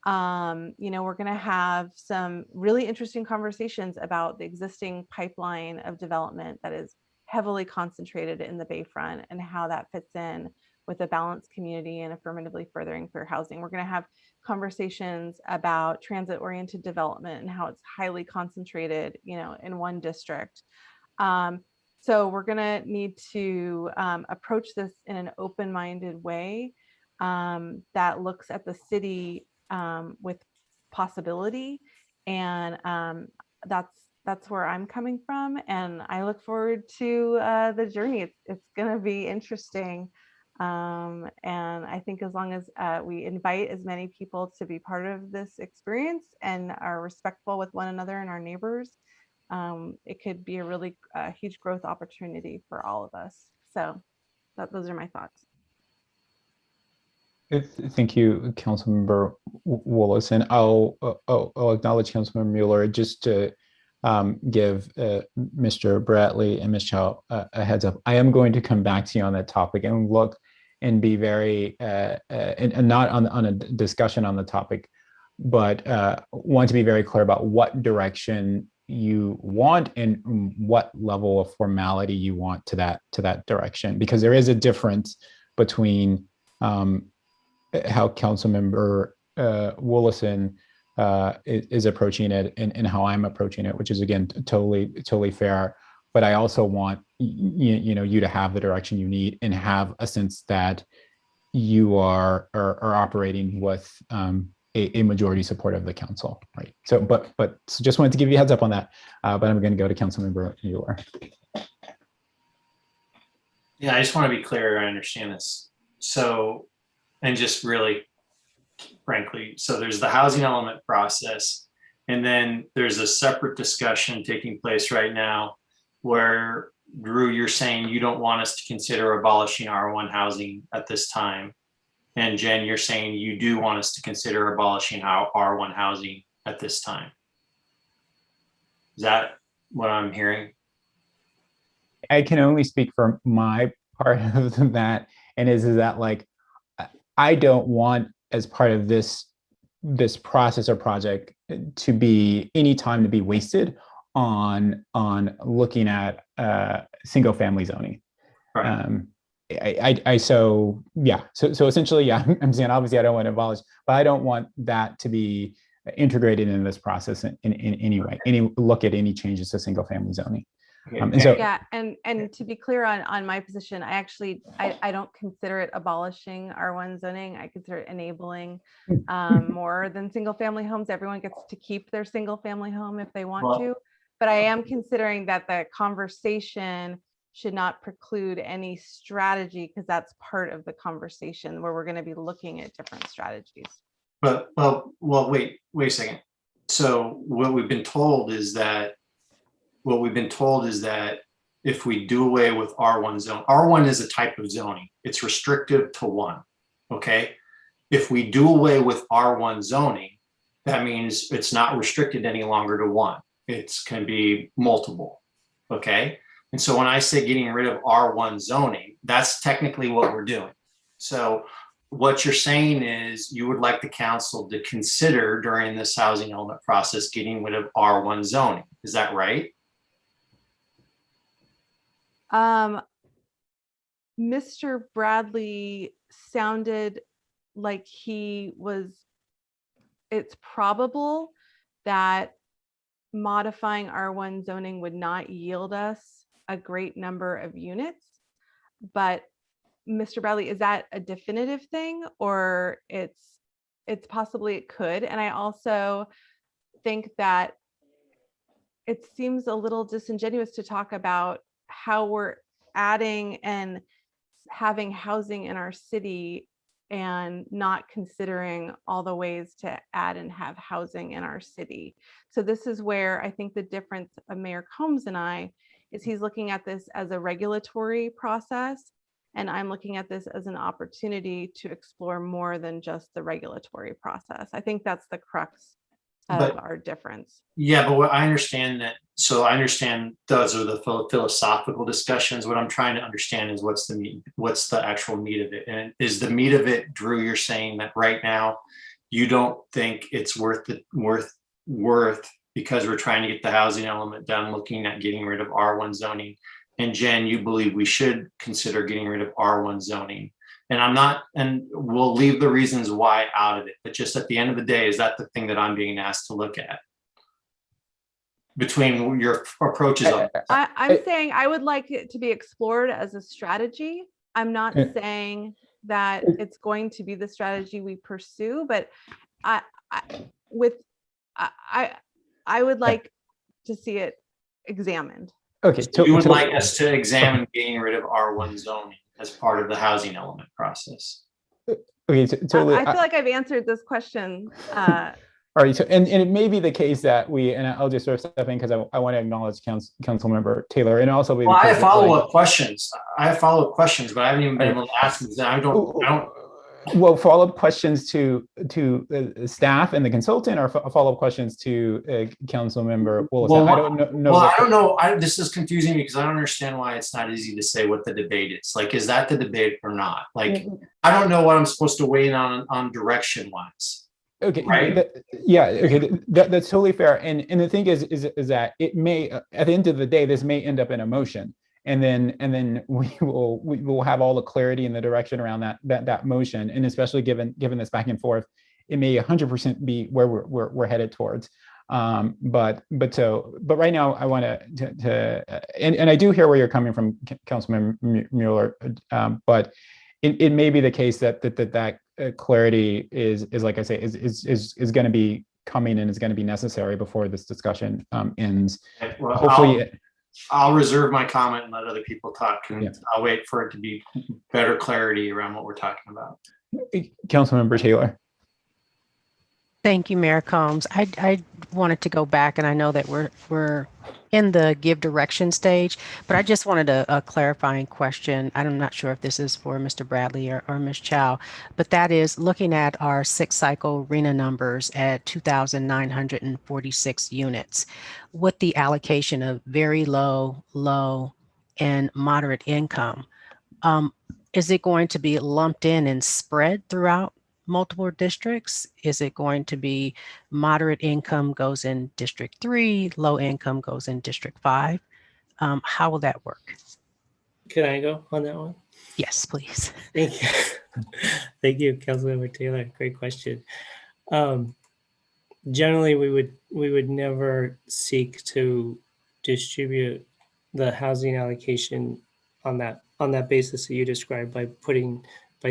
B: We're going to have some really interesting conversations about the existing pipeline of development that is heavily concentrated in the Bayfront and how that fits in with a balanced community and affirmatively furthering fair housing. We're going to have conversations about transit-oriented development and how it's highly concentrated, in one district. So we're going to need to approach this in an open-minded way that looks at the city with possibility, and that's where I'm coming from, and I look forward to the journey. It's going to be interesting, and I think as long as we invite as many people to be part of this experience and are respectful with one another and our neighbors, it could be a really huge growth opportunity for all of us. So those are my thoughts.
A: Thank you, Councilmember Willison. I'll acknowledge Councilmember Mueller just to give Mr. Bradley and Ms. Chow a heads up. I am going to come back to you on that topic and look and be very, and not on a discussion on the topic, but want to be very clear about what direction you want and what level of formality you want to that direction, because there is a difference between how Councilmember Willison is approaching it and how I'm approaching it, which is again totally fair. But I also want you to have the direction you need and have a sense that you are operating with a majority support of the council, right? So, but just wanted to give you a heads up on that. But I'm going to go to Councilmember Mueller.
O: Yeah, I just want to be clear. I understand this. So, and just really frankly, so there's the housing element process, and then there's a separate discussion taking place right now where, Drew, you're saying you don't want us to consider abolishing R1 housing at this time. And Jen, you're saying you do want us to consider abolishing R1 housing at this time. Is that what I'm hearing?
A: I can only speak for my part of that, and is that I don't want, as part of this process or project, to be any time to be wasted on looking at single family zoning.
O: Right.
A: So essentially, yeah, I'm saying obviously I don't want to abolish, but I don't want that to be integrated in this process in any way, any look at any changes to single family zoning. And so
B: yeah, and to be clear on my position, I don't consider it abolishing R1 zoning. I consider it enabling more than single family homes. Everyone gets to keep their single family home if they want to, but I am considering that the conversation should not preclude any strategy, because that's part of the conversation where we're going to be looking at different strategies.
O: But wait a second. So what we've been told is that if we do away with R1 zone, R1 is a type of zoning. It's restrictive to one. Okay. If we do away with R1 zoning, that means it's not restricted any longer to one. It's can be multiple. Okay. And so when I say getting rid of R1 zoning, that's technically what we're doing. So what you're saying is you would like the council to consider during this housing element process getting rid of R1 zoning. Is that right?
B: Mr. Bradley sounded like it's probable that modifying R1 zoning would not yield us a great number of units. But Mr. Bradley, is that a definitive thing, or it's possibly it could? And I also think that it seems a little disingenuous to talk about how we're adding and having housing in our city and not considering all the ways to add and have housing in our city. So this is where I think the difference of Mayor Combs and I is he's looking at this as a regulatory process, and I'm looking at this as an opportunity to explore more than just the regulatory process. I think that's the crux of our difference.
O: Yeah, but what I understand that, so I understand those are the philosophical discussions. What I'm trying to understand is what's the actual meat of it? And is the meat of it, Drew, you're saying that right now you don't think it's worth because we're trying to get the housing element done, looking at getting rid of R1 zoning. And Jen, you believe we should consider getting rid of R1 zoning. And we'll leave the reasons why out of it, but just at the end of the day, is that the thing that I'm being asked to look at? Between your approaches on this?
B: I'm saying I would like it to be explored as a strategy. I'm not saying that it's going to be the strategy we pursue, but I would like to see it examined.
A: Okay.
O: So you would like us to examine getting rid of R1 zoning as part of the housing element process?
A: Okay,
B: I feel like I've answered this question.
A: All right, so and it may be the case that and I'll just sort of step in because I want to acknowledge Council Member Taylor, and also be
O: I have follow-up questions. But I haven't even been able to ask them. I don't.
A: Well, follow-up questions to staff and the consultant, or follow-up questions to Council Member Willis?
O: Well,
A: I don't know.
O: Well, I don't know. This is confusing me because I don't understand why it's not easy to say what the debate is. Like, is that the debate or not? Like, I don't know what I'm supposed to weigh in on direction-wise.
A: Okay.
O: Right?
A: Okay. That's totally fair. And the thing is that it may, at the end of the day, this may end up in a motion, and then we will have all the clarity and the direction around that motion. And especially given this back and forth, it may 100% be where we're headed towards. But right now I want and I do hear where you're coming from, Councilman Mueller. But it may be the case that clarity is like I say is going to be coming and is going to be necessary before this discussion ends.
O: Well,
A: hopefully,
O: I'll reserve my comment and let other people talk, and I'll wait for it to be better clarity around what we're talking about.
A: Councilmember Taylor.
C: Thank you, Mayor Combs. I wanted to go back, and I know that we're in the give direction stage, but I just wanted a clarifying question. I'm not sure if this is for Mr. Bradley or Ms. Chow, but that is looking at our 6-cycle RENA numbers at 2,946 units with the allocation of very low, and moderate income. Is it going to be lumped in and spread throughout multiple districts? Is it going to be moderate income goes in District 3, low income goes in District 5? How will that work?
J: Can I go on that one?
C: Yes, please.
J: Thank you. Thank you, Councilmember Taylor. Great question. Generally, we would never seek to distribute the housing allocation on that basis that you described by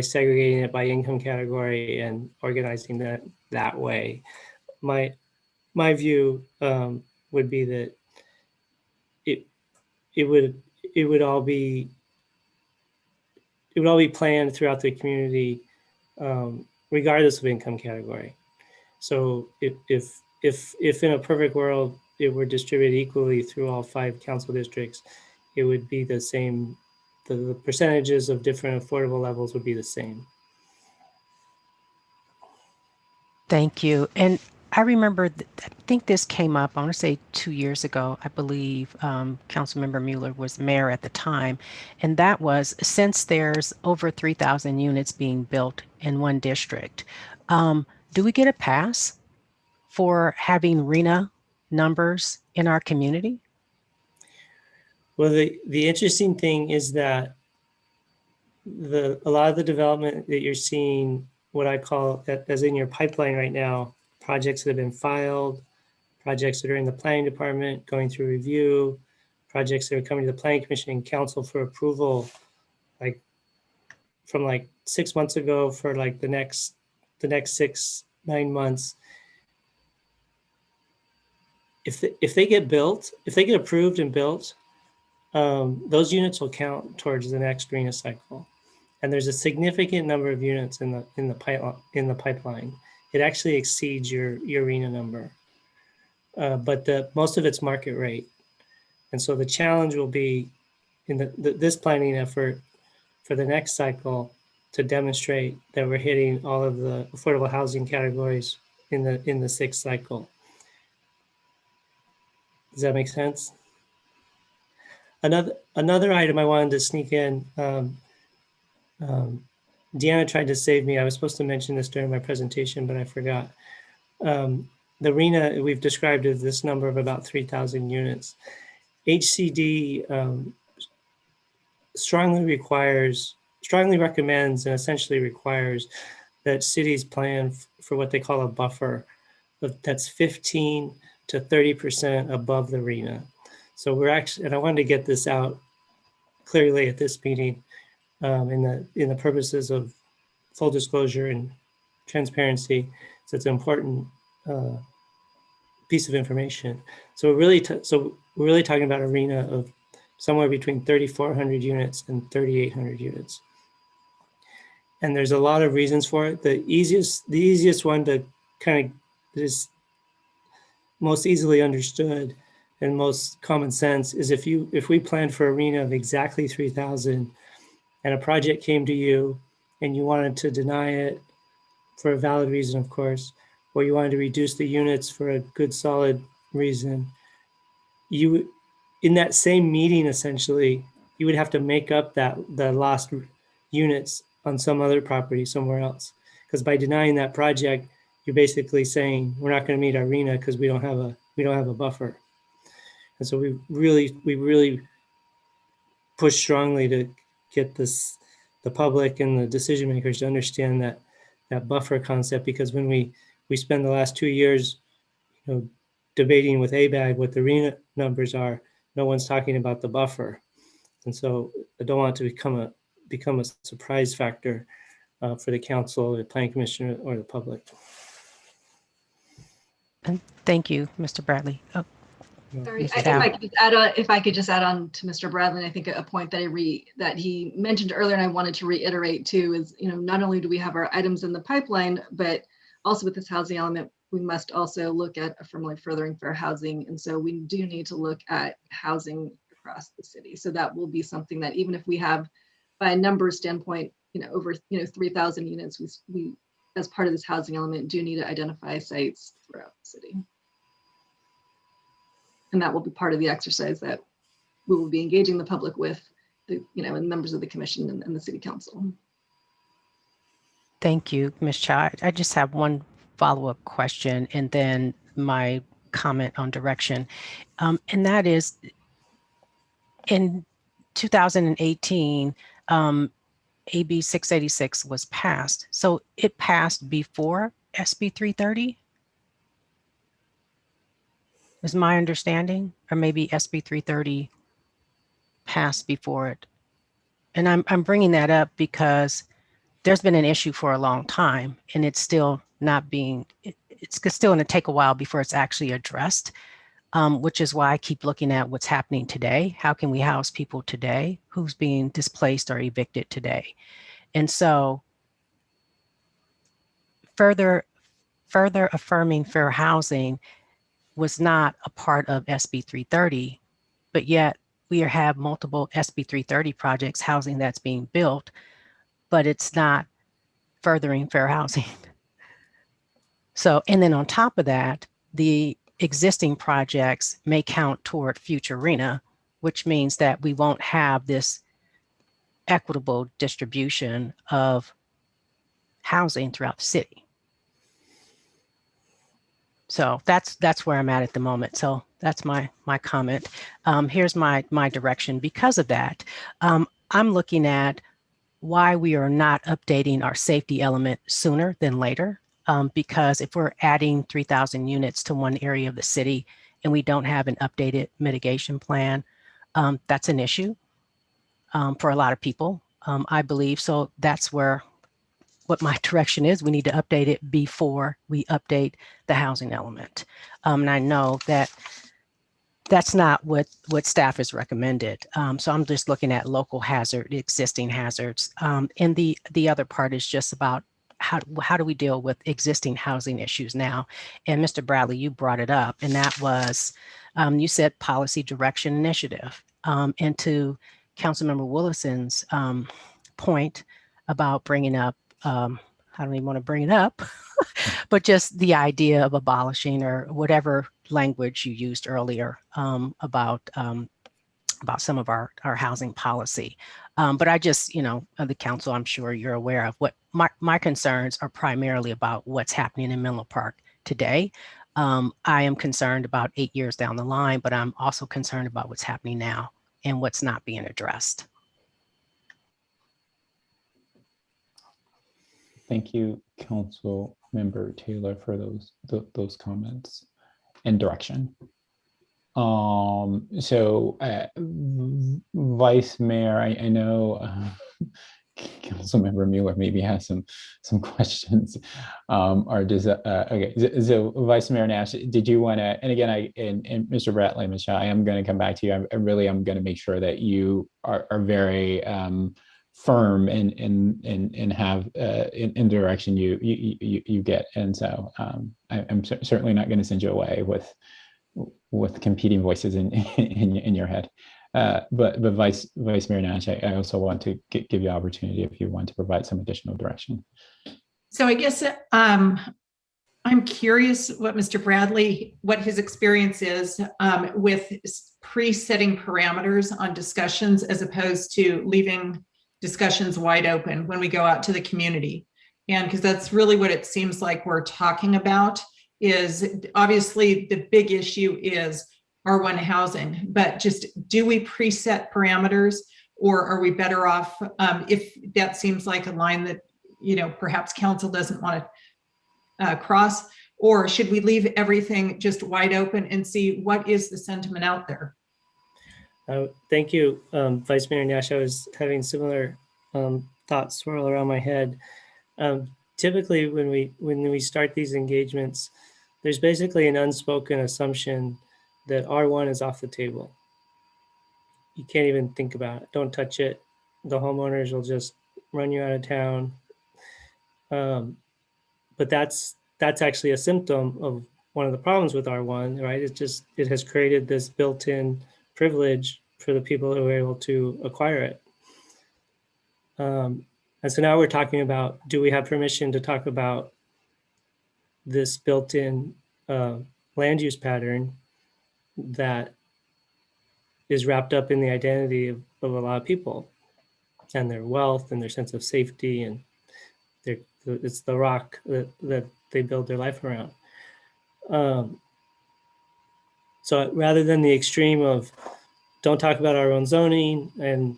J: segregating it by income category and organizing that way. My view would be that it would all be planned throughout the community, regardless of income category. So if in a perfect world it were distributed equally through all 5 council districts, it would be the same. The percentages of different affordable levels would be the same.
C: Thank you. And I remember, I think this came up, I want to say 2 years ago, I believe Councilmember Mueller was mayor at the time. And that was, since there's over 3,000 units being built in one district, do we get a pass for having RENA numbers in our community?
J: Well, the interesting thing is that a lot of the development that you're seeing, what I call as in your pipeline right now, projects that have been filed, projects that are in the planning department going through review, projects that are coming to the planning commission and council for approval, like from like 6 months ago for like the next 6-9 months. If they get built, if they get approved and built, those units will count towards the next RENA cycle. And there's a significant number of units in the pipeline. It actually exceeds your RENA number, but most of it's market rate. And so the challenge will be in this planning effort for the next cycle to demonstrate that we're hitting all of the affordable housing categories in the 6th cycle. Does that make sense? Another item I wanted to sneak in. Deanna tried to save me. I was supposed to mention this during my presentation, but I forgot. The RENA we've described as this number of about 3,000 units. HCD strongly recommends and essentially requires that cities plan for what they call a buffer that's 15 to 30% above the RENA. So we're actually, and I wanted to get this out clearly at this meeting, in the purposes of full disclosure and transparency. So it's an important piece of information. So we're really talking about a RENA of somewhere between 3,400 units and 3,800 units. And there's a lot of reasons for it. The easiest one to kind of is most easily understood and most common sense is if we planned for a RENA of exactly 3,000 and a project came to you and you wanted to deny it for a valid reason, of course, or you wanted to reduce the units for a good, solid reason, you, in that same meeting, essentially, you would have to make up the lost units on some other property somewhere else. Because by denying that project, you're basically saying we're not going to meet our RENA because we don't have a buffer. And so we really push strongly to get the public and the decision makers to understand that buffer concept, because when we spend the last 2 years, debating with ABAG what the RENA numbers are, no one's talking about the buffer. And so I don't want it to become a surprise factor for the council, the planning commission, or the public.
C: And thank you, Mr. Bradley. Oh,
P: sorry, if I could just add on to Mr. Bradley, I think a point that he mentioned earlier, and I wanted to reiterate too, is not only do we have our items in the pipeline, but also with this housing element, we must also look at affirmatively furthering fair housing. And so we do need to look at housing across the city. So that will be something that even if we have, by a number standpoint, over 3,000 units, we as part of this housing element do need to identify sites throughout the city. And that will be part of the exercise that we will be engaging the public with, and members of the commission and the city council.
C: Thank you, Ms. Chow. I just have one follow-up question and then my comment on direction. And that is, in 2018, AB 686 was passed. So it passed before SB 330? Is my understanding, or maybe SB 330 passed before it. And I'm bringing that up because there's been an issue for a long time and it's still not being, it's still going to take a while before it's actually addressed, which is why I keep looking at what's happening today. How can we house people today? Who's being displaced or evicted today? And so further affirming fair housing was not a part of SB 330, but yet we have multiple SB 330 projects, housing that's being built, but it's not furthering fair housing. So, and then on top of that, the existing projects may count toward future RENA, which means that we won't have this equitable distribution of housing throughout the city. So that's where I'm at the moment. So that's my comment. Here's my direction. Because of that, I'm looking at why we are not updating our safety element sooner than later. Because if we're adding 3,000 units to one area of the city and we don't have an updated mitigation plan, that's an issue for a lot of people, I believe. So that's what my direction is. We need to update it before we update the housing element. And I know that that's not what staff has recommended. So I'm just looking at local hazard, existing hazards. And the other part is just about how do we deal with existing housing issues now? And Mr. Bradley, you brought it up, and that was, you said policy direction initiative. And to Councilmember Willison's point about bringing up, I don't even want to bring it up, but just the idea of abolishing or whatever language you used earlier about some of our housing policy. But I just, the council, I'm sure you're aware of what my concerns are primarily about what's happening in Menlo Park today. I am concerned about 8 years down the line, but I'm also concerned about what's happening now and what's not being addressed.
A: Thank you, Council Member Taylor, for those comments and direction. So Vice Mayor, I know Councilmember Mueller maybe has some questions, or does okay? So Vice Mayor Nash, did you want to? And again, and Mr. Bradley, Michelle, I am going to come back to you. I really am going to make sure that you are very firm and have in direction you get. And so I'm certainly not going to send you away with competing voices in your head. But Vice Mayor Nash, I also want to give you opportunity if you want to provide some additional direction.
N: So I guess I'm curious what Mr. Bradley, what his experience is with pre-setting parameters on discussions as opposed to leaving discussions wide open when we go out to the community. And because that's really what it seems like we're talking about, is obviously the big issue is R1 housing, but just do we preset parameters, or are we better off if that seems like a line that, perhaps council doesn't want to cross, or should we leave everything just wide open and see what is the sentiment out there?
J: Thank you, Vice Mayor Nash. I was having similar thoughts swirl around my head. Typically, when we start these engagements, there's basically an unspoken assumption that R1 is off the table. You can't even think about it. Don't touch it. The homeowners will just run you out of town. But that's actually a symptom of one of the problems with R1, right? It has created this built-in privilege for the people who are able to acquire it. And so now we're talking about, do we have permission to talk about this built-in land use pattern that is wrapped up in the identity of a lot of people and their wealth and their sense of safety. And It's the rock that they build their life around. So rather than the extreme of don't talk about our own zoning, and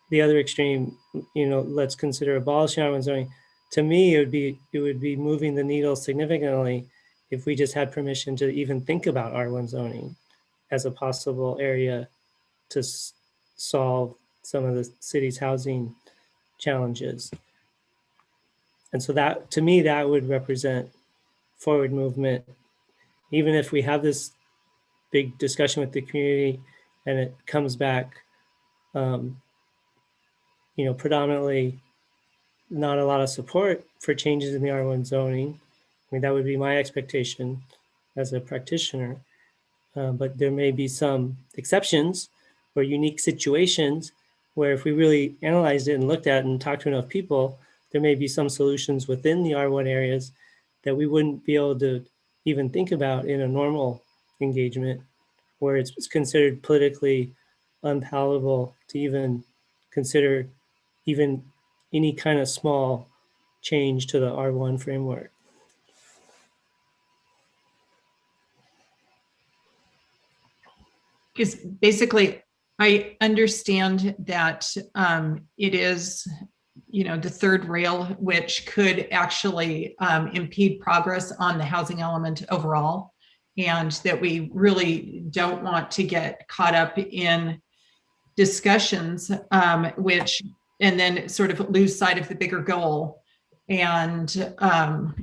J: the other extreme, let's consider abolishing our own zoning. To me, it would be moving the needle significantly if we just had permission to even think about R1 zoning as a possible area to solve some of the city's housing challenges. And so that, to me, that would represent forward movement. Even if we have this big discussion with the community and it comes back, predominantly not a lot of support for changes in the R1 zoning. I mean, that would be my expectation as a practitioner. But there may be some exceptions or unique situations where if we really analyzed it and looked at it and talked to enough people, there may be some solutions within the R1 areas that we wouldn't be able to even think about in a normal engagement, where it's considered politically unpalatable to even consider even any kind of small change to the R1 framework.
N: Because basically, I understand that it is, the third rail, which could actually impede progress on the housing element overall, and that we really don't want to get caught up in discussions, and then sort of lose sight of the bigger goal, and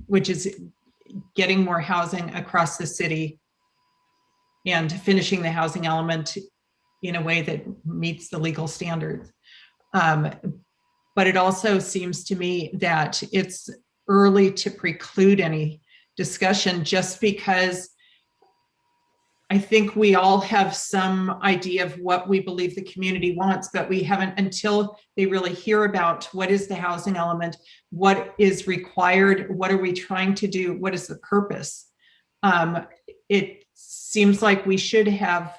N: which is getting more housing across the city and finishing the housing element in a way that meets the legal standards. But it also seems to me that it's early to preclude any discussion, just because I think we all have some idea of what we believe the community wants, but we haven't, until they really hear about what is the housing element, what is required, what are we trying to do, what is the purpose. It seems like we should have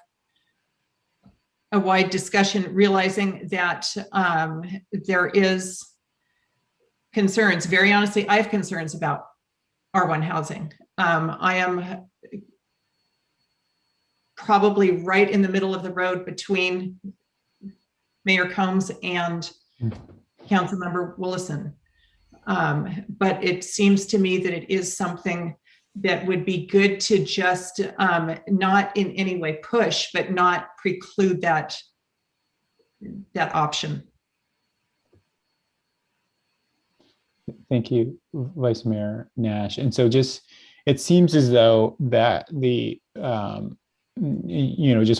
N: a wide discussion, realizing that there is concerns. Very honestly, I have concerns about R1 housing. I am probably right in the middle of the road between Mayor Combs and Councilmember Willison. But it seems to me that it is something that would be good to just not in any way push, but not preclude that option.
A: Thank you, Vice Mayor Nash. And so it seems as though that just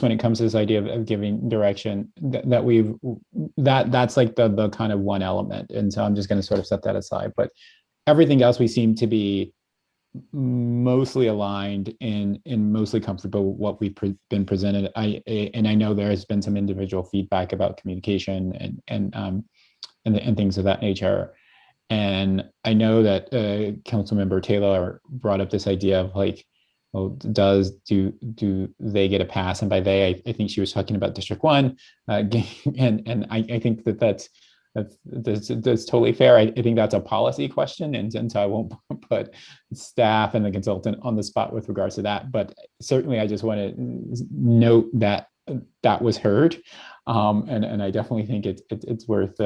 A: when it comes to this idea of giving direction, that's like the kind of one element. And so I'm just going to sort of set that aside, but everything else we seem to be mostly aligned and mostly comfortable with what we've been presented. I know there has been some individual feedback about communication and things of that nature. And I know that Councilmember Taylor brought up this idea of like, well, do they get a pass? And by they, I think she was talking about District 1, and I think that's totally fair. I think that's a policy question, and so I won't put staff and the consultant on the spot with regards to that. But certainly, I just want to note that that was heard, and I definitely think it's worth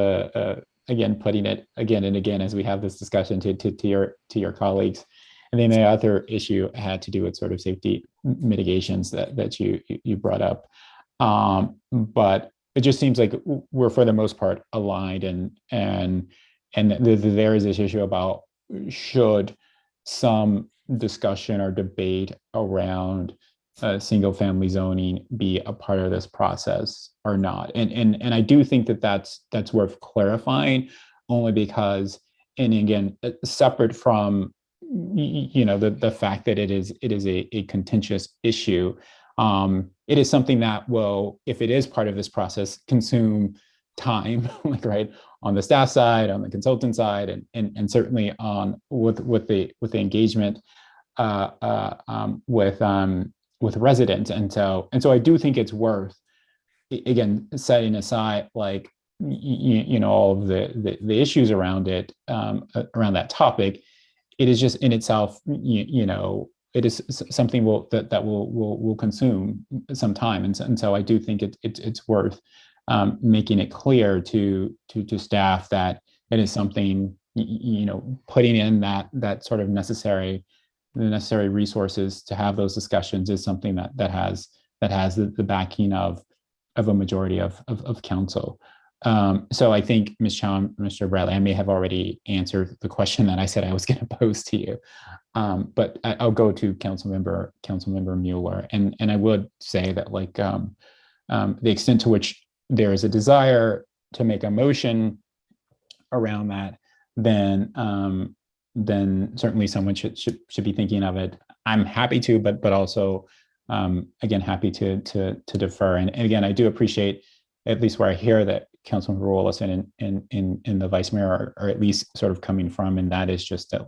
A: again putting it again and again as we have this discussion to your colleagues. And then the other issue had to do with sort of safety mitigations that you brought up, but it just seems like we're for the most part aligned, and there is this issue about should some discussion or debate around single family zoning be a part of this process or not, and I do think that's worth clarifying, only because, and again, separate from the fact that it is a contentious issue. It is something that will, if it is part of this process, consume time, like right on the staff side, on the consultant side, and certainly on with the engagement with residents, and so I do think it's worth, again, setting aside like all of the issues around it, around that topic, it is just in itself, it is something that will consume some time, and so I do think it's worth making it clear to staff that it is something, putting in that sort of the necessary resources to have those discussions is something that has the backing of a majority of council. So I think Ms. Chow and Mr. Bradley, I may have already answered the question that I said I was going to pose to you, but I'll go to Councilmember Mueller, and I would say that the extent to which there is a desire to make a motion around that, then certainly someone should be thinking of it. I'm happy to, but also again, happy to defer. And again, I do appreciate, at least where I hear that Councilman Ruelas and the Vice Mayor are at least sort of coming from, and that is just that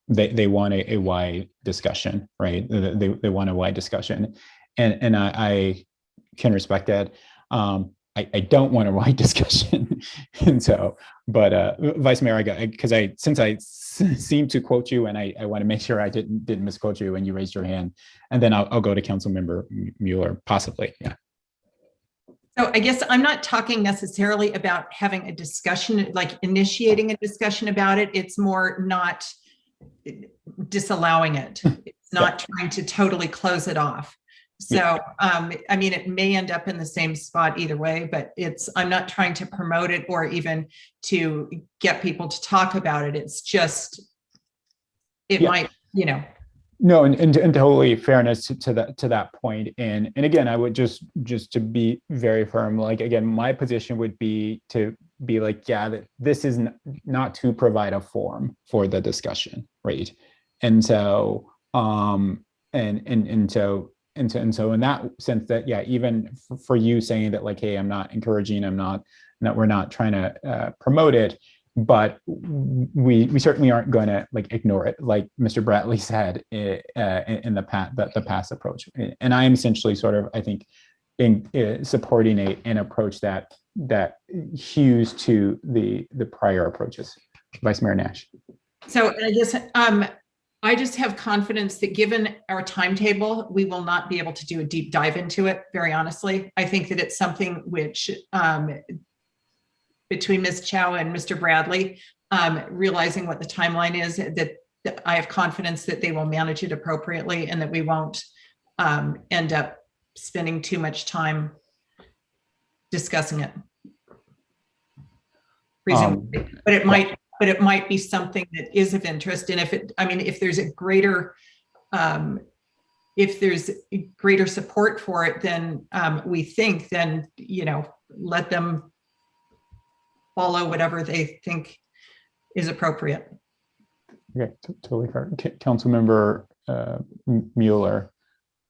A: they want a wide discussion, right? They want a wide discussion, and I can respect that. I don't want a wide discussion, and so, but Vice Mayor, since I seem to quote you, and I want to make sure I didn't misquote you, and you raised your hand, and then I'll go to Councilmember Mueller, possibly, yeah.
N: So I guess I'm not talking necessarily about having a discussion, like initiating a discussion about it. It's more not disallowing it. It's not trying to totally close it off. So, I mean, it may end up in the same spot either way, but I'm not trying to promote it or even to get people to talk about it. It's just, it might,
A: No, and totally fairness to that point. And again, I would just to be very firm, again, my position would be to be that this is not to provide a forum for the discussion, right? And so, and so in that sense, that even for you saying that hey, I'm not encouraging, we're not trying to promote it, but we certainly aren't going to ignore it, like Mr. Bradley said in the past approach. And I am essentially sort of, I think, in supporting an approach that hews to the prior approaches. Vice Mayor Nash.
N: So I guess I just have confidence that given our timetable, we will not be able to do a deep dive into it, very honestly. I think that it's something which between Ms. Chow and Mr. Bradley, realizing what the timeline is, that I have confidence that they will manage it appropriately and that we won't end up spending too much time discussing it. But it might be something that is of interest. And if there's greater support for it than we think, then, let them follow whatever they think is appropriate.
A: Okay, totally fair. Councilmember Mueller.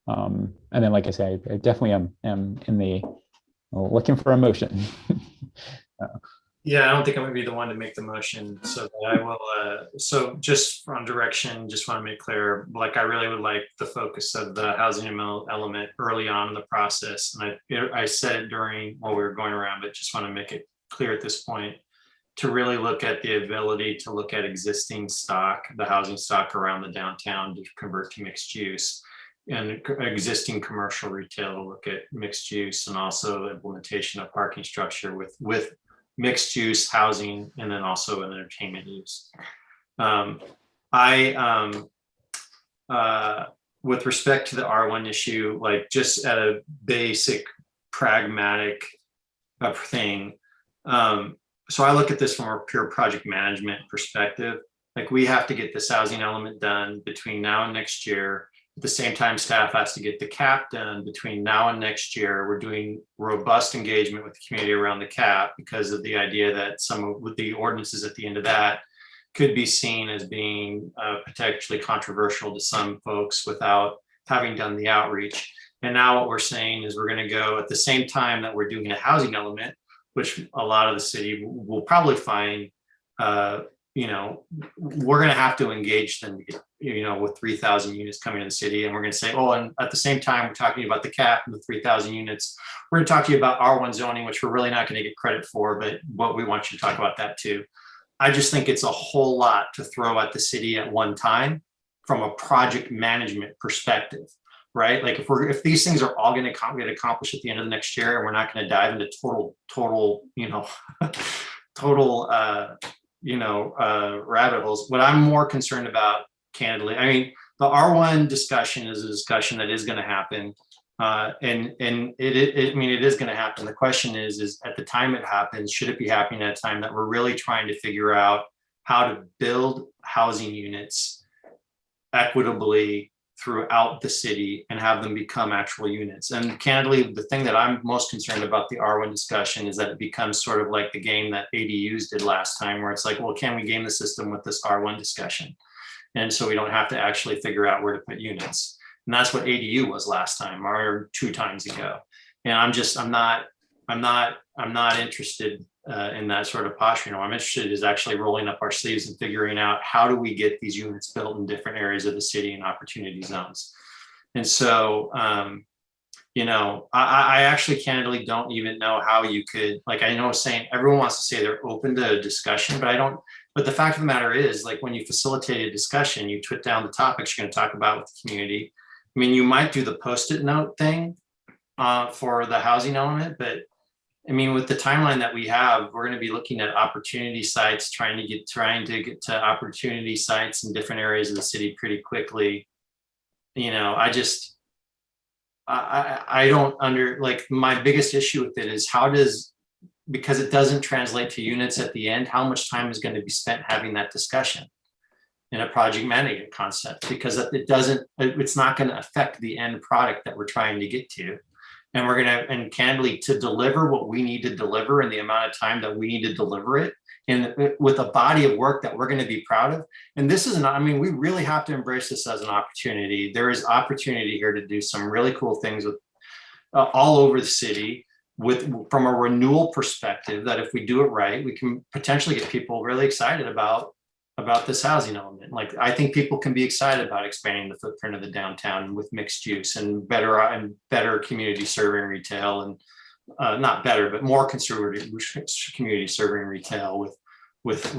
A: And then, like I say, I definitely am in the looking for a motion.
O: Yeah, I don't think I'm going to be the one to make the motion, so I will. So just on direction, just want to make clear, I really would like the focus of the housing element early on in the process, and I said it while we were going around, but just want to make it clear at this point to really look at the ability to look at existing stock, the housing stock around the downtown to convert to mixed use, and existing commercial retail to look at mixed use, and also implementation of parking structure with mixed use housing, and then also an entertainment use. With respect to the R1 issue, just at a basic pragmatic thing, so I look at this from a pure project management perspective. We have to get this housing element done between now and next year. At the same time, staff has to get the cap done between now and next year. We're doing robust engagement with the community around the cap because of the idea that some of the ordinances at the end of that could be seen as being potentially controversial to some folks without having done the outreach. And now what we're saying is we're going to go at the same time that we're doing a housing element, which a lot of the city will probably find you know, we're going to have to engage them to get, you know, with 3,000 units coming to the city. And we're going to say, oh, and at the same time, we're talking about the cap and the 3,000 units. We're going to talk to you about R1 zoning, which we're really not going to get credit for, but what we want you to talk about that too. I just think it's a whole lot to throw at the city at one time from a project management perspective, right? Like if these things are all going to get accomplished at the end of the next year, and we're not going to dive into total, you know, rabbit holes. What I'm more concerned about, candidly, I mean, the R1 discussion is a discussion that is going to happen. And it is going to happen. The question is at the time it happens, should it be happening at a time that we're really trying to figure out how to build housing units equitably throughout the city and have them become actual units? And candidly, the thing that I'm most concerned about the R1 discussion is that it becomes sort of like the game that ADUs did last time, where it's like, well, can we game the system with this R1 discussion? And so we don't have to actually figure out where to put units. And that's what ADU was last time or 2 times ago. And I'm not interested in that sort of posture. You know, I'm interested is actually rolling up our sleeves and figuring out how do we get these units built in different areas of the city and opportunity zones. And so, you know, I actually candidly don't even know how you could, like, I know saying everyone wants to say they're open to a discussion, but the fact of the matter is, like, when you facilitate a discussion, you put down the topics you're going to talk about with the community. I mean, you might do the Post-it note thing for the housing element, but I mean, with the timeline that we have, we're going to be looking at opportunity sites, trying to get to opportunity sites in different areas of the city pretty quickly. You know, I don't like, my biggest issue with it is because it doesn't translate to units at the end, how much time is going to be spent having that discussion in a project management concept, because it's not going to affect the end product that we're trying to get to. And candidly, to deliver what we need to deliver in the amount of time that we need to deliver it, and with a body of work that we're going to be proud of. And this is I mean, we really have to embrace this as an opportunity. There is opportunity here to do some really cool things with all over the city, from a renewal perspective, that if we do it right, we can potentially get people really excited about this housing element. Like, I think people can be excited about expanding the footprint of the downtown with mixed use and better community serving retail, and not better, but more conservative community serving retail with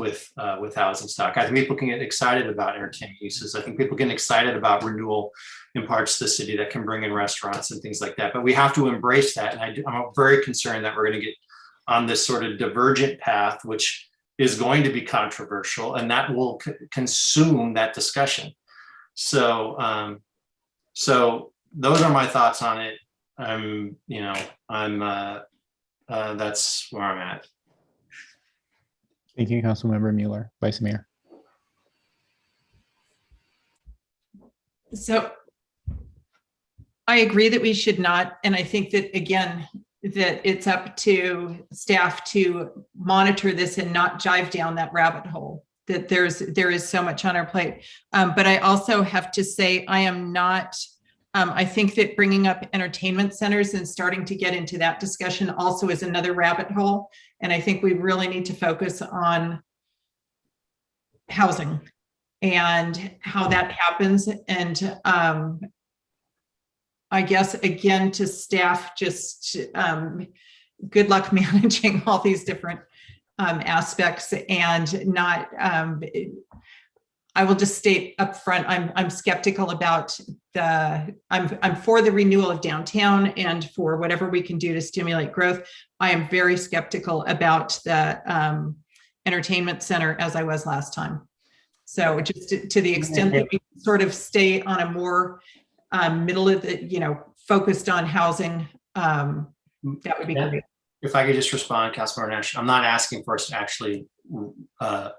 O: housing stock. I think people can get excited about entertainment uses. I think people get excited about renewal in parts of the city that can bring in restaurants and things like that. But we have to embrace that. And I'm very concerned that we're going to get on this sort of divergent path, which is going to be controversial, and that will consume that discussion. So, so those are my thoughts on it. That's where I'm at.
A: Thank you, Councilmember Mueller. Vice Mayor.
N: So I agree that we should not, and I think that, again, that it's up to staff to monitor this and not jive down that rabbit hole, that there is so much on our plate. But I also have to say, I am not, I think that bringing up entertainment centers and starting to get into that discussion also is another rabbit hole. And I think we really need to focus on housing and how that happens. And I guess, again, to staff, just good luck managing all these different aspects, and not, I will just state up front, I'm skeptical about I'm for the renewal of downtown and for whatever we can do to stimulate growth. I am very skeptical about the entertainment center, as I was last time. So just to the extent that we sort of stay on a more middle of the, focused on housing, that would be great.
O: If I could just respond, Councilmember Nash, I'm not asking for us to actually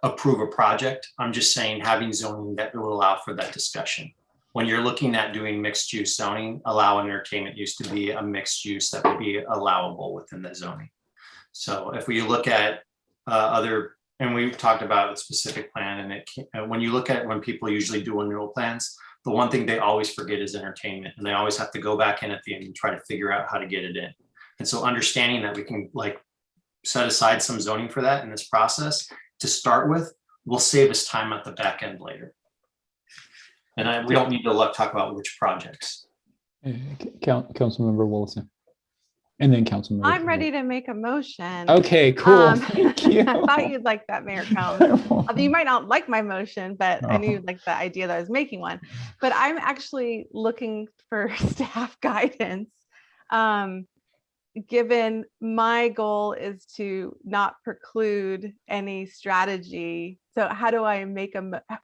O: approve a project. I'm just saying having zoning that will allow for that discussion. When you're looking at doing mixed use zoning, allow entertainment use to be a mixed use that would be allowable within the zoning. So if we look at and we've talked about a specific plan, and when you look at when people usually do renewal plans, the one thing they always forget is entertainment, and they always have to go back in at the end and try to figure out how to get it in. And so understanding that we can set aside some zoning for that in this process to start with will save us time at the back end later. And we don't need to talk about which projects.
A: Councilmember Wilson. And then Councilmember.
B: I'm ready to make a motion.
A: Okay, cool. Thank you.
B: I thought you'd like that, Mayor Combs. Although you might not like my motion, but I knew you'd like the idea that I was making one. But I'm actually looking for staff guidance. Given my goal is to not preclude any strategy. So how do I make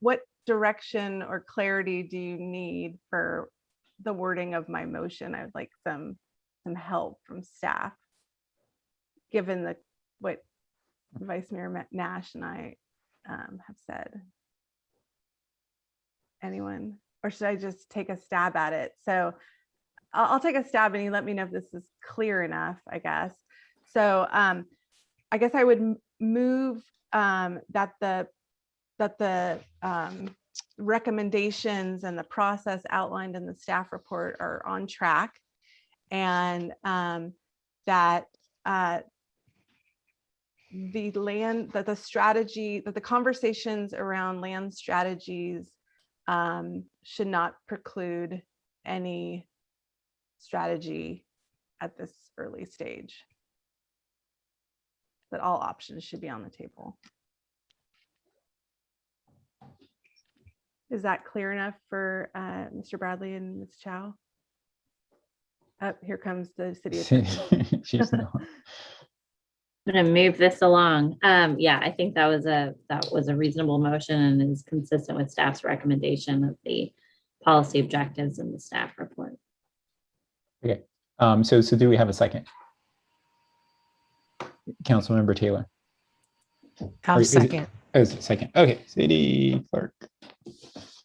B: what direction or clarity do you need for the wording of my motion? I would like some help from staff, given what Vice Mayor Nash and I have said. Anyone, or should I just take a stab at it? So I'll take a stab and you let me know if this is clear enough, I guess. So I guess I would move that the recommendations and the process outlined in the staff report are on track, and that the conversations around land strategies should not preclude any strategy at this early stage. That all options should be on the table. Is that clear enough for Mr. Bradley and Ms. Chow? Here comes the city attorney.
A: She's not.
F: I'm going to move this along. Yeah, I think that was a reasonable motion and is consistent with staff's recommendation of the policy objectives in the staff report.
A: Okay. So do we have a second? Councilmember Taylor.
C: I'll second.
A: Second. Okay. City clerk.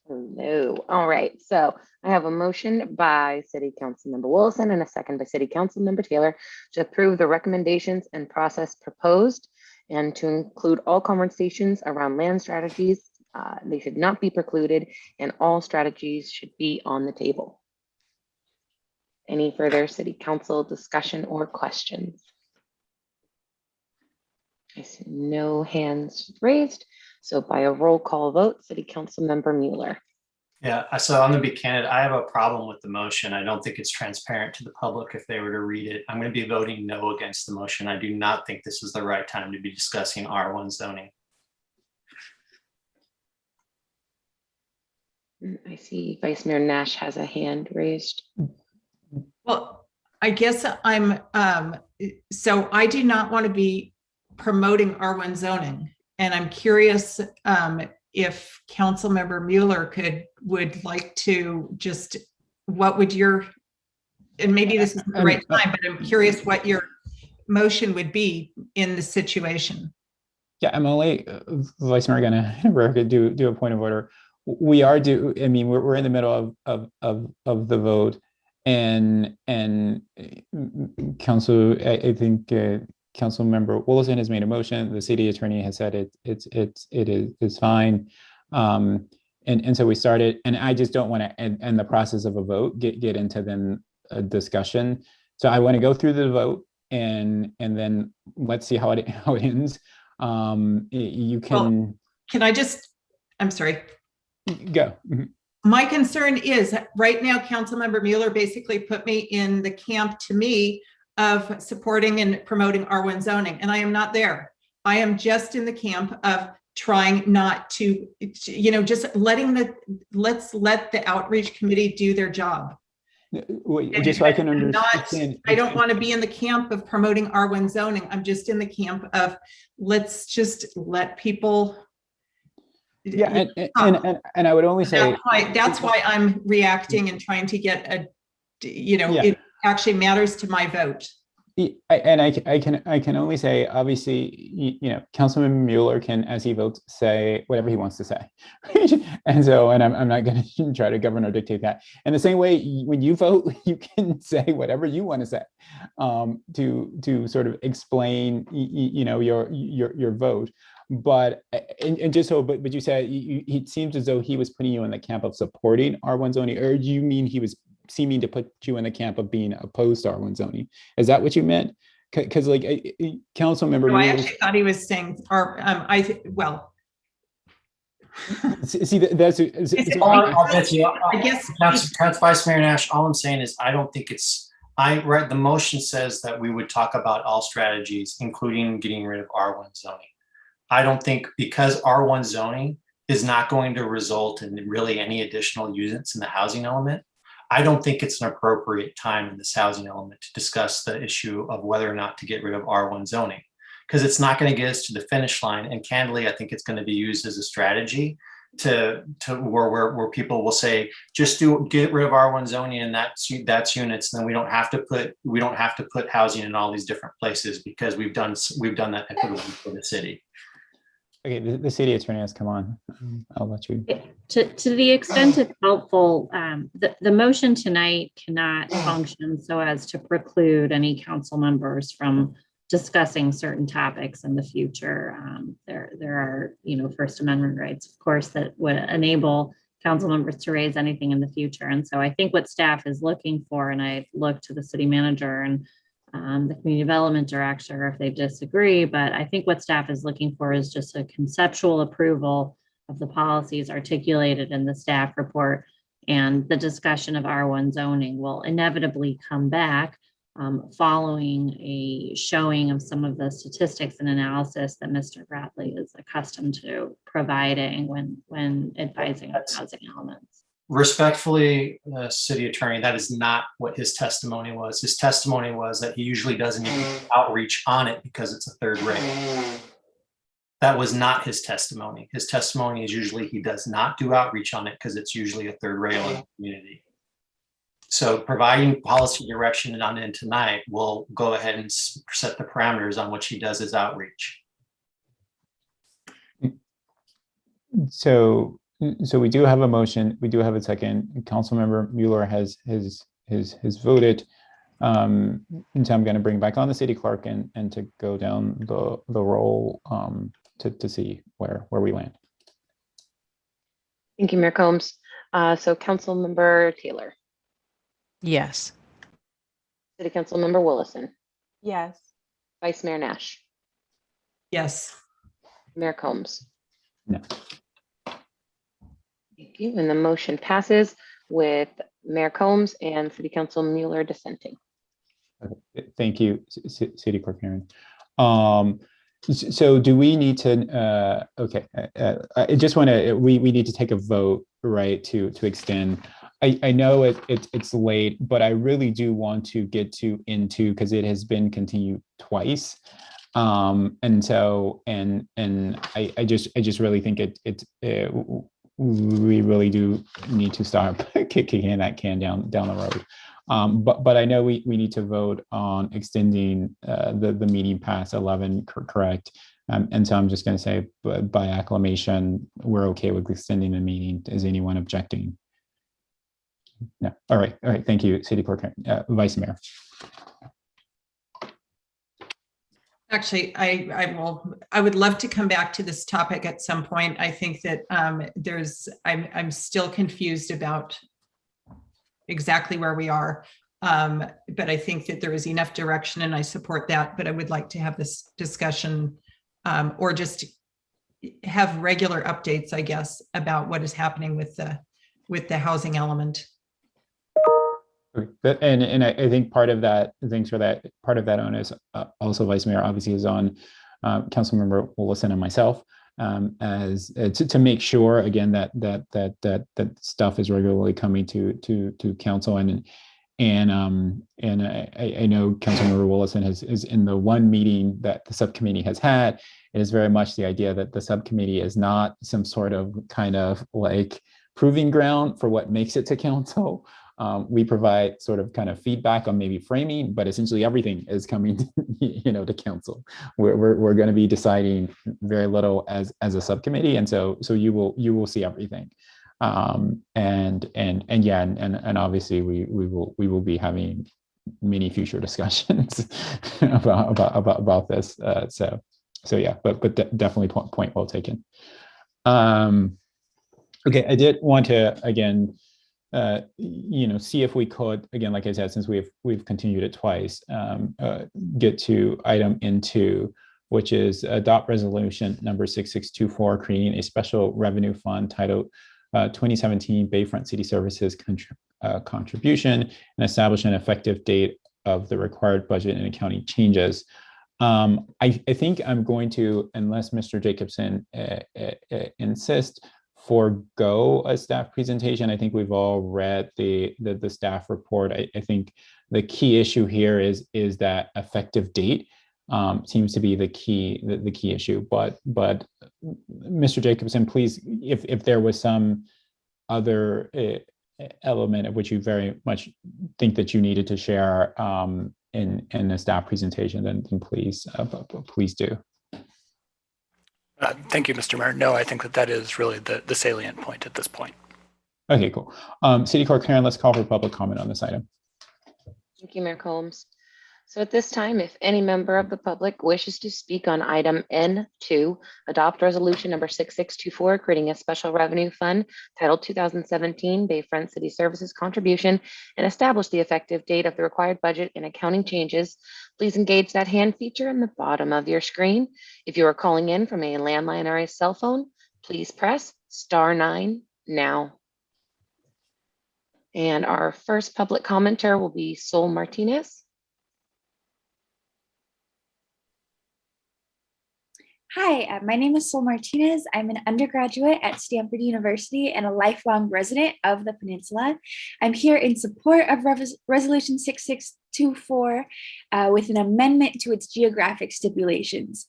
D: Hello. All right. So I have a motion by City Councilmember Wilson and a second by City Councilmember Taylor to approve the recommendations and process proposed, and to include all conversations around land strategies. They should not be precluded, and all strategies should be on the table. Any further City Council discussion or questions? I see no hands raised. So by a roll call vote, City Council Member Mueller.
O: Yeah, so I'm going to be candid. I have a problem with the motion. I don't think it's transparent to the public if they were to read it. I'm going to be voting no against the motion. I do not think this is the right time to be discussing R1 zoning.
D: I see Vice Mayor Nash has a hand raised.
N: Well, I guess so I do not want to be promoting R1 zoning. And I'm curious if Councilmember Mueller would like to just, what would your, and maybe this is the right time, but I'm curious what your motion would be in this situation.
A: Yeah, I'm only Vice Mayor gonna do a point of order. We are we're in the middle of the vote, and Council, I think Councilmember Wilson has made a motion. The city attorney has said it is fine, and so we started. And I just don't want to end the process of a vote, get into then a discussion. So I want to go through the vote, and then let's see how it ends. You can.
N: Well, can I just? I'm sorry.
A: Go.
N: My concern is right now, Councilmember Mueller basically put me in the camp, to me, of supporting and promoting R1 zoning, and I am not there. I am just in the camp of trying not to, just let's let the outreach committee do their job.
A: Wait, just so I can understand.
N: I don't want to be in the camp of promoting R1 zoning. I'm just in the camp of let's just let people.
A: Yeah, and I would only say
N: that's why I'm reacting and trying to get it actually matters to my vote.
A: And I can only say, obviously, Councilman Mueller can, as he votes, say whatever he wants to say, and I'm not going to try to govern or dictate that. And the same way, when you vote, you can say whatever you want to say, to sort of explain, your vote. But you said it seems as though he was putting you in the camp of supporting R1 zoning, or do you mean he was seeming to put you in the camp of being opposed to R1 zoning? Is that what you meant? Because Council Member,
N: no, I actually thought he was saying,
A: See, that's
M: I'll bet you.
N: I guess
M: Council Vice Mayor Nash, all I'm saying is I don't think it's, I read the motion says that we would talk about all strategies, including getting rid of R1 zoning. I don't think, because R1 zoning is not going to result in really any additional units in the housing element, I don't think it's an appropriate time in this housing element to discuss the issue of whether or not to get rid of R1 zoning, because it's not going to get us to the finish line. And candidly, I think it's going to be used as a strategy to where people will say, just get rid of R1 zoning and that's units, and then we don't have to put housing in all these different places because we've done that equitably for the city.
A: Okay, the city attorney has come on. I'll let you.
F: To the extent it's helpful, the motion tonight cannot function so as to preclude any council members from discussing certain topics in the future. There are, First Amendment rights, of course, that would enable council members to raise anything in the future. And so I think what staff is looking for, and I look to the city manager and the community development director if they disagree, but I think what staff is looking for is just a conceptual approval of the policies articulated in the staff report, and the discussion of R1 zoning will inevitably come back following a showing of some of the statistics and analysis that Mr. Bradley is accustomed to providing when advising on housing elements.
M: Respectfully, city attorney, that is not what his testimony was. His testimony was that he usually doesn't even do outreach on it because it's a third rate. That was not his testimony. His testimony is usually he does not do outreach on it because it's usually a third rail in the community. So providing policy direction on it tonight will go ahead and set the parameters on which he does his outreach.
A: So we do have a motion. We do have a second. Councilmember Mueller has voted. And so I'm going to bring back on the city clerk and to go down the roll to see where we land.
D: Thank you, Mayor Combs. So Councilmember Taylor.
C: Yes.
D: City Councilmember Willison.
B: Yes.
D: Vice Mayor Nash.
N: Yes.
D: Mayor Combs.
A: No.
D: Thank you. And the motion passes with Mayor Combs and City Council Mueller dissenting.
A: Okay. Thank you, City Clerk Aaron. So do we need to, okay, I just want to, we need to take a vote, right, to extend. I know it's late, but I really do want to get into, because it has been continued twice. And so, and I just really think we really do need to start kicking that can down the road. But I know we need to vote on extending the meeting past 11, correct? And so I'm just going to say by acclamation, we're okay with extending the meeting. Is anyone objecting? No. All right. Thank you, City Clerk, Vice Mayor.
N: Actually, I would love to come back to this topic at some point. I think that I'm still confused about exactly where we are. But I think that there is enough direction and I support that, but I would like to have this discussion or just have regular updates, I guess, about what is happening with the housing element.
A: And I think part of that, thanks for that, part of that onus also, Vice Mayor, obviously is on Councilmember Willison and myself as to make sure again that stuff is regularly coming to council and I know Councilmember Willison is in the one meeting that the subcommittee has had. It is very much the idea that the subcommittee is not some sort of kind of like proving ground for what makes it to council. We provide sort of kind of feedback on maybe framing, but essentially everything is coming to council. We're going to be deciding very little as a subcommittee, and so you will see everything. And obviously we will be having many future discussions about this. So yeah, but definitely point well taken. Okay, I did want to again see if we could, again, like I said, since we've continued it twice, get to item into which is adopt resolution number 6624, creating a special revenue fund titled 2017 Bayfront City Services Contribution, and establish an effective date of the required budget and accounting changes. I think I'm going to, unless Mr. Jacobson insists, forego a staff presentation. I think we've all read the staff report. I think the key issue here is that effective date seems to be the key issue. But Mr. Jacobson, please, if there was some other element of which you very much think that you needed to share in the staff presentation, then please do.
U: Thank you, Mr. Mayor. No, I think that is really the salient point at this point.
A: Okay, cool. City Clerk Karen, let's call for public comment on this item.
D: Thank you, Mayor Combs. So at this time, if any member of the public wishes to speak on item N2, adopt resolution number 6624, creating a special revenue fund titled 2017 Bayfront City Services Contribution, and establish the effective date of the required budget and accounting changes, please engage that hand feature in the bottom of your screen. If you are calling in from a landline or a cell phone, please press *9 now. And our first public commenter will be Sol Martinez.
Q: Hi, my name is Sol Martinez. I'm an undergraduate at Stanford University and a lifelong resident of the Peninsula. I'm here in support of Resolution 6624 with an amendment to its geographic stipulations.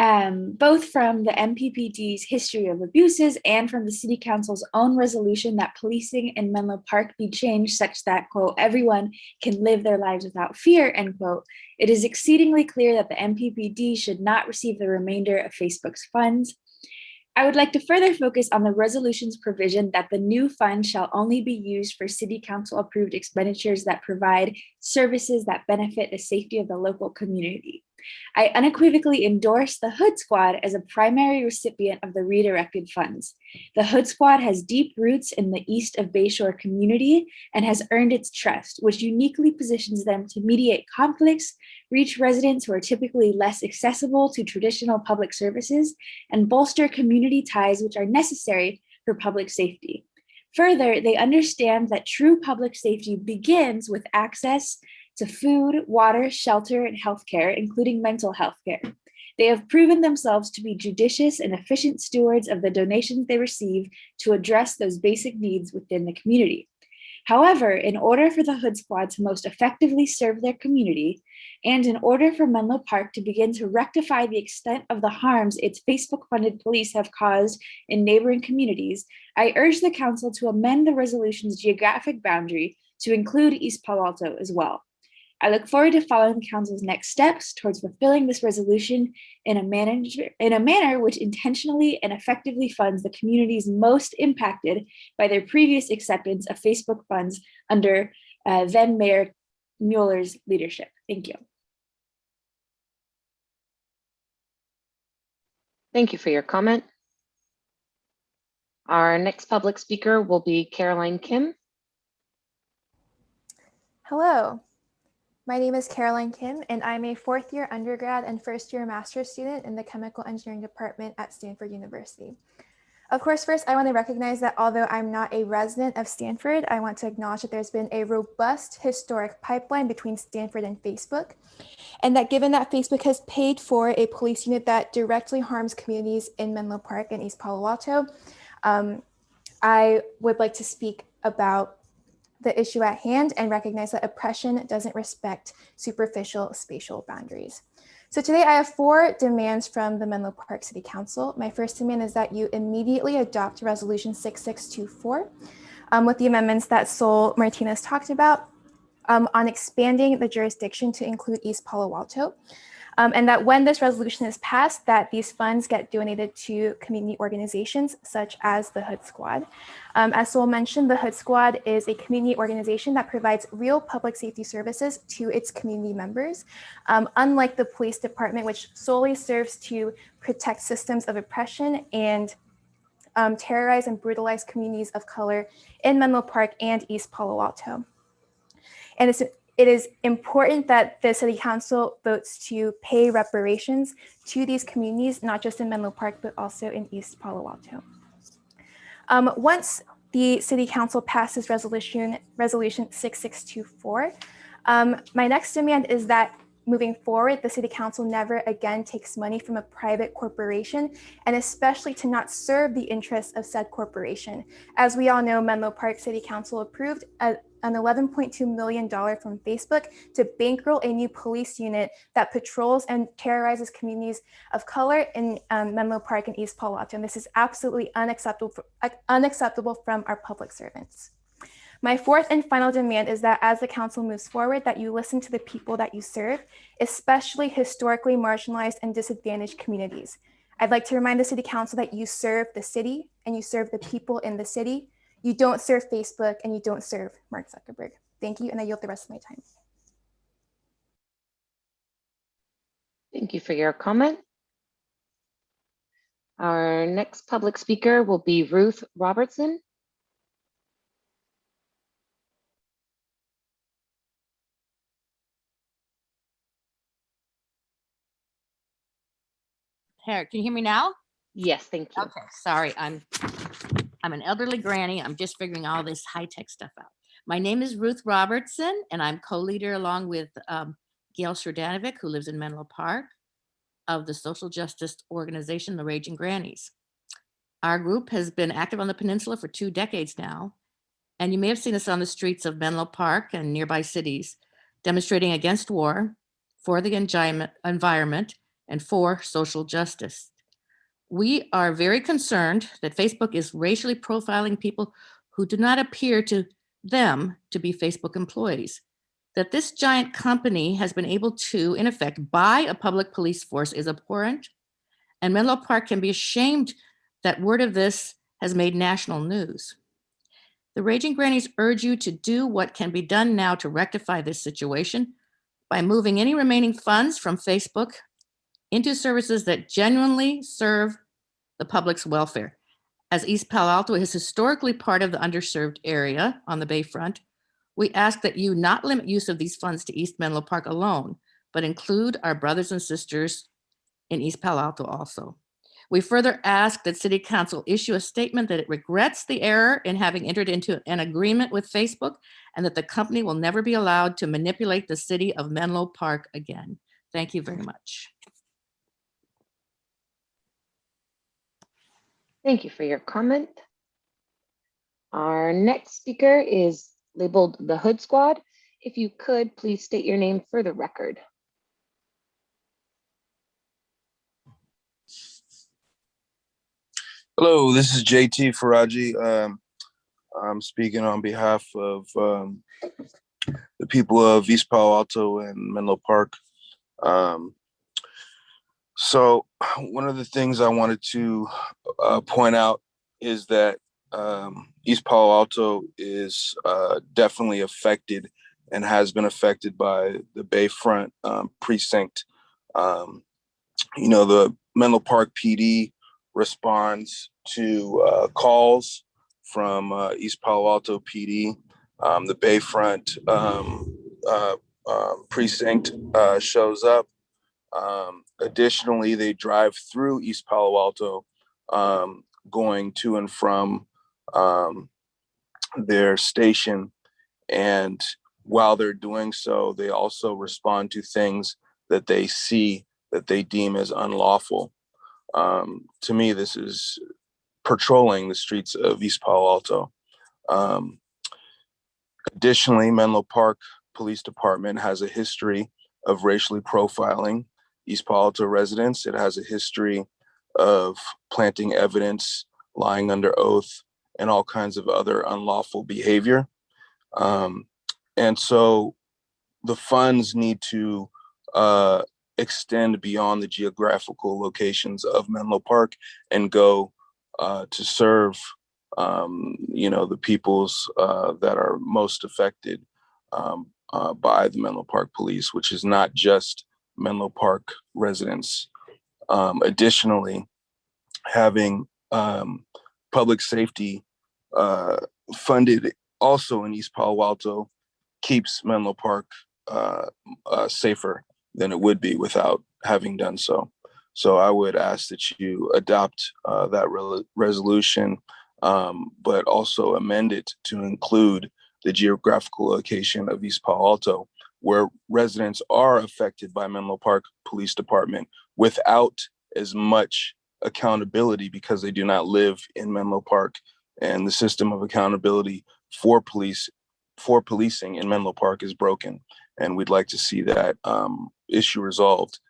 Q: Both from the MPPD's history of abuses and from the City Council's own resolution that policing in Menlo Park be changed such that, quote, everyone can live their lives without fear, end quote, it is exceedingly clear that the MPPD should not receive the remainder of Facebook's funds. I would like to further focus on the resolution's provision that the new fund shall only be used for City Council approved expenditures that provide services that benefit the safety of the local community. I unequivocally endorse the Hood Squad as a primary recipient of the redirected funds. The Hood Squad has deep roots in the east of Bayshore community and has earned its trust, which uniquely positions them to mediate conflicts, reach residents who are typically less accessible to traditional public services, and bolster community ties which are necessary for public safety. Further, they understand that true public safety begins with access to food, water, shelter, and healthcare, including mental health care. They have proven themselves to be judicious and efficient stewards of the donations they receive to address those basic needs within the community. However, in order for the Hood Squad to most effectively serve their community, and in order for Menlo Park to begin to rectify the extent of the harms its Facebook-funded police have caused in neighboring communities, I urge the council to amend the resolution's geographic boundary to include East Palo Alto as well. I look forward to following the council's next steps towards fulfilling this resolution in a manner which intentionally and effectively funds the communities most impacted by their previous acceptance of Facebook funds under then Mayor Mueller's leadership. Thank you.
D: Thank you for your comment. Our next public speaker will be Caroline Kim.
R: Hello. My name is Caroline Kim, and I'm a fourth-year undergrad and first-year master's student in the Chemical Engineering Department at Stanford University. Of course, first, I want to recognize that although I'm not a resident of Stanford, I want to acknowledge that there's been a robust historic pipeline between Stanford and Facebook, and that given that Facebook has paid for a police unit that directly harms communities in Menlo Park and East Palo Alto, I would like to speak about the issue at hand and recognize that oppression doesn't respect superficial spatial boundaries. So today I have 4 demands from the Menlo Park City Council. My first demand is that you immediately adopt Resolution 6624 with the amendments that Sol Martinez talked about on expanding the jurisdiction to include East Palo Alto. And that when this resolution is passed, that these funds get donated to community organizations such as the Hood Squad. As Sol mentioned, the Hood Squad is a community organization that provides real public safety services to its community members, unlike the police department, which solely serves to protect systems of oppression and terrorize and brutalize communities of color in Menlo Park and East Palo Alto. And It is important that the City Council votes to pay reparations to these communities, not just in Menlo Park, but also in East Palo Alto. Once the City Council passes resolution 6624, my next demand is that moving forward, the City Council never again takes money from a private corporation, and especially to not serve the interests of said corporation. As we all know, Menlo Park City Council approved an $11.2 million from Facebook to bankroll a new police unit that patrols and terrorizes communities of color in Menlo Park and East Palo Alto. And this is absolutely unacceptable from our public servants. My fourth and final demand is that as the council moves forward, that you listen to the people that you serve, especially historically marginalized and disadvantaged communities. I'd like to remind the City Council that you serve the city and you serve the people in the city. You don't serve Facebook and you don't serve Mark Zuckerberg. Thank you, and I yield the rest of my time.
D: Thank you for your comment. Our next public speaker will be Ruth Robertson.
S: Can you hear me now?
D: Yes, thank you.
S: Okay, sorry, I'm an elderly granny. I'm just figuring all this high-tech stuff out. My name is Ruth Robertson, and I'm co-leader along with Gail Sherdanovic, who lives in Menlo Park, of the social justice organization, the Raging Grannies. Our group has been active on the peninsula for 2 decades now, and you may have seen us on the streets of Menlo Park and nearby cities, demonstrating against war, for the environment, and for social justice. We are very concerned that Facebook is racially profiling people who do not appear to them to be Facebook employees. That this giant company has been able to, in effect, buy a public police force is abhorrent, and Menlo Park can be ashamed that word of this has made national news. The Raging Grannies urge you to do what can be done now to rectify this situation by moving any remaining funds from Facebook into services that genuinely serve the public's welfare. As East Palo Alto is historically part of the underserved area on the Bayfront, we ask that you not limit use of these funds to East Menlo Park alone, but include our brothers and sisters in East Palo Alto also. We further ask that City Council issue a statement that it regrets the error in having entered into an agreement with Facebook, and that the company will never be allowed to manipulate the city of Menlo Park again. Thank you very much.
D: Thank you for your comment. Our next speaker is labeled the Hood Squad. If you could, please state your name for the record.
T: Hello, this is JT Faraji. I'm speaking on behalf of the people of East Palo Alto and Menlo Park. So one of the things I wanted to point out is that East Palo Alto is definitely affected and has been affected by the Bayfront precinct. The Menlo Park PD responds to calls from East Palo Alto PD. The Bayfront precinct shows up. Additionally, they drive through East Palo Alto, going to and from their station. And while they're doing so, they also respond to things that they see that they deem as unlawful. To me, this is patrolling the streets of East Palo Alto. Additionally, Menlo Park Police Department has a history of racially profiling East Palo Alto residents. It has a history of planting evidence, lying under oath, and all kinds of other unlawful behavior. And so the funds need to extend beyond the geographical locations of Menlo Park and go to serve, the peoples that are most affected by the Menlo Park Police, which is not just Menlo Park residents. Additionally, having public safety funded also in East Palo Alto keeps Menlo Park safer than it would be without having done so. So I would ask that you adopt that resolution, but also amend it to include the geographical location of East Palo Alto, where residents are affected by Menlo Park Police Department without as much accountability because they do not live in Menlo Park, and the system of accountability for policing in Menlo Park is broken. And we'd like to see that issue resolved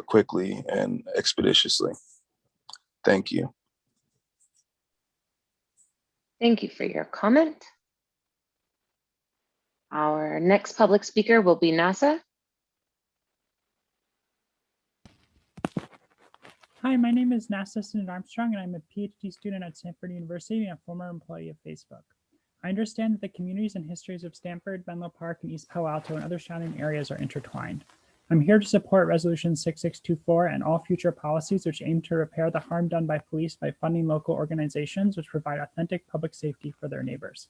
T: quickly and expeditiously. Thank you.
D: Thank you for your comment. Our next public speaker will be NASA.
G: Hi, my name is NASA Student Armstrong, and I'm a PhD student at Stanford University and a former employee of Facebook. I understand that the communities and histories of Stanford, Menlo Park, and East Palo Alto and other surrounding areas are intertwined. I'm here to support Resolution 6624 and all future policies which aim to repair the harm done by police by funding local organizations which provide authentic public safety for their neighbors.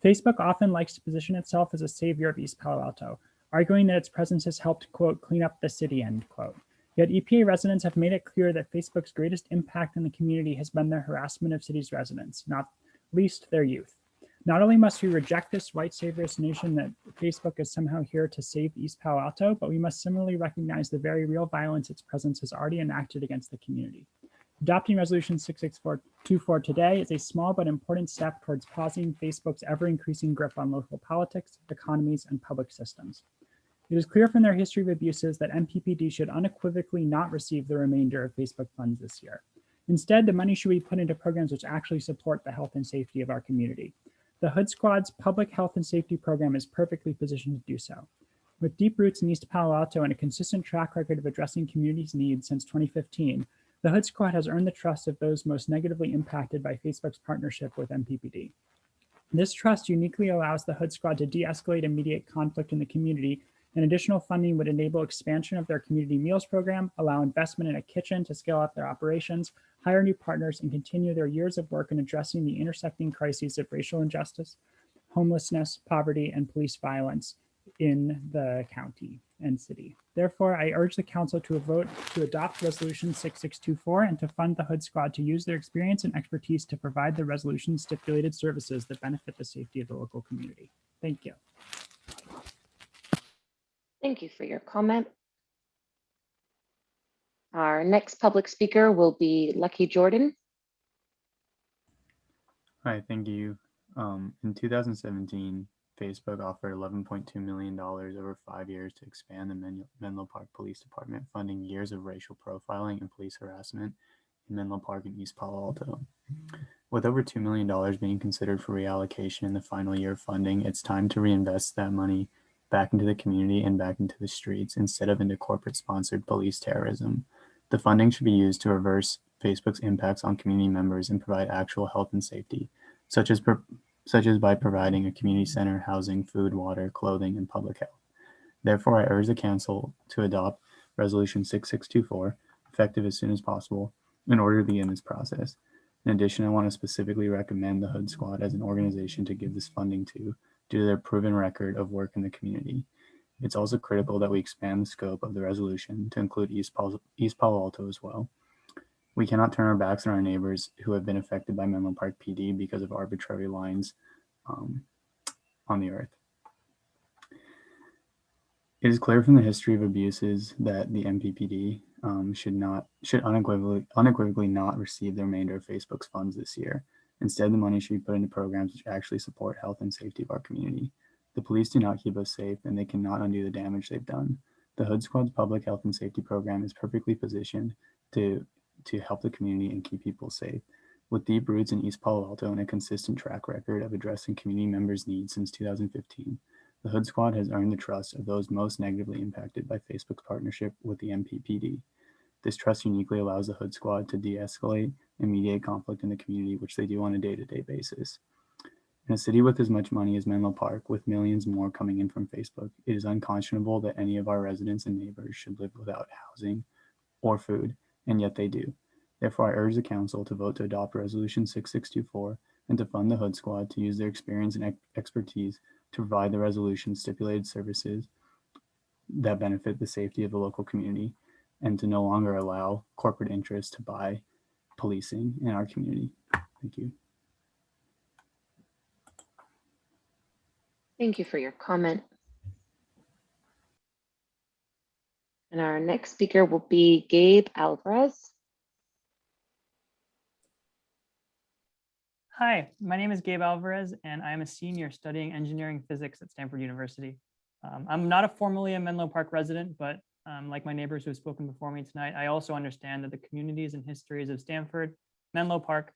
G: Facebook often likes to position itself as a savior of East Palo Alto, arguing that its presence has helped, quote, clean up the city, end quote. Yet EPA residents have made it clear that Facebook's greatest impact in the community has been their harassment of city's residents, not least their youth. Not only must we reject this white saviorist notion that Facebook is somehow here to save East Palo Alto, but we must similarly recognize the very real violence its presence has already enacted against the community. Adopting Resolution 6624 today is a small but important step towards pausing Facebook's ever-increasing grip on local politics, economies, and public systems. It is clear from their history of abuses that MPPD should unequivocally not receive the remainder of Facebook funds this year. Instead, the money should be put into programs which actually support the health and safety of our community. The Hood Squad's public health and safety program is perfectly positioned to do so. With deep roots in East Palo Alto and a consistent track record of addressing communities' needs since 2015, the Hood Squad has earned the trust of those most negatively impacted by Facebook's partnership with MPPD. This trust uniquely allows the Hood Squad to de-escalate and mediate conflict in the community, and additional funding would enable expansion of their community meals program, allow investment in a kitchen to scale up their operations, hire new partners, and continue their years of work in addressing the intersecting crises of racial injustice, homelessness, poverty, and police violence in the county and city. Therefore, I urge the council to vote to adopt Resolution 6624 and to fund the Hood Squad to use their experience and expertise to provide the resolution stipulated services that benefit the safety of the local community. Thank you.
D: Thank you for your comment. Our next public speaker will be Lucky Jordan.
A: Hi, thank you. In 2017, Facebook offered $11.2 million over 5 years to expand the Menlo Park Police Department, funding years of racial profiling and police harassment in Menlo Park and East Palo Alto. With over $2 million being considered for reallocation in the final year of funding, it's time to reinvest that money back into the community and back into the streets instead of into corporate-sponsored police terrorism. The funding should be used to reverse Facebook's impacts on community members and provide actual health and safety, such as by providing a community center, housing, food, water, clothing, and public health. Therefore, I urge the council to adopt Resolution 6624, effective as soon as possible, in order to begin this process. In addition, I want to specifically recommend the Hood Squad as an organization to give this funding to, due to their proven record of work in the community. It's also critical that we expand the scope of the resolution to include East Palo Alto as well. We cannot turn our backs on our neighbors who have been affected by Menlo Park PD because of arbitrary lines on the earth. It is clear from the history of abuses that the MPPD should unequivocally not receive the remainder of Facebook's funds this year. Instead, the money should be put into programs which actually support health and safety of our community. The police do not keep us safe, and they cannot undo the damage they've done. The Hood Squad's public health and safety program is perfectly positioned to help the community and keep people safe. With deep roots in East Palo Alto and a consistent track record of addressing community members' needs since 2015, the Hood Squad has earned the trust of those most negatively impacted by Facebook's partnership with the MPPD. This trust uniquely allows the Hood Squad to de-escalate and mediate conflict in the community, which they do on a day-to-day basis. In a city with as much money as Menlo Park, with millions more coming in from Facebook, it is unconscionable that any of our residents and neighbors should live without housing or food, and yet they do. Therefore, I urge the council to vote to adopt Resolution 6624 and to fund the Hood Squad to use their experience and expertise to provide the resolution stipulated services
H: that benefit the safety of the local community, and to no longer allow corporate interests to buy policing in our community. Thank you.
D: Thank you for your comment. And our next speaker will be Gabe Alvarez.
I: Hi, my name is Gabe Alvarez, and I am a senior studying engineering physics at Stanford University. I'm not formally a Menlo Park resident, but like my neighbors who have spoken before me tonight, I also understand that the communities and histories of Stanford, Menlo Park,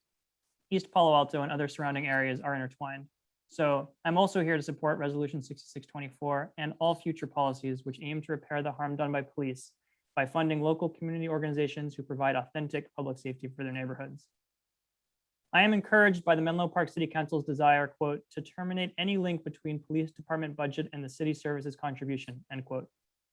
I: East Palo Alto, and other surrounding areas are intertwined. So I'm also here to support Resolution 6624 and all future policies which aim to repair the harm done by police by funding local community organizations who provide authentic public safety for their neighborhoods. I am encouraged by the Menlo Park City Council's desire, quote, to terminate any link between police department budget and the city services contribution, end quote.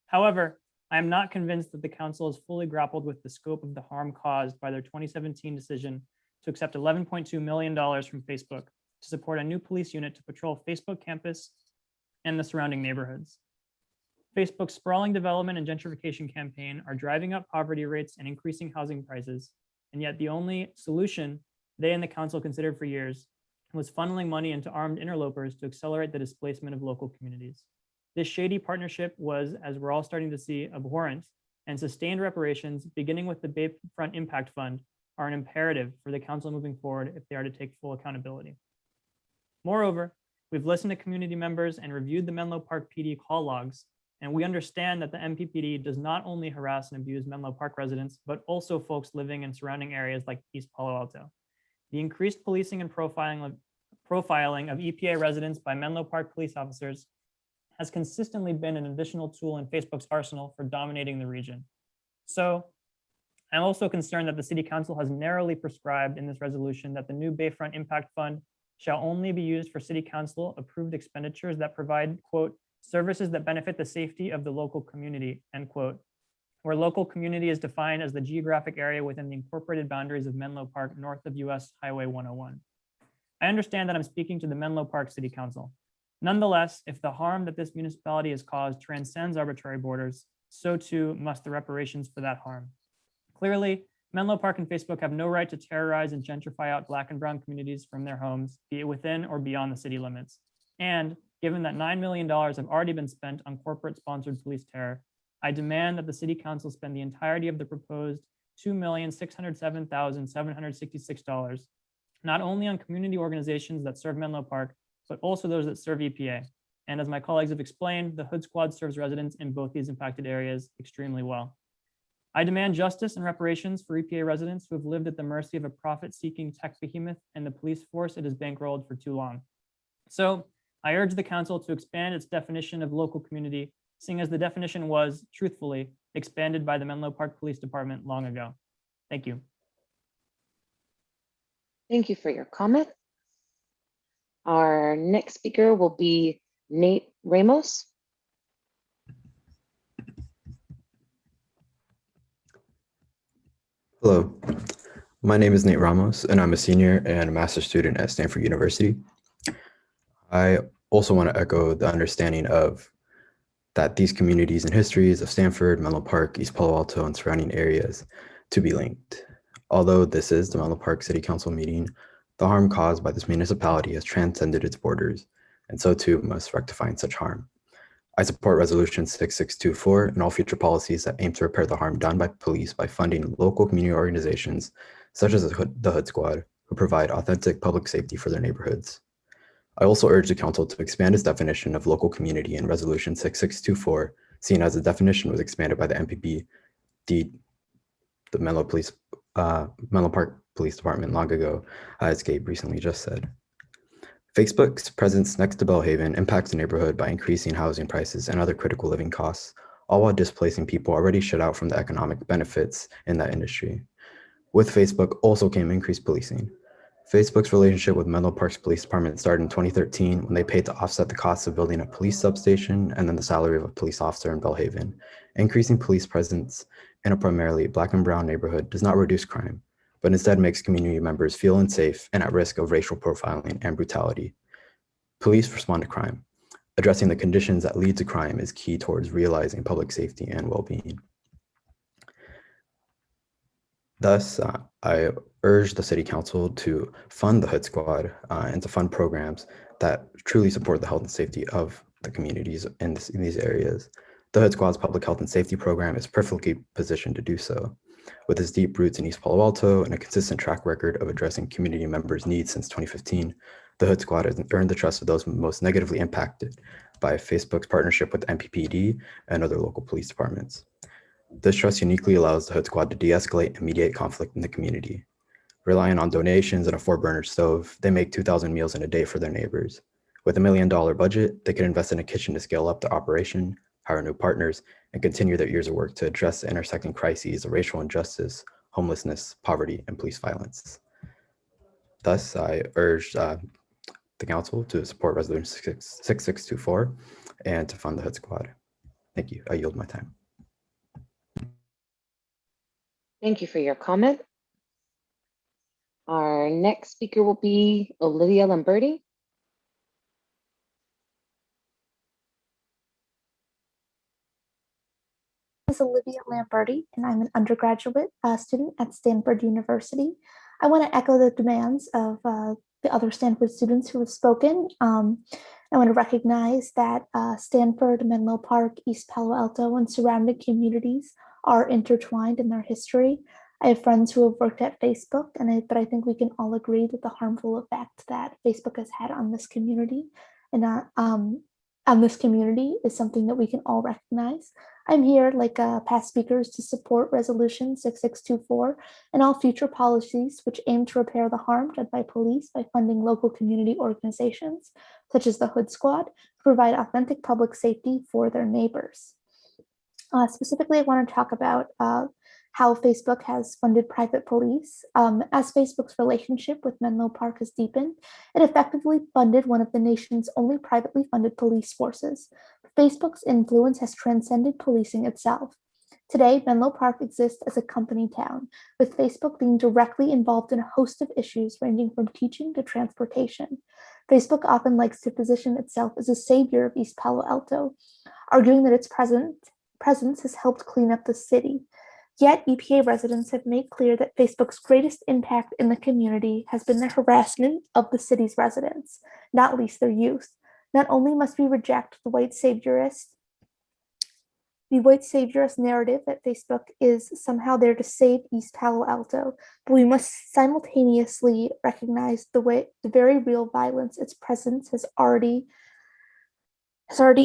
I: However, I am not convinced that the council has fully grappled with the scope of the harm caused by their 2017 decision to accept $11.2 million from Facebook to support a new police unit to patrol Facebook campus and the surrounding neighborhoods. Facebook's sprawling development and gentrification campaign are driving up poverty rates and increasing housing prices, and yet the only solution they and the council considered for years was funneling money into armed interlopers to accelerate the displacement of local communities. This shady partnership was, as we're all starting to see, abhorrent, and sustained reparations, beginning with the Bayfront Impact Fund, are an imperative for the council moving forward if they are to take full accountability. Moreover, we've listened to community members and reviewed the Menlo Park PD call logs, and we understand that the MPPD does not only harass and abuse Menlo Park residents, but also folks living in surrounding areas like East Palo Alto. The increased policing and profiling of EPA residents by Menlo Park police officers has consistently been an additional tool in Facebook's arsenal for dominating the region. So I'm also concerned that the City Council has narrowly prescribed in this resolution that the new Bayfront Impact Fund shall only be used for City Council approved expenditures that provide, quote, services that benefit the safety of the local community, end quote, where local community is defined as the geographic area within the incorporated boundaries of Menlo Park north of US Highway 101. I understand that I'm speaking to the Menlo Park City Council. Nonetheless, if the harm that this municipality has caused transcends arbitrary borders, so too must the reparations for that harm. Clearly, Menlo Park and Facebook have no right to terrorize and gentrify out Black and brown communities from their homes, be it within or beyond the city limits. And given that $9 million have already been spent on corporate-sponsored police terror, I demand that the City Council spend the entirety of the proposed $2,607,766, not only on community organizations that serve Menlo Park, but also those that serve EPA. And as my colleagues have explained, the Hood Squad serves residents in both these impacted areas extremely well. I demand justice and reparations for EPA residents who have lived at the mercy of a profit-seeking tech behemoth and the police force it has bankrolled for too long. So I urge the council to expand its definition of local community, seeing as the definition was, truthfully, expanded by the Menlo Park Police Department long ago. Thank you.
D: Thank you for your comment. Our next speaker will be Nate Ramos.
W: Hello, my name is Nate Ramos, and I'm a senior and a master's student at Stanford University. I also want to echo the understanding of that these communities and histories of Stanford, Menlo Park, East Palo Alto, and surrounding areas to be linked. Although this is the Menlo Park City Council meeting, the harm caused by this municipality has transcended its borders, and so too must rectifying such harm. I support Resolution 6624 and all future policies that aim to repair the harm done by police by funding local community organizations, such as the Hood Squad, who provide authentic public safety for their neighborhoods. I also urge the council to expand its definition of local community in Resolution 6624, seeing as the definition was expanded by the MPPD, the Menlo Park Police Department long ago, as Gabe recently just said. Facebook's presence next to Belhaven impacts the neighborhood by increasing housing prices and other critical living costs, all while displacing people already shut out from the economic benefits in that industry. With Facebook also came increased policing. Facebook's relationship with Menlo Park's police department started in 2013 when they paid to offset the costs of building a police substation and then the salary of a police officer in Belhaven. Increasing police presence in a primarily Black and brown neighborhood does not reduce crime, but instead makes community members feel unsafe and at risk of racial profiling and brutality. Police respond to crime. addressing the conditions that lead to crime is key towards realizing public safety and well-being. Thus, I urge the City Council to fund the Hood Squad and to fund programs that truly support the health and safety of the communities in these areas. The Hood Squad's public health and safety program is perfectly positioned to do so. With its deep roots in East Palo Alto and a consistent track record of addressing community members' needs since 2015, the Hood Squad has earned the trust of those most negatively impacted by Facebook's partnership with MPPD and other local police departments. This trust uniquely allows the Hood Squad to de-escalate and mediate conflict in the community. Relying on donations and a 4-burner stove, they make 2,000 meals in a day for their neighbors. With $1 million budget, they can invest in a kitchen to scale up the operation, hire new partners, and continue their years of work to address the intersecting crises of racial injustice, homelessness, poverty, and police violence. Thus, I urge the Council to support Resolution 6624 and to fund the Hood Squad. Thank you. I yield my time.
D: Thank you for your comment. Our next speaker will be Olivia Lamberti.
E: Is Olivia Lamberti, and I'm an undergraduate student at Stanford University. I want to echo the demands of the other Stanford students who have spoken. I want to recognize that Stanford, Menlo Park, East Palo Alto, and surrounding communities are intertwined in their history. I have friends who have worked at Facebook, but I think we can all agree that the harmful effect that Facebook has had on this community and on this community is something that we can all recognize. I'm here, like past speakers, to support Resolution 6624 and all future policies which aim to repair the harm done by police by funding local community organizations, such as the Hood Squad, to provide authentic public safety for their neighbors. Specifically, I want to talk about how Facebook has funded private police. As Facebook's relationship with Menlo Park has deepened, it effectively funded one of the nation's only privately funded police forces. Facebook's influence has transcended policing itself. Today, Menlo Park exists as a company town, with Facebook being directly involved in a host of issues ranging from teaching to transportation. Facebook often likes to position itself as a savior of East Palo Alto, arguing that its presence has helped clean up the city. Yet, EPA residents have made clear that Facebook's greatest impact in the community has been the harassment of the city's residents, not least their youth. Not only must we reject the white saviorist narrative that Facebook is somehow there to save East Palo Alto, but we must simultaneously recognize the very real violence its presence has already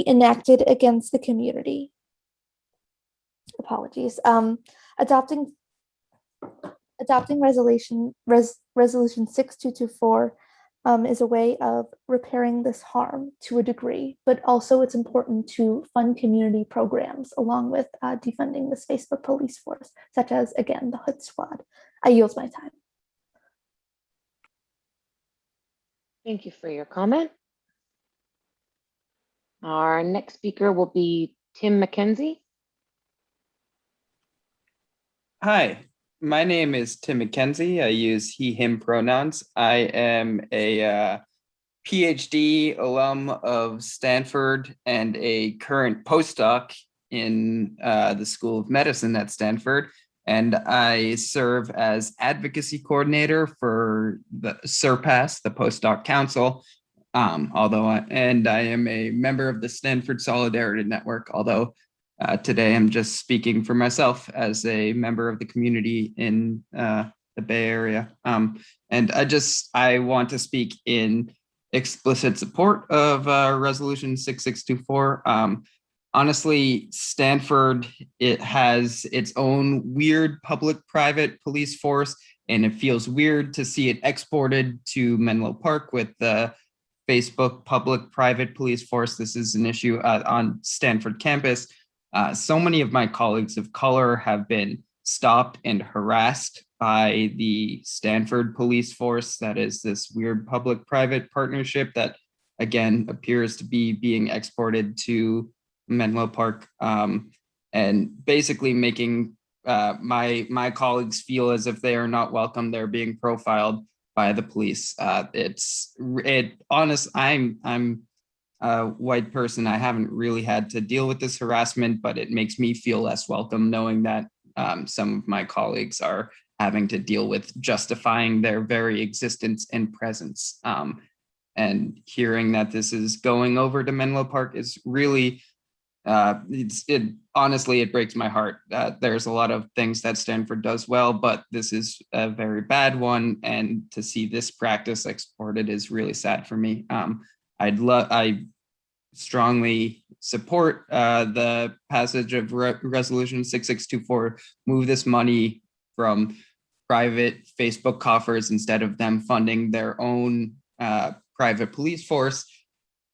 E: enacted against the community. Apologies. Adopting resolution 6224 is a way of repairing this harm to a degree, but also it's important to fund community programs along with defunding this Facebook police force, such as, again, the Hood Squad. I yield my time.
D: Thank you for your comment. Our next speaker will be Tim McKenzie.
K: Hi, my name is Tim McKenzie. I use he, him pronouns. I am a PhD alum of Stanford and a current postdoc in the School of Medicine at Stanford. And I serve as advocacy coordinator for the SURPASS, the Postdoc Council, and I am a member of the Stanford Solidarity Network, although today I'm just speaking for myself as a member of the community in the Bay Area. And I want to speak in explicit support of Resolution 6624. Honestly, Stanford, it has its own weird public-private police force, and it feels weird to see it exported to Menlo Park with the Facebook public-private police force. This is an issue on Stanford campus. So many of my colleagues of color have been stopped and harassed by the Stanford police force. That is this weird public-private partnership that, again, appears to be being exported to Menlo Park, and basically making my colleagues feel as if they are not welcome. They're being profiled by the police. I'm a white person, I haven't really had to deal with this harassment, but it makes me feel less welcome knowing that some of my colleagues are having to deal with justifying their very existence and presence. And hearing that this is going over to Menlo Park is really, honestly, it breaks my heart. There's a lot of things that Stanford does well, but this is a very bad one. And to see this practice exported is really sad for me. I strongly support the passage of Resolution 6624, move this money from private Facebook coffers instead of them funding their own private police force,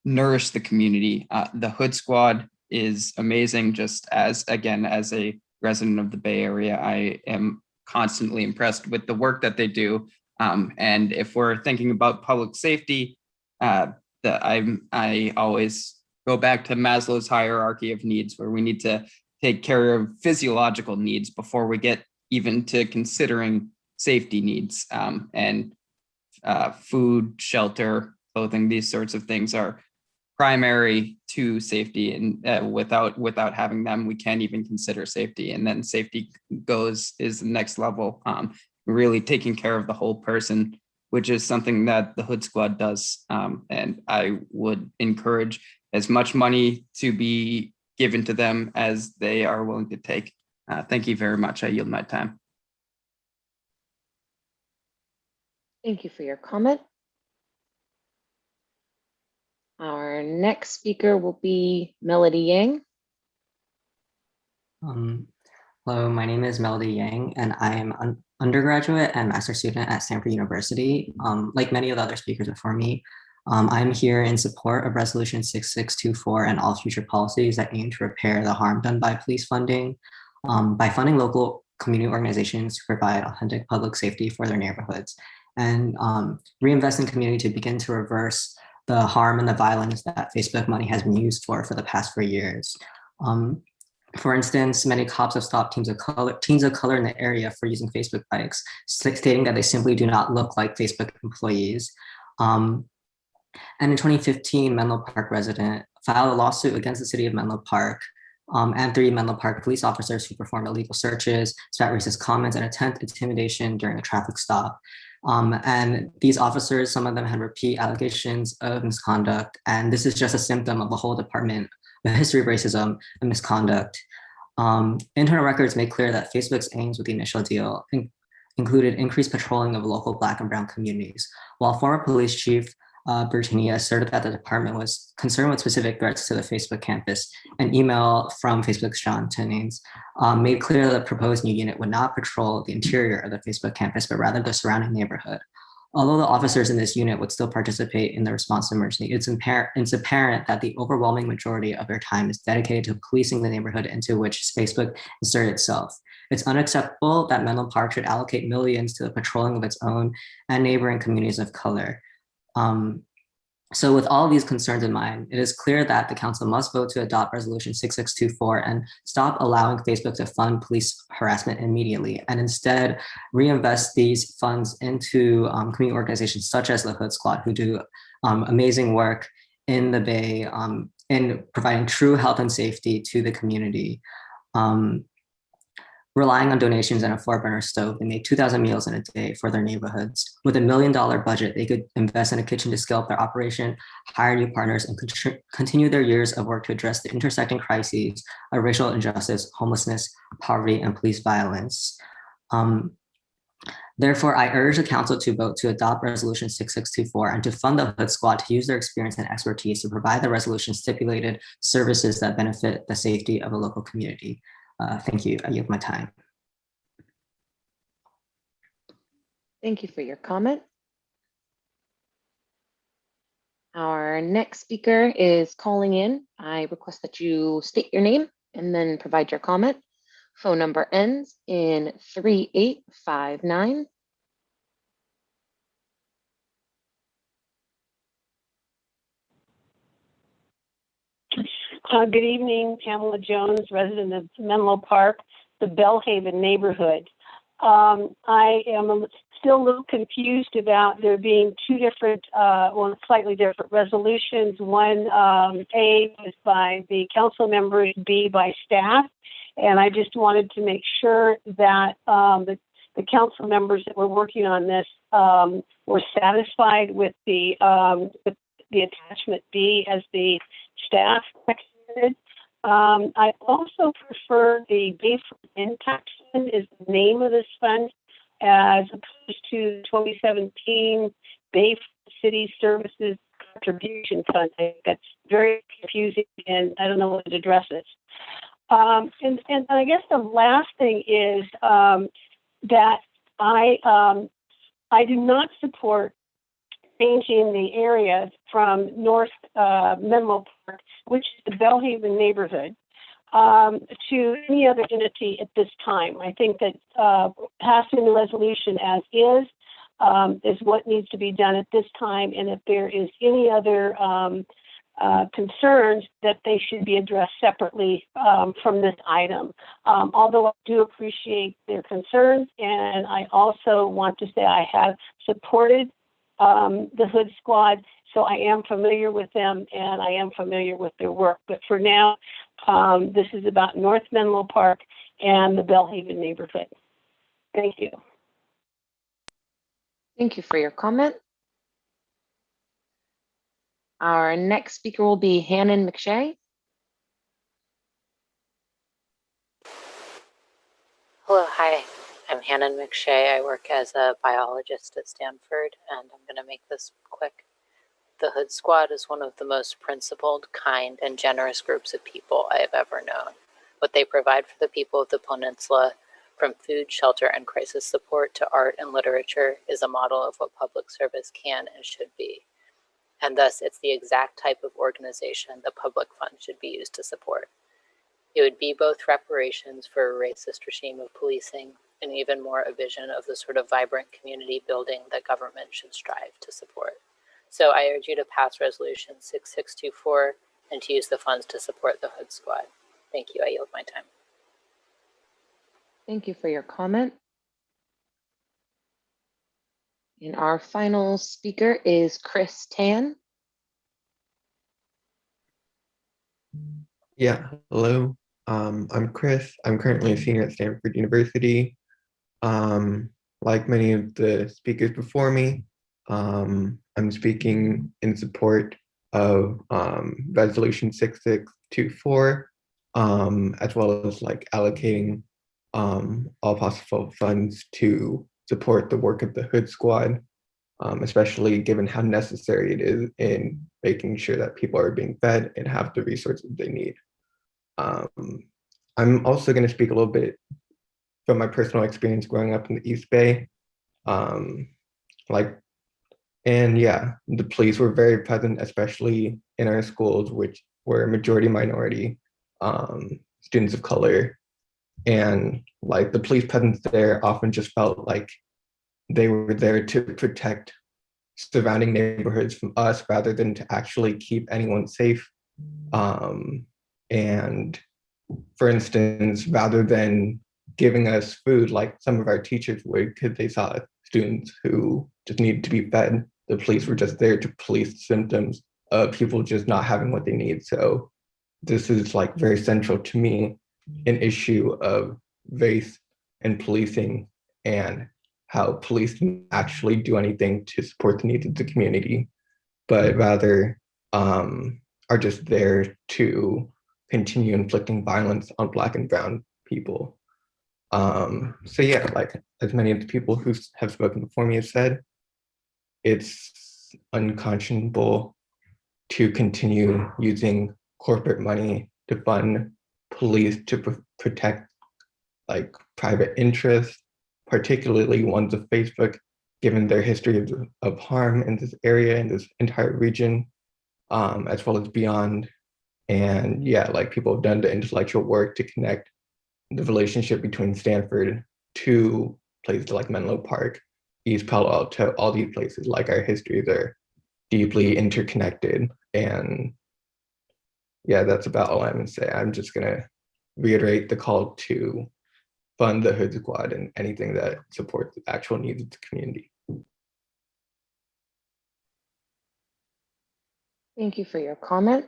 K: nourish the community. The Hood Squad is amazing. Just as a resident of the Bay Area, I am constantly impressed with the work that they do. And if we're thinking about public safety, I always go back to Maslow's hierarchy of needs, where we need to take care of physiological needs before we get even to considering safety needs. And food, shelter, clothing, these sorts of things are primary to safety, and without having them, we can't even consider safety. And then safety is the next level, really taking care of the whole person, which is something that the Hood Squad does. And I would encourage as much money to be given to them as they are willing to take. Thank you very much. I yield my time.
D: Thank you for your comment. Our next speaker will be Melody Yang.
L: Hello, my name is Melody Yang, and I am an undergraduate and master's student at Stanford University. Like many of the other speakers before me, I'm here in support of Resolution 6624 and all future policies that aim to repair the harm done by police funding, by funding local community organizations to provide authentic public safety for their neighborhoods, and reinvest in community to begin to reverse the harm and the violence that Facebook money has been used for the past 4 years. For instance, many cops have stopped teens of color in the area for using Facebook bikes, stating that they simply do not look like Facebook employees. And in 2015, Menlo Park resident filed a lawsuit against the city of Menlo Park and 3 Menlo Park police officers who performed illegal searches, spat racist comments, and attempted intimidation during a traffic stop. And these officers, some of them had repeat allegations of misconduct, and this is just a symptom of the whole department, the history of racism and misconduct. Internal records make clear that Facebook's aims with the initial deal included increased patrolling of local Black and Brown communities, while former police chief Bertini asserted that the department was concerned with specific threats to the Facebook campus. An email from Facebook's John Tinnings made clear that the proposed new unit would not patrol the interior of the Facebook campus, but rather the surrounding neighborhood. Although the officers in this unit would still participate in the response to emergency, it's apparent that the overwhelming majority of their time is dedicated to policing the neighborhood into which Facebook inserted itself. It's unacceptable that Menlo Park should allocate millions to the patrolling of its own and neighboring communities of color. So with all of these concerns in mind, it is clear that the council must vote to adopt Resolution 6624 and stop allowing Facebook to fund police harassment immediately, and instead reinvest these funds into community organizations such as the Hood Squad, who do amazing work in the Bay in providing true health and safety to the community. Relying on donations and a 4-burner stove, they made 2,000 meals in a day for their neighborhoods. With $1 million budget, they could invest in a kitchen to scale up their operation, hire new partners, and continue their years of work to address the intersecting crises of racial injustice, homelessness, poverty, and police violence. Therefore, I urge the council to vote to adopt Resolution 6624 and to fund the Hood Squad to use their experience and expertise to provide the resolution stipulated services that benefit the safety of a local community. Thank you. I yield my time.
D: Thank you for your comment. Our next speaker is calling in. I request that you state your name and then provide your comment. Phone number ends in 3859.
P: Good evening, Pamela Jones, resident of Menlo Park, the Bellhaven neighborhood. I am a still a little confused about there being two different, slightly different resolutions. One, A was by the council members, B by staff. And I just wanted to make sure that the council members that were working on this were satisfied with the attachment B as the staff recommended. I also prefer the Bay for Impact Fund is the name of this fund, as opposed to 2017 Bay for City Services Contribution Fund. I think that's very confusing, and I don't know what it addresses. And I guess the last thing is that I do not support changing the area from North Menlo Park, which is the Bellhaven neighborhood, to any other entity at this time. I think that passing the resolution as is what needs to be done at this time. And if there is any other concerns, that they should be addressed separately from this item. Although I do appreciate their concerns, and I also want to say I have supported the Hood Squad, so I am familiar with them and I am familiar with their work. But for now, this is about North Menlo Park and the Bellhaven neighborhood. Thank you.
D: Thank you for your comment. Our next speaker will be Hannon McShay.
J: Hello, hi. I'm Hannon McShay. I work as a biologist at Stanford, and I'm going to make this quick. The Hood Squad is one of the most principled, kind, and generous groups of people I have ever known. What they provide for the people of the peninsula, from food, shelter, and crisis support to art and literature, is a model of what public service can and should be. And thus, it's the exact type of organization the public fund should be used to support. It would be both reparations for a racist regime of policing and even more a vision of the sort of vibrant community building that government should strive to support. So I urge you to pass Resolution 6624 and to use the funds to support the Hood Squad. Thank you. I yield my time.
D: Thank you for your comment. And our final speaker is Chris Tan.
O: Yeah, hello. I'm Chris. I'm currently a senior at Stanford University. Like many of the speakers before me, I'm speaking in support of Resolution 6624, as well as like allocating all possible funds to support the work of the Hood Squad, especially given how necessary it is in making sure that people are being fed and have the resources they need. I'm also going to speak a little bit from my personal experience growing up in the East Bay. The police were very present, especially in our schools, which were majority minority, students of color. And like the police presence there often just felt like they were there to protect surrounding neighborhoods from us rather than to actually keep anyone safe. And for instance, rather than giving us food like some of our teachers would, because they saw students who just needed to be fed, the police were just there to police symptoms of people just not having what they need. So this is like very central to me, an issue of race and policing and how police can actually do anything to support the needs of the community, but rather are just there to continue inflicting violence on Black and Brown people. So yeah, like as many of the people who have spoken before me have said, it's unconscionable to continue using corporate money to fund police to protect like private interests, particularly ones of Facebook, given their history of harm in this area, in this entire region, as well as beyond. And yeah, like people have done the intellectual work to connect the relationship between Stanford to places like Menlo Park, East Palo Alto, all these places, like our histories are deeply interconnected. And yeah, that's about all I'm gonna say. I'm just gonna reiterate the call to fund the Hood Squad and anything that supports the actual needs of the community.
D: Thank you for your comment.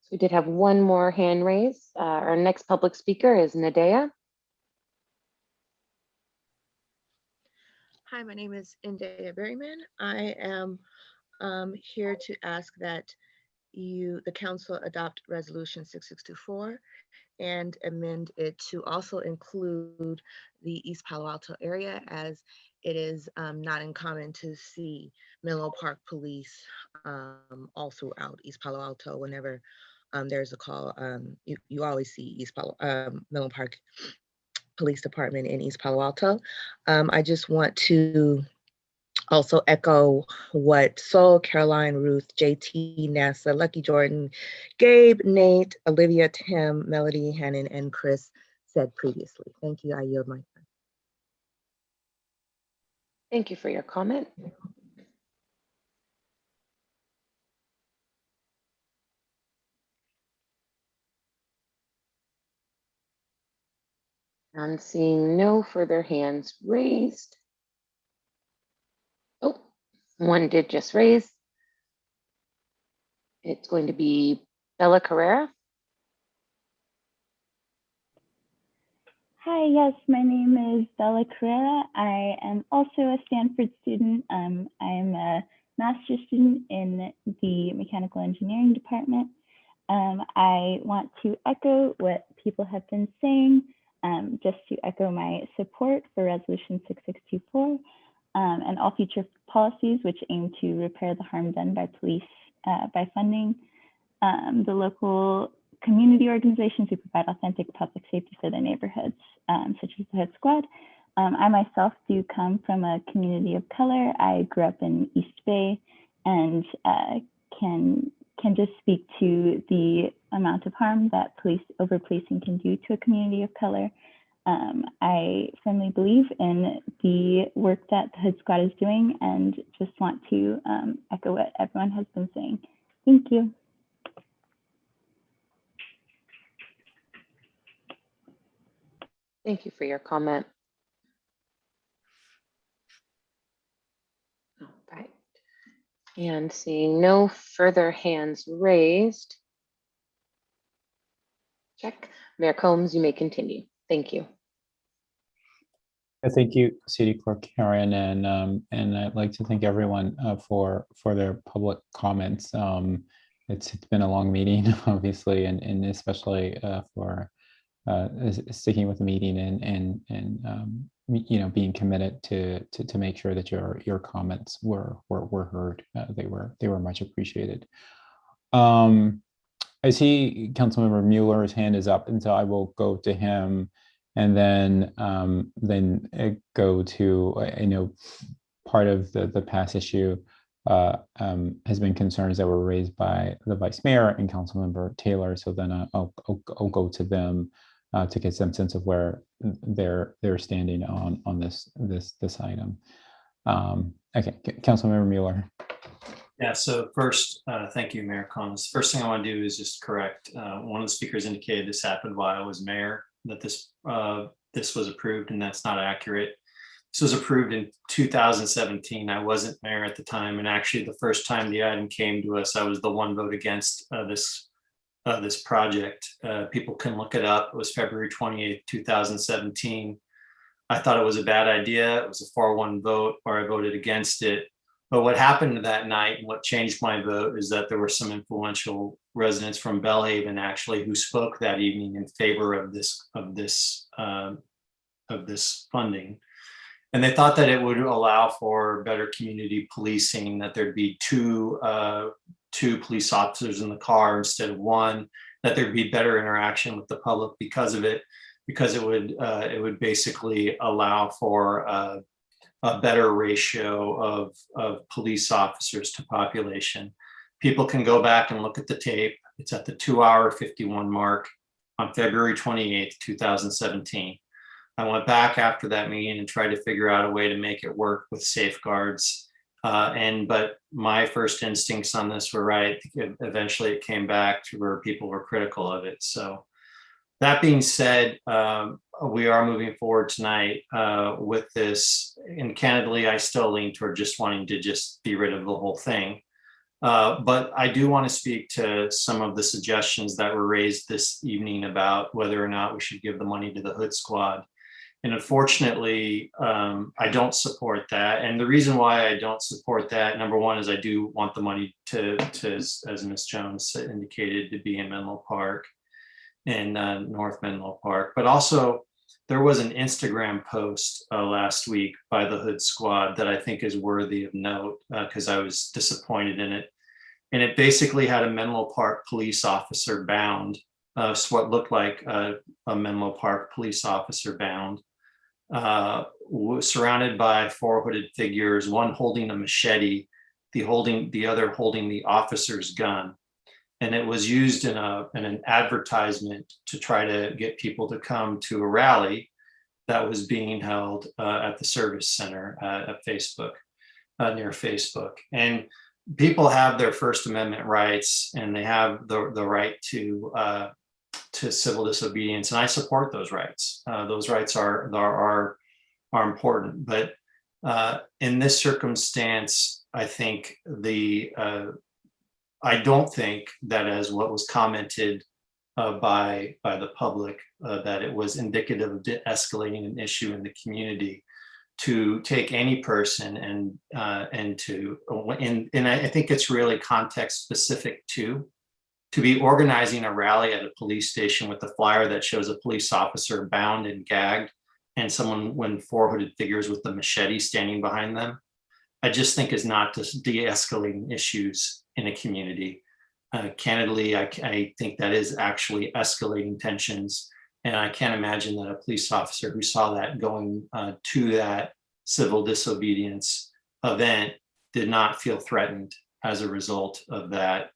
D: So we did have one more hand raised. Our next public speaker is Nadea.
F: Hi, my name is Indea Berryman. I am here to ask that the council adopt resolution 6624 and amend it to also include the East Palo Alto area, as it is not uncommon to see Menlo Park police all throughout East Palo Alto. Whenever there's a call, you always see Menlo Park Police Department in East Palo Alto. I just want to also echo what Sol, Caroline, Ruth, JT, NASA, Lucky Jordan, Gabe, Nate, Olivia, Tim, Melody, Hannon, and Chris said previously. Thank you. I yield my time.
D: Thank you for your comment. I'm seeing no further hands raised. Oh, one did just raise. It's going to be Bella Carrera.
M: Hi, yes, my name is Bella Carrera. I am also a Stanford student. I am a master's student in the mechanical engineering department. I want to echo what people have been saying, just to echo my support for Resolution 6624 and all future policies which aim to repair the harm done by police by funding the local community organizations who provide authentic public safety for their neighborhoods, such as the Hood Squad. I myself do come from a community of color. I grew up in East Bay and can just speak to the amount of harm that over-policing can do to a community of color. I firmly believe in the work that the Hood Squad is doing and just want to echo what everyone has been saying. Thank you.
D: Thank you for your comment. All right. And seeing no further hands raised. Check. Mayor Combs, you may continue. Thank you.
A: Thank you, City Clerk Karen, and I'd like to thank everyone for their public comments. It's been a long meeting, obviously, and especially for sticking with the meeting and being committed to make sure that your comments were heard. They were much appreciated. I see Councilmember Mueller's hand is up, and so I will go to him, and then go to, I know part of the past issue has been concerns that were raised by the Vice Mayor and Councilmember Taylor. So then I'll go to them to get some sense of where they're standing on this item. Okay, Councilmember Mueller.
V: Yeah, so first, thank you, Mayor Combs. First thing I want to do is just correct. One of the speakers indicated this happened while I was mayor, that this was approved, and that's not accurate. This was approved in 2017. I wasn't mayor at the time, and actually the first time the item came to us, I was the one vote against this project. People can look it up. It was February 28th, 2017. I thought it was a bad idea. It was a 4-1 vote, or I voted against it. But what happened that night and what changed my vote is that there were some influential residents from Belhaven actually who spoke that evening in favor of this funding. And they thought that it would allow for better community policing, that there'd be two police officers in the car instead of one, that there'd be better interaction with the public because of it, because it would basically allow for a better ratio of police officers to population. People can go back and look at the tape. It's at the 2-hour 51 mark on February 28th, 2017. I went back after that meeting and tried to figure out a way to make it work with safeguards. But my first instincts on this were right. Eventually it came back to where people were critical of it. So that being said, we are moving forward tonight with this. And candidly, I still lean toward just wanting to just be rid of the whole thing. But I do want to speak to some of the suggestions that were raised this evening about whether or not we should give the money to the Hood Squad. And unfortunately, I don't support that. And the reason why I don't support that, number one, is I do want the money to as Ms. Jones indicated, to be in Menlo Park, in North Menlo Park. But also, there was an Instagram post last week by the Hood Squad that I think is worthy of note because I was disappointed in it. And it basically had a Menlo Park police officer bound, what looked like a Menlo Park police officer bound, surrounded by 4 hooded figures, one holding a machete, the other holding the officer's gun. And it was used in an advertisement to try to get people to come to a rally that was being held at the service center at Facebook, near Facebook. And people have their First Amendment rights, and they have the right to civil disobedience, and I support those rights. Those rights are important, but in this circumstance, I think I don't think that, as what was commented by the public, that it was indicative of escalating an issue in the community to take any person and I think it's really context specific to be organizing a rally at a police station with a flyer that shows a police officer bound and gagged and someone when 4 hooded figures with the machete standing behind them. I just think is not just de-escalating issues in a community. Candidly, I think that is actually escalating tensions. And I can't imagine that a police officer who saw that going to that civil disobedience event did not feel threatened as a result of that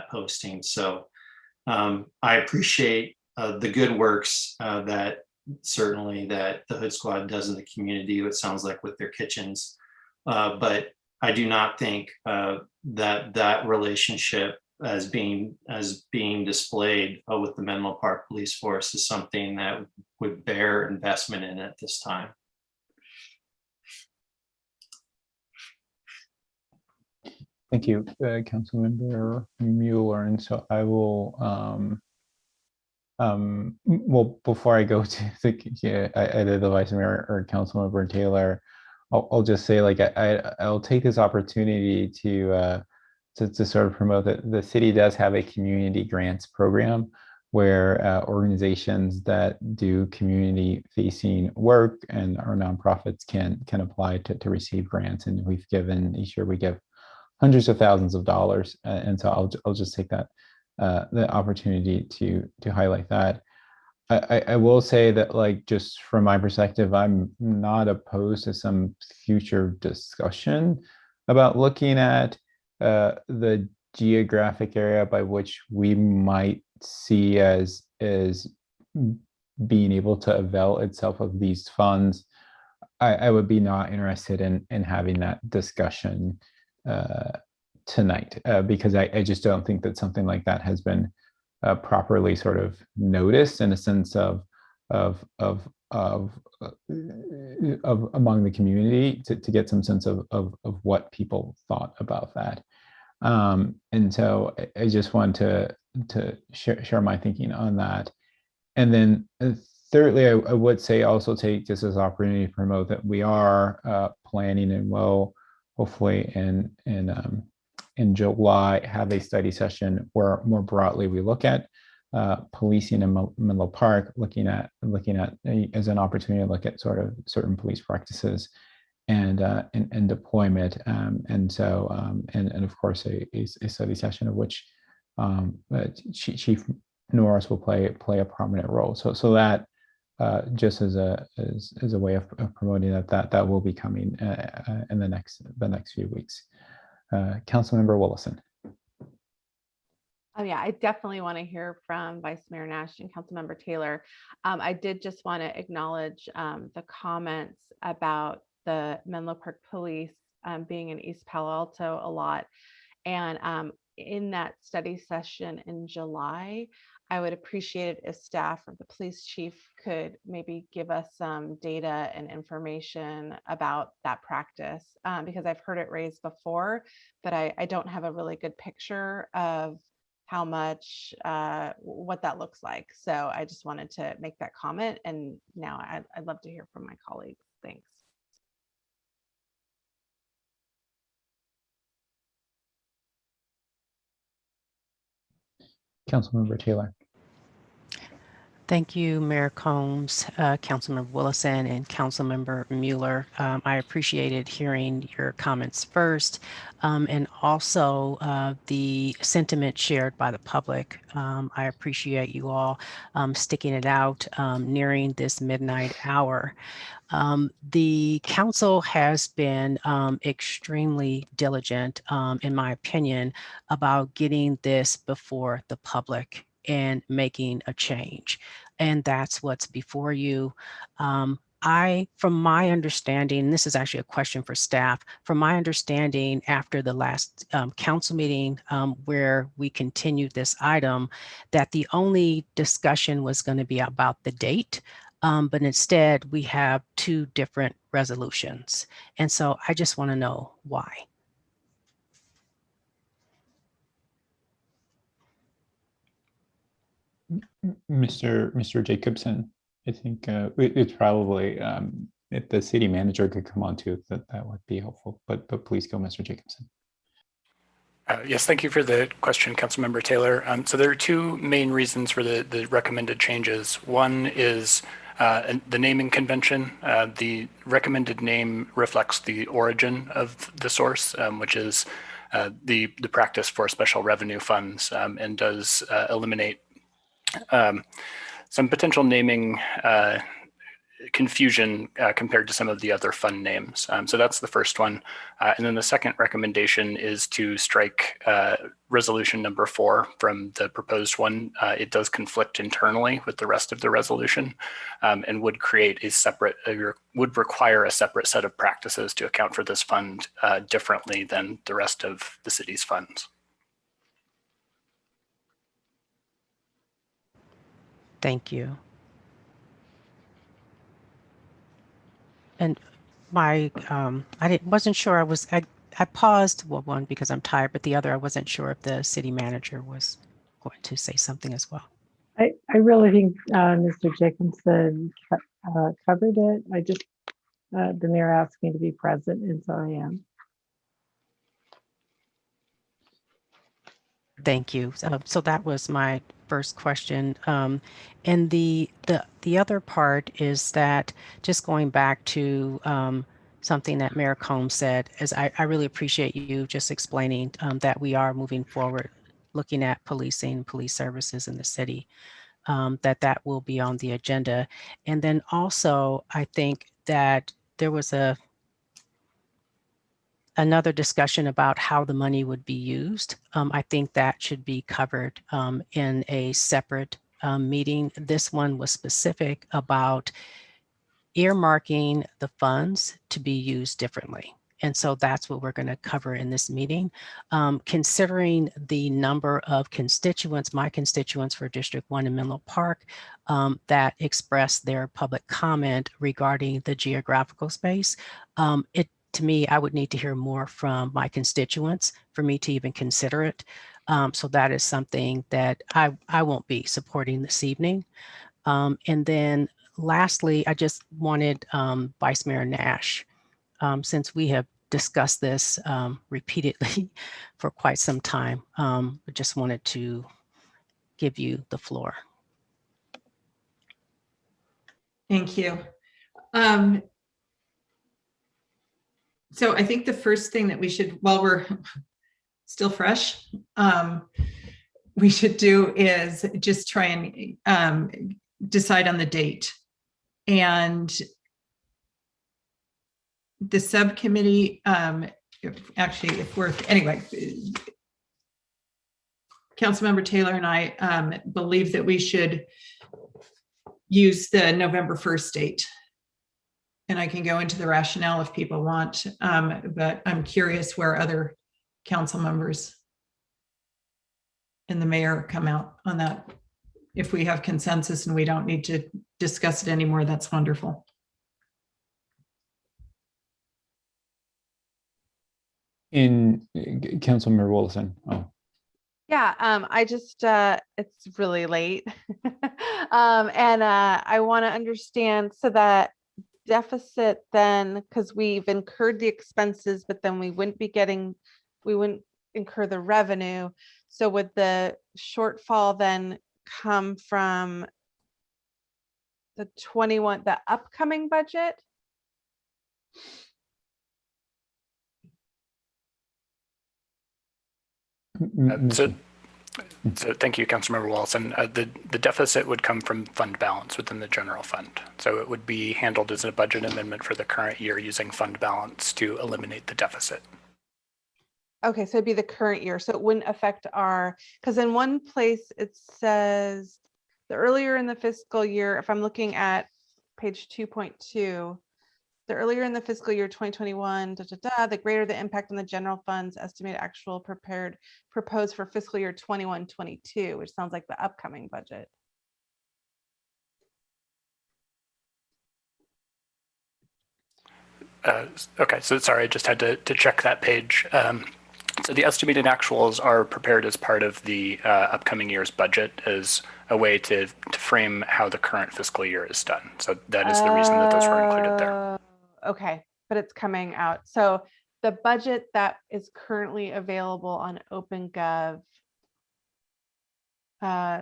V: posting. So I appreciate the good works that certainly that the Hood Squad does in the community. It sounds like with their kitchens. But I do not think that relationship as being displayed with the Menlo Park Police Force is something that would bear investment in at this time.
A: Thank you, Councilmember Mueller. And so I will, well, before I go to either the Vice Mayor or Councilmember Taylor, I'll just say, like, I'll take this opportunity to sort of promote that the city does have a community grants program where organizations that do community-facing work and our nonprofits can apply to receive grants. And we've given, each year we give hundreds of thousands of dollars. And so I'll just take that the opportunity to highlight that. I will say that, like, just from my perspective, I'm not opposed to some future discussion about looking at the geographic area by which we might see as being able to avail itself of these funds. I would be not interested in having that discussion tonight because I just don't think that something like that has been properly sort of noticed in a sense of among the community to get some sense of what people thought about that. And so I just want to share my thinking on that. And then thirdly, I would say also take this as an opportunity to promote that we are planning and will hopefully in July have a study session where more broadly we look at policing in Menlo Park, looking at as an opportunity to look at sort of certain police practices and deployment, and so and of course a study session of which Chief Norris will play a prominent role. So that just as a way of promoting that will be coming in the next few weeks. Councilmember Willison.
B: Yeah, I definitely want to hear from Vice Mayor Nash and Councilmember Taylor. I did just want to acknowledge the comments about the Menlo Park Police being in East Palo Alto a lot. And in that study session in July, I would appreciate it if staff or the police chief could maybe give us some data and information about that practice, because I've heard it raised before, but I don't have a really good picture of how much, what that looks like. So I just wanted to make that comment. And now I'd love to hear from my colleagues. Thanks.
A: Councilmember Taylor.
C: Thank you, Mayor Combs, Councilmember Willison, and Councilmember Mueller. I appreciated hearing your comments first, and also the sentiment shared by the public. I appreciate you all sticking it out nearing this midnight hour. The council has been extremely diligent, in my opinion, about getting this before the public and making a change. And that's what's before you. From my understanding, this is actually a question for staff, from my understanding after the last council meeting where we continued this item, that the only discussion was going to be about the date. But instead we have two different resolutions. And so I just want to know why.
A: Mr. Jacobson, I think it's probably, if the city manager could come on too, that would be helpful, but please go, Mr. Jacobson.
N: Yes, thank you for the question, Councilmember Taylor. So there are two main reasons for the recommended changes. One is the naming convention. The recommended name reflects the origin of the source, which is the practice for special revenue funds, and does eliminate some potential naming confusion compared to some of the other fund names. So that's the first one. And then the second recommendation is to strike resolution number 4 from the proposed one. It does conflict internally with the rest of the resolution, and would create a separate, would require a separate set of practices to account for this fund differently than the rest of the city's funds.
C: Thank you. And my, wasn't sure I paused, well, one, because I'm tired, but the other, I wasn't sure if the city manager was going to say something as well.
U: I really think Mr. Jacobson covered it. I just, the mayor asked me to be present, and so I am.
C: Thank you. So that was my first question. And the other part is that, just going back to something that Mayor Combs said, is I really appreciate you just explaining that we are moving forward, looking at policing, police services in the city, that will be on the agenda. And then also, I think that there was another discussion about how the money would be used. I think that should be covered in a separate meeting. This one was specific about earmarking the funds to be used differently. And so that's what we're going to cover in this meeting. Considering the number of constituents, my constituents for District 1 in Menlo Park, that expressed their public comment regarding the geographical space, to me, I would need to hear more from my constituents for me to even consider it. So that is something that I won't be supporting this evening. And then lastly, I just wanted Vice Mayor Nash, since we have discussed this repeatedly for quite some time, I just wanted to give you the floor.
X: Thank you. So I think the first thing that we should, while we're still fresh, we should do is just try and decide on the date. And the subcommittee, anyway, Councilmember Taylor and I believe that we should use the November 1st date. And I can go into the rationale if people want, but I'm curious where other council members and the mayor come out on that if we have consensus and we don't need to discuss it anymore, that's wonderful.
A: Councilmember Wilson. Oh.
B: Yeah, I just, it's really late. And I want to understand, so that deficit then, because we've incurred the expenses, but then we wouldn't incur the revenue. So would the shortfall then come from the upcoming budget?
N: So thank you, Councilmember Wilson. The deficit would come from fund balance within the general fund. So it would be handled as a budget amendment for the current year using fund balance to eliminate the deficit.
B: Okay, so it'd be the current year. So it wouldn't affect because in one place it says the earlier in the fiscal year, if I'm looking at page 2.2, the earlier in the fiscal year 2021, the greater the impact on the general fund's estimated actual proposed for fiscal year 21-22, which sounds like the upcoming budget.
N: Okay, so sorry, I just had to check that page. So the estimated actuals are prepared as part of the upcoming year's budget as a way to frame how the current fiscal year is done. So that is the reason that those were included there.
B: Okay, but it's coming out. So the budget that is currently available on OpenGov.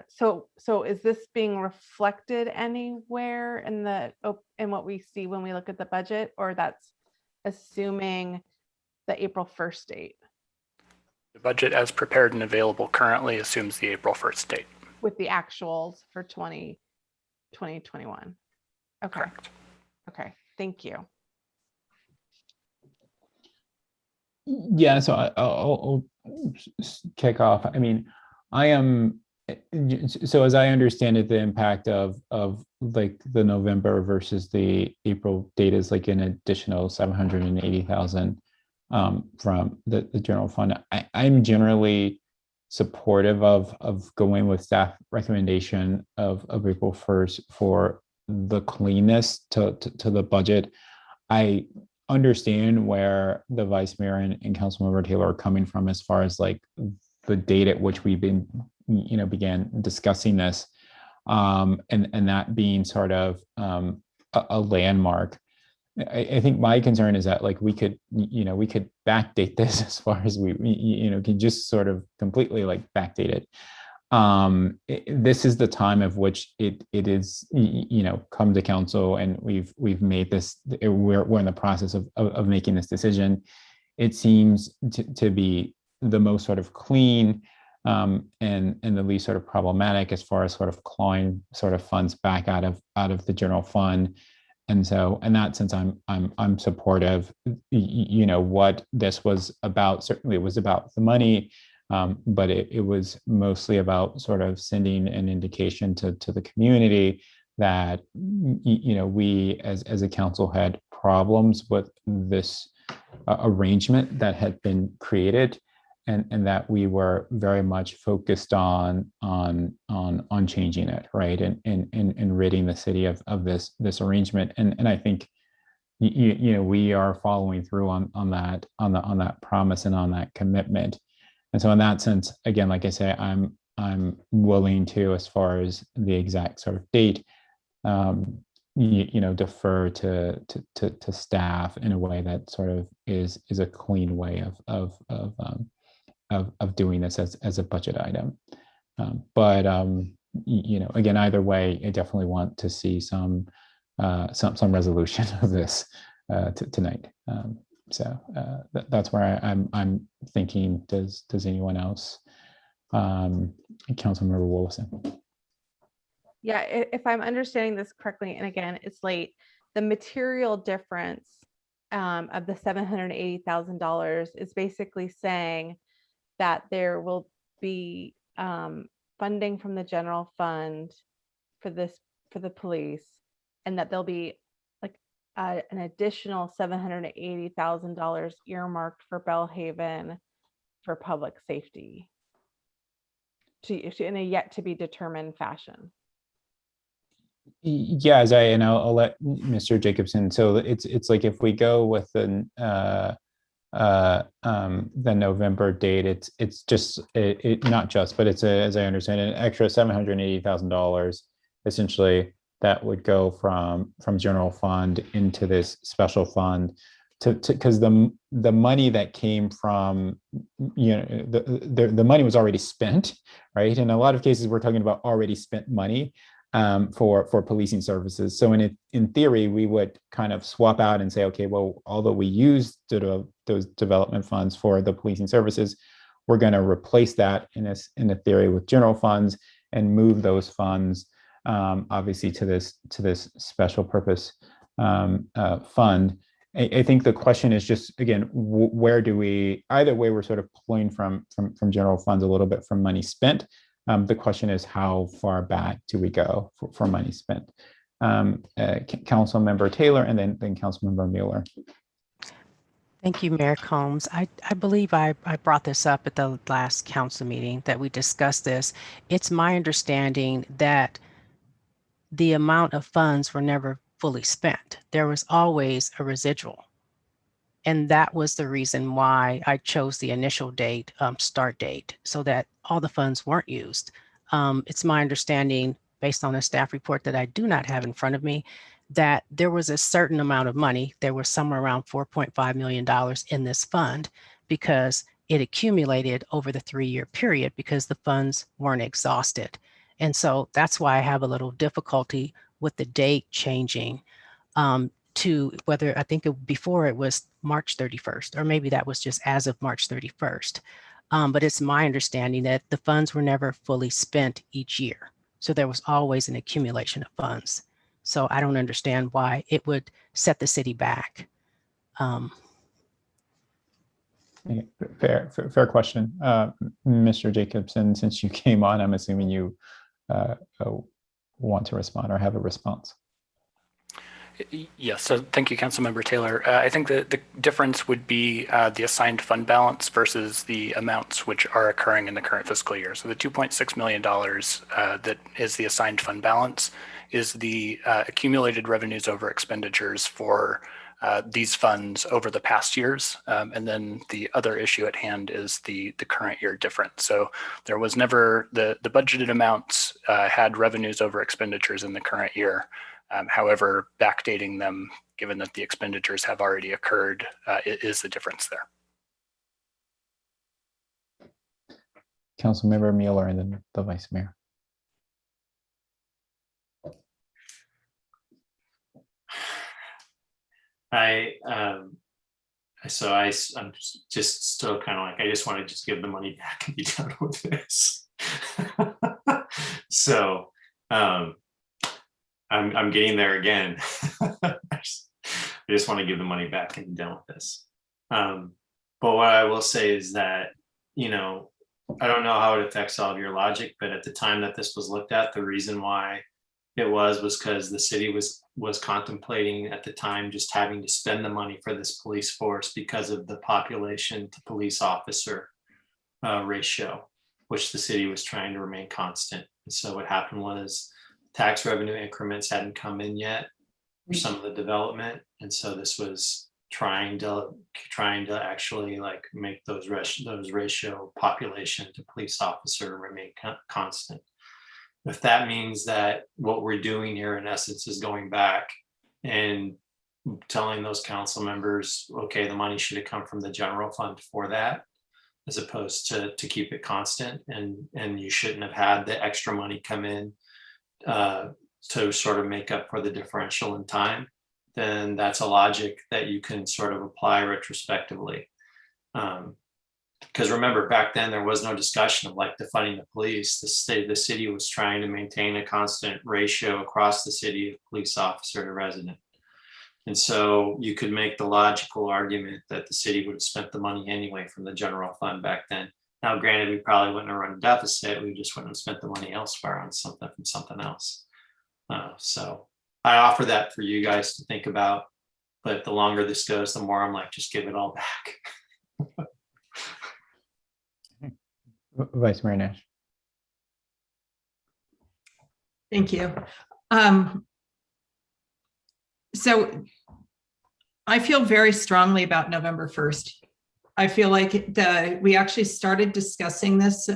B: So is this being reflected anywhere in what we see when we look at the budget, or that's assuming the April 1st date?
N: The budget as prepared and available currently assumes the April 1st date.
B: With the actuals for 2021. Okay.
N: Correct.
B: Okay, thank you.
A: Yeah, so I'll kick off. I mean, so as I understand it, the impact of like the November versus the April date is like an additional 780,000 from the general fund. I'm generally supportive of going with staff recommendation of April 1st for the cleanness to the budget. I understand where the vice mayor and Councilmember Taylor are coming from as far as like the date at which we've been, began discussing this, and that being sort of a landmark. I think my concern is that like we could backdate this as far as we can just sort of completely like backdate it. This is the time of which it is come to council, and we've made this. We're in the process of making this decision. It seems to be the most sort of clean and the least sort of problematic as far as sort of clawing sort of funds back out of the general fund. And so in that sense, I'm supportive. What this was about, certainly it was about the money, but it was mostly about sort of sending an indication to the community that we as a council had problems with this arrangement that had been created, and that we were very much focused on changing it, right, and ridding the city of this arrangement. And I think we are following through on that promise and on that commitment. And so in that sense, again, like I say, I'm willing to, as far as the exact sort of date, defer to staff in a way that sort of is a clean way of doing this as a budget item. But again, either way, I definitely want to see some resolution of this tonight. So that's where I'm thinking. Does anyone else? Councilmember Wilson.
B: Yeah, if I'm understanding this correctly, and again, it's late, the material difference of the $780,000 is basically saying that there will be funding from the general fund for the police, and that there'll be like an additional $780,000 earmarked for Bellhaven for public safety. in a yet to be determined fashion.
A: Yeah, I'll let Mr. Jacobson. So it's like if we go with the November date, it's just not just, but it's as I understand it, an extra $780,000 essentially that would go from general fund into this special fund because the money that came from, the money was already spent, right? In a lot of cases, we're talking about already spent money for policing services. So in theory, we would kind of swap out and say, okay, well, although we used those development funds for the policing services, we're going to replace that in a theory with general funds and move those funds obviously to this special purpose fund. I think the question is just, again, where do we, either way, we're sort of pulling from general funds a little bit from money spent. The question is, how far back do we go for money spent? Council Member Taylor and then Council Member Mueller.
C: Thank you, Mayor Combs. I believe I brought this up at the last council meeting that we discussed this. It's my understanding that the amount of funds were never fully spent. There was always a residual. And that was the reason why I chose the initial date, start date, so that all the funds weren't used. It's my understanding, based on a staff report that I do not have in front of me, that there was a certain amount of money. There was somewhere around $4.5 million in this fund because it accumulated over the 3-year period because the funds weren't exhausted. And so that's why I have a little difficulty with the date changing to whether, I think before it was March 31st, or maybe that was just as of March 31st. But it's my understanding that the funds were never fully spent each year. So there was always an accumulation of funds. So I don't understand why it would set the city back.
A: Fair question. Mr. Jacobson, since you came on, I'm assuming you want to respond or have a response.
N: Yes, so thank you, Councilmember Taylor. I think the difference would be the assigned fund balance versus the amounts which are occurring in the current fiscal year. So the $2.6 million that is the assigned fund balance is the accumulated revenues over expenditures for these funds over the past years. And then the other issue at hand is the current year difference. So there was never, the budgeted amounts had revenues over expenditures in the current year. However, backdating them, given that the expenditures have already occurred, is the difference there.
A: Councilmember Mueller and then the Vice Mayor.
V: I'm just still kind of like, I just want to just give the money back and be done with this. So I'm getting there again. I just want to give the money back and be done with this. But what I will say is that, I don't know how it affects all of your logic, but at the time that this was looked at, the reason why it was because the city was contemplating at the time just having to spend the money for this police force because of the population to police officer ratio, which the city was trying to remain constant. And so what happened was tax revenue increments hadn't come in yet for some of the development. And so this was trying to actually like make those ratio population to police officer remain constant. If that means that what we're doing here in essence is going back and telling those council members, okay, the money should have come from the general fund for that, as opposed to keep it constant, and you shouldn't have had the extra money come in to sort of make up for the differential in time, then that's a logic that you can sort of apply retrospectively. Because remember, back then there was no discussion of like defunding the police. The city was trying to maintain a constant ratio across the city of police officer to resident. And so you could make the logical argument that the city would have spent the money anyway from the general fund back then. Now, granted, we probably wouldn't have run a deficit. We just wouldn't have spent the money elsewhere on something from something else. So I offer that for you guys to think about. But the longer this goes, the more I'm like, just give it all back.
A: Vice Mayor Nash.
X: Thank you. So I feel very strongly about November 1st. I feel like we actually started discussing this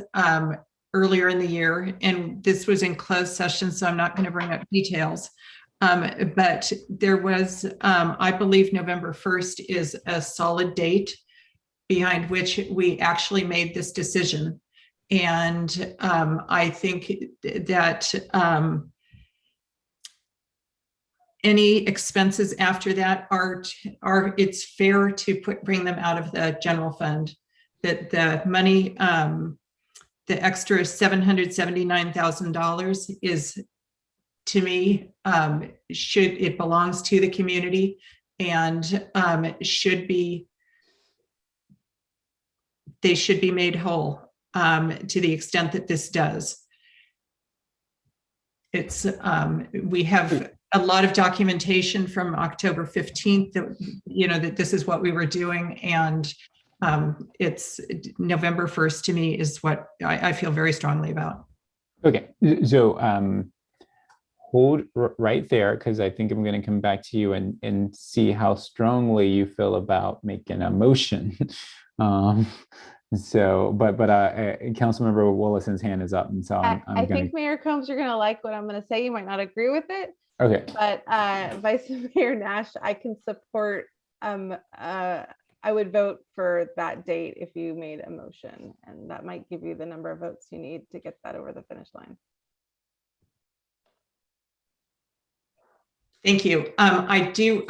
X: earlier in the year, and this was in closed session, so I'm not going to bring up details. But there was, I believe November 1st is a solid date behind which we actually made this decision. And I think that any expenses after that are it's fair to bring them out of the general fund. That the money, the extra $779,000 is, to me, it belongs to the community, and they should be made whole to the extent that this does. It's we have a lot of documentation from October 15th that, that this is what we were doing, and it's November 1st to me is what I feel very strongly about.
A: Okay, so hold right there, because I think I'm going to come back to you and see how strongly you feel about making a motion. So, but Councilmember Willison's hand is up, and so
B: I think Mayor Combs, you're going to like what I'm going to say. You might not agree with it.
A: Okay.
B: But Vice Mayor Nash, I can support. I would vote for that date if you made a motion, and that might give you the number of votes you need to get that over the finish line.
X: Thank you. I do.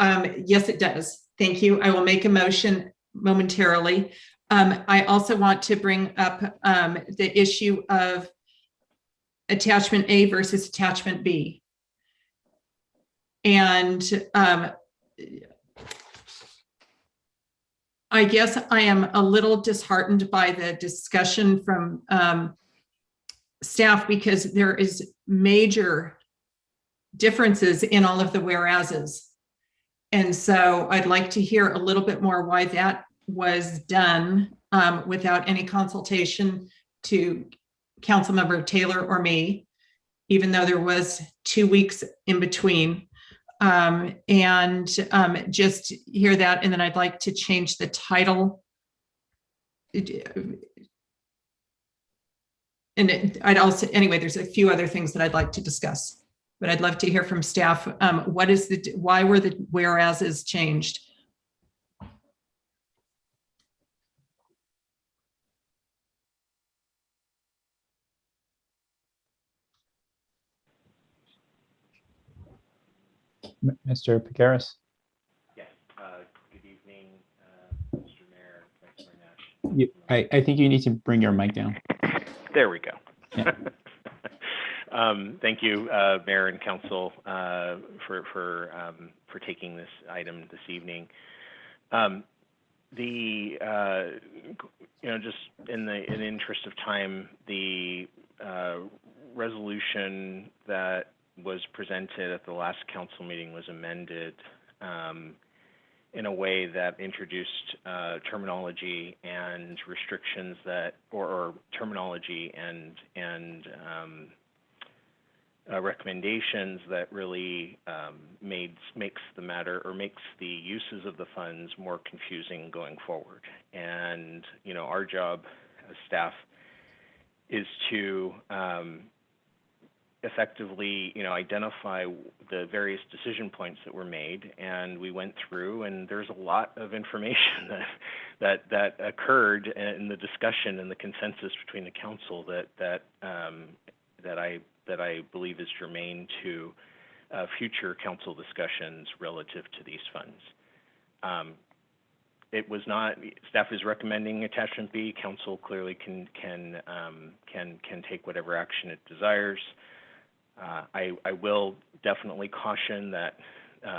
X: Yes, it does. Thank you. I will make a motion momentarily. I also want to bring up the issue of attachment A versus attachment B. And I guess I am a little disheartened by the discussion from staff, because there is major differences in all of the whereases. And so I'd like to hear a little bit more why that was done without any consultation to Councilmember Taylor or me, even though there was 2 weeks in between. And just hear that. And then I'd like to change the title. And I'd also, anyway, there's a few other things that I'd like to discuss, but I'd love to hear from staff. Why were the whereases changed?
A: Mr. Picaris.
Q: Yes. Good evening, Mr. Mayor, Vice Mayor Nash.
A: I think you need to bring your mic down.
Q: There we go.
A: Yeah.
Q: Thank you, Mayor and Council, for taking this item this evening. Just in the interest of time, the resolution that was presented at the last council meeting was amended in a way that introduced terminology and restrictions that, or terminology and recommendations that really makes the matter, or makes the uses of the funds more confusing going forward. And our job as staff is to effectively, identify the various decision points that were made, and we went through, and there's a lot of information that occurred in the discussion and the consensus between the council that I believe is germane to future council discussions relative to these funds. It was not, staff is recommending attachment B. Council clearly can take whatever action it desires. I will definitely caution that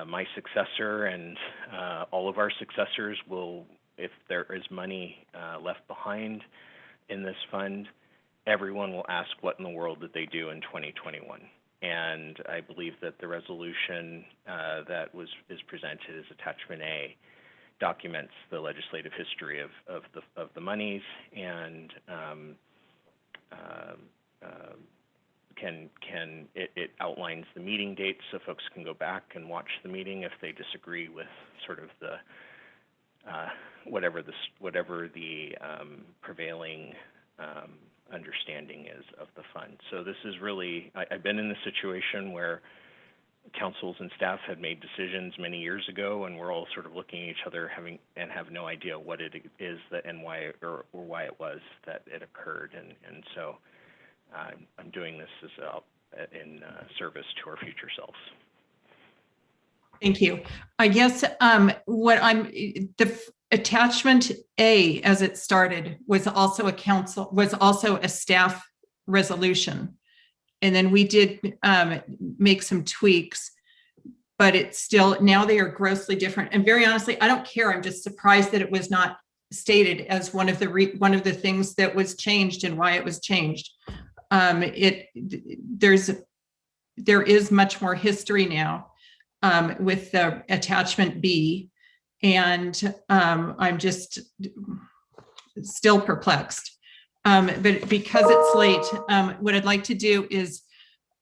Q: my successor and all of our successors will, if there is money left behind in this fund, everyone will ask what in the world did they do in 2021. And I believe that the resolution that is presented as attachment A documents the legislative history of the monies and it outlines the meeting dates so folks can go back and watch the meeting if they disagree with sort of the whatever the prevailing understanding is of the fund. So this is really, I've been in this situation where councils and staff had made decisions many years ago, and we're all sort of looking at each other and have no idea what it is that and why or why it was that it occurred. And so I'm doing this as in service to our future selves.
X: Thank you. I guess the attachment A, as it started, was also a staff resolution. And then we did make some tweaks, but it's still, now they are grossly different. And very honestly, I don't care. I'm just surprised that it was not stated as one of the things that was changed and why it was changed. There is much more history now with the attachment B, and I'm just still perplexed. But because it's late, what I'd like to do is,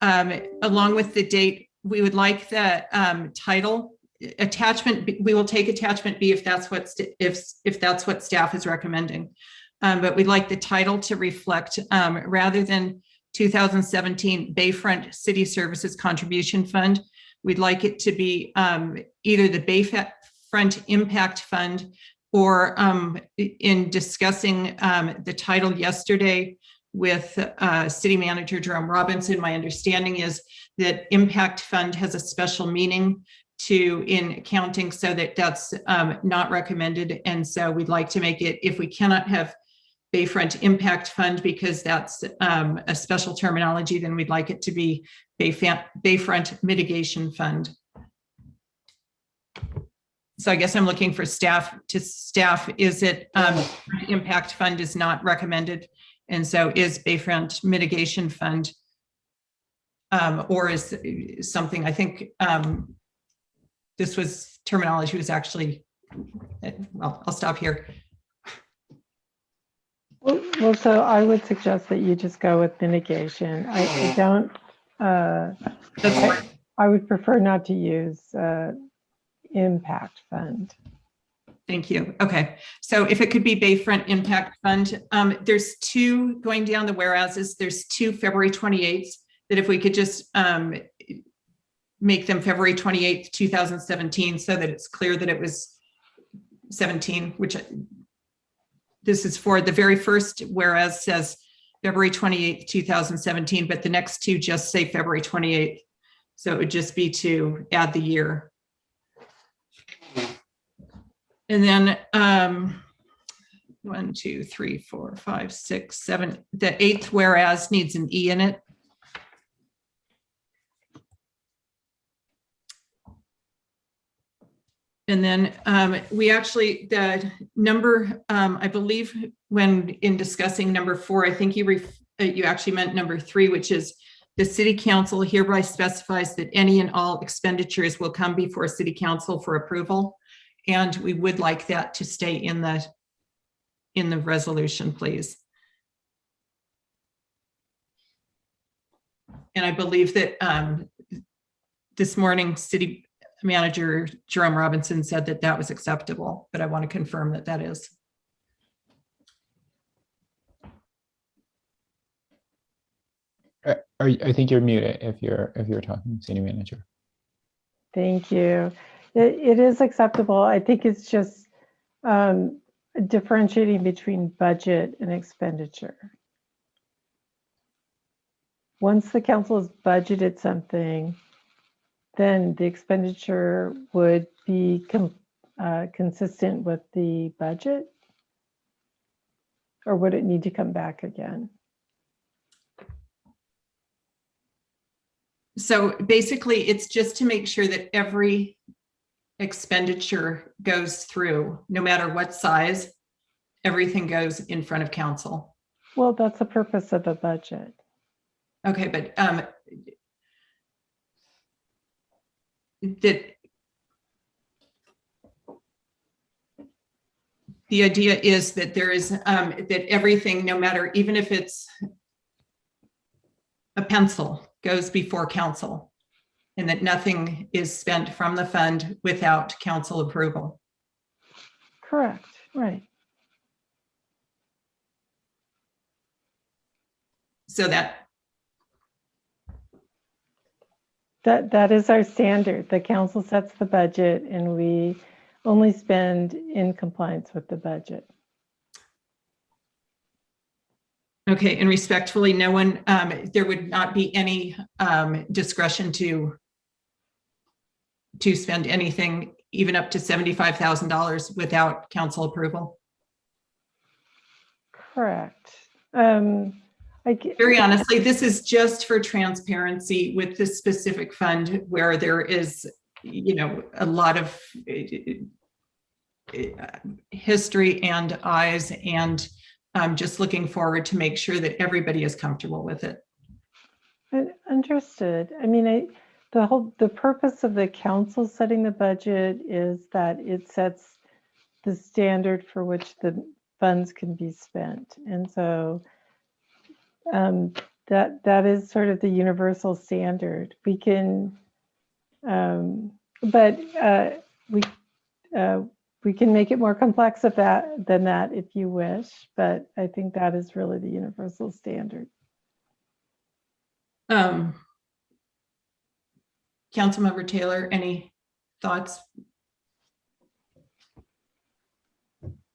X: along with the date, we would like the title attachment. We will take attachment B if that's what if that's what staff is recommending. But we'd like the title to reflect, rather than 2017 Bayfront City Services Contribution Fund, we'd like it to be either the Bayfront Impact Fund, or in discussing the title yesterday with City Manager Jerome Robinson, my understanding is that Impact Fund has a special meaning in accounting, so that's not recommended. And so we'd like to make it, if we cannot have Bayfront Impact Fund because that's a special terminology, then we'd like it to be Bayfront Mitigation Fund. So I guess I'm looking for staff. Is it Impact Fund is not recommended, and so is Bayfront Mitigation Fund, or is something, I think this was terminology was actually, well, I'll stop here.
U: Well, so I would suggest that you just go with mitigation. I don't, I would prefer not to use Impact Fund.
X: Thank you. Okay, so if it could be Bayfront Impact Fund, there's two, going down the whereases, there's two February 28th, that if we could just make them February 28th, 2017, so that it's clear that it was 17, which this is for the very first whereas says February 28th, 2017, but the next two just say February 28th. So it would just be to add the year. And then 1, 2, 3, 4, 5, 6, 7. The eighth whereas needs an E in it. And then we actually, the number, I believe when in discussing number 4, I think you actually meant number 3, which is the city council hereby specifies that any and all expenditures will come before city council for approval. And we would like that to stay in the resolution, please. And I believe that this morning, City Manager Jerome Robinson said that that was acceptable, but I want to confirm that that is.
A: I think you're muted if you're talking, City Manager.
U: Thank you. It is acceptable. I think it's just differentiating between budget and expenditure. Once the council has budgeted something, then the expenditure would be consistent with the budget, or would it need to come back again?
X: So basically, it's just to make sure that every expenditure goes through, no matter what size, everything goes in front of council.
U: Well, that's the purpose of a budget.
X: Okay, but the idea is that there is that everything, no matter, even if it's a pencil goes before council and that nothing is spent from the fund without council approval.
U: Correct, right.
X: So that
U: is our standard. The council sets the budget and we only spend in compliance with the budget.
X: Okay, and respectfully, no one, there would not be any discretion to spend anything even up to $75,000 without council approval?
U: Correct.
X: Very honestly, this is just for transparency with this specific fund where there is, you know, a lot of history and eyes, and I'm just looking forward to make sure that everybody is comfortable with it.
U: Understood. I mean, the purpose of the council setting the budget is that it sets the standard for which the funds can be spent. And so that is sort of the universal standard. We can, but we can make it more complex than that if you wish, but I think that is really the universal standard.
X: Councilmember Taylor, any thoughts?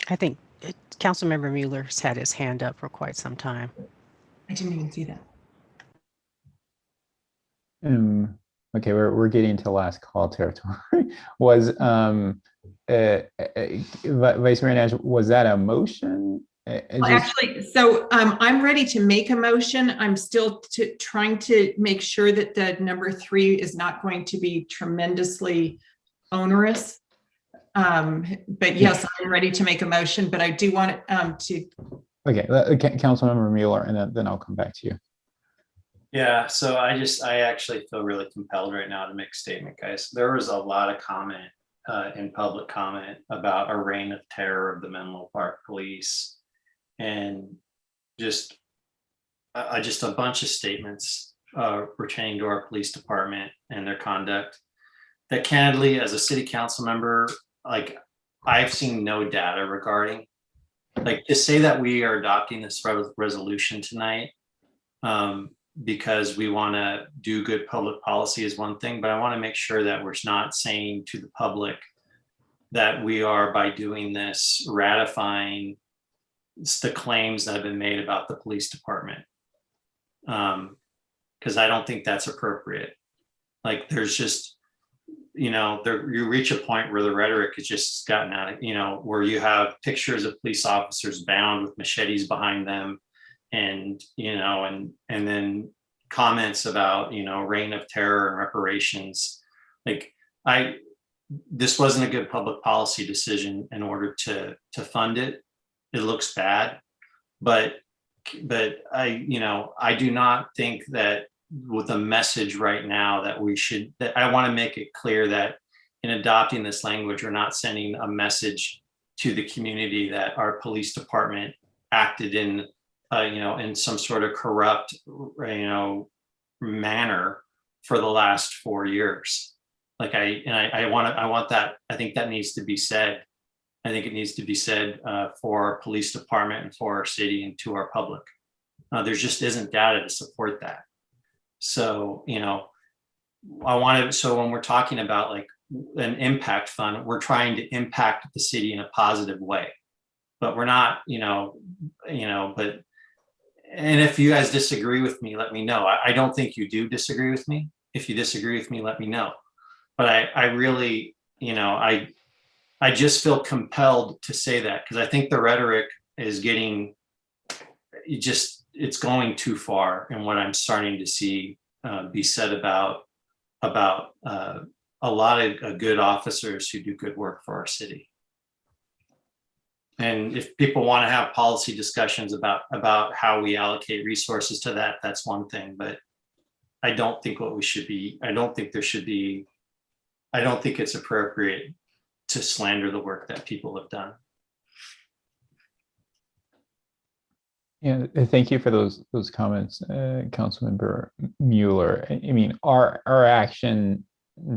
C: I think Councilmember Mueller's had his hand up for quite some time.
X: I didn't even see that.
A: Okay, we're getting to last call territory. Was Vice Mayor Nash, was that a motion?
X: Well, actually, so I'm ready to make a motion. I'm still trying to make sure that the number 3 is not going to be tremendously onerous. But yes, I'm ready to make a motion, but I do want to.
A: Okay, Councilmember Mueller, and then I'll come back to you.
V: Yeah, so I actually feel really compelled right now to make a statement, guys. There was a lot of comment in public comment about a reign of terror of the Menlo Park Police, and just a bunch of statements pertaining to our police department and their conduct that, candidly, as a city council member, like, I've seen no data regarding. Like, to say that we are adopting this resolution tonight because we want to do good public policy is one thing, but I want to make sure that we're not saying to the public that we are, by doing this, ratifying the claims that have been made about the police department. Because I don't think that's appropriate. Like, there's just, you reach a point where the rhetoric has just gotten out of, where you have pictures of police officers bound with machetes behind them, and then comments about, reign of terror and reparations. Like, this wasn't a good public policy decision in order to fund it. It looks bad, but I do not think that with a message right now that I want to make it clear that in adopting this language, we're not sending a message to the community that our police department acted in some sort of corrupt, manner for the last 4 years. Like, I want that. I think that needs to be said. I think it needs to be said for our police department and for our city and to our public. There just isn't data to support that. So, so when we're talking about like an impact fund, we're trying to impact the city in a positive way, but we're not, and if you guys disagree with me, let me know. I don't think you do disagree with me. If you disagree with me, let me know. But I really, I just feel compelled to say that, because I think the rhetoric is getting, it's going too far in what I'm starting to see be said about a lot of good officers who do good work for our city. And if people want to have policy discussions about how we allocate resources to that, that's one thing. But I don't think I don't think it's appropriate to slander the work that people have done.
A: Yeah, thank you for those comments, Councilmember Mueller. I mean, our action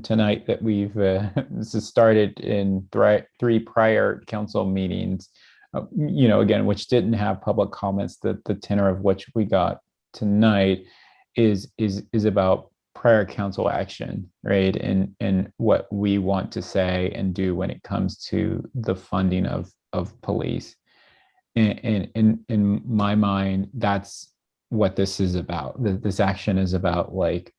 A: tonight that we've this has started in three prior council meetings, again, which didn't have public comments. The tenor of which we got tonight is about prior council action, right? And what we want to say and do when it comes to the funding of police. And in my mind, that's what this is about. This action is about like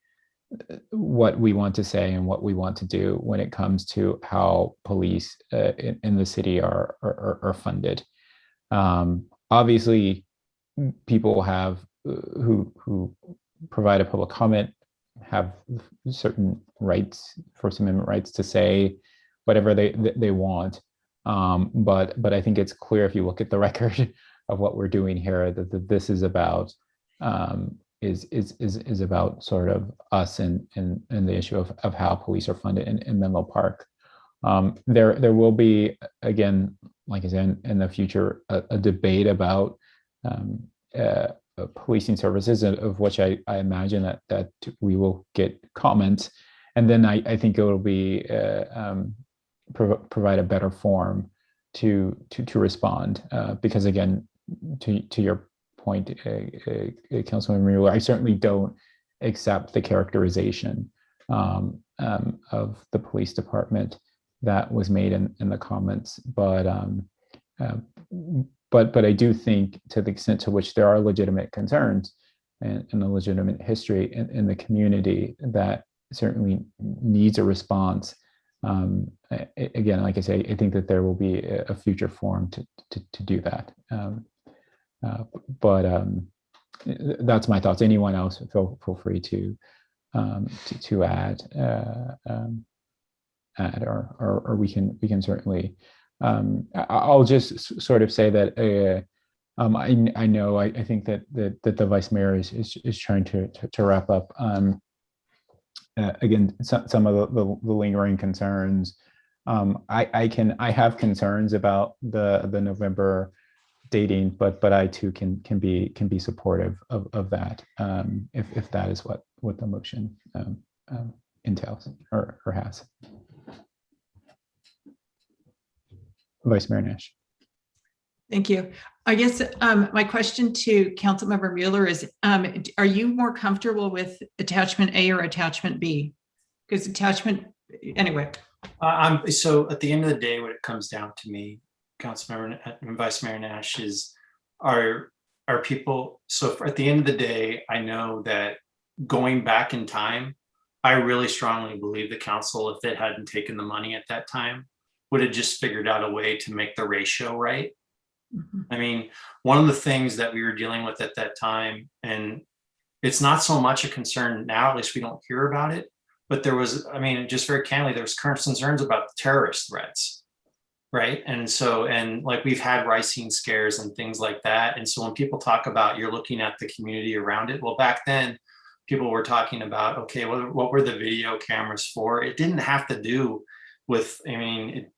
A: what we want to say and what we want to do when it comes to how police in the city are funded. Obviously, people have who provide a public comment have certain rights, First Amendment rights, to say whatever they want. But I think it's clear if you look at the record of what we're doing here that this is about is about sort of us and the issue of how police are funded in Menlo Park. There will be, again, like I said, in the future, a debate about policing services, of which I imagine that we will get comments, and then I think it will be provide a better forum to respond, because again, to your point, Councilman Mueller, I certainly don't accept the characterization of the police department that was made in the comments, but I do think, to the extent to which there are legitimate concerns and a legitimate history in the community, that certainly needs a response. Again, like I say, I think that there will be a future forum to do that. That's my thoughts. Anyone else, feel free to add, or we can certainly. I'll just sort of say that I know I think that the Vice Mayor is trying to wrap up. Again, some of the lingering concerns. I have concerns about the November dating, but I too can be supportive of that, if that is what the motion entails or has. Vice Mayor Nash.
X: Thank you. I guess my question to Councilmember Mueller is, are you more comfortable with attachment A or attachment B? Because anyway.
V: So at the end of the day, what it comes down to me, Councilmember and Vice Mayor Nash, is are people, so at the end of the day, I know that going back in time, I really strongly believe the council, if it hadn't taken the money at that time, would have just figured out a way to make the ratio right. Mm-hmm. I mean, one of the things that we were dealing with at that time, and it's not so much a concern now, at least we don't hear about it, but there was, I mean, just very candidly, there was current concerns about terrorist threats, right? And so, and like we've had ricine scares and things like that. And so when people talk about you're looking at the community around it, well, back then people were talking about, okay, what were the video cameras for? It didn't have to do with, I mean,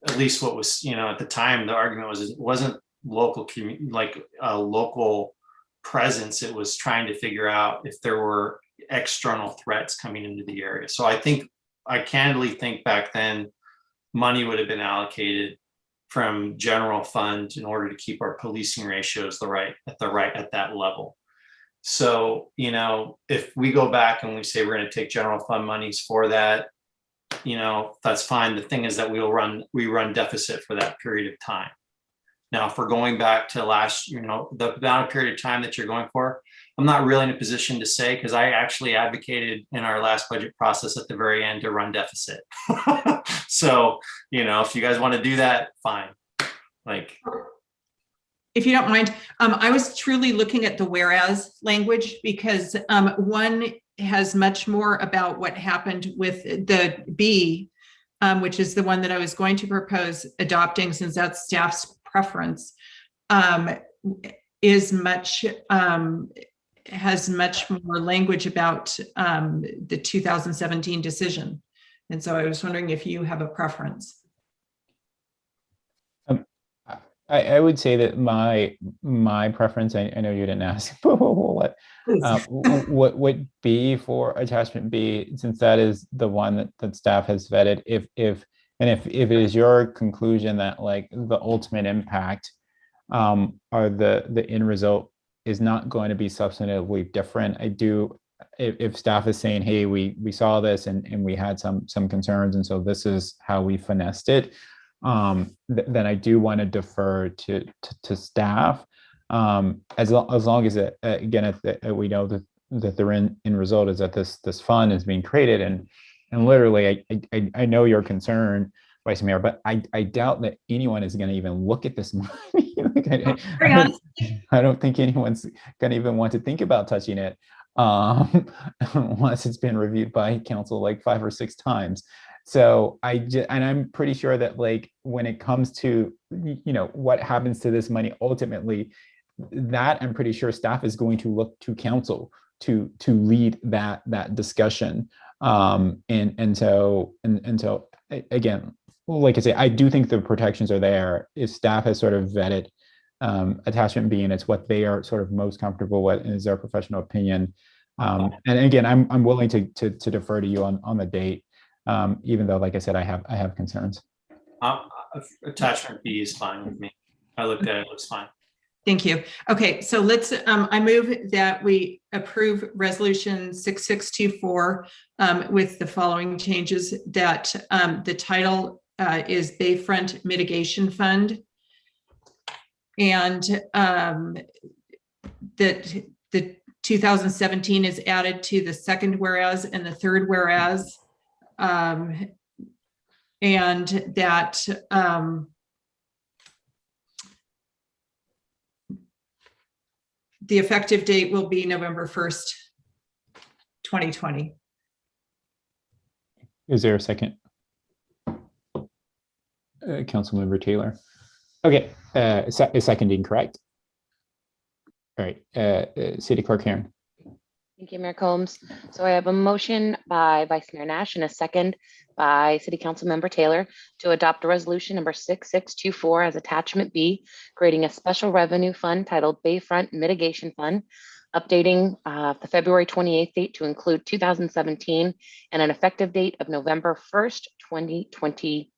V: at least what was, at the time, the argument was it wasn't local, like a local presence. It was trying to figure out if there were external threats coming into the area. So I candidly think back then money would have been allocated from general fund in order to keep our policing ratios at that level. So, if we go back and we say we're going to take general fund monies for that, that's fine. The thing is that we run deficit for that period of time. Now, if we're going back to last, the amount of period of time that you're going for, I'm not really in a position to say, because I actually advocated in our last budget process at the very end to run deficit. So, if you guys want to do that, fine. Like,
X: if you don't mind, I was truly looking at the whereas language, because one has much more about what happened with the B, which is the one that I was going to propose adopting, since that's staff's preference, has much more language about the 2017 decision. And so I was wondering if you have a preference.
A: I would say that my preference, I know you didn't ask, but what would be for attachment B, since that is the one that staff has vetted, if it is your conclusion that like the ultimate impact or the end result is not going to be substantively different. If staff is saying, hey, we saw this and we had some concerns, and so this is how we finessed it, then I do want to defer to staff, as long as again, we know that the end result is that this fund is being created, and literally I know your concern, Vice Mayor, but I doubt that anyone is going to even look at this money. I don't think anyone's going to even want to think about touching it, unless it's been reviewed by council like 5 or 6 times. So I'm pretty sure that like when it comes to what happens to this money ultimately, that I'm pretty sure staff is going to look to council to lead that discussion. And so again, like I say, I do think the protections are there if staff has sort of vetted attachment B, and it's what they are sort of most comfortable with and is their professional opinion. And again, I'm willing to defer to you on the date, even though, like I said, I have concerns.
V: Attachment B is fine with me. I looked at it, it looks fine.
X: Thank you. Okay, so let's, I move that we approve resolution 6624 with the following changes, that the title is Bayfront Mitigation Fund, and that the 2017 is added to the second whereas and the third whereas, and that the effective date will be November 1st, 2020.
A: Is there a second? Councilmember Taylor. Okay, is seconding correct? All right, City Clerk Karen.
D: Thank you, Mayor Combs. So I have a motion by Vice Mayor Nash and a second by City Council Member Taylor to adopt a resolution number 6624 as attachment B, creating a special revenue fund titled Bayfront Mitigation Fund, updating the February 28th date to include 2017 and an effective date of November 1st, 2020.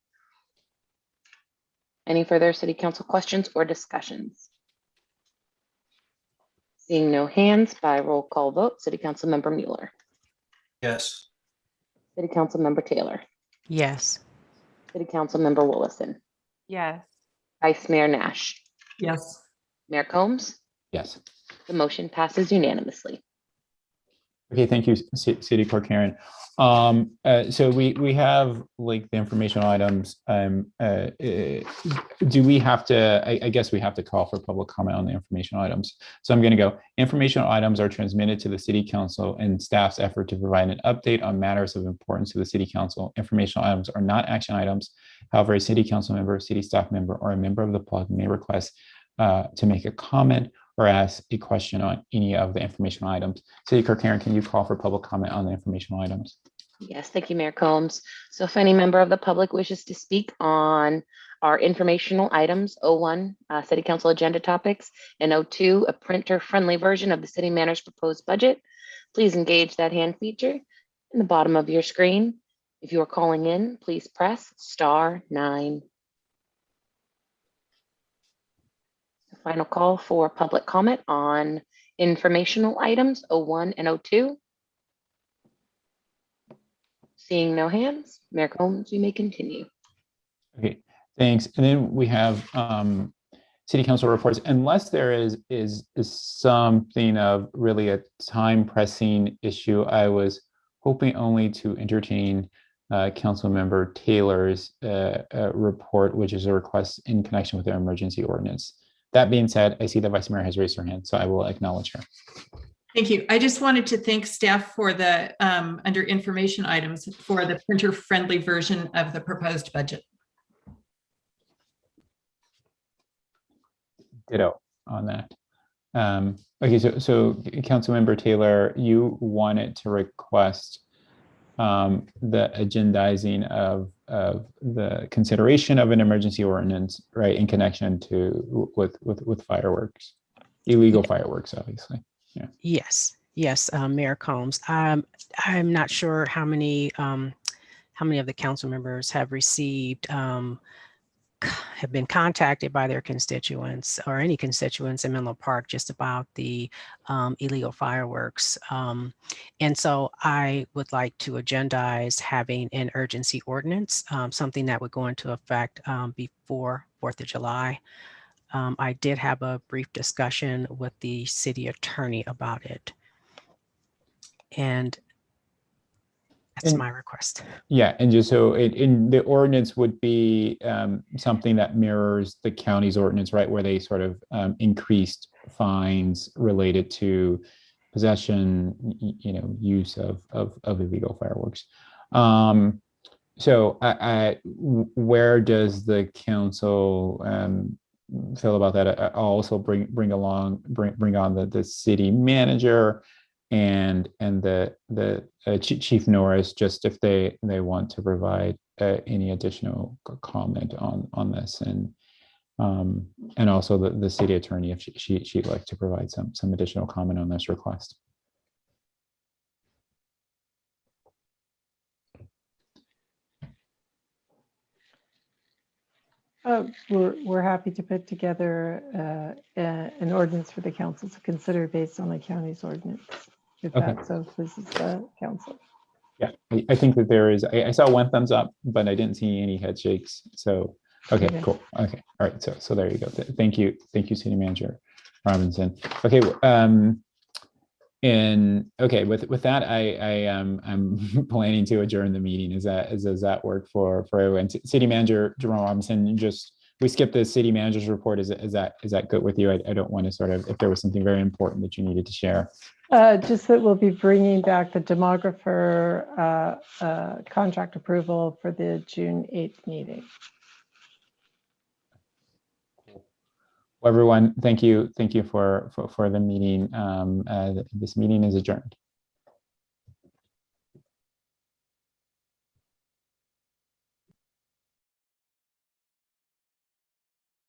D: Any further City Council questions or discussions? Seeing no hands, by roll call vote, City Council Member Mueller.
V: Yes.
D: City Council Member Taylor.
C: Yes.
D: City Council Member Willison.
B: Yes.
D: Vice Mayor Nash.
X: Yes.
D: Mayor Combs.
A: Yes.
D: The motion passes unanimously.
A: Okay, thank you, City Clerk Karen. So we have like the informational items. Do we have to, I guess we have to call for public comment on the informational items. So I'm going to go, informational items are transmitted to the City Council and staff's effort to provide an update on matters of importance to the City Council. Informational items are not action items. However, a City Council member, city staff member, or a member of the public may request to make a comment or ask a question on any of the informational items. City Clerk Karen, can you call for public comment on the informational items?
D: Yes, thank you, Mayor Combs. So if any member of the public wishes to speak on our informational items, 01, City Council agenda topics, and 02, a printer-friendly version of the City Manager's proposed budget, please engage that hand feature in the bottom of your screen. If you are calling in, please press *9. Final call for public comment on informational items 01 and 02. Seeing no hands, Mayor Combs, you may continue.
A: Okay, thanks. And then we have City Council reports. Unless there is something of really a time pressing issue, I was hoping only to entertain Council Member Taylor's report, which is a request in connection with the emergency ordinance. That being said, I see the Vice Mayor has raised her hand, so I will acknowledge her.
X: Thank you. I just wanted to thank staff for the, under information items, for the printer-friendly version of the proposed budget.
A: Ditto on that. Okay, so Councilmember Taylor, you wanted to request the agendizing of the consideration of an emergency ordinance, right, in connection to with fireworks, illegal fireworks, obviously. Yeah.
C: Yes, yes, Mayor Combs. I'm not sure how many of the council members have received have been contacted by their constituents or any constituents in Menlo Park just about the illegal fireworks. And so I would like to agendize having an urgency ordinance, something that would go into effect before 4th of July. I did have a brief discussion with the city attorney about it. And that's my request.
A: Yeah, and just so in the ordinance would be something that mirrors the county's ordinance, right, where they sort of increased fines related to possession, use of illegal fireworks. So where does the council feel about that? I'll also bring on the city manager and the Chief Norris, just if they want to provide any additional comment on this, and also the city attorney if she'd like to provide some additional comment on this request.
U: We're happy to put together an ordinance for the council to consider based on the county's ordinance, if
A: Okay.
U: that so pleases the council.
A: Yeah, I think that there is. I saw one thumbs up, but I didn't see any head shakes. So, okay, cool. Okay, all right. So there you go. Thank you, City Manager Robinson. Okay, and okay, with that, I'm planning to adjourn the meeting. Does that work for everyone? City Manager Jerome Robinson, we skipped the city manager's report. Is that good with you? I don't want to sort of, if there was something very important that you needed to share.
U: Just that we'll be bringing back the demographer contract approval for the June 8th meeting.
A: Well, everyone, thank you for the meeting. This meeting is adjourned.